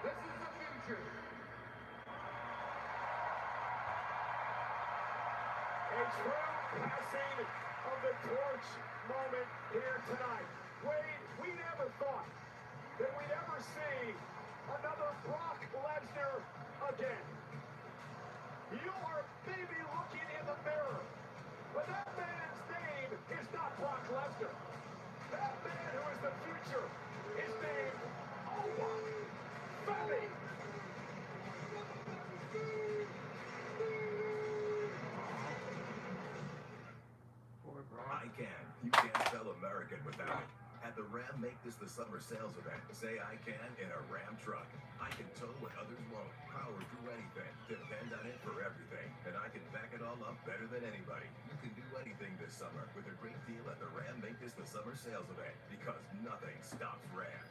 This is the future. A true passing of the torch moment here tonight. Wade, we never thought that we'd ever see another Brock Lesnar again. You are maybe looking in the mirror, but that man's name is not Brock Lesnar. That man who is the future is named Obafemi. I can. You can't spell American without it. At the Ram Make This the Summer sales event, say I can in a Ram truck. I can tow what others won't, power through anything, depend on it for everything, and I can back it all up better than anybody. You can do anything this summer with a great deal at the Ram Make This the Summer sales event, because nothing stops Ram.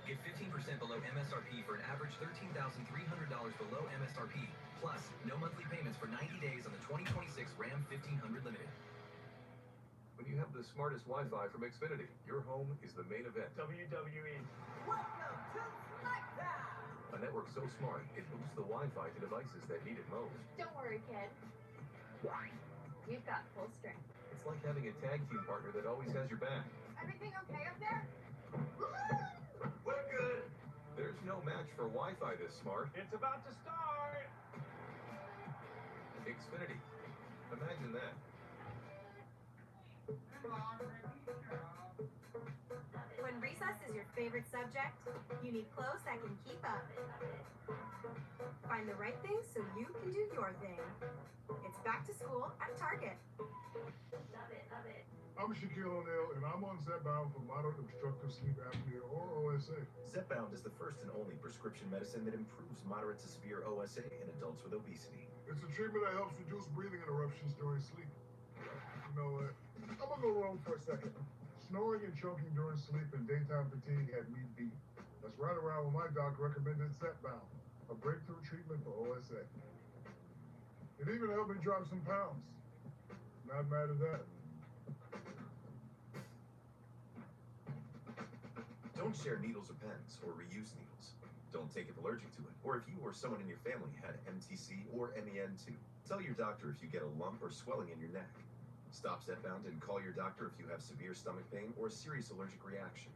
Get 15% below MSRP for an average $13,300 below MSRP. Plus, no monthly payments for 90 days on the 2026 Ram 1500 Limited. When you have the smartest Wi-Fi from Xfinity, your home is the main event. WWE. Welcome to SmackDown! A network so smart, it boosts the Wi-Fi to devices that need it most. Don't worry, kid. We've got full strength. It's like having a tag team partner that always has your back. Everything okay up there? We're good. There's no match for Wi-Fi this smart. It's about to start. Xfinity. Imagine that. When recess is your favorite subject, you need clothes that can keep up. Find the right thing so you can do your thing. It's back to school at Target. Love it, love it. I'm Shaquille O'Neal, and I'm on Zepbound for moderate obstructive sleep apnea, or OSA. Zepbound is the first and only prescription medicine that improves moderate to severe OSA in adults with obesity. It's a treatment that helps reduce breathing interruptions during sleep. You know what? I'm gonna go roam for a second. Snoring and choking during sleep and daytime fatigue had me beat. That's right around when my doc recommended Zepbound, a breakthrough treatment for OSA. It even helped me drop some pounds. Not mad at that. Don't share needles or pens or reuse needles. Don't take if allergic to it, or if you or someone in your family had MTC or MEN2. Tell your doctor if you get a lump or swelling in your neck. Stop Zepbound and call your doctor if you have severe stomach pain or a serious allergic reaction.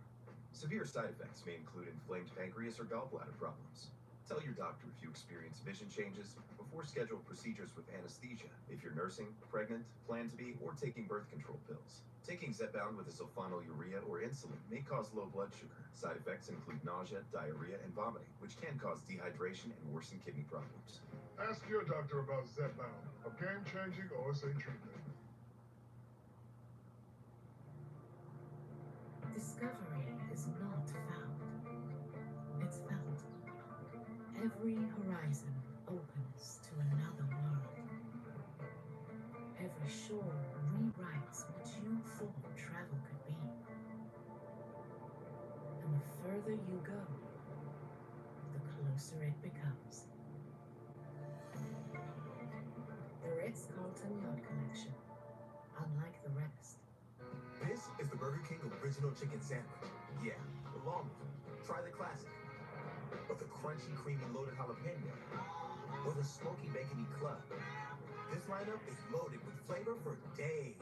Severe side effects may include inflamed pancreas or gallbladder problems. Tell your doctor if you experience vision changes before scheduled procedures with anesthesia, if you're nursing, pregnant, plan to be, or taking birth control pills. Taking Zepbound with a sulfonylurea or insulin may cause low blood sugar. Side effects include nausea, diarrhea, and vomiting, which can cause dehydration and worsen kidney problems. Ask your doctor about Zepbound, a game-changing OSA treatment. Discovery is not found. It's felt. Every horizon opens to another world. Every shore rewrites what you thought travel could be. And the further you go, the closer it becomes. The Ritz-Carlton Yacht Collection, unlike the rest. This is the Burger King Original Chicken Sandwich. Yeah, the long one. Try the classic. Or the crunchy, creamy, loaded jalapeno. Or the smoky, bacony club. This lineup is loaded with flavor for days.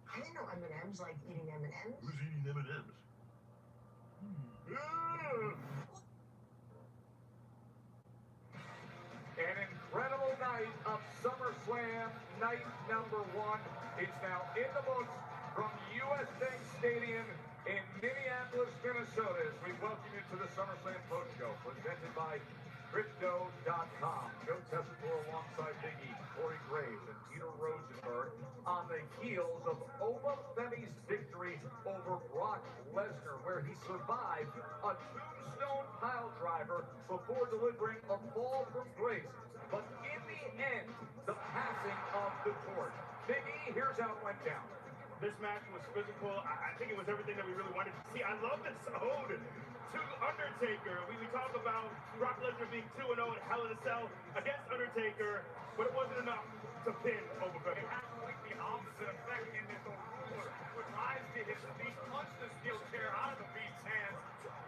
I didn't know M&M's like eating M&M's. Who's eating M&M's? An incredible night of SummerSlam, night number 1. It's now in the books from US Bank Stadium in Minneapolis, Minnesota, as we welcome you to the SummerSlam Post Show, presented by Crypto.com. Joe Tessitore alongside Big E, Corey Graves, and Peter Rosenberg on the heels of Obafemi's victory over Brock Lesnar, where he survived a tombstone pile driver before delivering a fall from grace. But in the end, the passing of the torch. Big E, here's how it went down. This match was physical. I think it was everything that we really wanted to see. I love this ode to Undertaker. We talk about Brock Lesnar being 2-0 in Hell in a Cell against Undertaker, but it wasn't enough to pin Obafemi. It had the opposite effect in this ruler, would rise to his feet, punch the steel chair out of the Beast's hands,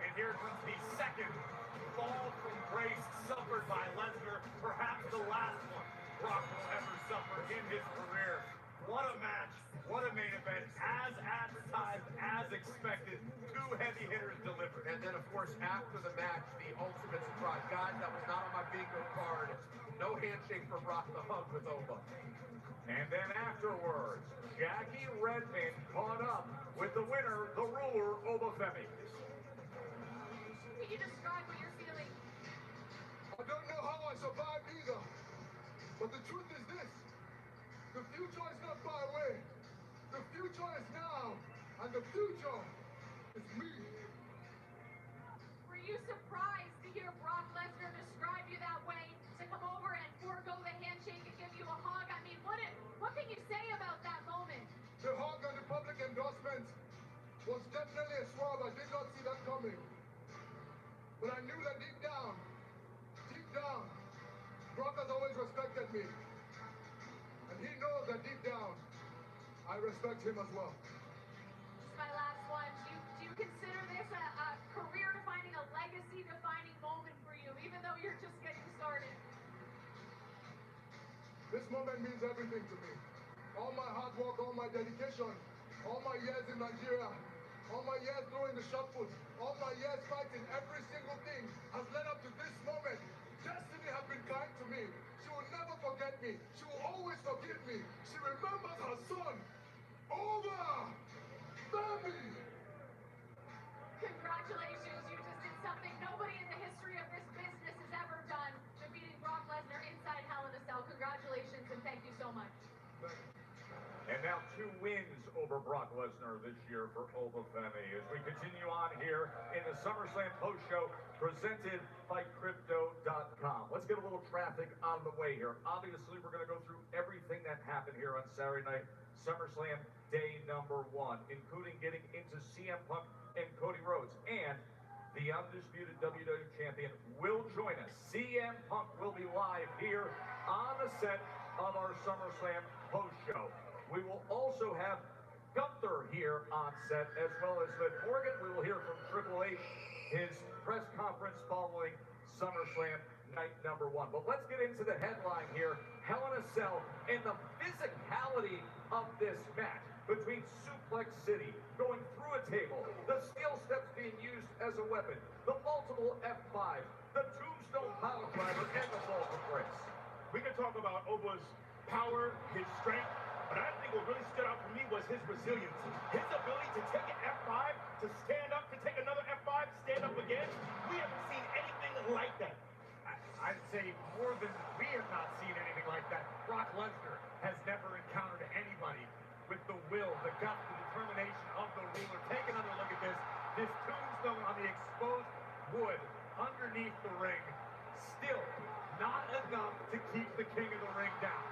and here comes the second fall from grace suffered by Lesnar, perhaps the last one Brock will ever suffer in his career. What a match, what a main event, as advertised, as expected, 2 heavy hitters delivered. And then, of course, after the match, the ultimate surprise. Guys, that was not on my bingo card. No handshake for Brock the hug with Oba. And then afterwards, Jackie Redmond caught up with the winner, the ruler, Obafemi. Can you describe what you're feeling? I don't know how I survived either. But the truth is this. The future is not far away. The future is now. And the future is me. Were you surprised to hear Brock Lesnar describe you that way? To come over and forego the handshake and give you a hug? I mean, what can you say about that moment? The hug and the public endorsement was definitely a swerve. I did not see that coming. But I knew that deep down, Brock has always respected me. And he knows that deep down, I respect him as well. Just my last one. Do you consider this a career-defining, a legacy-defining moment for you, even though you're just getting started? This moment means everything to me. All my hard work, all my dedication, all my years in Nigeria, all my years throwing the shot put, all my years fighting, every single thing has led up to this moment. Destiny has been kind to me. She will never forget me. She will always forgive me. She remembers her son. Over! Baby! Congratulations, you just did something nobody in the history of this business has ever done, defeating Brock Lesnar inside Hell in a Cell. Congratulations, and thank you so much. And now 2 wins over Brock Lesnar this year for Obafemi as we continue on here in the SummerSlam post show presented by Crypto.com. Let's get a little traffic on the way here. Obviously, we're going to go through everything that happened here on Saturday night, SummerSlam day number 1, including getting into CM Punk and Cody Rhodes. And the undisputed WWE Champion will join us. CM Punk will be live here on the set of our SummerSlam post show. We will also have Gunther here on set, as well as Liv Morgan. We will hear from Triple H, his press conference following SummerSlam night number 1. But let's get into the headline here. Hell in a Cell and the physicality of this match between Suplex City going through a table, the steel steps being used as a weapon, the multiple F5s, the tombstone pile driver, and the fall from grace. We can talk about Oba's power, his strength, but I think what really stood out for me was his resiliency. His ability to take an F5, to stand up, to take another F5, stand up again. We haven't seen anything like that. I'd say more than we have not seen anything like that. Brock Lesnar has never encountered anybody with the will, the guts, the determination of the ruler. Take another look at this. This tombstone on the exposed wood underneath the ring. Still not enough to keep the king of the ring down.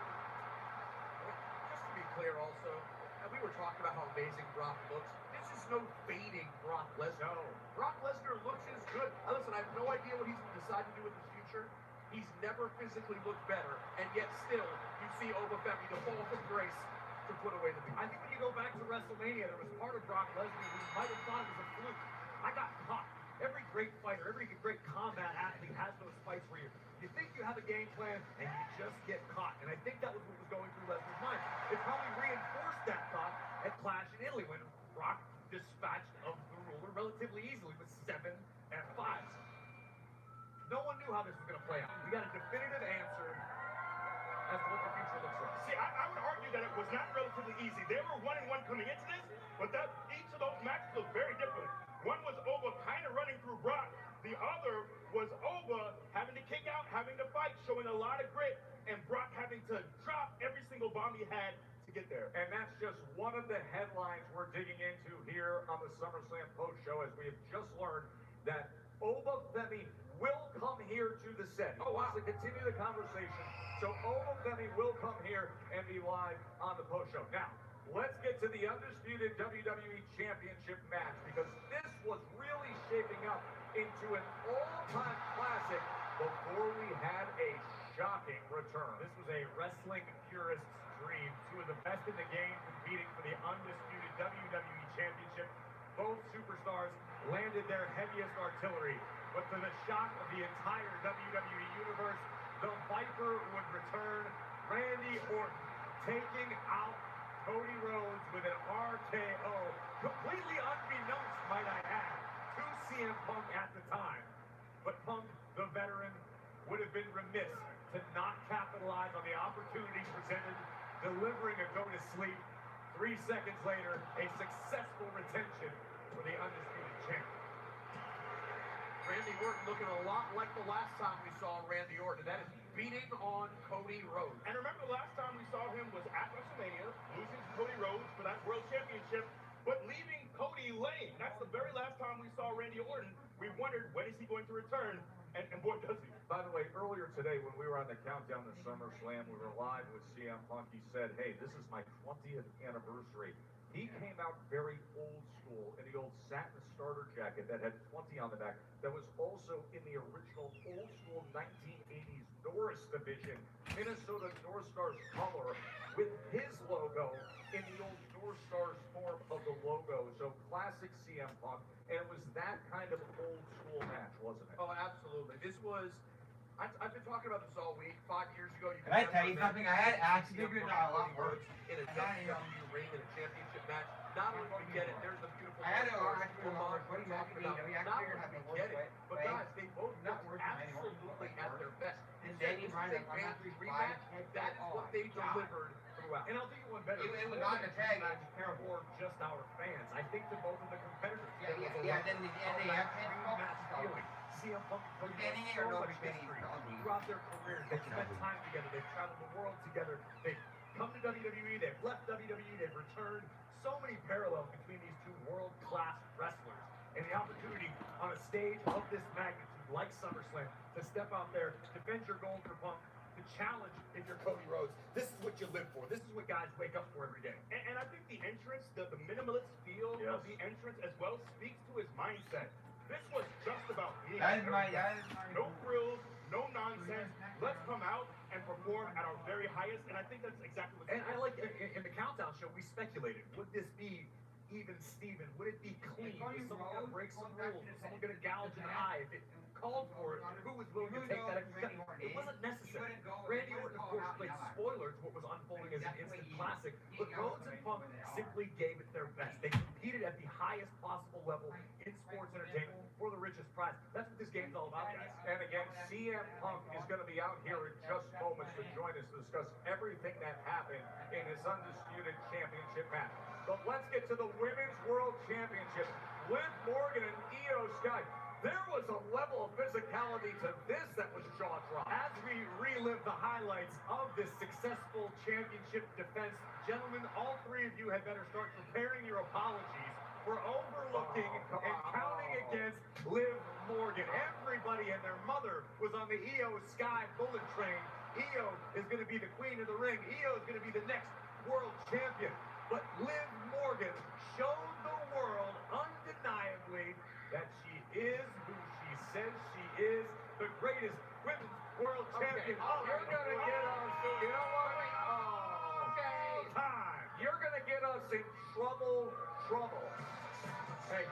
Just to be clear also, we were talking about how amazing Brock looks. This is no fading Brock Lesnar. No. Brock Lesnar looks as good. Listen, I have no idea what he's decided to do with his future. He's never physically looked better, and yet still, you see Obafemi, the fall from grace, to put away the beat. I think when you go back to WrestleMania, there was part of Brock Lesnar who might have thought it was a fluke. I got caught. Every great fighter, every great combat athlete has those fights where you think you have a game plan and you just get caught. And I think that was what was going through Lesnar's mind. It probably reinforced that thought at Clash in Italy when Brock dispatched of the ruler relatively easily with 7 F5s. No one knew how this was going to play out. We got a definitive answer as to what the future looks like. See, I would argue that it was not relatively easy. They were 1-1 coming into this, but each of those matches looked very different. One was Oba kind of running through Brock. The other was Oba having to kick out, having to fight, showing a lot of grit, and Brock having to drop every single bomb he had to get there. And that's just one of the headlines we're digging into here on the SummerSlam post show, as we have just learned that Obafemi will come here to the set. He wants to continue the conversation, so Obafemi will come here and be live on the post show. Now, let's get to the undisputed WWE Championship match, because this was really shaping up into an all-time classic before we had a shocking return. This was a wrestling purist's dream. 2 of the best in the game competing for the undisputed WWE Championship. Both superstars landed their heaviest artillery, but to the shock of the entire WWE Universe, the Viper would return. Randy Orton taking out Cody Rhodes with an RKO, completely unbeknownst, might I add, to CM Punk at the time. But Punk, the veteran, would have been remiss to not capitalize on the opportunity presented, delivering a go-to-sleep. 3 seconds later, a successful retention for the undisputed champ. Randy Orton looking a lot like the last time we saw Randy Orton. That is beating on Cody Rhodes. And remember, the last time we saw him was at WrestleMania, losing to Cody Rhodes for that World Championship, but leaving Cody lame. That's the very last time we saw Randy Orton. We wondered, when is he going to return? And boy, does he. By the way, earlier today when we were on the countdown to SummerSlam, we were live with CM Punk. He said, hey, this is my 20th anniversary He came out very old school in the old satin starter jacket that had 20 on the back. That was also in the original old school 1980s Norris division, Minnesota North Stars color with his logo in the old North Stars form of the logo. So classic CM Punk, and it was that kind of old school match, wasn't it? Oh, absolutely. This was. I've been talking about this all week. 5 years ago, you Can I tell you something? I had actually figured out a lot worse. In a WWE ring in a championship match. Not only do we get it, there's the beautiful. I had to Lamont figure out what he's actually about. doing. Not only do we get it, but guys, they both look absolutely at their best. And then he runs a up on that fancy rematch. That's what they delivered throughout. And I'll do you one better. It was not a tag. It was terrible. For just our fans. I think to both of the competitors. Yeah. Then they have feeling. CM Punk put so much history throughout their careers. They've spent time together. They've traveled the world together. They've come to WWE. They've left WWE. They've returned. So many parallels between these two world-class wrestlers. And the opportunity on a stage of this magnitude, like SummerSlam, to step out there, defend your gold for Punk, to challenge if you're Cody Rhodes. This is what you live for. This is what guys wake up for every day. And I think the entrance, the minimalist feel of the entrance as well speaks to his mindset. This was just about being no frills, no nonsense. Let's come out and perform at our very highest, and I think that's exactly what. And I like in the countdown show we speculated, would this be even Steven? Would it be clean? Was someone gonna break some rules? Was someone gonna gouge an eye? If it called for it, who was willing to take that extra step? It wasn't necessary. Randy Orton, of course, played spoiler to what was unfolding as an instant classic, but Rhodes and Punk simply gave it their best. They competed at the highest possible level in sports entertainment for the richest prize. That's what this game's all about, guys. And again, CM Punk is going to be out here in just moments to join us to discuss everything that happened in his undisputed championship match. But let's get to the Women's World Championship. Liv Morgan and Io Sky. There was a level of physicality to this that was jaw-dropping. As we relive the highlights of this successful championship defense, gentlemen, all three of you had better start preparing your apologies for overlooking and counting against Liv Morgan. Everybody and their mother was on the Io Sky bullet train. Io is going to be the queen of the ring. Io is going to be the next world champion. But Liv Morgan showed the world undeniably that she is who she says she is, the greatest women's world champion. Oh, you're gonna get us, you know what? Oh, time. You're gonna get us in trouble. Hey,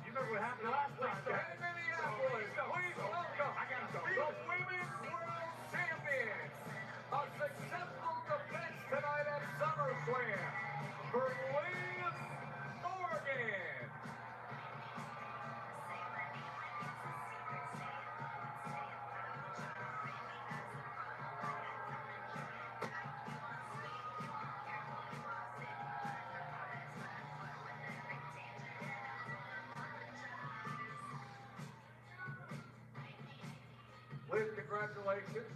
you remember what happened last time, guys? Minneapolis, please welcome the Women's World Champions. A successful defense tonight at SummerSlam for Liv Morgan. Liv, congratulations.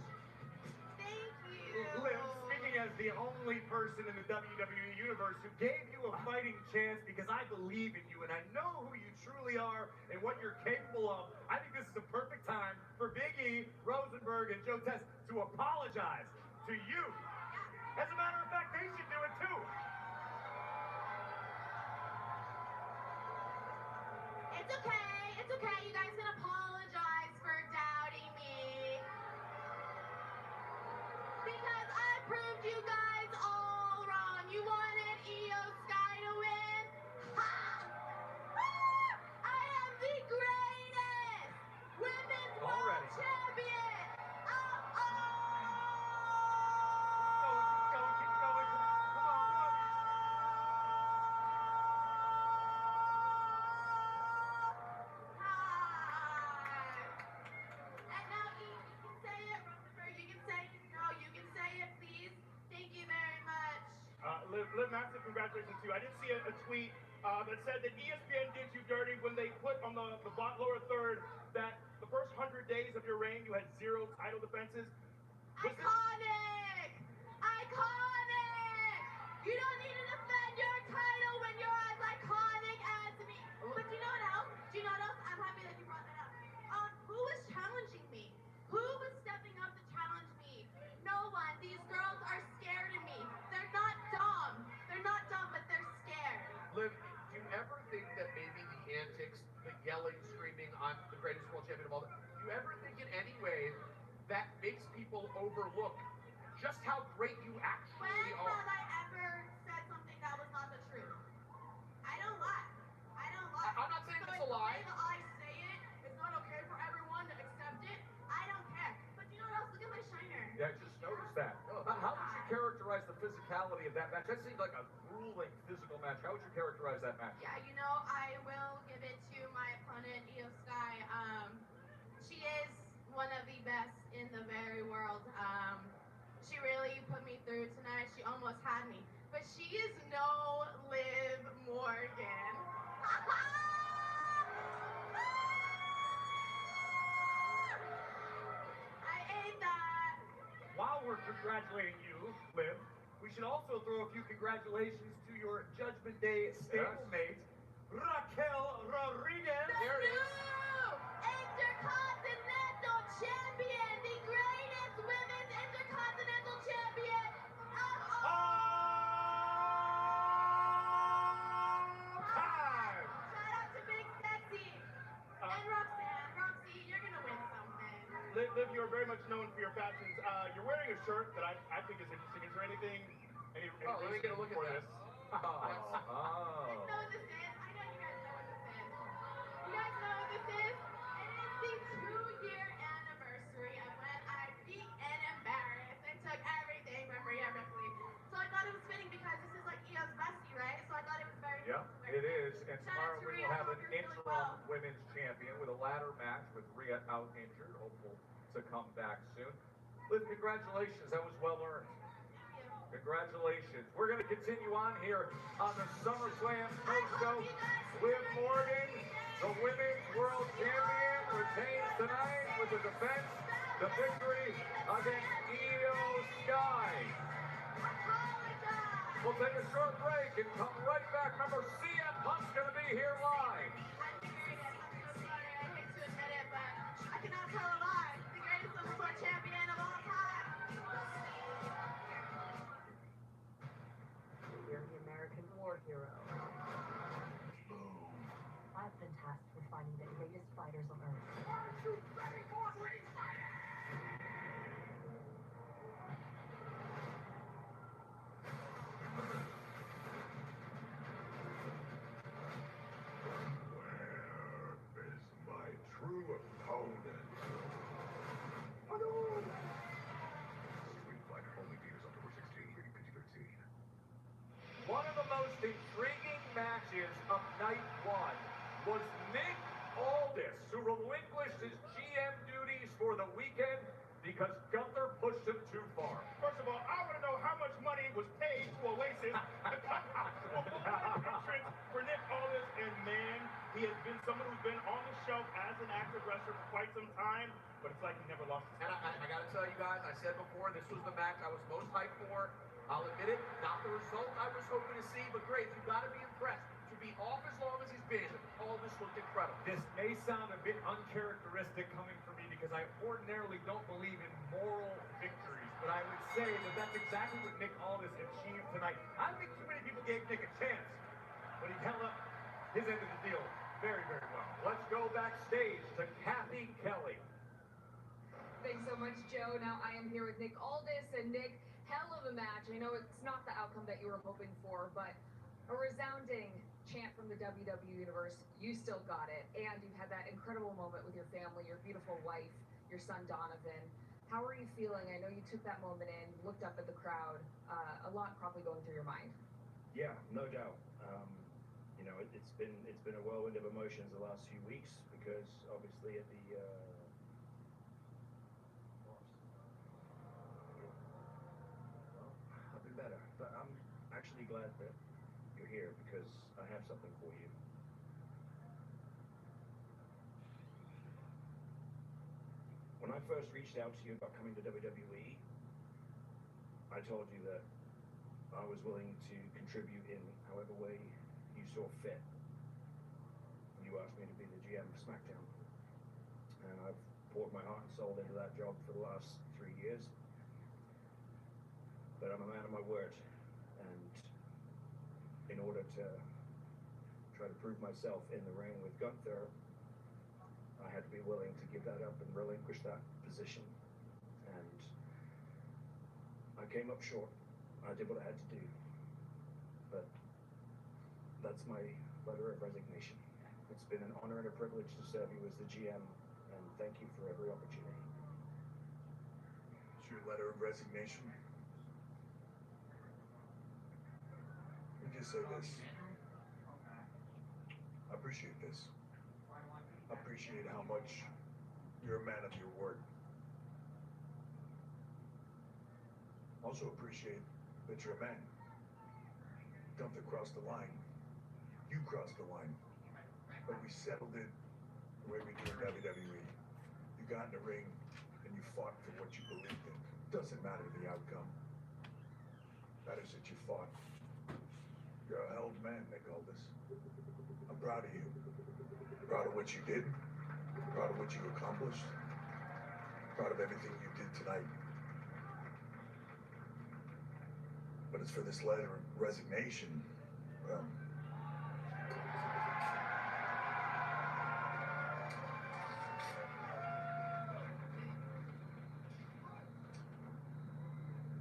Thank you. Liv, speaking as the only person in the WWE Universe who gave you a fighting chance because I believe in you and I know who you truly are and what you're capable of, I think this is the perfect time for Big E, Rosenberg, and Joe Tess to apologize to you. As a matter of fact, they should do it too. It's okay. It's okay. You guys can apologize for doubting me. Because I proved you guys all wrong. You wanted Io Sky to win? Ha! Ah! I am the greatest women's world champion. And now you can say it, Rosenberg. You can say it. No, you can say it, please. Thank you very much. Liv, massive congratulations to you. I did see a tweet that said that ESPN did you dirty when they put on the lower third that the first 100 days of your reign you had 0 title defenses. Iconic! Iconic! You don't need to defend your title when you're as iconic as me. But you know what else? Do you know what else? I'm happy that you brought that up. Who was challenging me? Who was stepping up to challenge me? No one. These girls are scared of me. They're not dumb. They're not dumb, but they're antics, the yelling, screaming, I'm the greatest world champion of all time. Do you ever think in any way that makes people overlook just how great you actually When are? have I ever said something that was not the truth? I don't lie. I don't lie. I'm not saying it's a lie. The way that I say it, it's not okay for everyone to accept it. I don't care. But you know what else? Look at my shiner. Yeah, I just noticed that. How would you characterize the physicality of that match? That seemed like a grueling physical match. How would you characterize that match? Yeah, you know, I will give it to my opponent, Io Sky. She is one of the best in the very world. She really put me through tonight. She almost had me. But she is no Liv Morgan. I ate that. While we're congratulating you, Liv, we should also throw a few congratulations to your Judgment Day stablemate, Raquel Rodriguez. The new Intercontinental Champion, the greatest women's Intercontinental Champion of all time. Shout out to Big Sexy and Roxanne. Roxy, you're gonna win something. Liv, you are very much known for your fashions. You're wearing a shirt that I think is interesting. Is there anything? Any Let me get a look at this. You know what this is? I know you guys know what this is. You guys know what this is? It is the 2-year anniversary of when I beat and embarrassed and took everything from Rhea Ripley. So I thought it was fitting because this is like Io's bestie, right? So I thought it was very Yeah, fitting to wear it is. And Shout out tomorrow to we Rhea. will have I an hope you're feeling interim well. women's champion with a ladder match with Rhea out injured, hopeful to come back soon. Liv, congratulations. That was well earned. Congratulations. We're going to continue on here on the SummerSlam post-show. Liv Morgan, the Women's World Champion, retains tonight with the defense, the victory against Io Sky. We'll take a short break and come right back. Remember, CM Punk's going to be here live. I cannot tell a lie. The greatest Women's World Champion of all time. You're the American war hero. I've been tasked with finding the greatest fighters on Earth. Are you ready for street fighting? Where is my true opponent? Street Fighter only theaters October 16, rated PG-13. One of the most intriguing matches of night one was Nick Aldis, who relinquished his GM duties for the weekend because Gunther pushed him too far. First of all, I want to know how much money was paid to Oasis to come out to a full entrance for Nick Aldis. And man, he has been someone who's been on the shelf as an active wrestler for quite some time, but it's like he never lost his And I got to tell you guys, I said before, this was the match I was most hyped for. I'll admit it, not the result I was hoping to see, but great, you got to be impressed. To be off as long as he's been, all this looked incredible. This may sound a bit uncharacteristic coming from me because I ordinarily don't believe in moral victories, but I would say that that's exactly what Nick Aldis achieved tonight. I don't think too many people gave Nick a chance, but he held up his end of the deal very, very well. Let's go backstage to Kathy Kelly. Thanks so much, Joe. Now I am here with Nick Aldis, and Nick, hell of a match. I know it's not the outcome that you were hoping for, but a resounding chant from the WWE Universe. You still got it, and you've had that incredible moment with your family, your beautiful wife, your son Donovan. How are you feeling? I know you took that moment in, looked up at the crowd. A lot probably going through your mind. Yeah, no doubt. You know, it's been a whirlwind of emotions the last few weeks because obviously at the well, I've been better, but I'm actually glad that you're here because I have something for you. When I first reached out to you about coming to WWE, I told you that I was willing to contribute in however way you saw fit. You asked me to be the GM of SmackDown, and I've poured my heart and soul into that job for the last 3 years. But I'm a man of my word, and in order to try to prove myself in the ring with Gunther, I had to be willing to give that up and relinquish that position. And I came up short. I did what I had to do. But that's my letter of resignation. It's been an honor and a privilege to serve you as the GM, and thank you for every opportunity. It's your letter of resignation. Let me just say this. I appreciate this. I appreciate how much you're a man of your word. Also appreciate that you're a man. Gunther crossed the line. You crossed the line. But we settled it the way we do in WWE. You got in the ring and you fought for what you believed in. Doesn't matter the outcome. Matters that you fought. You're a held man, Nick Aldis. I'm proud of you. Proud of what you did. Proud of what you accomplished. Proud of everything you did tonight. But as for this letter of resignation, well,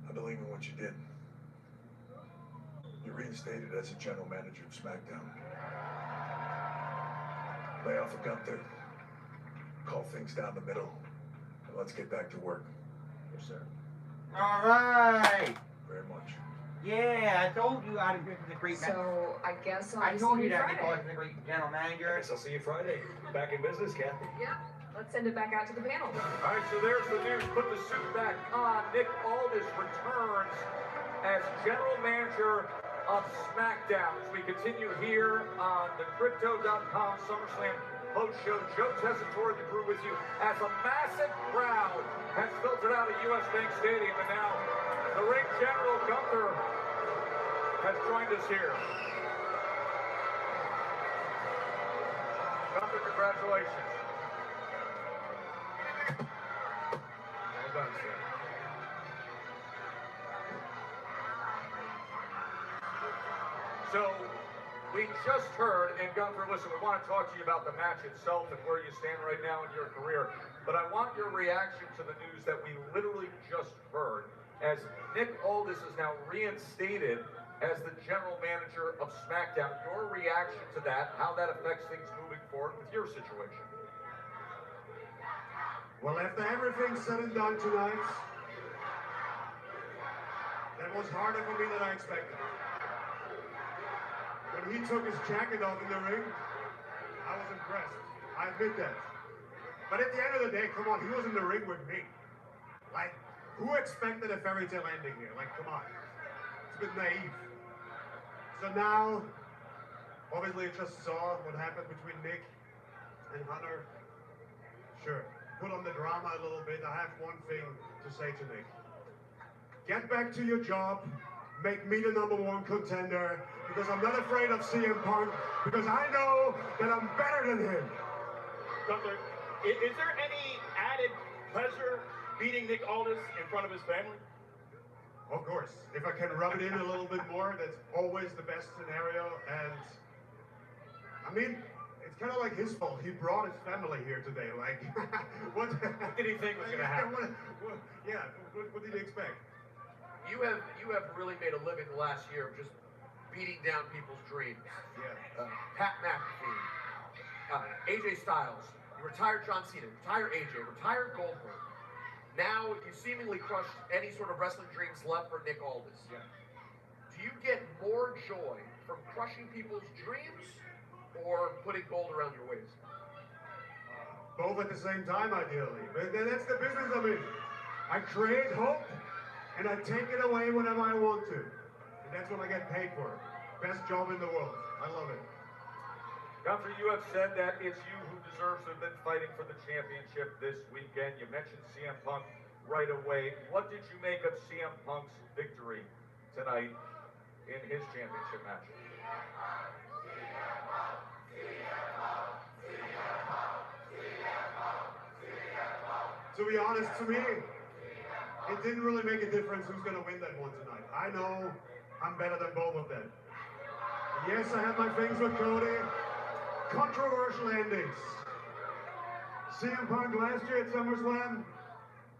I believe in what you did. You're reinstated as a general manager of SmackDown. Lay off of Gunther. Call things down the middle. And let's get back to work. Yes, sir. All right. Very much. Yeah, I told you I'd agree with the great man. So I guess I I'll told see you you that Nick Friday. Aldis is a great general manager. I guess I'll see you Friday. Back in business, Kathy. Yeah, let's send it back out to the panel. All right, so there's the news. Put the suit back on. Nick Aldis returns as general manager of SmackDown. As we continue here on the Crypto.com SummerSlam post show, Joe Tessitore, the crew with you, as a massive crowd has filtered out of US Bank Stadium, and now the ring general Gunther has joined us here. Gunther, congratulations. Well done, sir. So, we just heard, and Gunther, listen, we want to talk to you about the match itself and where you stand right now in your career, but I want your reaction to the news that we literally just heard, as Nick Aldis is now reinstated as the general manager of SmackDown. Your reaction to that, how that affects things moving forward with your situation. Well, after everything's said and done tonight, that was harder for me than I expected. When he took his jacket off in the ring, I was impressed. I admit that. But at the end of the day, come on, he was in the ring with me. Like, who expected a fairy tale ending here? Like, come on. It's a bit naive. So now, obviously, I just saw what happened between Nick and Hunter. Sure, put on the drama a little bit. I have one thing to say to Nick. Get back to your job. Make me the #1 contender. Because I'm not afraid of CM Punk. Because I know that I'm better than him. Gunther, is there any added pleasure beating Nick Aldis in front of his family? Of course. If I can rub it in a little bit more, that's always the best scenario. And I mean, it's kind of like his fault. He brought his family here today. Like, what did he think was going to happen? What did he expect? You have really made a living the last year of just beating down people's dreams. Yeah. Pat McAfee, AJ Styles, you retired John Cena, retired AJ, retired Goldberg. Now you seemingly crushed any sort of wrestling dreams left for Nick Aldis. Yeah. Do you get more joy from crushing people's dreams or putting gold around your waist? Both at the same time, ideally. But that's the business I'm in. I create hope, and I take it away whenever I want to. And that's what I get paid for. Best job in the world. I love it. Gunther, you have said that it's you who deserves to have been fighting for the championship this weekend. You mentioned CM Punk right away. What did you make of CM Punk's victory tonight in his championship match? To be honest, to me, it didn't really make a difference who's going to win that one tonight. I know I'm better than both of them. Yes, I have my things with Cody. Controversial endings. CM Punk last year at SummerSlam,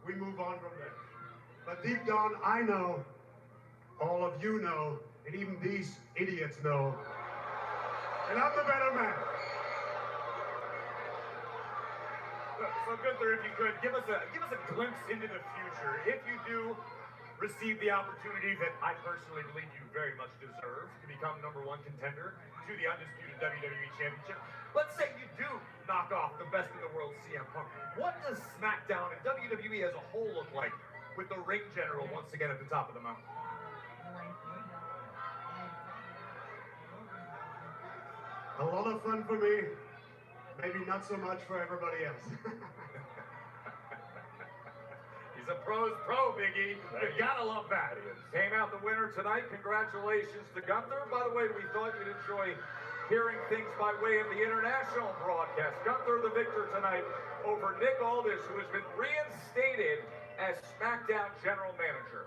we move on from there. But deep down, I know, all of you know, and even these idiots know, and I'm the better man. So Gunther, if you could, give us a glimpse into the future. If you do receive the opportunity that I personally believe you very much deserve to become #1 contender to the undisputed WWE Championship, let's say you do knock off the best in the world, CM Punk. What does SmackDown and WWE as a whole look like with the ring general once again at the top of the mountain? A lot of fun for me, maybe not so much for everybody else. He's a pro's pro, Biggie. You gotta love that. Came out the winner tonight. Congratulations to Gunther. By the way, we thought you'd enjoy hearing things by way of the international broadcast. Gunther the victor tonight over Nick Aldis, who has been reinstated as SmackDown General Manager.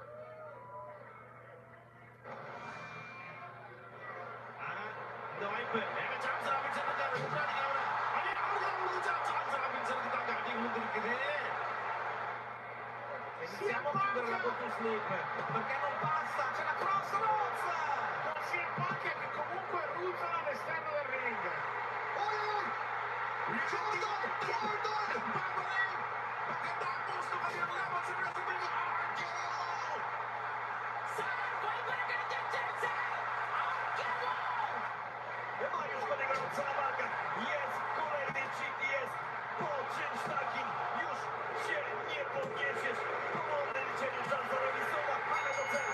Iniziamo a chiudere la bottle slip perché non passa, c'è la cross Rhodes con CM Punk che comunque ruzzano all'esterno del ring. Jest kolejny GTS po czymś takim już się nie podniesiesz. Powolne liczenie Janserowi słowa, ale do celu.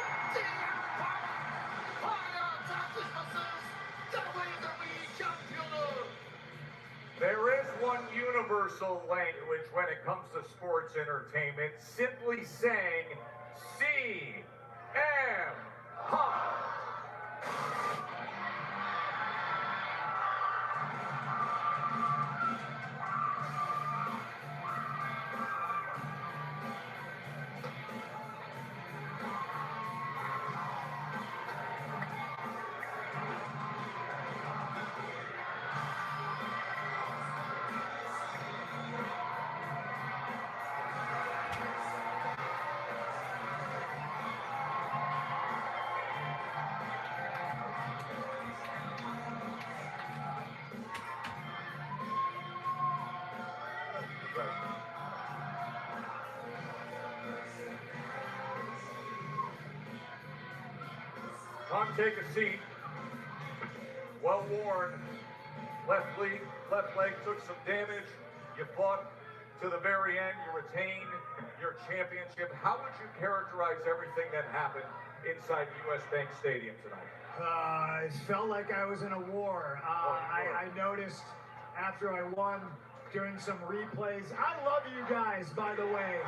There is one universal language when it comes to sports entertainment, simply saying CM Punk. Tom, take a seat. Well worn. Left leg took some damage. You fought to the very end. You retained your championship. How would you characterize everything that happened inside US Bank Stadium tonight? It felt like I was in a war. I noticed after I won, doing some replays. I love you guys, by the way.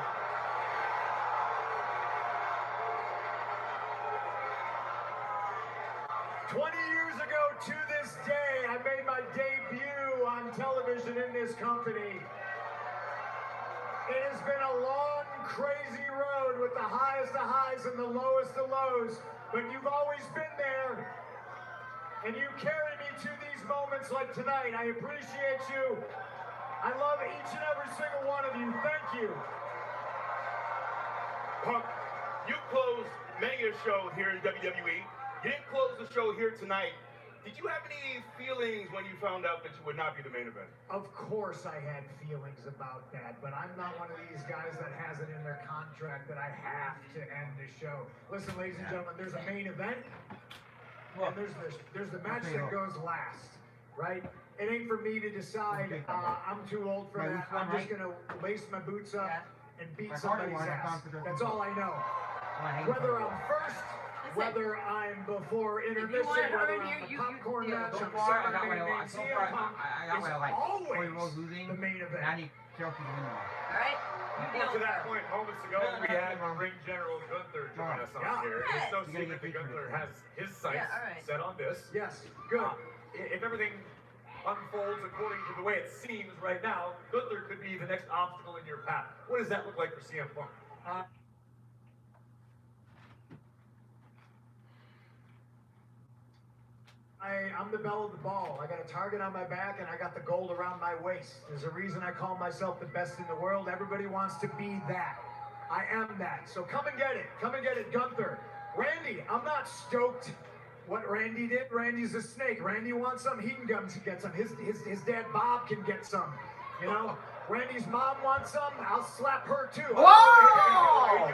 Years ago to this day, I made my debut on television in this company. It has been a long, crazy road with the highest of highs and the lowest of lows, but you've always been there, and you carry me to these moments like tonight. I appreciate you. I love each and every single one of you. Thank you. Punk, you closed many a show here in WWE. You didn't close the show here tonight. Did you have any feelings when you found out that you would not be the main event? Of course I had feelings about that, but I'm not one of these guys that has it in their contract that I have to end the show. Listen, ladies and gentlemen, there's a main event, and there's the match that goes last, right? It ain't for me to decide. I'm too old for that. I'm just gonna lace my boots up and beat somebody's ass. That's all I know. Whether I'm first, whether I'm before intermission, whether I'm the popcorn match, I'm Saturday Night CM Punk is always the main event. Alright. Well, to that point, moments ago, we had ring general Gunther join us on here. It's no secret that Gunther has his sights set on this. Yes, good. If everything unfolds according to the way it seems right now, Gunther could be the next obstacle in your path. What does that look like for CM Punk? I'm the belle of the ball. I got a target on my back and I got the gold around my waist. There's a reason I call myself the best in the world. Everybody wants to be that. I am that. So come and get it. Come and get it, Gunther. Randy, I'm not stoked what Randy did. Randy's a snake. Randy wants some, he can get some. His dad Bob can get some. You know? Randy's mom wants some, I'll slap her too. Whoa!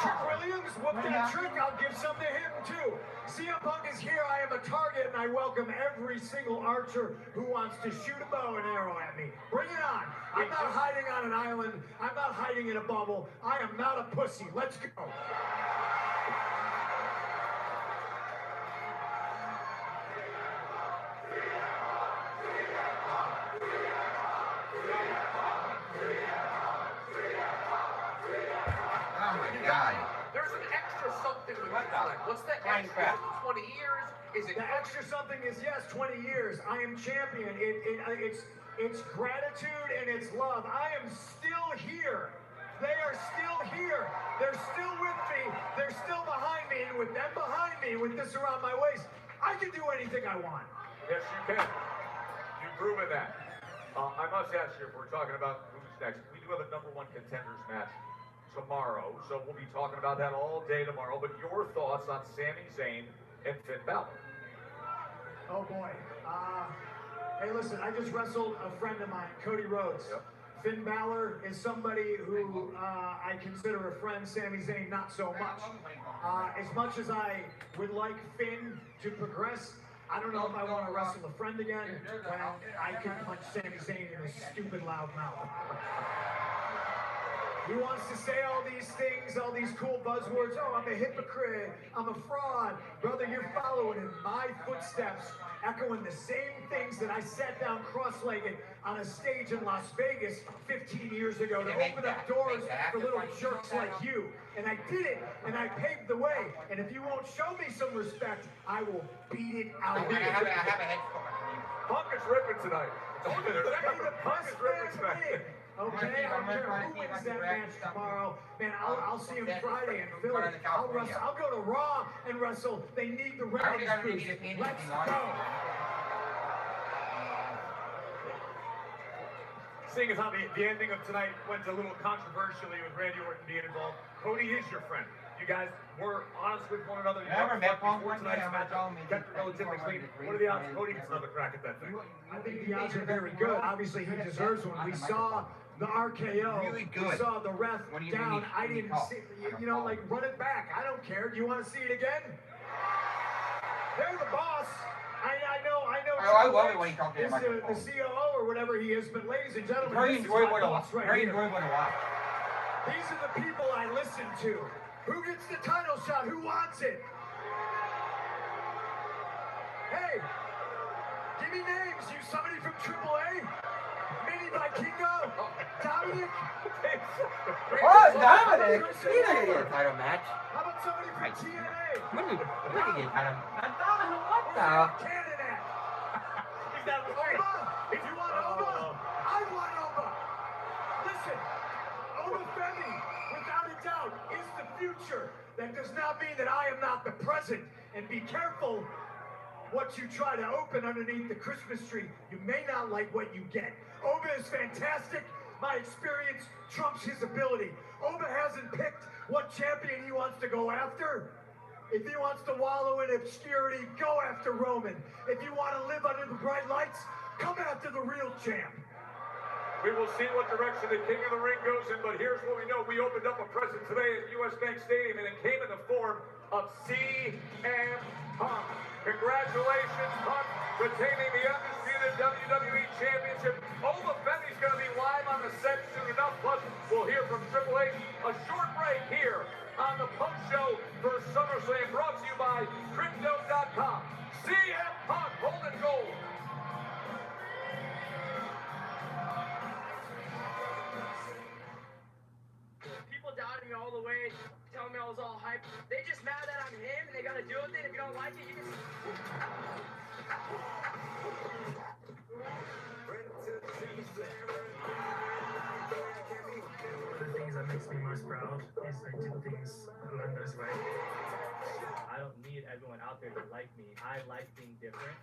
Trick Williams, whoop that trick, I'll give some to him too. CM Punk is here, I am a target, and I welcome every single archer who wants to shoot a bow and arrow at me. Bring it on. I'm not hiding on an island. I'm not hiding in a bubble. I am not a pussy. Let's go. There's an extra something with this night. What's that extra? 20 years? Is it the extra something? Is yes, 20 years. I am champion. It's gratitude and it's love. I am still here. They are still here. They're still with me. They're still behind me. And with them behind me, with this around my waist, I can do anything I want. Yes, you can. You've proven that. I must ask you, if we're talking about who's next, we do have a #1 contenders match tomorrow, so we'll be talking about that all day tomorrow. But your thoughts on Sami Zayn and Finn Balor? Oh boy. Hey, listen, I just wrestled a friend of mine, Cody Rhodes. Yep. Finn Balor is somebody who I consider a friend. Sami Zayn, not so much. As much as I would like Finn to progress, I don't know if I want to wrestle a friend again when I can punch Sami Zayn in his stupid loud mouth. He wants to say all these things, all these cool buzzwords. Oh, I'm a hypocrite. I'm a fraud. Brother, you're following in my footsteps, echoing the same things that I sat down cross-legged on a stage in Las Vegas 15 years ago to open up doors for little jerks like you. And I did it, and I paved the way. And if you won't show me some respect, I will beat it out of you. Punk is ripping tonight. Punk is ripping tonight. Okay, I don't care who wins that match tomorrow. Man, I'll see him Friday in Philly. I'll go to Raw and wrestle. They need the ratings boost. Let's go. Seeing as how the ending of tonight went a little controversially with Randy Orton being involved, Cody is your friend. You guys were honest with one another. You never met Punk before tonight's match. Kept it relatively clean. What are the odds Cody gets another crack at that thing? I think the odds are very good. Obviously, he deserves one. We saw the RKO. Really good. We saw the ref down. I didn't see, you know, like, run it back. I don't care. Do you want to see it again? They're the boss. I know. I love it when he talks to him. The COO or whatever he is, but ladies and gentlemen, Very this is my enjoyable boss to watch. right Very here. enjoyable to watch. These are the people I listen to. Who gets the title shot? Who wants it? Hey, give me names. You somebody from AAA? Mini Vikingo? Dominic? Oh, Dominic! He's not gonna get a title match. How about somebody from TNA? When did he get a title match? Dominic, what the? Cannon at? Oba! If you want Oba, I want Oba. Listen, Oba Femi, without a doubt, is the future. That does not mean that I am not the present. And be careful what you try to open underneath the Christmas tree. You may not like what you get. Oba is fantastic. My experience trumps his ability. Oba hasn't picked what champion he wants to go after. If he wants to wallow in obscurity, go after Roman. If you want to live under the bright lights, come after the real champ. We will see what direction the King of the Ring goes in, but here's what we know. We opened up a present today at US Bank Stadium, and it came in the form of CM Punk. Congratulations, Punk, retaining the undisputed WWE Championship. Oba Femi's going to be live on the set soon enough. Plus, we'll hear from Triple H. A short break here on the Punk Show for SummerSlam, brought to you by Crypto.com. CM Punk, holding gold. People doubting me all the way, telling me I was all hyped. They just mad that I'm him, and they gotta deal with it. If you don't like it, you can... The things that makes me most proud is I did things along those ways. I I don't need everyone out there to like me. I like being different.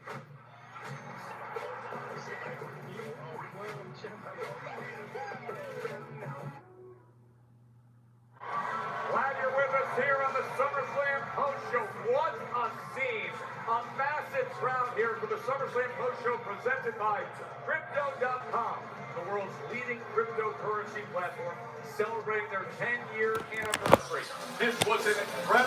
Glad you're with us here on the SummerSlam Post Show. What a scene! A massive crowd here for the SummerSlam Post Show presented by Crypto.com, the world's leading cryptocurrency platform, celebrating their 10-year anniversary. This was an incredible